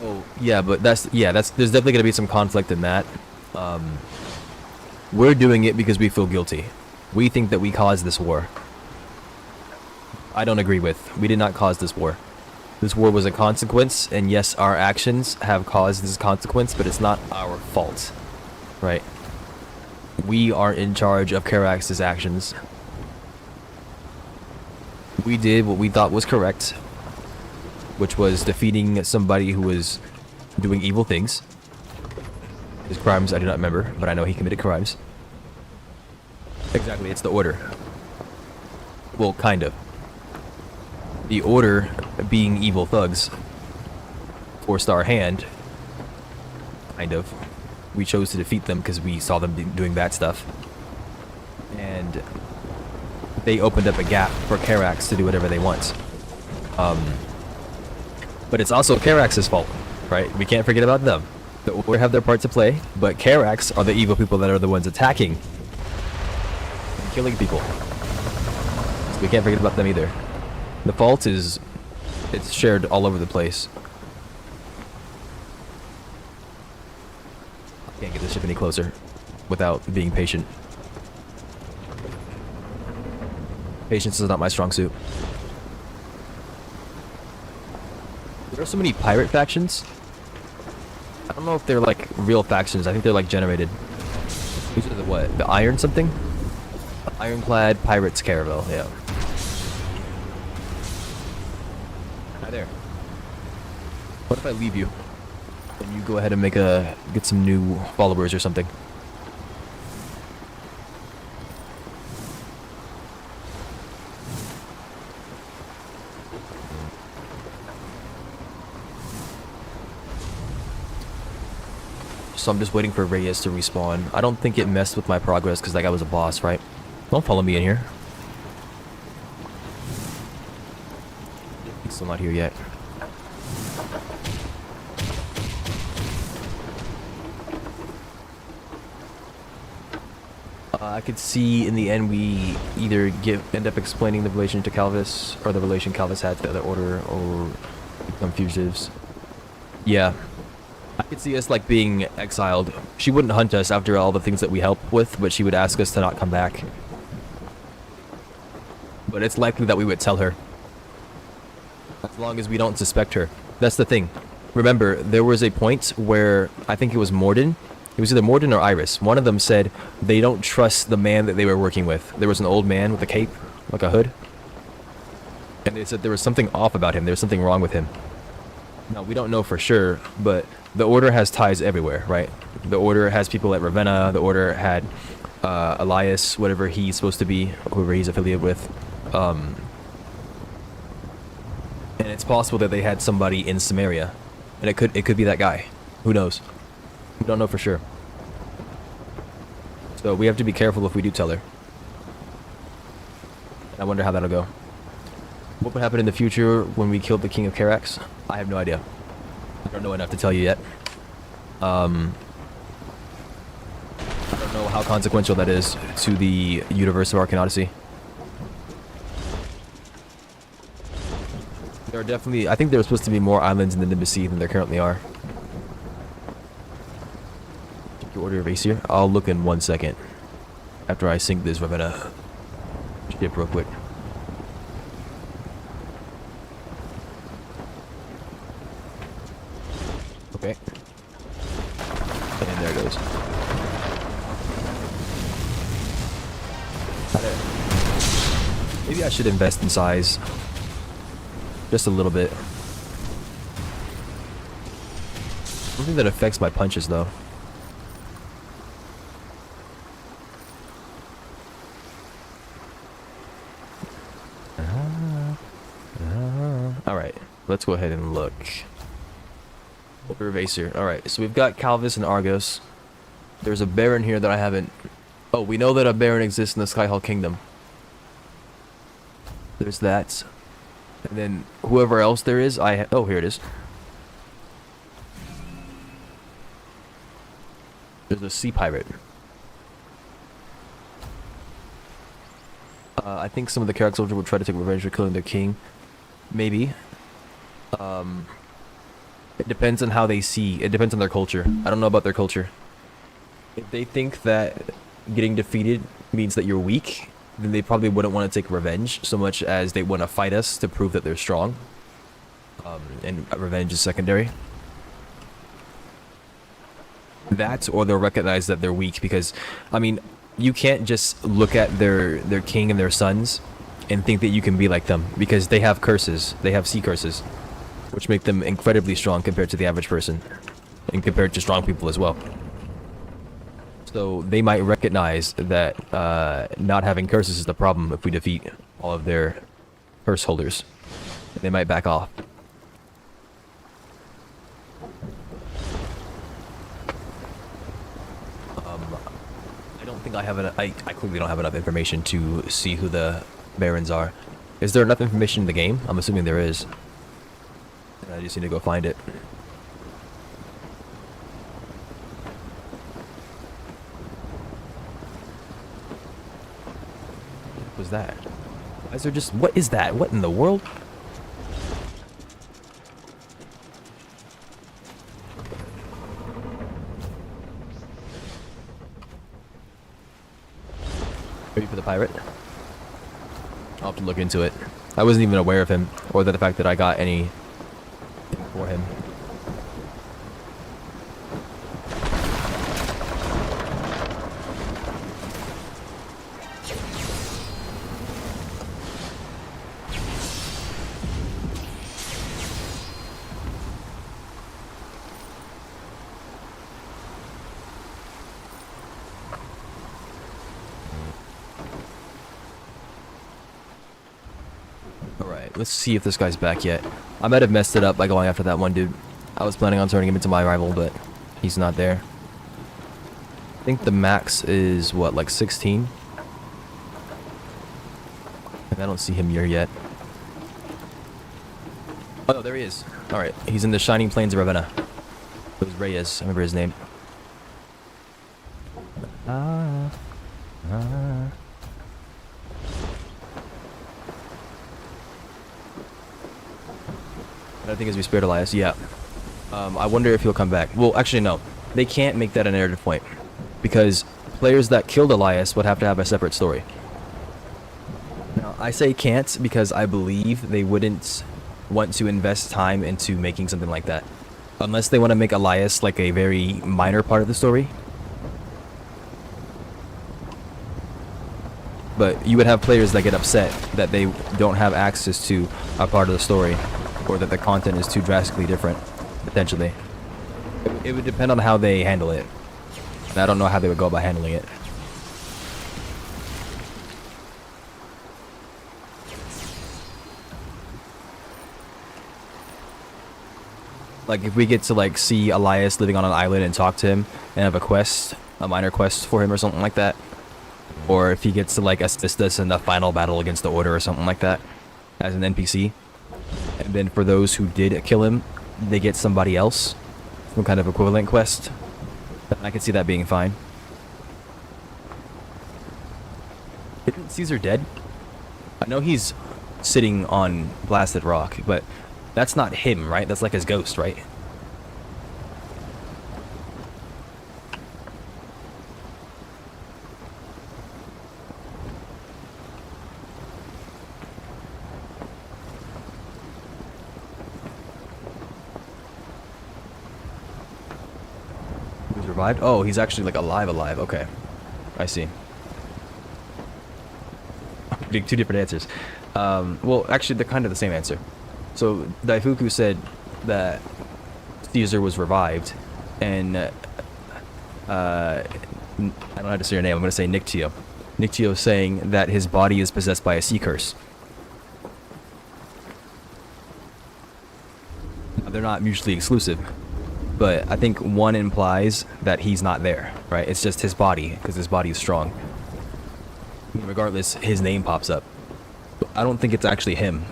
S1: Oh, yeah, but there's definitely going to be some conflict in that. We're doing it because we feel guilty. We think that we caused this war. I don't agree with. We did not cause this war. This war was a consequence, and yes, our actions have caused this consequence, but it's not our fault, right? We are in charge of Karax's actions. We did what we thought was correct, which was defeating somebody who was doing evil things. His crimes I do not remember, but I know he committed crimes. Exactly, it's the Order. Well, kind of. The Order, being evil thugs, forced our hand. Kind of. We chose to defeat them because we saw them doing bad stuff. And they opened up a gap for Karax to do whatever they want. But it's also Karax's fault, right? We can't forget about them. The Order have their part to play, but Karax are the evil people that are the ones attacking and killing people. So we can't forget about them either. The fault is, it's shared all over the place. I can't get this ship any closer without being patient. Patience is not my strong suit. There are so many pirate factions. I don't know if they're like real factions. I think they're like generated. These are the what? The Iron something? Ironclad Pirates Caravel, yeah. Hi there. What if I leave you? And you go ahead and get some new followers or something. So I'm just waiting for Reyes to respawn. I don't think it messed with my progress because that guy was a boss, right? Don't follow me in here. He's still not here yet. I could see in the end we either end up explaining the relation to Calvis or the relation Calvis had to the other Order or become fugitives. Yeah. I could see us, like, being exiled. She wouldn't hunt us after all the things that we help with, but she would ask us to not come back. But it's likely that we would tell her. As long as we don't suspect her. That's the thing. Remember, there was a point where, I think it was Morden. It was either Morden or Iris. One of them said they don't trust the man that they were working with. There was an old man with a cape, like a hood. And they said there was something off about him. There was something wrong with him. Now, we don't know for sure, but the Order has ties everywhere, right? The Order has people at Ravenna. The Order had Elias, whatever he's supposed to be, whoever he's affiliated with. And it's possible that they had somebody in Samaria. And it could be that guy. Who knows? We don't know for sure. So we have to be careful if we do tell her. I wonder how that'll go. What would happen in the future when we killed the King of Karax? I have no idea. I don't know enough to tell you yet. I don't know how consequential that is to the universe of Arcane Odyssey. There are definitely... I think there are supposed to be more islands in the Nimbus Sea than there currently are. Check your order of Aesir. I'll look in 1 second. After I sink this Ravenna ship real quick. Okay. And there it goes. Maybe I should invest in size. Just a little bit. Something that affects my punches, though. Alright, let's go ahead and look. Order of Aesir. Alright, so we've got Calvis and Argos. There's a Baron here that I haven't... Oh, we know that a Baron exists in the Skyhall Kingdom. There's that. And then whoever else there is, oh, here it is. There's a sea pirate. I think some of the Karak soldiers would try to take revenge for killing their king. Maybe. It depends on how they see. It depends on their culture. I don't know about their culture. If they think that getting defeated means that you're weak, then they probably wouldn't want to take revenge so much as they want to fight us to prove that they're strong. And revenge is secondary. That, or they'll recognize that they're weak because, I mean, you can't just look at their king and their sons and think that you can be like them because they have curses. They have sea curses, which make them incredibly strong compared to the average person and compared to strong people as well. So they might recognize that not having curses is the problem if we defeat all of their curse holders. They might back off. I don't think I have I clearly don't have enough information to see who the barons are. Is there enough information in the game? I'm assuming there is. I just need to go find it. What was that? Why is there just... What is that? What in the world? Ready for the pirate? I'll have to look into it. I wasn't even aware of him, or the fact that I got any for him. Alright, let's see if this guy's back yet. I might have messed it up by going after that one dude. I was planning on turning him into my rival, but he's not there. I think the max is, what, like 16? And I don't see him here yet. Oh, no, there he is. Alright, he's in the Shining Plains of Ravenna. It was Reyes, I remember his name. I think as we spared Elias, yeah. I wonder if he'll come back. Well, actually, no. They can't make that a narrative point. Because players that killed Elias would have to have a separate story. Now, I say can't because I believe they wouldn't want to invest time into making something like that. Unless they want to make Elias like a very minor part of the story. But you would have players that get upset that they don't have access to a part of the story, or that the content is too drastically different, potentially. It would depend on how they handle it. And I don't know how they would go about handling it. Like, if we get to, like, see Elias living on an island and talk to him and have a quest, a minor quest for him or something like that. Or if he gets to, like, assist us in the final battle against the Order or something like that as an NPC. And then for those who did kill him, they get somebody else, some kind of equivalent quest. I could see that being fine. Isn't Caesar dead? I know he's sitting on Blasted Rock, but that's not him, right? That's like his ghost, right? He was revived? Oh, he's actually like alive. Okay. I see. Two different answers. Well, actually, they're kind of the same answer. So, Daifuku said that Caesar was revived, and I don't know how to say your name. I'm going to say Nictio. Nictio saying that his body is possessed by a sea curse. Now, they're not mutually exclusive, but I think one implies that he's not there, right? It's just his body, because his body is strong. Regardless, his name pops up. But I don't think it's actually him.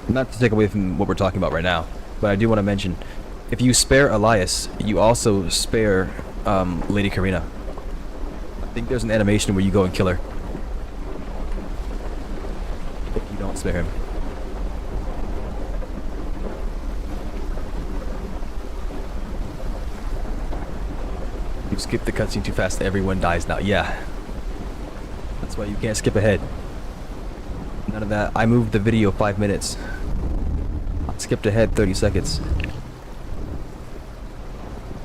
S1: Not to take away from what we're talking about right now, but I do want to mention, if you spare Elias, you also spare Lady Karina. I think there's an animation where you go and kill her. If you don't spare him. You skip the cutscene too fast, everyone dies now. Yeah. That's why you can't skip ahead. None of that. I moved the video 5 minutes. I skipped ahead 30 seconds.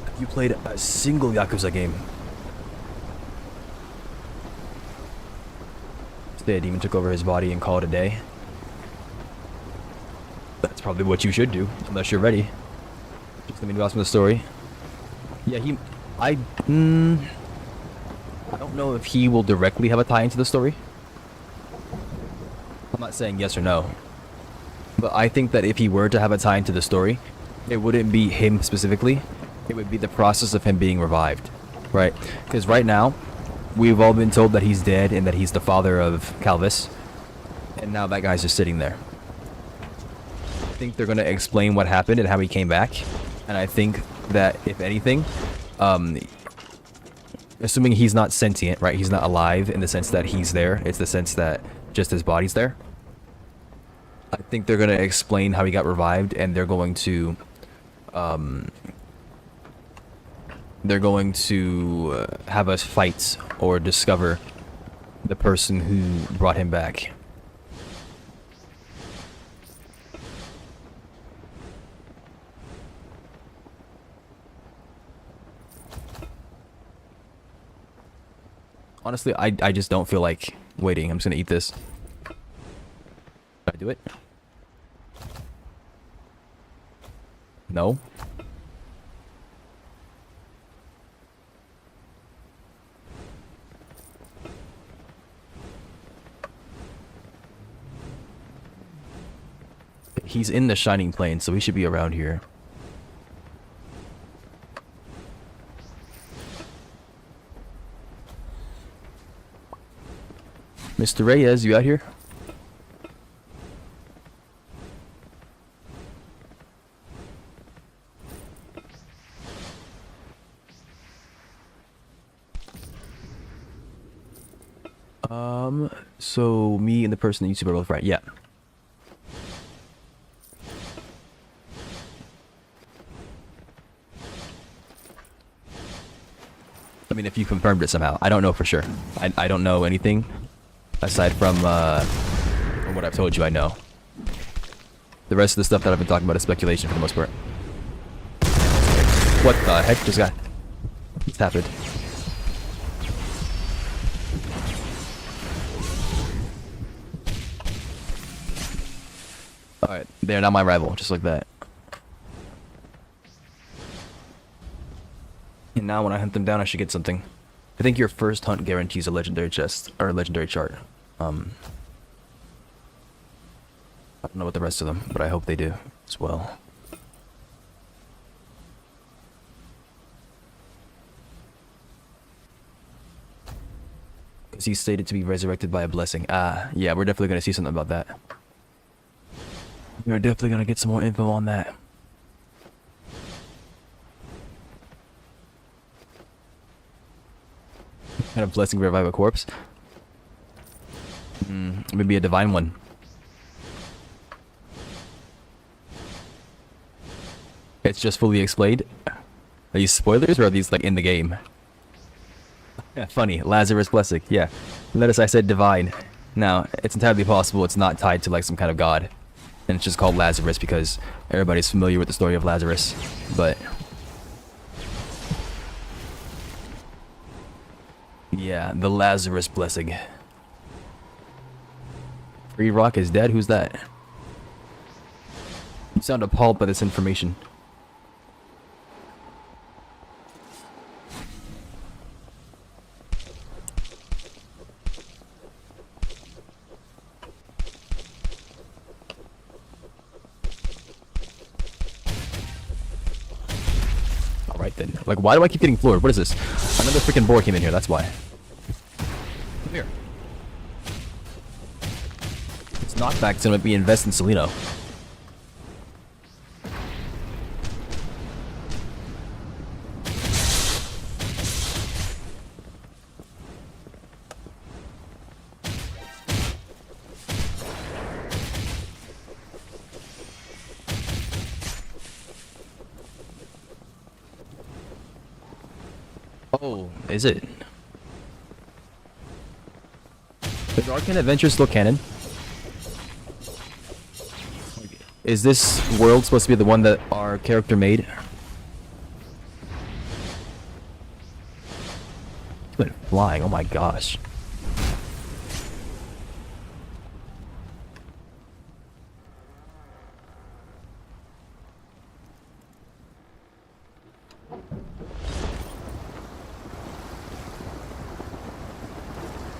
S1: Have you played a single Yakuza game? Today a demon took over his body and called it a day. That's probably what you should do, unless you're ready. Just let me know some of the story. Yeah, I don't know if he will directly have a tie into the story. I'm not saying yes or no. But I think that if he were to have a tie into the story, it wouldn't be him specifically. It would be the process of him being revived. Right? Because right now, we've all been told that he's dead and that he's the father of Calvis. And now that guy's just sitting there. I think they're going to explain what happened and how he came back. And I think that, if anything, assuming he's not sentient, right? He's not alive in the sense that he's there. It's the sense that just his body's there. I think they're going to explain how he got revived, and they're going to have us fight or discover the person who brought him back. Honestly, I just don't feel like waiting. I'm just gonna eat this. Can I do it? No? He's in the Shining Plane, so he should be around here. Mr. Reyes, you out here? So me and the person that YouTuber are both right. Yeah. I mean, if you confirmed it somehow, I don't know for sure. I don't know anything aside from what I've told you. I know. The rest of the stuff that I've been talking about is speculation for the most part. What the heck just happened? Alright, they're not my rival, just like that. And now when I hunt them down, I should get something. I think your first hunt guarantees a legendary chest, or a legendary chart. I don't know about the rest of them, but I hope they do as well. Because he's stated to be resurrected by a blessing. Ah, yeah, we're definitely going to see something about that. We're definitely going to get some more info on that. Kind of blessing revive a corpse? Maybe a divine one. It's just fully explained? Are these spoilers or are these like in the game? Yeah, funny. Lazarus blessing. Yeah. Notice I said divine. Now, it's entirely possible it's not tied to like some kind of god. And it's just called Lazarus because everybody's familiar with the story of Lazarus. But yeah, the Lazarus blessing. Free Rock is dead? Who's that? You sound appalled by this information. Alright then. Like, why do I keep getting floored? What is this? Another freaking boar came in here, that's why. Come here. This knockback's gonna be invest in Celino. Oh, is it? Is Arcane Adventure still canon? Is this world supposed to be the one that our character made? He went flying, oh my gosh.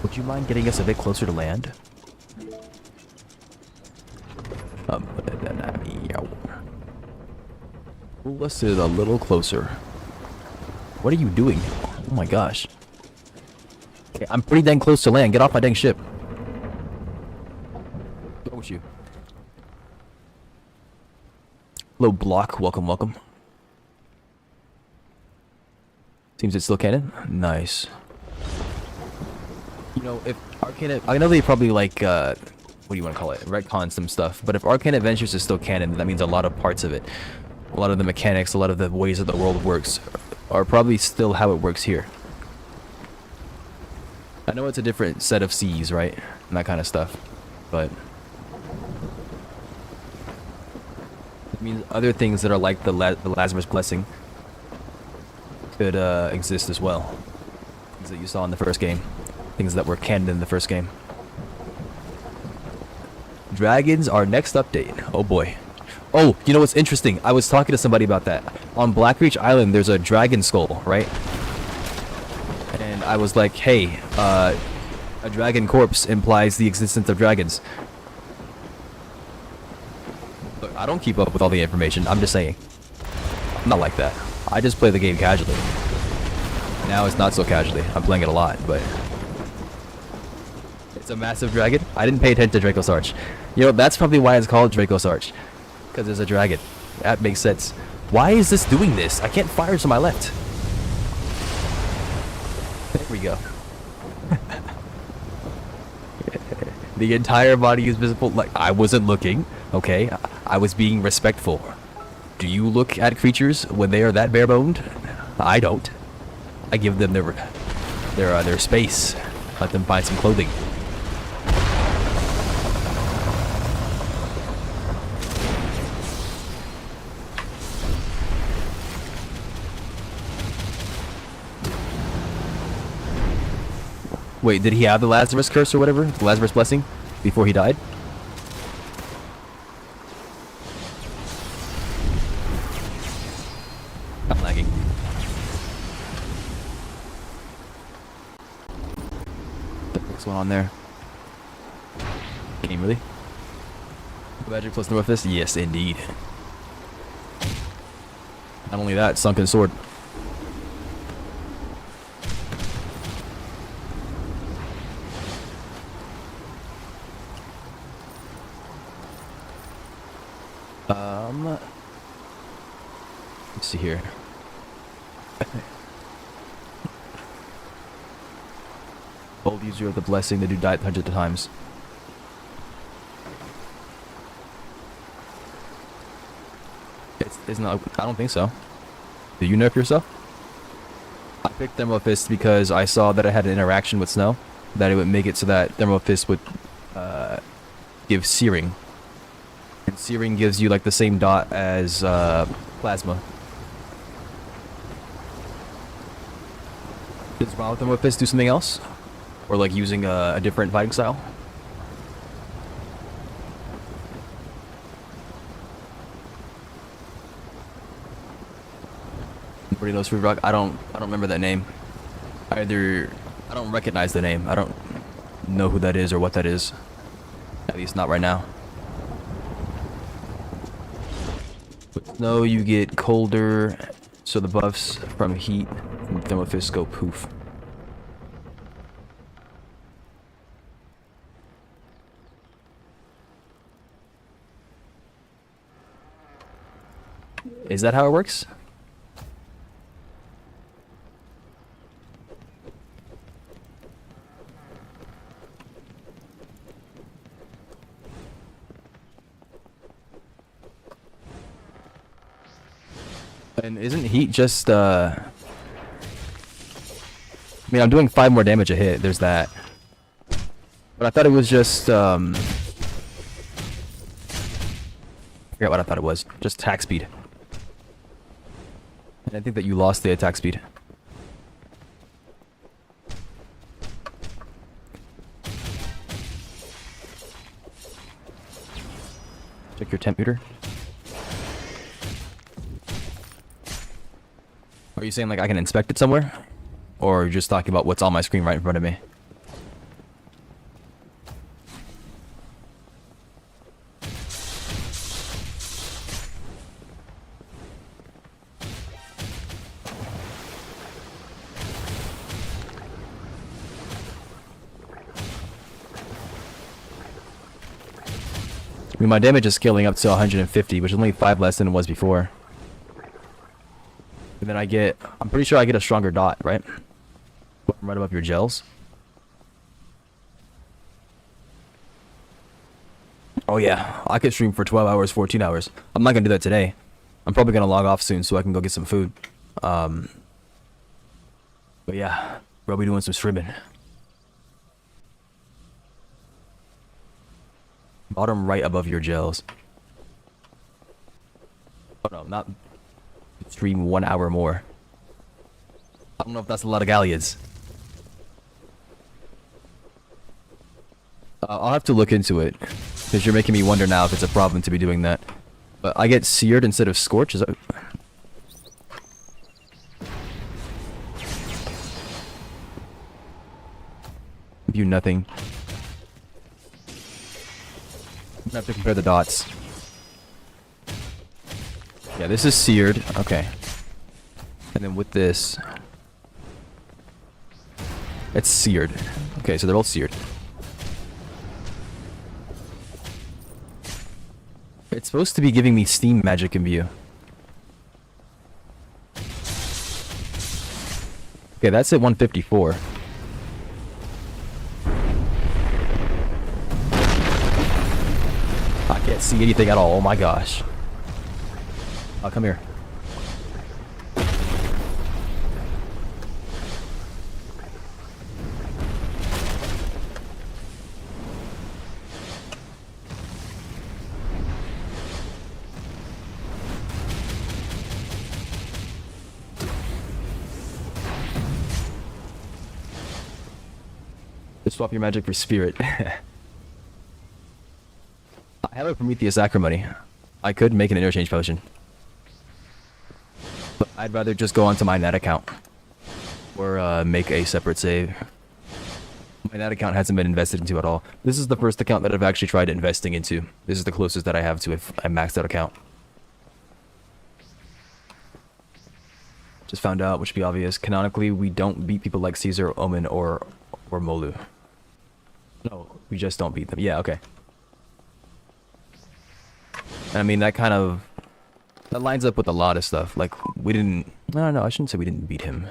S1: Would you mind getting us a bit closer to land? Pull us a little closer. What are you doing? Oh my gosh. Okay, I'm pretty dang close to land. Get off my dang ship. What's wrong with you? Hello, Block. Welcome, welcome. Seems it's still canon? Nice. You know, if Arcane... I know they probably like, what do you want to call it? Retcon some stuff. But if Arcane Adventures is still canon, that means a lot of parts of it, a lot of the mechanics, a lot of the ways that the world works are probably still how it works here. I know it's a different set of seas, right? And that kind of stuff. But it means other things that are like the Lazarus blessing could exist as well. Things that you saw in the first game. Things that were canon in the first game. Dragons are next update. Oh boy. Oh, you know what's interesting? I was talking to somebody about that. On Blackreach Island, there's a dragon skull, right? And I was like, hey, a dragon corpse implies the existence of dragons. Look, I don't keep up with all the information. I'm just saying. I'm not like that. I just play the game casually. Now it's not so casually. I'm playing it a lot, but... It's a massive dragon? I didn't pay attention to Draco's Arch. You know, that's probably why it's called Draco's Arch. Because there's a dragon. That makes sense. Why is this doing this? I can't fire to my left. There we go. The entire body is visible. Like, I wasn't looking, okay? I was being respectful. Do you look at creatures when they are that bare-boned? I don't. I give them their space. Let them find some clothing. Wait, did he have the Lazarus curse or whatever? The Lazarus blessing? Before he died? I'm lagging. What's going on there? Game, really? Magic plus North Fist? Yes, indeed. Not only that, Sunken Sword. Let's see here. Old user of the blessing, they do die hundreds of times. It's not. I don't think so. Do you nerf yourself? I picked Thermal Fist because I saw that it had an interaction with snow, that it would make it so that Thermal Fist would give searing, and searing gives you like the same dot as plasma. Does wrong with Thermal Fist do something else, or like using a different fighting style? Nobody knows Free Rock. I don't remember that name. I don't recognize the name. I don't know who that is or what that is. At least not right now. With snow, you get colder, so the buffs from heat from Thermal Fist go poof. Is that how it works? And isn't heat just, I mean, I'm doing 5 more damage a hit, there's that. But I thought it was just, I forgot what I thought it was. Just attack speed. And I think that you lost the attack speed. Check your temp meter. Are you saying like I can inspect it somewhere? Or are you just talking about what's on my screen right in front of me? I mean, my damage is scaling up to 150, which is only 5 less than it was before. And then I'm pretty sure I get a stronger dot, right? Right above your gels. Oh yeah, I could stream for 12 hours, 14 hours. I'm not gonna do that today. I'm probably gonna log off soon so I can go get some food. But yeah, we'll be doing some streaming. Bottom right above your gels. Oh no, not stream 1 hour more. I don't know if that's a lot of galleons. I'll have to look into it, because you're making me wonder now if it's a problem to be doing that. But I get seared instead of scorch, is that... View nothing. I'm gonna have to compare the dots. Yeah, this is seared. Okay. And then with this... It's seared. Okay, so they're both seared. It's supposed to be giving me steam magic in view. Okay, that's at 154. see anything at all. Oh my gosh. Oh, come here. Just swap your magic for spirit. I have a Prometheus Acrimony. I could make an interchange potion. But I'd rather just go onto my net account. Or make a separate save. My net account hasn't been invested into at all. This is the first account that I've actually tried investing into. This is the closest that I have to a maxed out account. Just found out, which should be obvious. Canonically, we don't beat people like Caesar, Omen, or Molu. No, we just don't beat them. Yeah, okay. And I mean, that lines up with a lot of stuff. Like, we didn't... No, I shouldn't say we didn't beat him.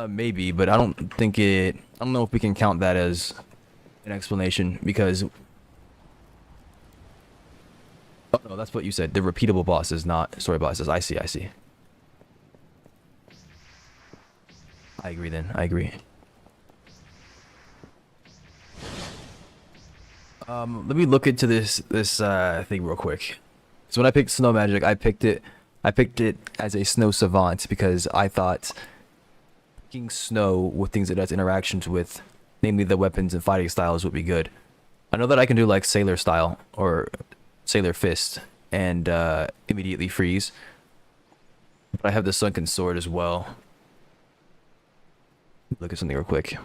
S1: Maybe, but I don't know if we can count that as an explanation, because... Oh, no, that's what you said. The repeatable bosses, not story bosses. I see. I agree then. I agree. Let me look into this thing real quick. So when I picked Snow Magic, I picked it as a Snow Savant because I thought picking Snow with things it has interactions with, namely the weapons and fighting styles, would be good. I know that I can do like Sailor style or Sailor Fist and immediately freeze. But I have the Sunken Sword as well. Look at something real quick.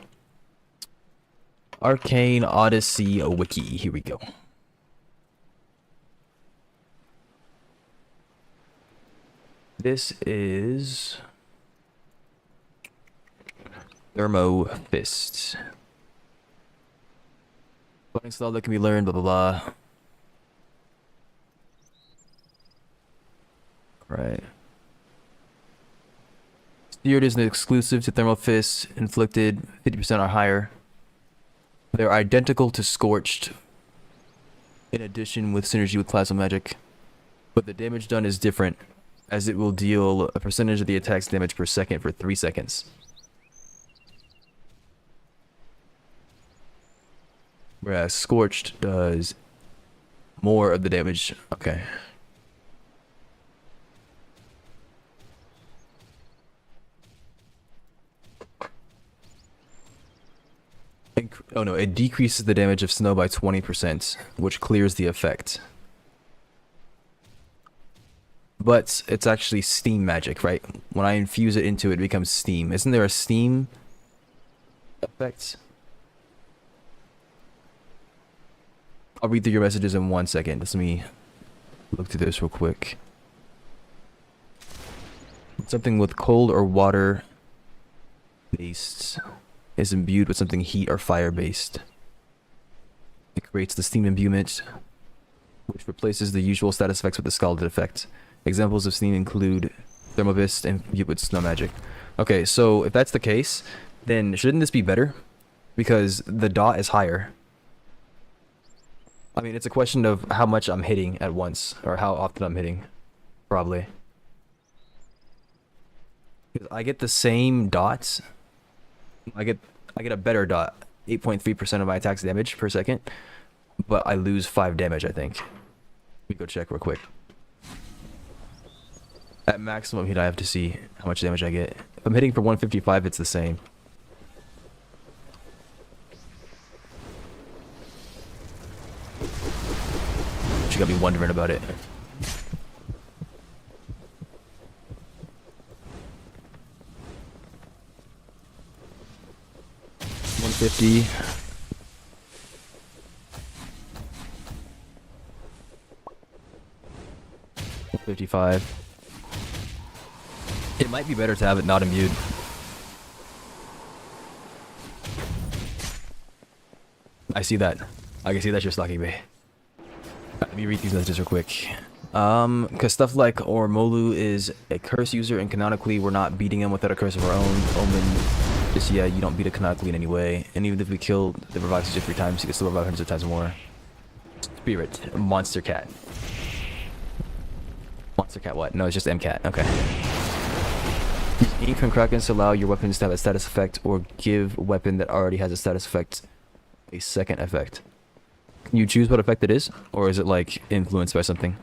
S1: Arcane Odyssey wiki. Here we go. This is Thermo Fist. Fighting style that can be learned, blah blah blah. Right. Seared is an exclusive to Thermal Fist, inflicted 50% or higher. They're identical to Scorched, in addition with synergy with Plasma Magic, but the damage done is different, as it will deal a percentage of the attack's damage per second for 3 seconds. Whereas Scorched does more of the damage. Okay. Oh no, it decreases the damage of snow by 20%, which clears the effect. But it's actually steam magic, right? When I infuse it into it, it becomes steam. Isn't there a steam effect? I'll read through your messages in 1 second. Just let me look through this real quick. Something with cold or water based is imbued with something heat or fire based. It creates the steam imbuement, which replaces the usual status effects with the scalded effect. Examples of steam include Thermobist and imbued with snow magic. Okay, so if that's the case, then shouldn't this be better? Because the dot is higher. I mean, it's a question of how much I'm hitting at once, or how often I'm hitting, probably. Because I get the same dots. I get a better dot, 8.3% of my attack's damage per second, but I lose 5 damage, I think. Let me go check real quick. At maximum heat, I have to see how much damage I get. If I'm hitting for 155, it's the same. She got me wondering about it. $150. $155. It might be better to have it not imbued. I see that. I can see that you're stalking me. Let me read these messages real quick. Because stuff like Ormolu is a curse user, and canonically we're not beating him without a curse of our own. Omen Just, yeah, you don't beat it canonically in any way. And even if we kill the revive you 3 times, you can still revive hundreds of times more. Spirit. Monster cat. Monster cat what? No, it's just MCat. Okay. Use ink on Krakens to allow your weapons to have a status effect, or give weapon that already has a status effect a second effect. Can you choose what effect it is? Or is it like influenced by something?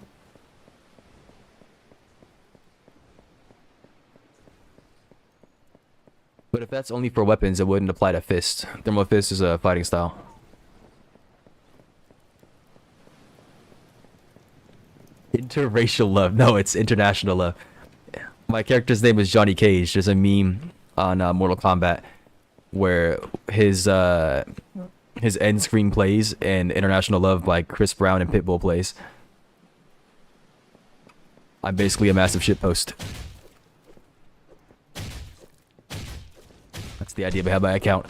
S1: But if that's only for weapons, it wouldn't apply to fist. Thermal fist is a fighting style. Interracial love. No, it's international love. My character's name is Johnny Cage. There's a meme on Mortal Kombat where his end screen plays and International Love by Chris Brown and Pitbull plays. I'm basically a massive shitpost. That's the idea behind my account.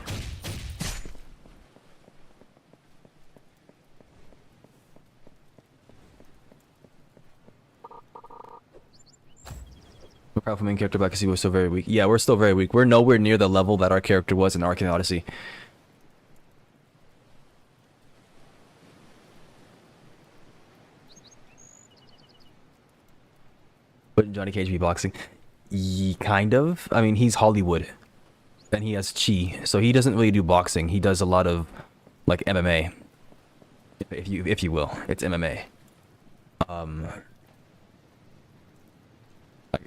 S1: We're proud of main character back because he was so very weak. Yeah, we're still very weak. We're nowhere near the level that our character was in Arcane Odyssey. Wouldn't Johnny Cage be boxing? Kind of. I mean, he's Hollywood. And he has chi, so he doesn't really do boxing. He does a lot of, like, MMA. If you will. It's MMA.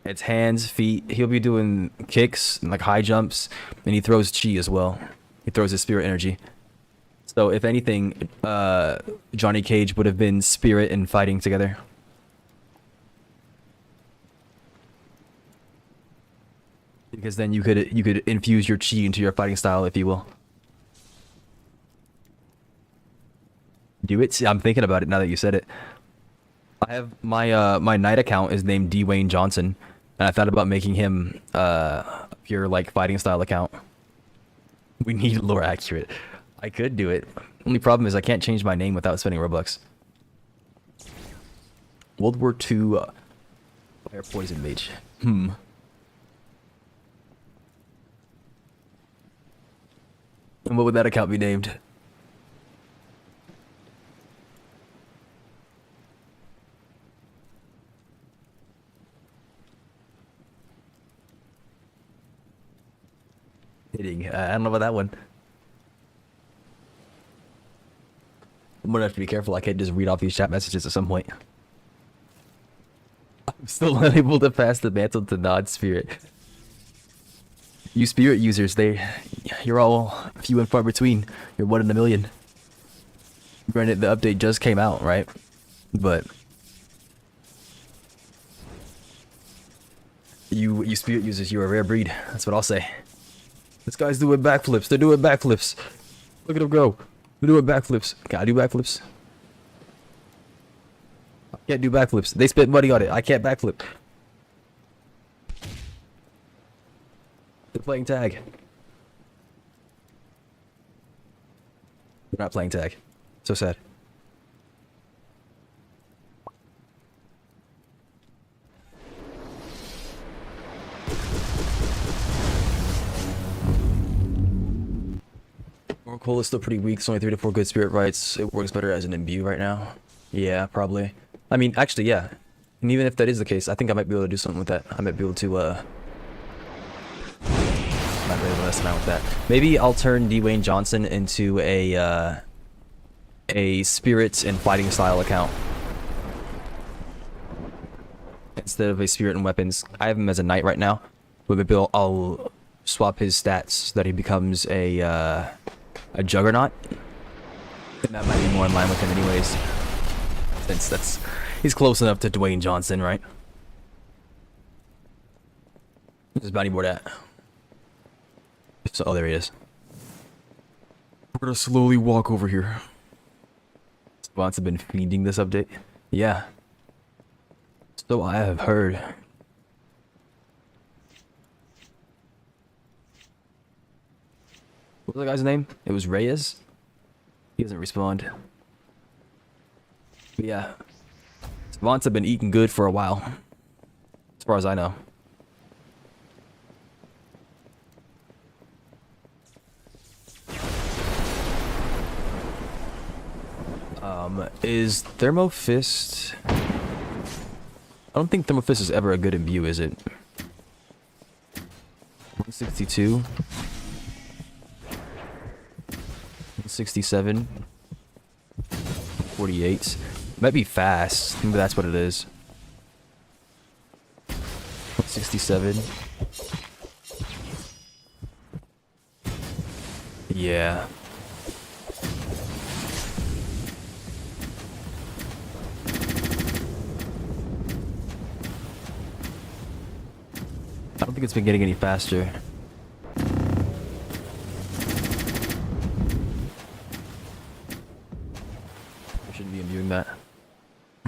S1: It's hands, feet. He'll be doing kicks and like high jumps, and he throws chi as well. He throws his spirit energy. So if anything, Johnny Cage would have been spirit and fighting together. Because then you could infuse your chi into your fighting style, if you will. Do it? I'm thinking about it now that you said it. I have my my knight account is named Dwayne Johnson, and I thought about making him a pure like fighting style account. We need lore accurate. I could do it. Only problem is I can't change my name without spending Robux. World War II fire poison mage. And what would that account be named? Hitting. I don't know about that one. I'm gonna have to be careful. I can't just read off these chat messages at some point. I'm still unable to pass the mantle to non-spirit. You spirit users, you're all few and far between. You're 1 in a million. Granted, the update just came out, right? But you spirit users, you're a rare breed. That's what I'll say. This guy's doing backflips. They're doing backflips. Look at him go. They're doing backflips. Can I do backflips? I can't do backflips. They spent money on it. I can't backflip. They're playing tag. They're not playing tag. So sad. Oracle is still pretty weak. It's only 3 to 4 good spirit rights. It works better as an imbue right now. Yeah, probably. I mean, actually, yeah. And even if that is the case, I think I might be able to do something with that. I might be able to, not really mess around with that. Maybe I'll turn Dwayne Johnson into a spirit and fighting style account. Instead of a spirit and weapons. I have him as a knight right now. But maybe I'll swap his stats so that he becomes a juggernaut. And that might be more in line with him anyways. Since he's close enough to Dwayne Johnson, right? Where's his bounty board at? So, oh, there he is. We're gonna slowly walk over here. Spots have been feeding this update. Yeah. So I have heard. What was the guy's name? It was Reyes? He doesn't respond. But yeah. Savants have been eating good for a while. As far as I know. Is Thermo Fist... I don't think Thermo Fist is ever a good in view, is it? 162. 167. 48. Might be fast. Maybe that's what it is. 167. Yeah. I don't think it's been getting any faster. I shouldn't be imbuing that.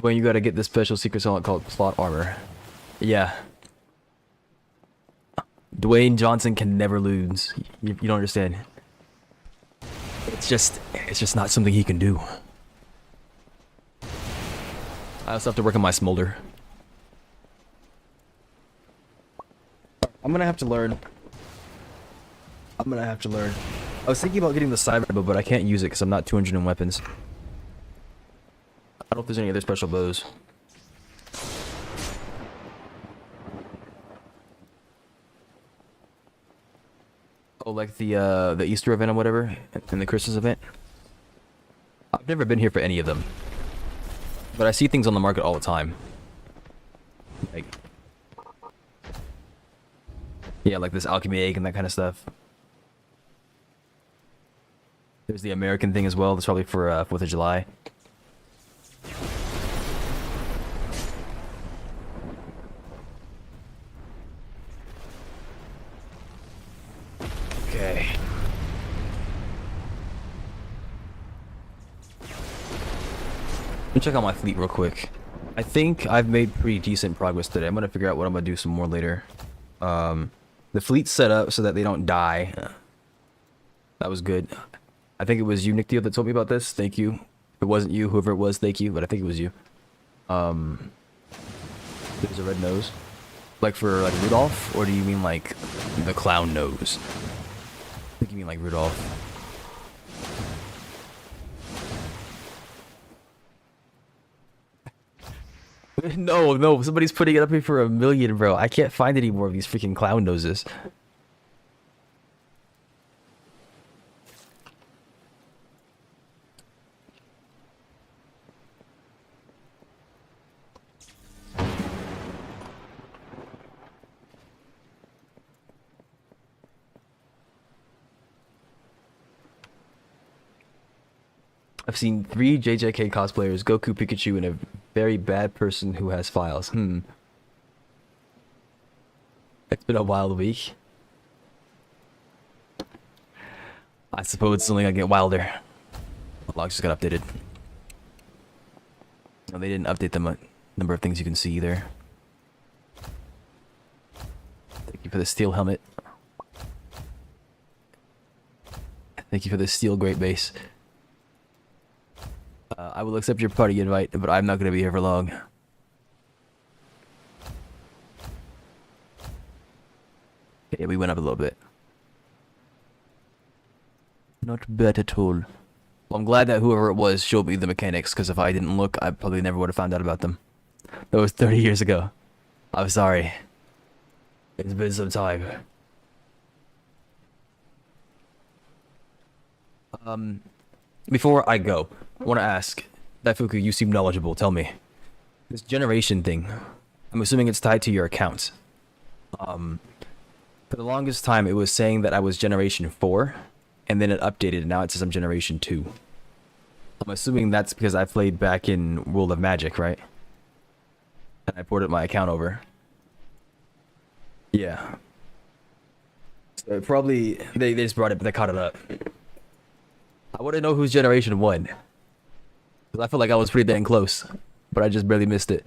S1: When you gotta get this special secret solid called plot armor. Yeah. Dwayne Johnson can never lose. You don't understand. It's just not something he can do. I also have to work on my smolder. I'm gonna have to learn. I was thinking about getting the cyber bow, but I can't use it because I'm not 200 in weapons. I don't know if there's any other special bows. Oh, like the Easter event or whatever, and the Christmas event. I've never been here for any of them, but I see things on the market all the time. Like, yeah, like this alchemy egg and that kind of stuff. There's the American thing as well. That's probably for 4th of July. Okay. Let me check out my fleet real quick. I think I've made pretty decent progress today. I'm gonna figure out what I'm gonna do some more later. The fleet's set up so that they don't die. That was good. I think it was you, Nictio, that told me about this. Thank you. If it wasn't you, whoever it was, thank you. But I think it was you. There's a red nose. Like for like Rudolph? Or do you mean like the clown nose? I think you mean like Rudolph. No, somebody's putting it up here for 1 million, bro. I can't find any more of these freaking clown noses. I've seen 3 JJK cosplayers, Goku, Pikachu, and a very bad person who has files. It's been a wild week. I suppose it's only gonna get wilder. Logs just got updated. No, they didn't update the number of things you can see either. Thank you for the steel helmet. Thank you for the steel great base. I will accept your party invite, but I'm not going to be here for long. Okay, we went up a little bit. Not bad at all. Well, I'm glad that whoever it was showed me the mechanics, because if I didn't look, I probably never would have found out about them. That was 30 years ago. I'm sorry. It's been some time. Before I go, I want to ask, Daifuku, you seem knowledgeable, tell me. This generation thing, I'm assuming it's tied to your account. For the longest time, it was saying that I was generation 4, and then it updated, and now it says I'm generation 2. I'm assuming that's because I played back in World of Magic, right? And I ported my account over. Yeah. So it probably, they just brought it, but they caught it up. I want to know who's generation 1. Because I feel like I was pretty dang close, but I just barely missed it.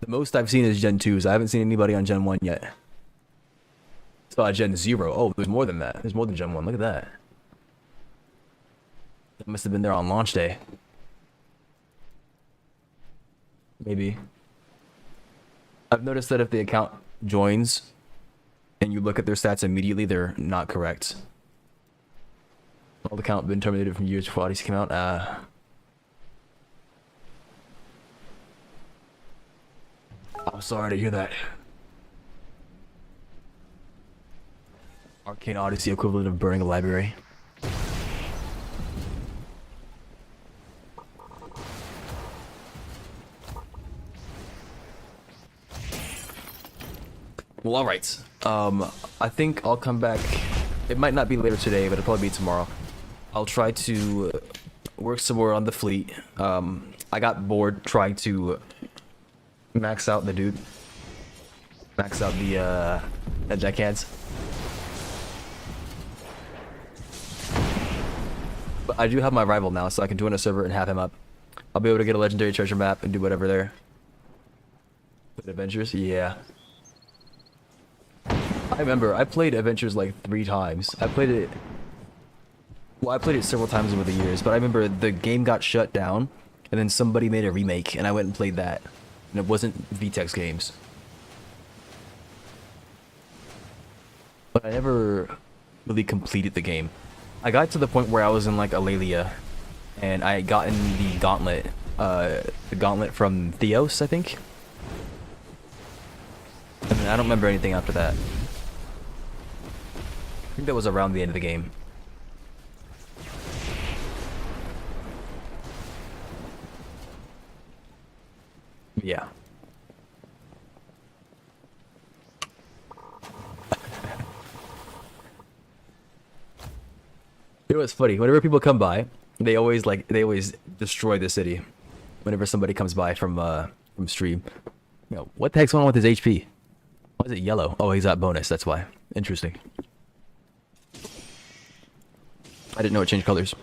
S1: The most I've seen is Gen 2s. I haven't seen anybody on Gen 1 yet. Saw Gen 0. Oh, there's more than that. There's more than Gen 1. Look at that. That must have been there on launch day. Maybe. I've noticed that if the account joins and you look at their stats immediately, they're not correct. All account been terminated from years before Odyssey came out. I'm sorry to hear that. Arcane Odyssey equivalent of burning a library. Well, alright. I think I'll come back. It might not be later today, but it'll probably be tomorrow. I'll try to work some more on the fleet. I got bored trying to max out the dude. Max out the deckhands. But I do have my rival now, so I can join a server and have him up. I'll be able to get a legendary treasure map and do whatever there. With Adventures? Yeah. I remember, I played Adventures like 3 times. I played it... Well, I played it several times over the years, but I remember the game got shut down, and then somebody made a remake, and I went and played that. And it wasn't VTEX games. But I never really completed the game. I got to the point where I was in like Alalia, and I had gotten the gauntlet from Theos, I think. And I don't remember anything after that. I think that was around the end of the game. Yeah. You know what's funny? Whenever people come by, they always destroy the city. Whenever somebody comes by from stream, you know, what the heck's going on with his HP? Why is it yellow? Oh, he's at bonus. That's why. Interesting. I didn't know it changed colors.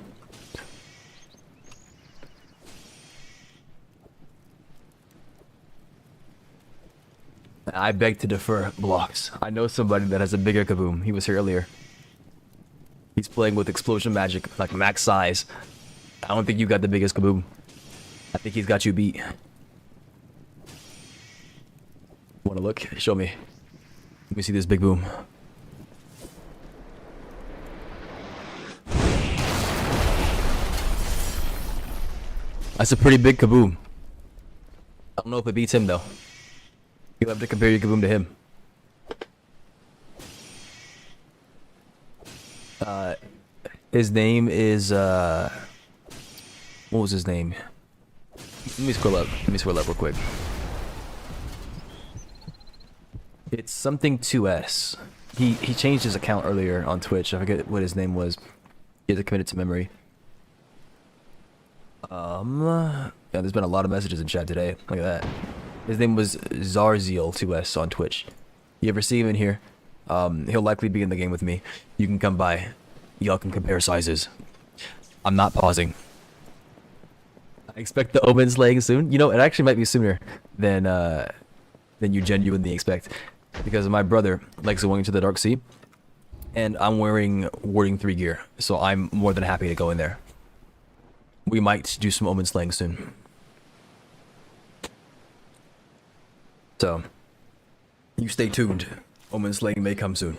S1: I beg to defer, blocks. I know somebody that has a bigger kaboom. He was here earlier. He's playing with explosion magic, like max size. I don't think you got the biggest kaboom. I think he's got you beat. Wanna look? Show me. Let me see this big boom. That's a pretty big kaboom. I don't know if it beats him though. You'll have to compare your kaboom to him. His name is what was his name? Let me scroll up. Let me scroll up real quick. It's something 2S. He changed his account earlier on Twitch. I forget what his name was. He has to commit it to memory. Yeah, there's been a lot of messages in chat today. Look at that. His name was Zarziel2S on Twitch. You ever see him in here? He'll likely be in the game with me. You can come by. Y'all can compare sizes. I'm not pausing. I expect the Omen slaying soon. You know, it actually might be sooner than you genuinely expect. Because my brother likes going to the Dark Sea. And I'm wearing Warding 3 gear. So I'm more than happy to go in there. We might do some Omen slaying soon. So, you stay tuned. Omen slaying may come soon.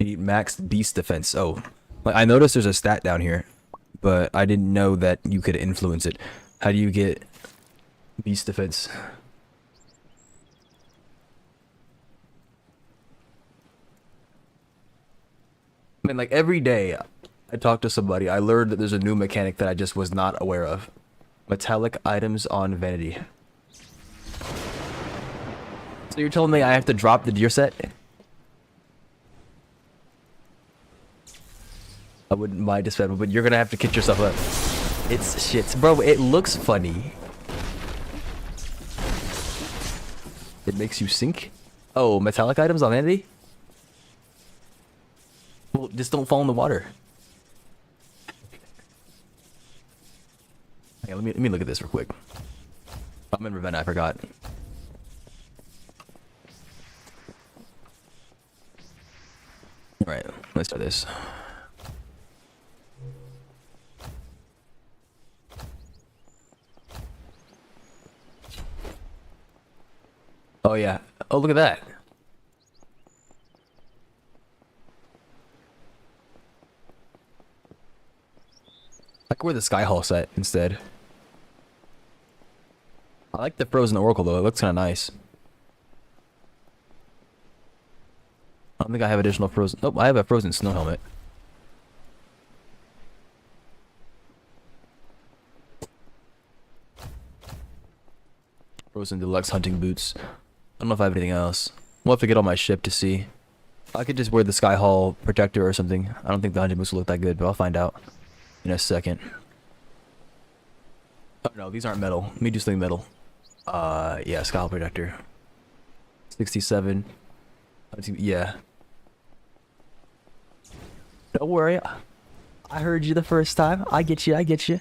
S1: Need max beast defense. Oh, like I noticed there's a stat down here, but I didn't know that you could influence it. How do you get beast defense? I mean, like every day I talk to somebody, I learned that there's a new mechanic that I just was not aware of. Metallic items on vanity. So you're telling me I have to drop the deer set? I wouldn't mind to spend, but you're gonna have to kick yourself up. It's shit. Bro, it looks funny. It makes you sink? Oh, metallic items on vanity? Well, just don't fall in the water. Hey, let me look at this real quick. I'm in Ravenna, I forgot. Alright, let's try this. Oh yeah. Oh, look at that. could wear the Sky Hall set instead. I like the Frozen Oracle though, it looks kinda nice. I don't think I have additional Frozen... Nope, I have a Frozen Snow Helmet. Frozen Deluxe Hunting Boots. I don't know if I have anything else. We'll have to get on my ship to see. I could just wear the Sky Hall Protector or something. I don't think the hunting boots will look that good, but I'll find out in a second. Oh no, these aren't metal. Let me do something metal. Yeah, Sky Hall Protector. 67. Yeah. Don't worry. I heard you the first time. I get you, I get you.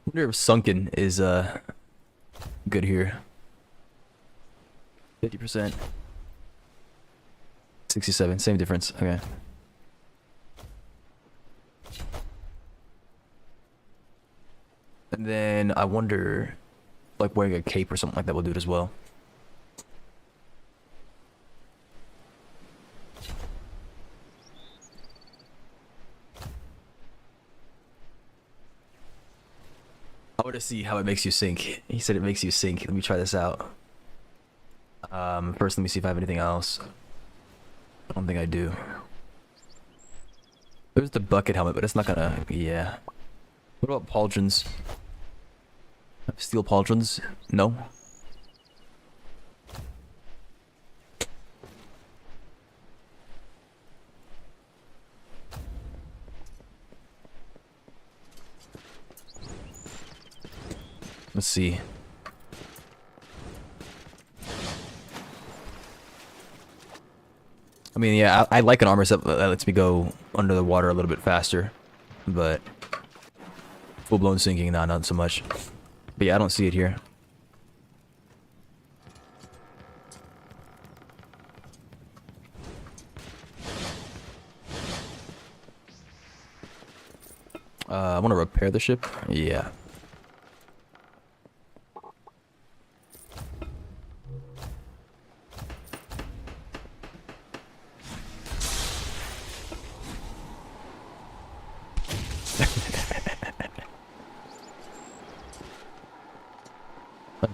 S1: Wonder if Sunken is, good here. 50%. 67, same difference. Okay. And then I wonder, like wearing a cape or something like that will do it as well. I want to see how it makes you sink. He said it makes you sink. Let me try this out. First let me see if I have anything else. I don't think I do. There's the bucket helmet, but it's not gonna... Yeah. What about pauldrons? Steel pauldrons? No? Let's see. I mean, yeah, I like an armor set that lets me go under the water a little bit faster, but full-blown sinking, nah, not so much. But yeah, I don't see it here. I want to repair the ship. Yeah.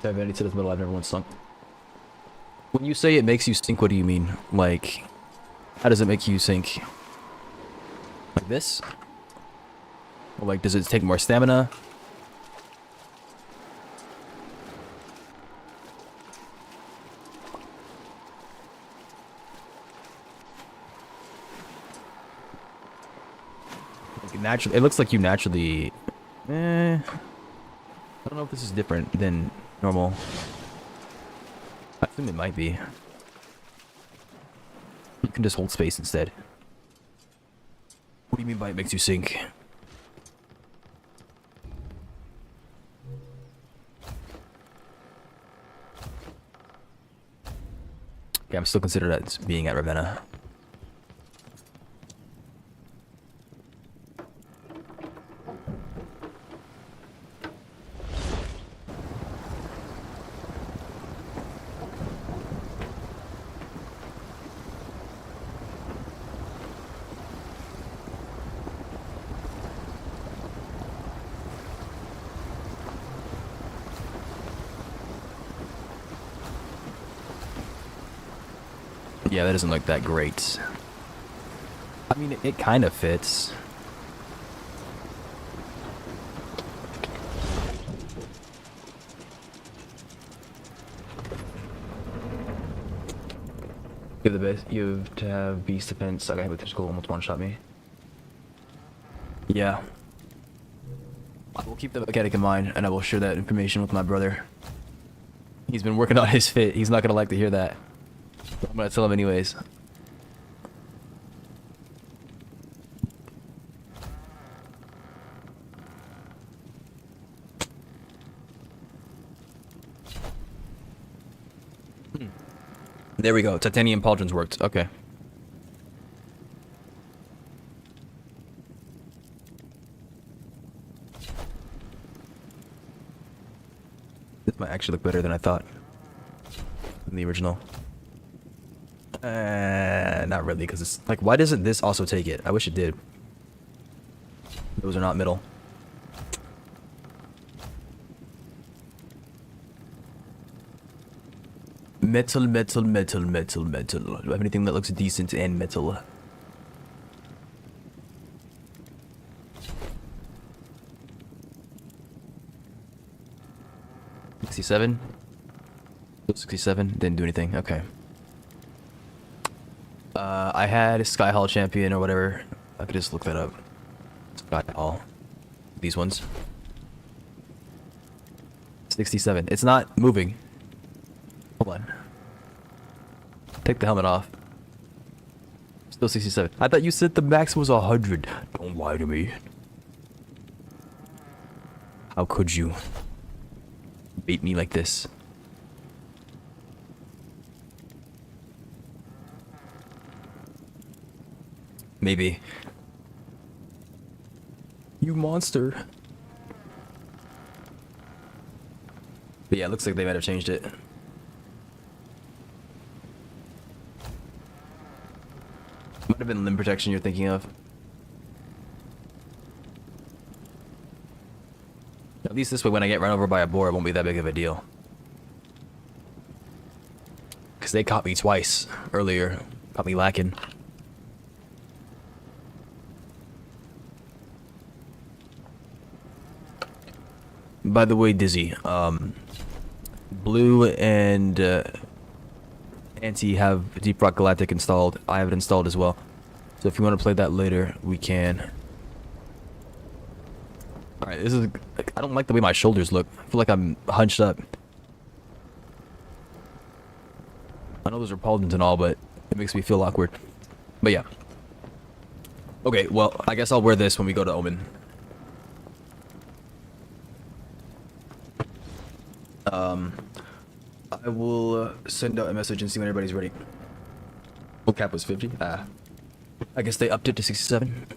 S1: Vanity to this middle, I've never once sunk. When you say it makes you sink, what do you mean? Like, how does it make you sink? Like this? Or like, does it take more stamina? Like naturally, it looks like you naturally... I don't know if this is different than normal. I think it might be. You can just hold space instead. What do you mean by it makes you sink? Yeah, I'm still considered as being at Ravenna. Yeah, that doesn't look that great. I mean, it kind of fits. You have the best. You have to have beast defense. Suck, I have a physical almost one-shot me. Yeah. I will keep the mechanic in mind, and I will share that information with my brother. He's been working on his fit. He's not gonna like to hear that. I'm gonna tell him anyways. There we go. Titanium pauldrons worked. Okay. This might actually look better than I thought. Than the original. Not really, because it's like, why doesn't this also take it? I wish it did. Those are not middle. Metal, metal, metal, metal, metal. Do I have anything that looks decent and metal? $67? 67? Didn't do anything. Okay. I had a Sky Hall champion or whatever. I could just look that up. Sky Hall. These ones. 67. It's not moving. Hold on. Take the helmet off. Still 67. I thought you said the max was 100. Don't lie to me. How could you bait me like this? Maybe. You monster. But yeah, it looks like they might have changed it. Might have been limb protection you're thinking of. At least this way, when I get run over by a boar, it won't be that big of a deal. Because they caught me twice earlier. Caught me lacking. By the way, Dizzy, Blue and Anti have Deep Rock Galactic installed. I have it installed as well. So if you want to play that later, we can. Alright, this is... I don't like the way my shoulders look. I feel like I'm hunched up. I know those are pauldrons and all, but it makes me feel awkward. But yeah. Okay, well, I guess I'll wear this when we go to Omen. I will send out a message and see when everybody's ready. Well, cap was 50. I guess they upped it to 67.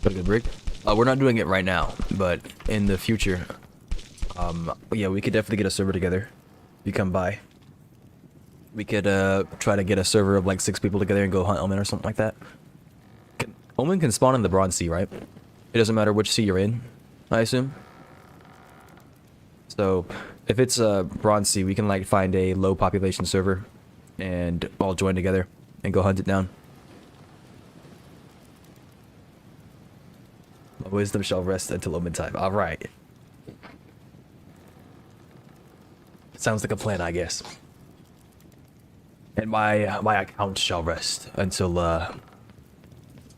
S1: Got a good break. We're not doing it right now, but in the future, yeah, we could definitely get a server together. You come by. We could try to get a server of like 6 people together and go hunt Omen or something like that. Omen can spawn in the Bronze Sea, right? It doesn't matter which sea you're in, I assume. So if it's a Bronze Sea, we can like find a low population server and all join together and go hunt it down. My wisdom shall rest until Omen time. Alright. Sounds like a plan, I guess. And my account shall rest until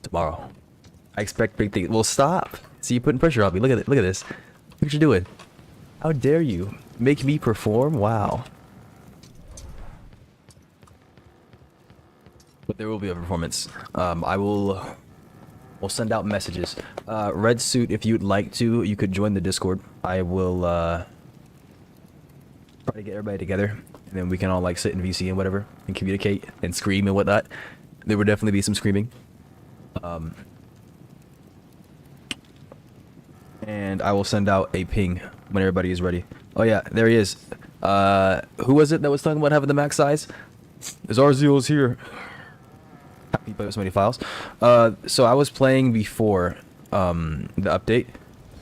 S1: tomorrow. I expect big things. Well, stop. See, you putting pressure on me. Look at it. Look at this. Look what you're doing. How dare you make me perform? Wow. But there will be a performance. We'll send out messages. Red Suit, if you'd like to, you could join the Discord. I will try to get everybody together, and then we can all like sit in VC and whatever, and communicate and scream and whatnot. There would definitely be some screaming. And I will send out a ping when everybody is ready. Oh yeah, there he is. Who was it that was talking about having the max size? Zarziel's here. He played with so many files. So I was playing before the update,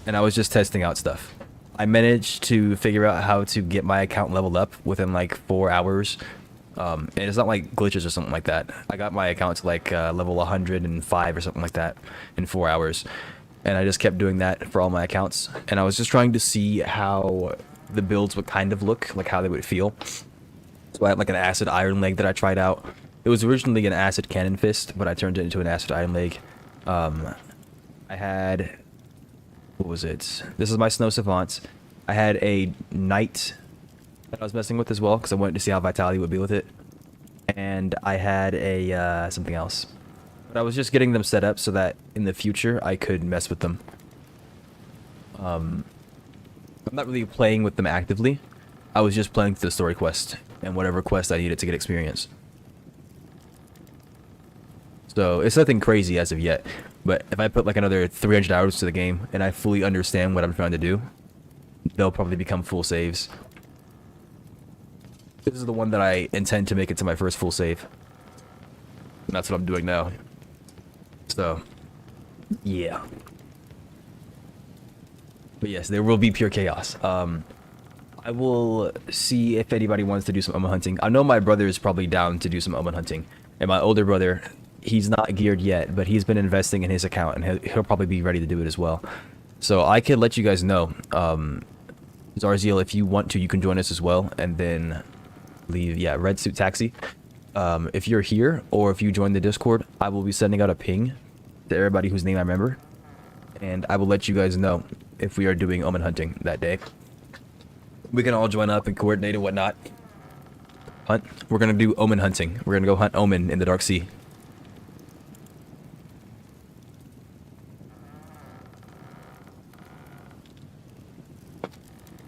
S1: and I was just testing out stuff. I managed to figure out how to get my account leveled up within like 4 hours. And it's not like glitches or something like that. I got my account to like level 105 or something like that in 4 hours. And I just kept doing that for all my accounts. And I was just trying to see how the builds would kind of look, like how they would feel. So I had like an acid iron leg that I tried out. It was originally an acid cannon fist, but I turned it into an acid iron leg. I had... What was it? This is my Snow Savant. I had a Knight that I was messing with as well, because I wanted to see how Vitality would be with it. And I had a something else. But I was just getting them set up so that in the future I could mess with them. I'm not really playing with them actively. I was just playing through the story quest and whatever quest I needed to get experience. So it's nothing crazy as of yet. But if I put like another 300 hours to the game and I fully understand what I'm trying to do, they'll probably become full saves. This is the one that I intend to make it to my first full save. And that's what I'm doing now. So, yeah. But yes, there will be pure chaos. I will see if anybody wants to do some omen hunting. I know my brother is probably down to do some omen hunting. And my older brother, he's not geared yet, but he's been investing in his account, and he'll probably be ready to do it as well. So I could let you guys know. Zarziel, if you want to, you can join us as well, and then leave, yeah, Red Suit Taxi. If you're here, or if you join the Discord, I will be sending out a ping to everybody whose name I remember, and I will let you guys know if we are doing omen hunting that day. We can all join up and coordinate and whatnot. Hunt. We're gonna do omen hunting. We're gonna go hunt omen in the Dark Sea.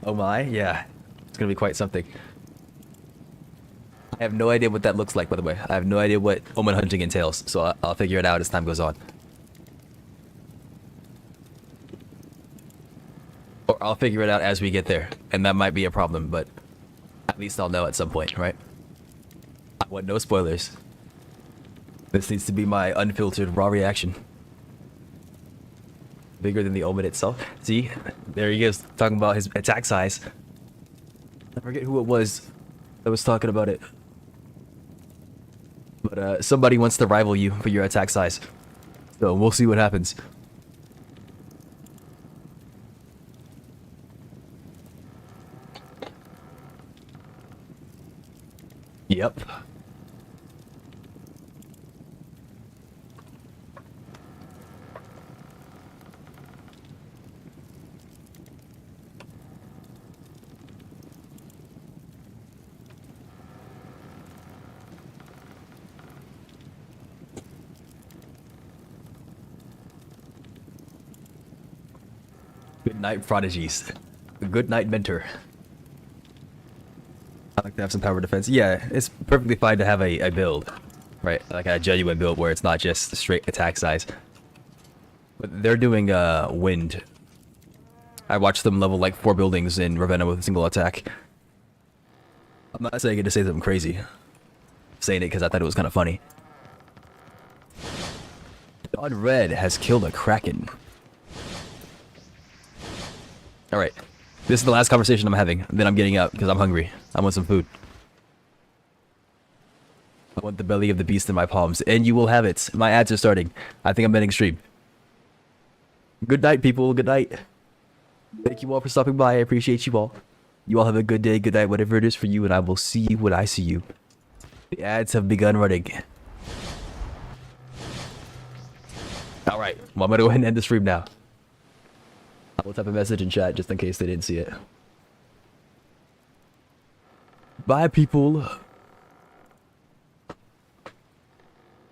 S1: Oh my, yeah. It's gonna be quite something. I have no idea what that looks like, by the way. I have no idea what omen hunting entails, so I'll figure it out as time goes on. Or I'll figure it out as we get there, and that might be a problem, but at least I'll know at some point, right? I want no spoilers. This needs to be my unfiltered, raw reaction. Bigger than the omen itself. See? There he is, talking about his attack size. I forget who it was that was talking about it. But somebody wants to rival you for your attack size. So we'll see what happens. Yep. Good night, prodigies. Good night, mentor. I like to have some power defense. Yeah, it's perfectly fine to have a build, right? Like a genuine build where it's not just straight attack size. But they're doing wind. I watched them level like 4 buildings in Ravenna with a single attack. I'm not saying it to say something crazy. I'm saying it because I thought it was kind of funny. Dawn Red has killed a Kraken. Alright. This is the last conversation I'm having. Then I'm getting up because I'm hungry. I want some food. I want the belly of the beast in my palms. And you will have it. My ads are starting. I think I'm ending stream. Good night, people. Good night. Thank you all for stopping by. I appreciate you all. You all have a good day, good night, whatever it is for you. And I will see you when I see you. The ads have begun running. Alright. Well, I'm going to go ahead and end the stream now. I will type a message in chat just in case they didn't see it. Bye, people.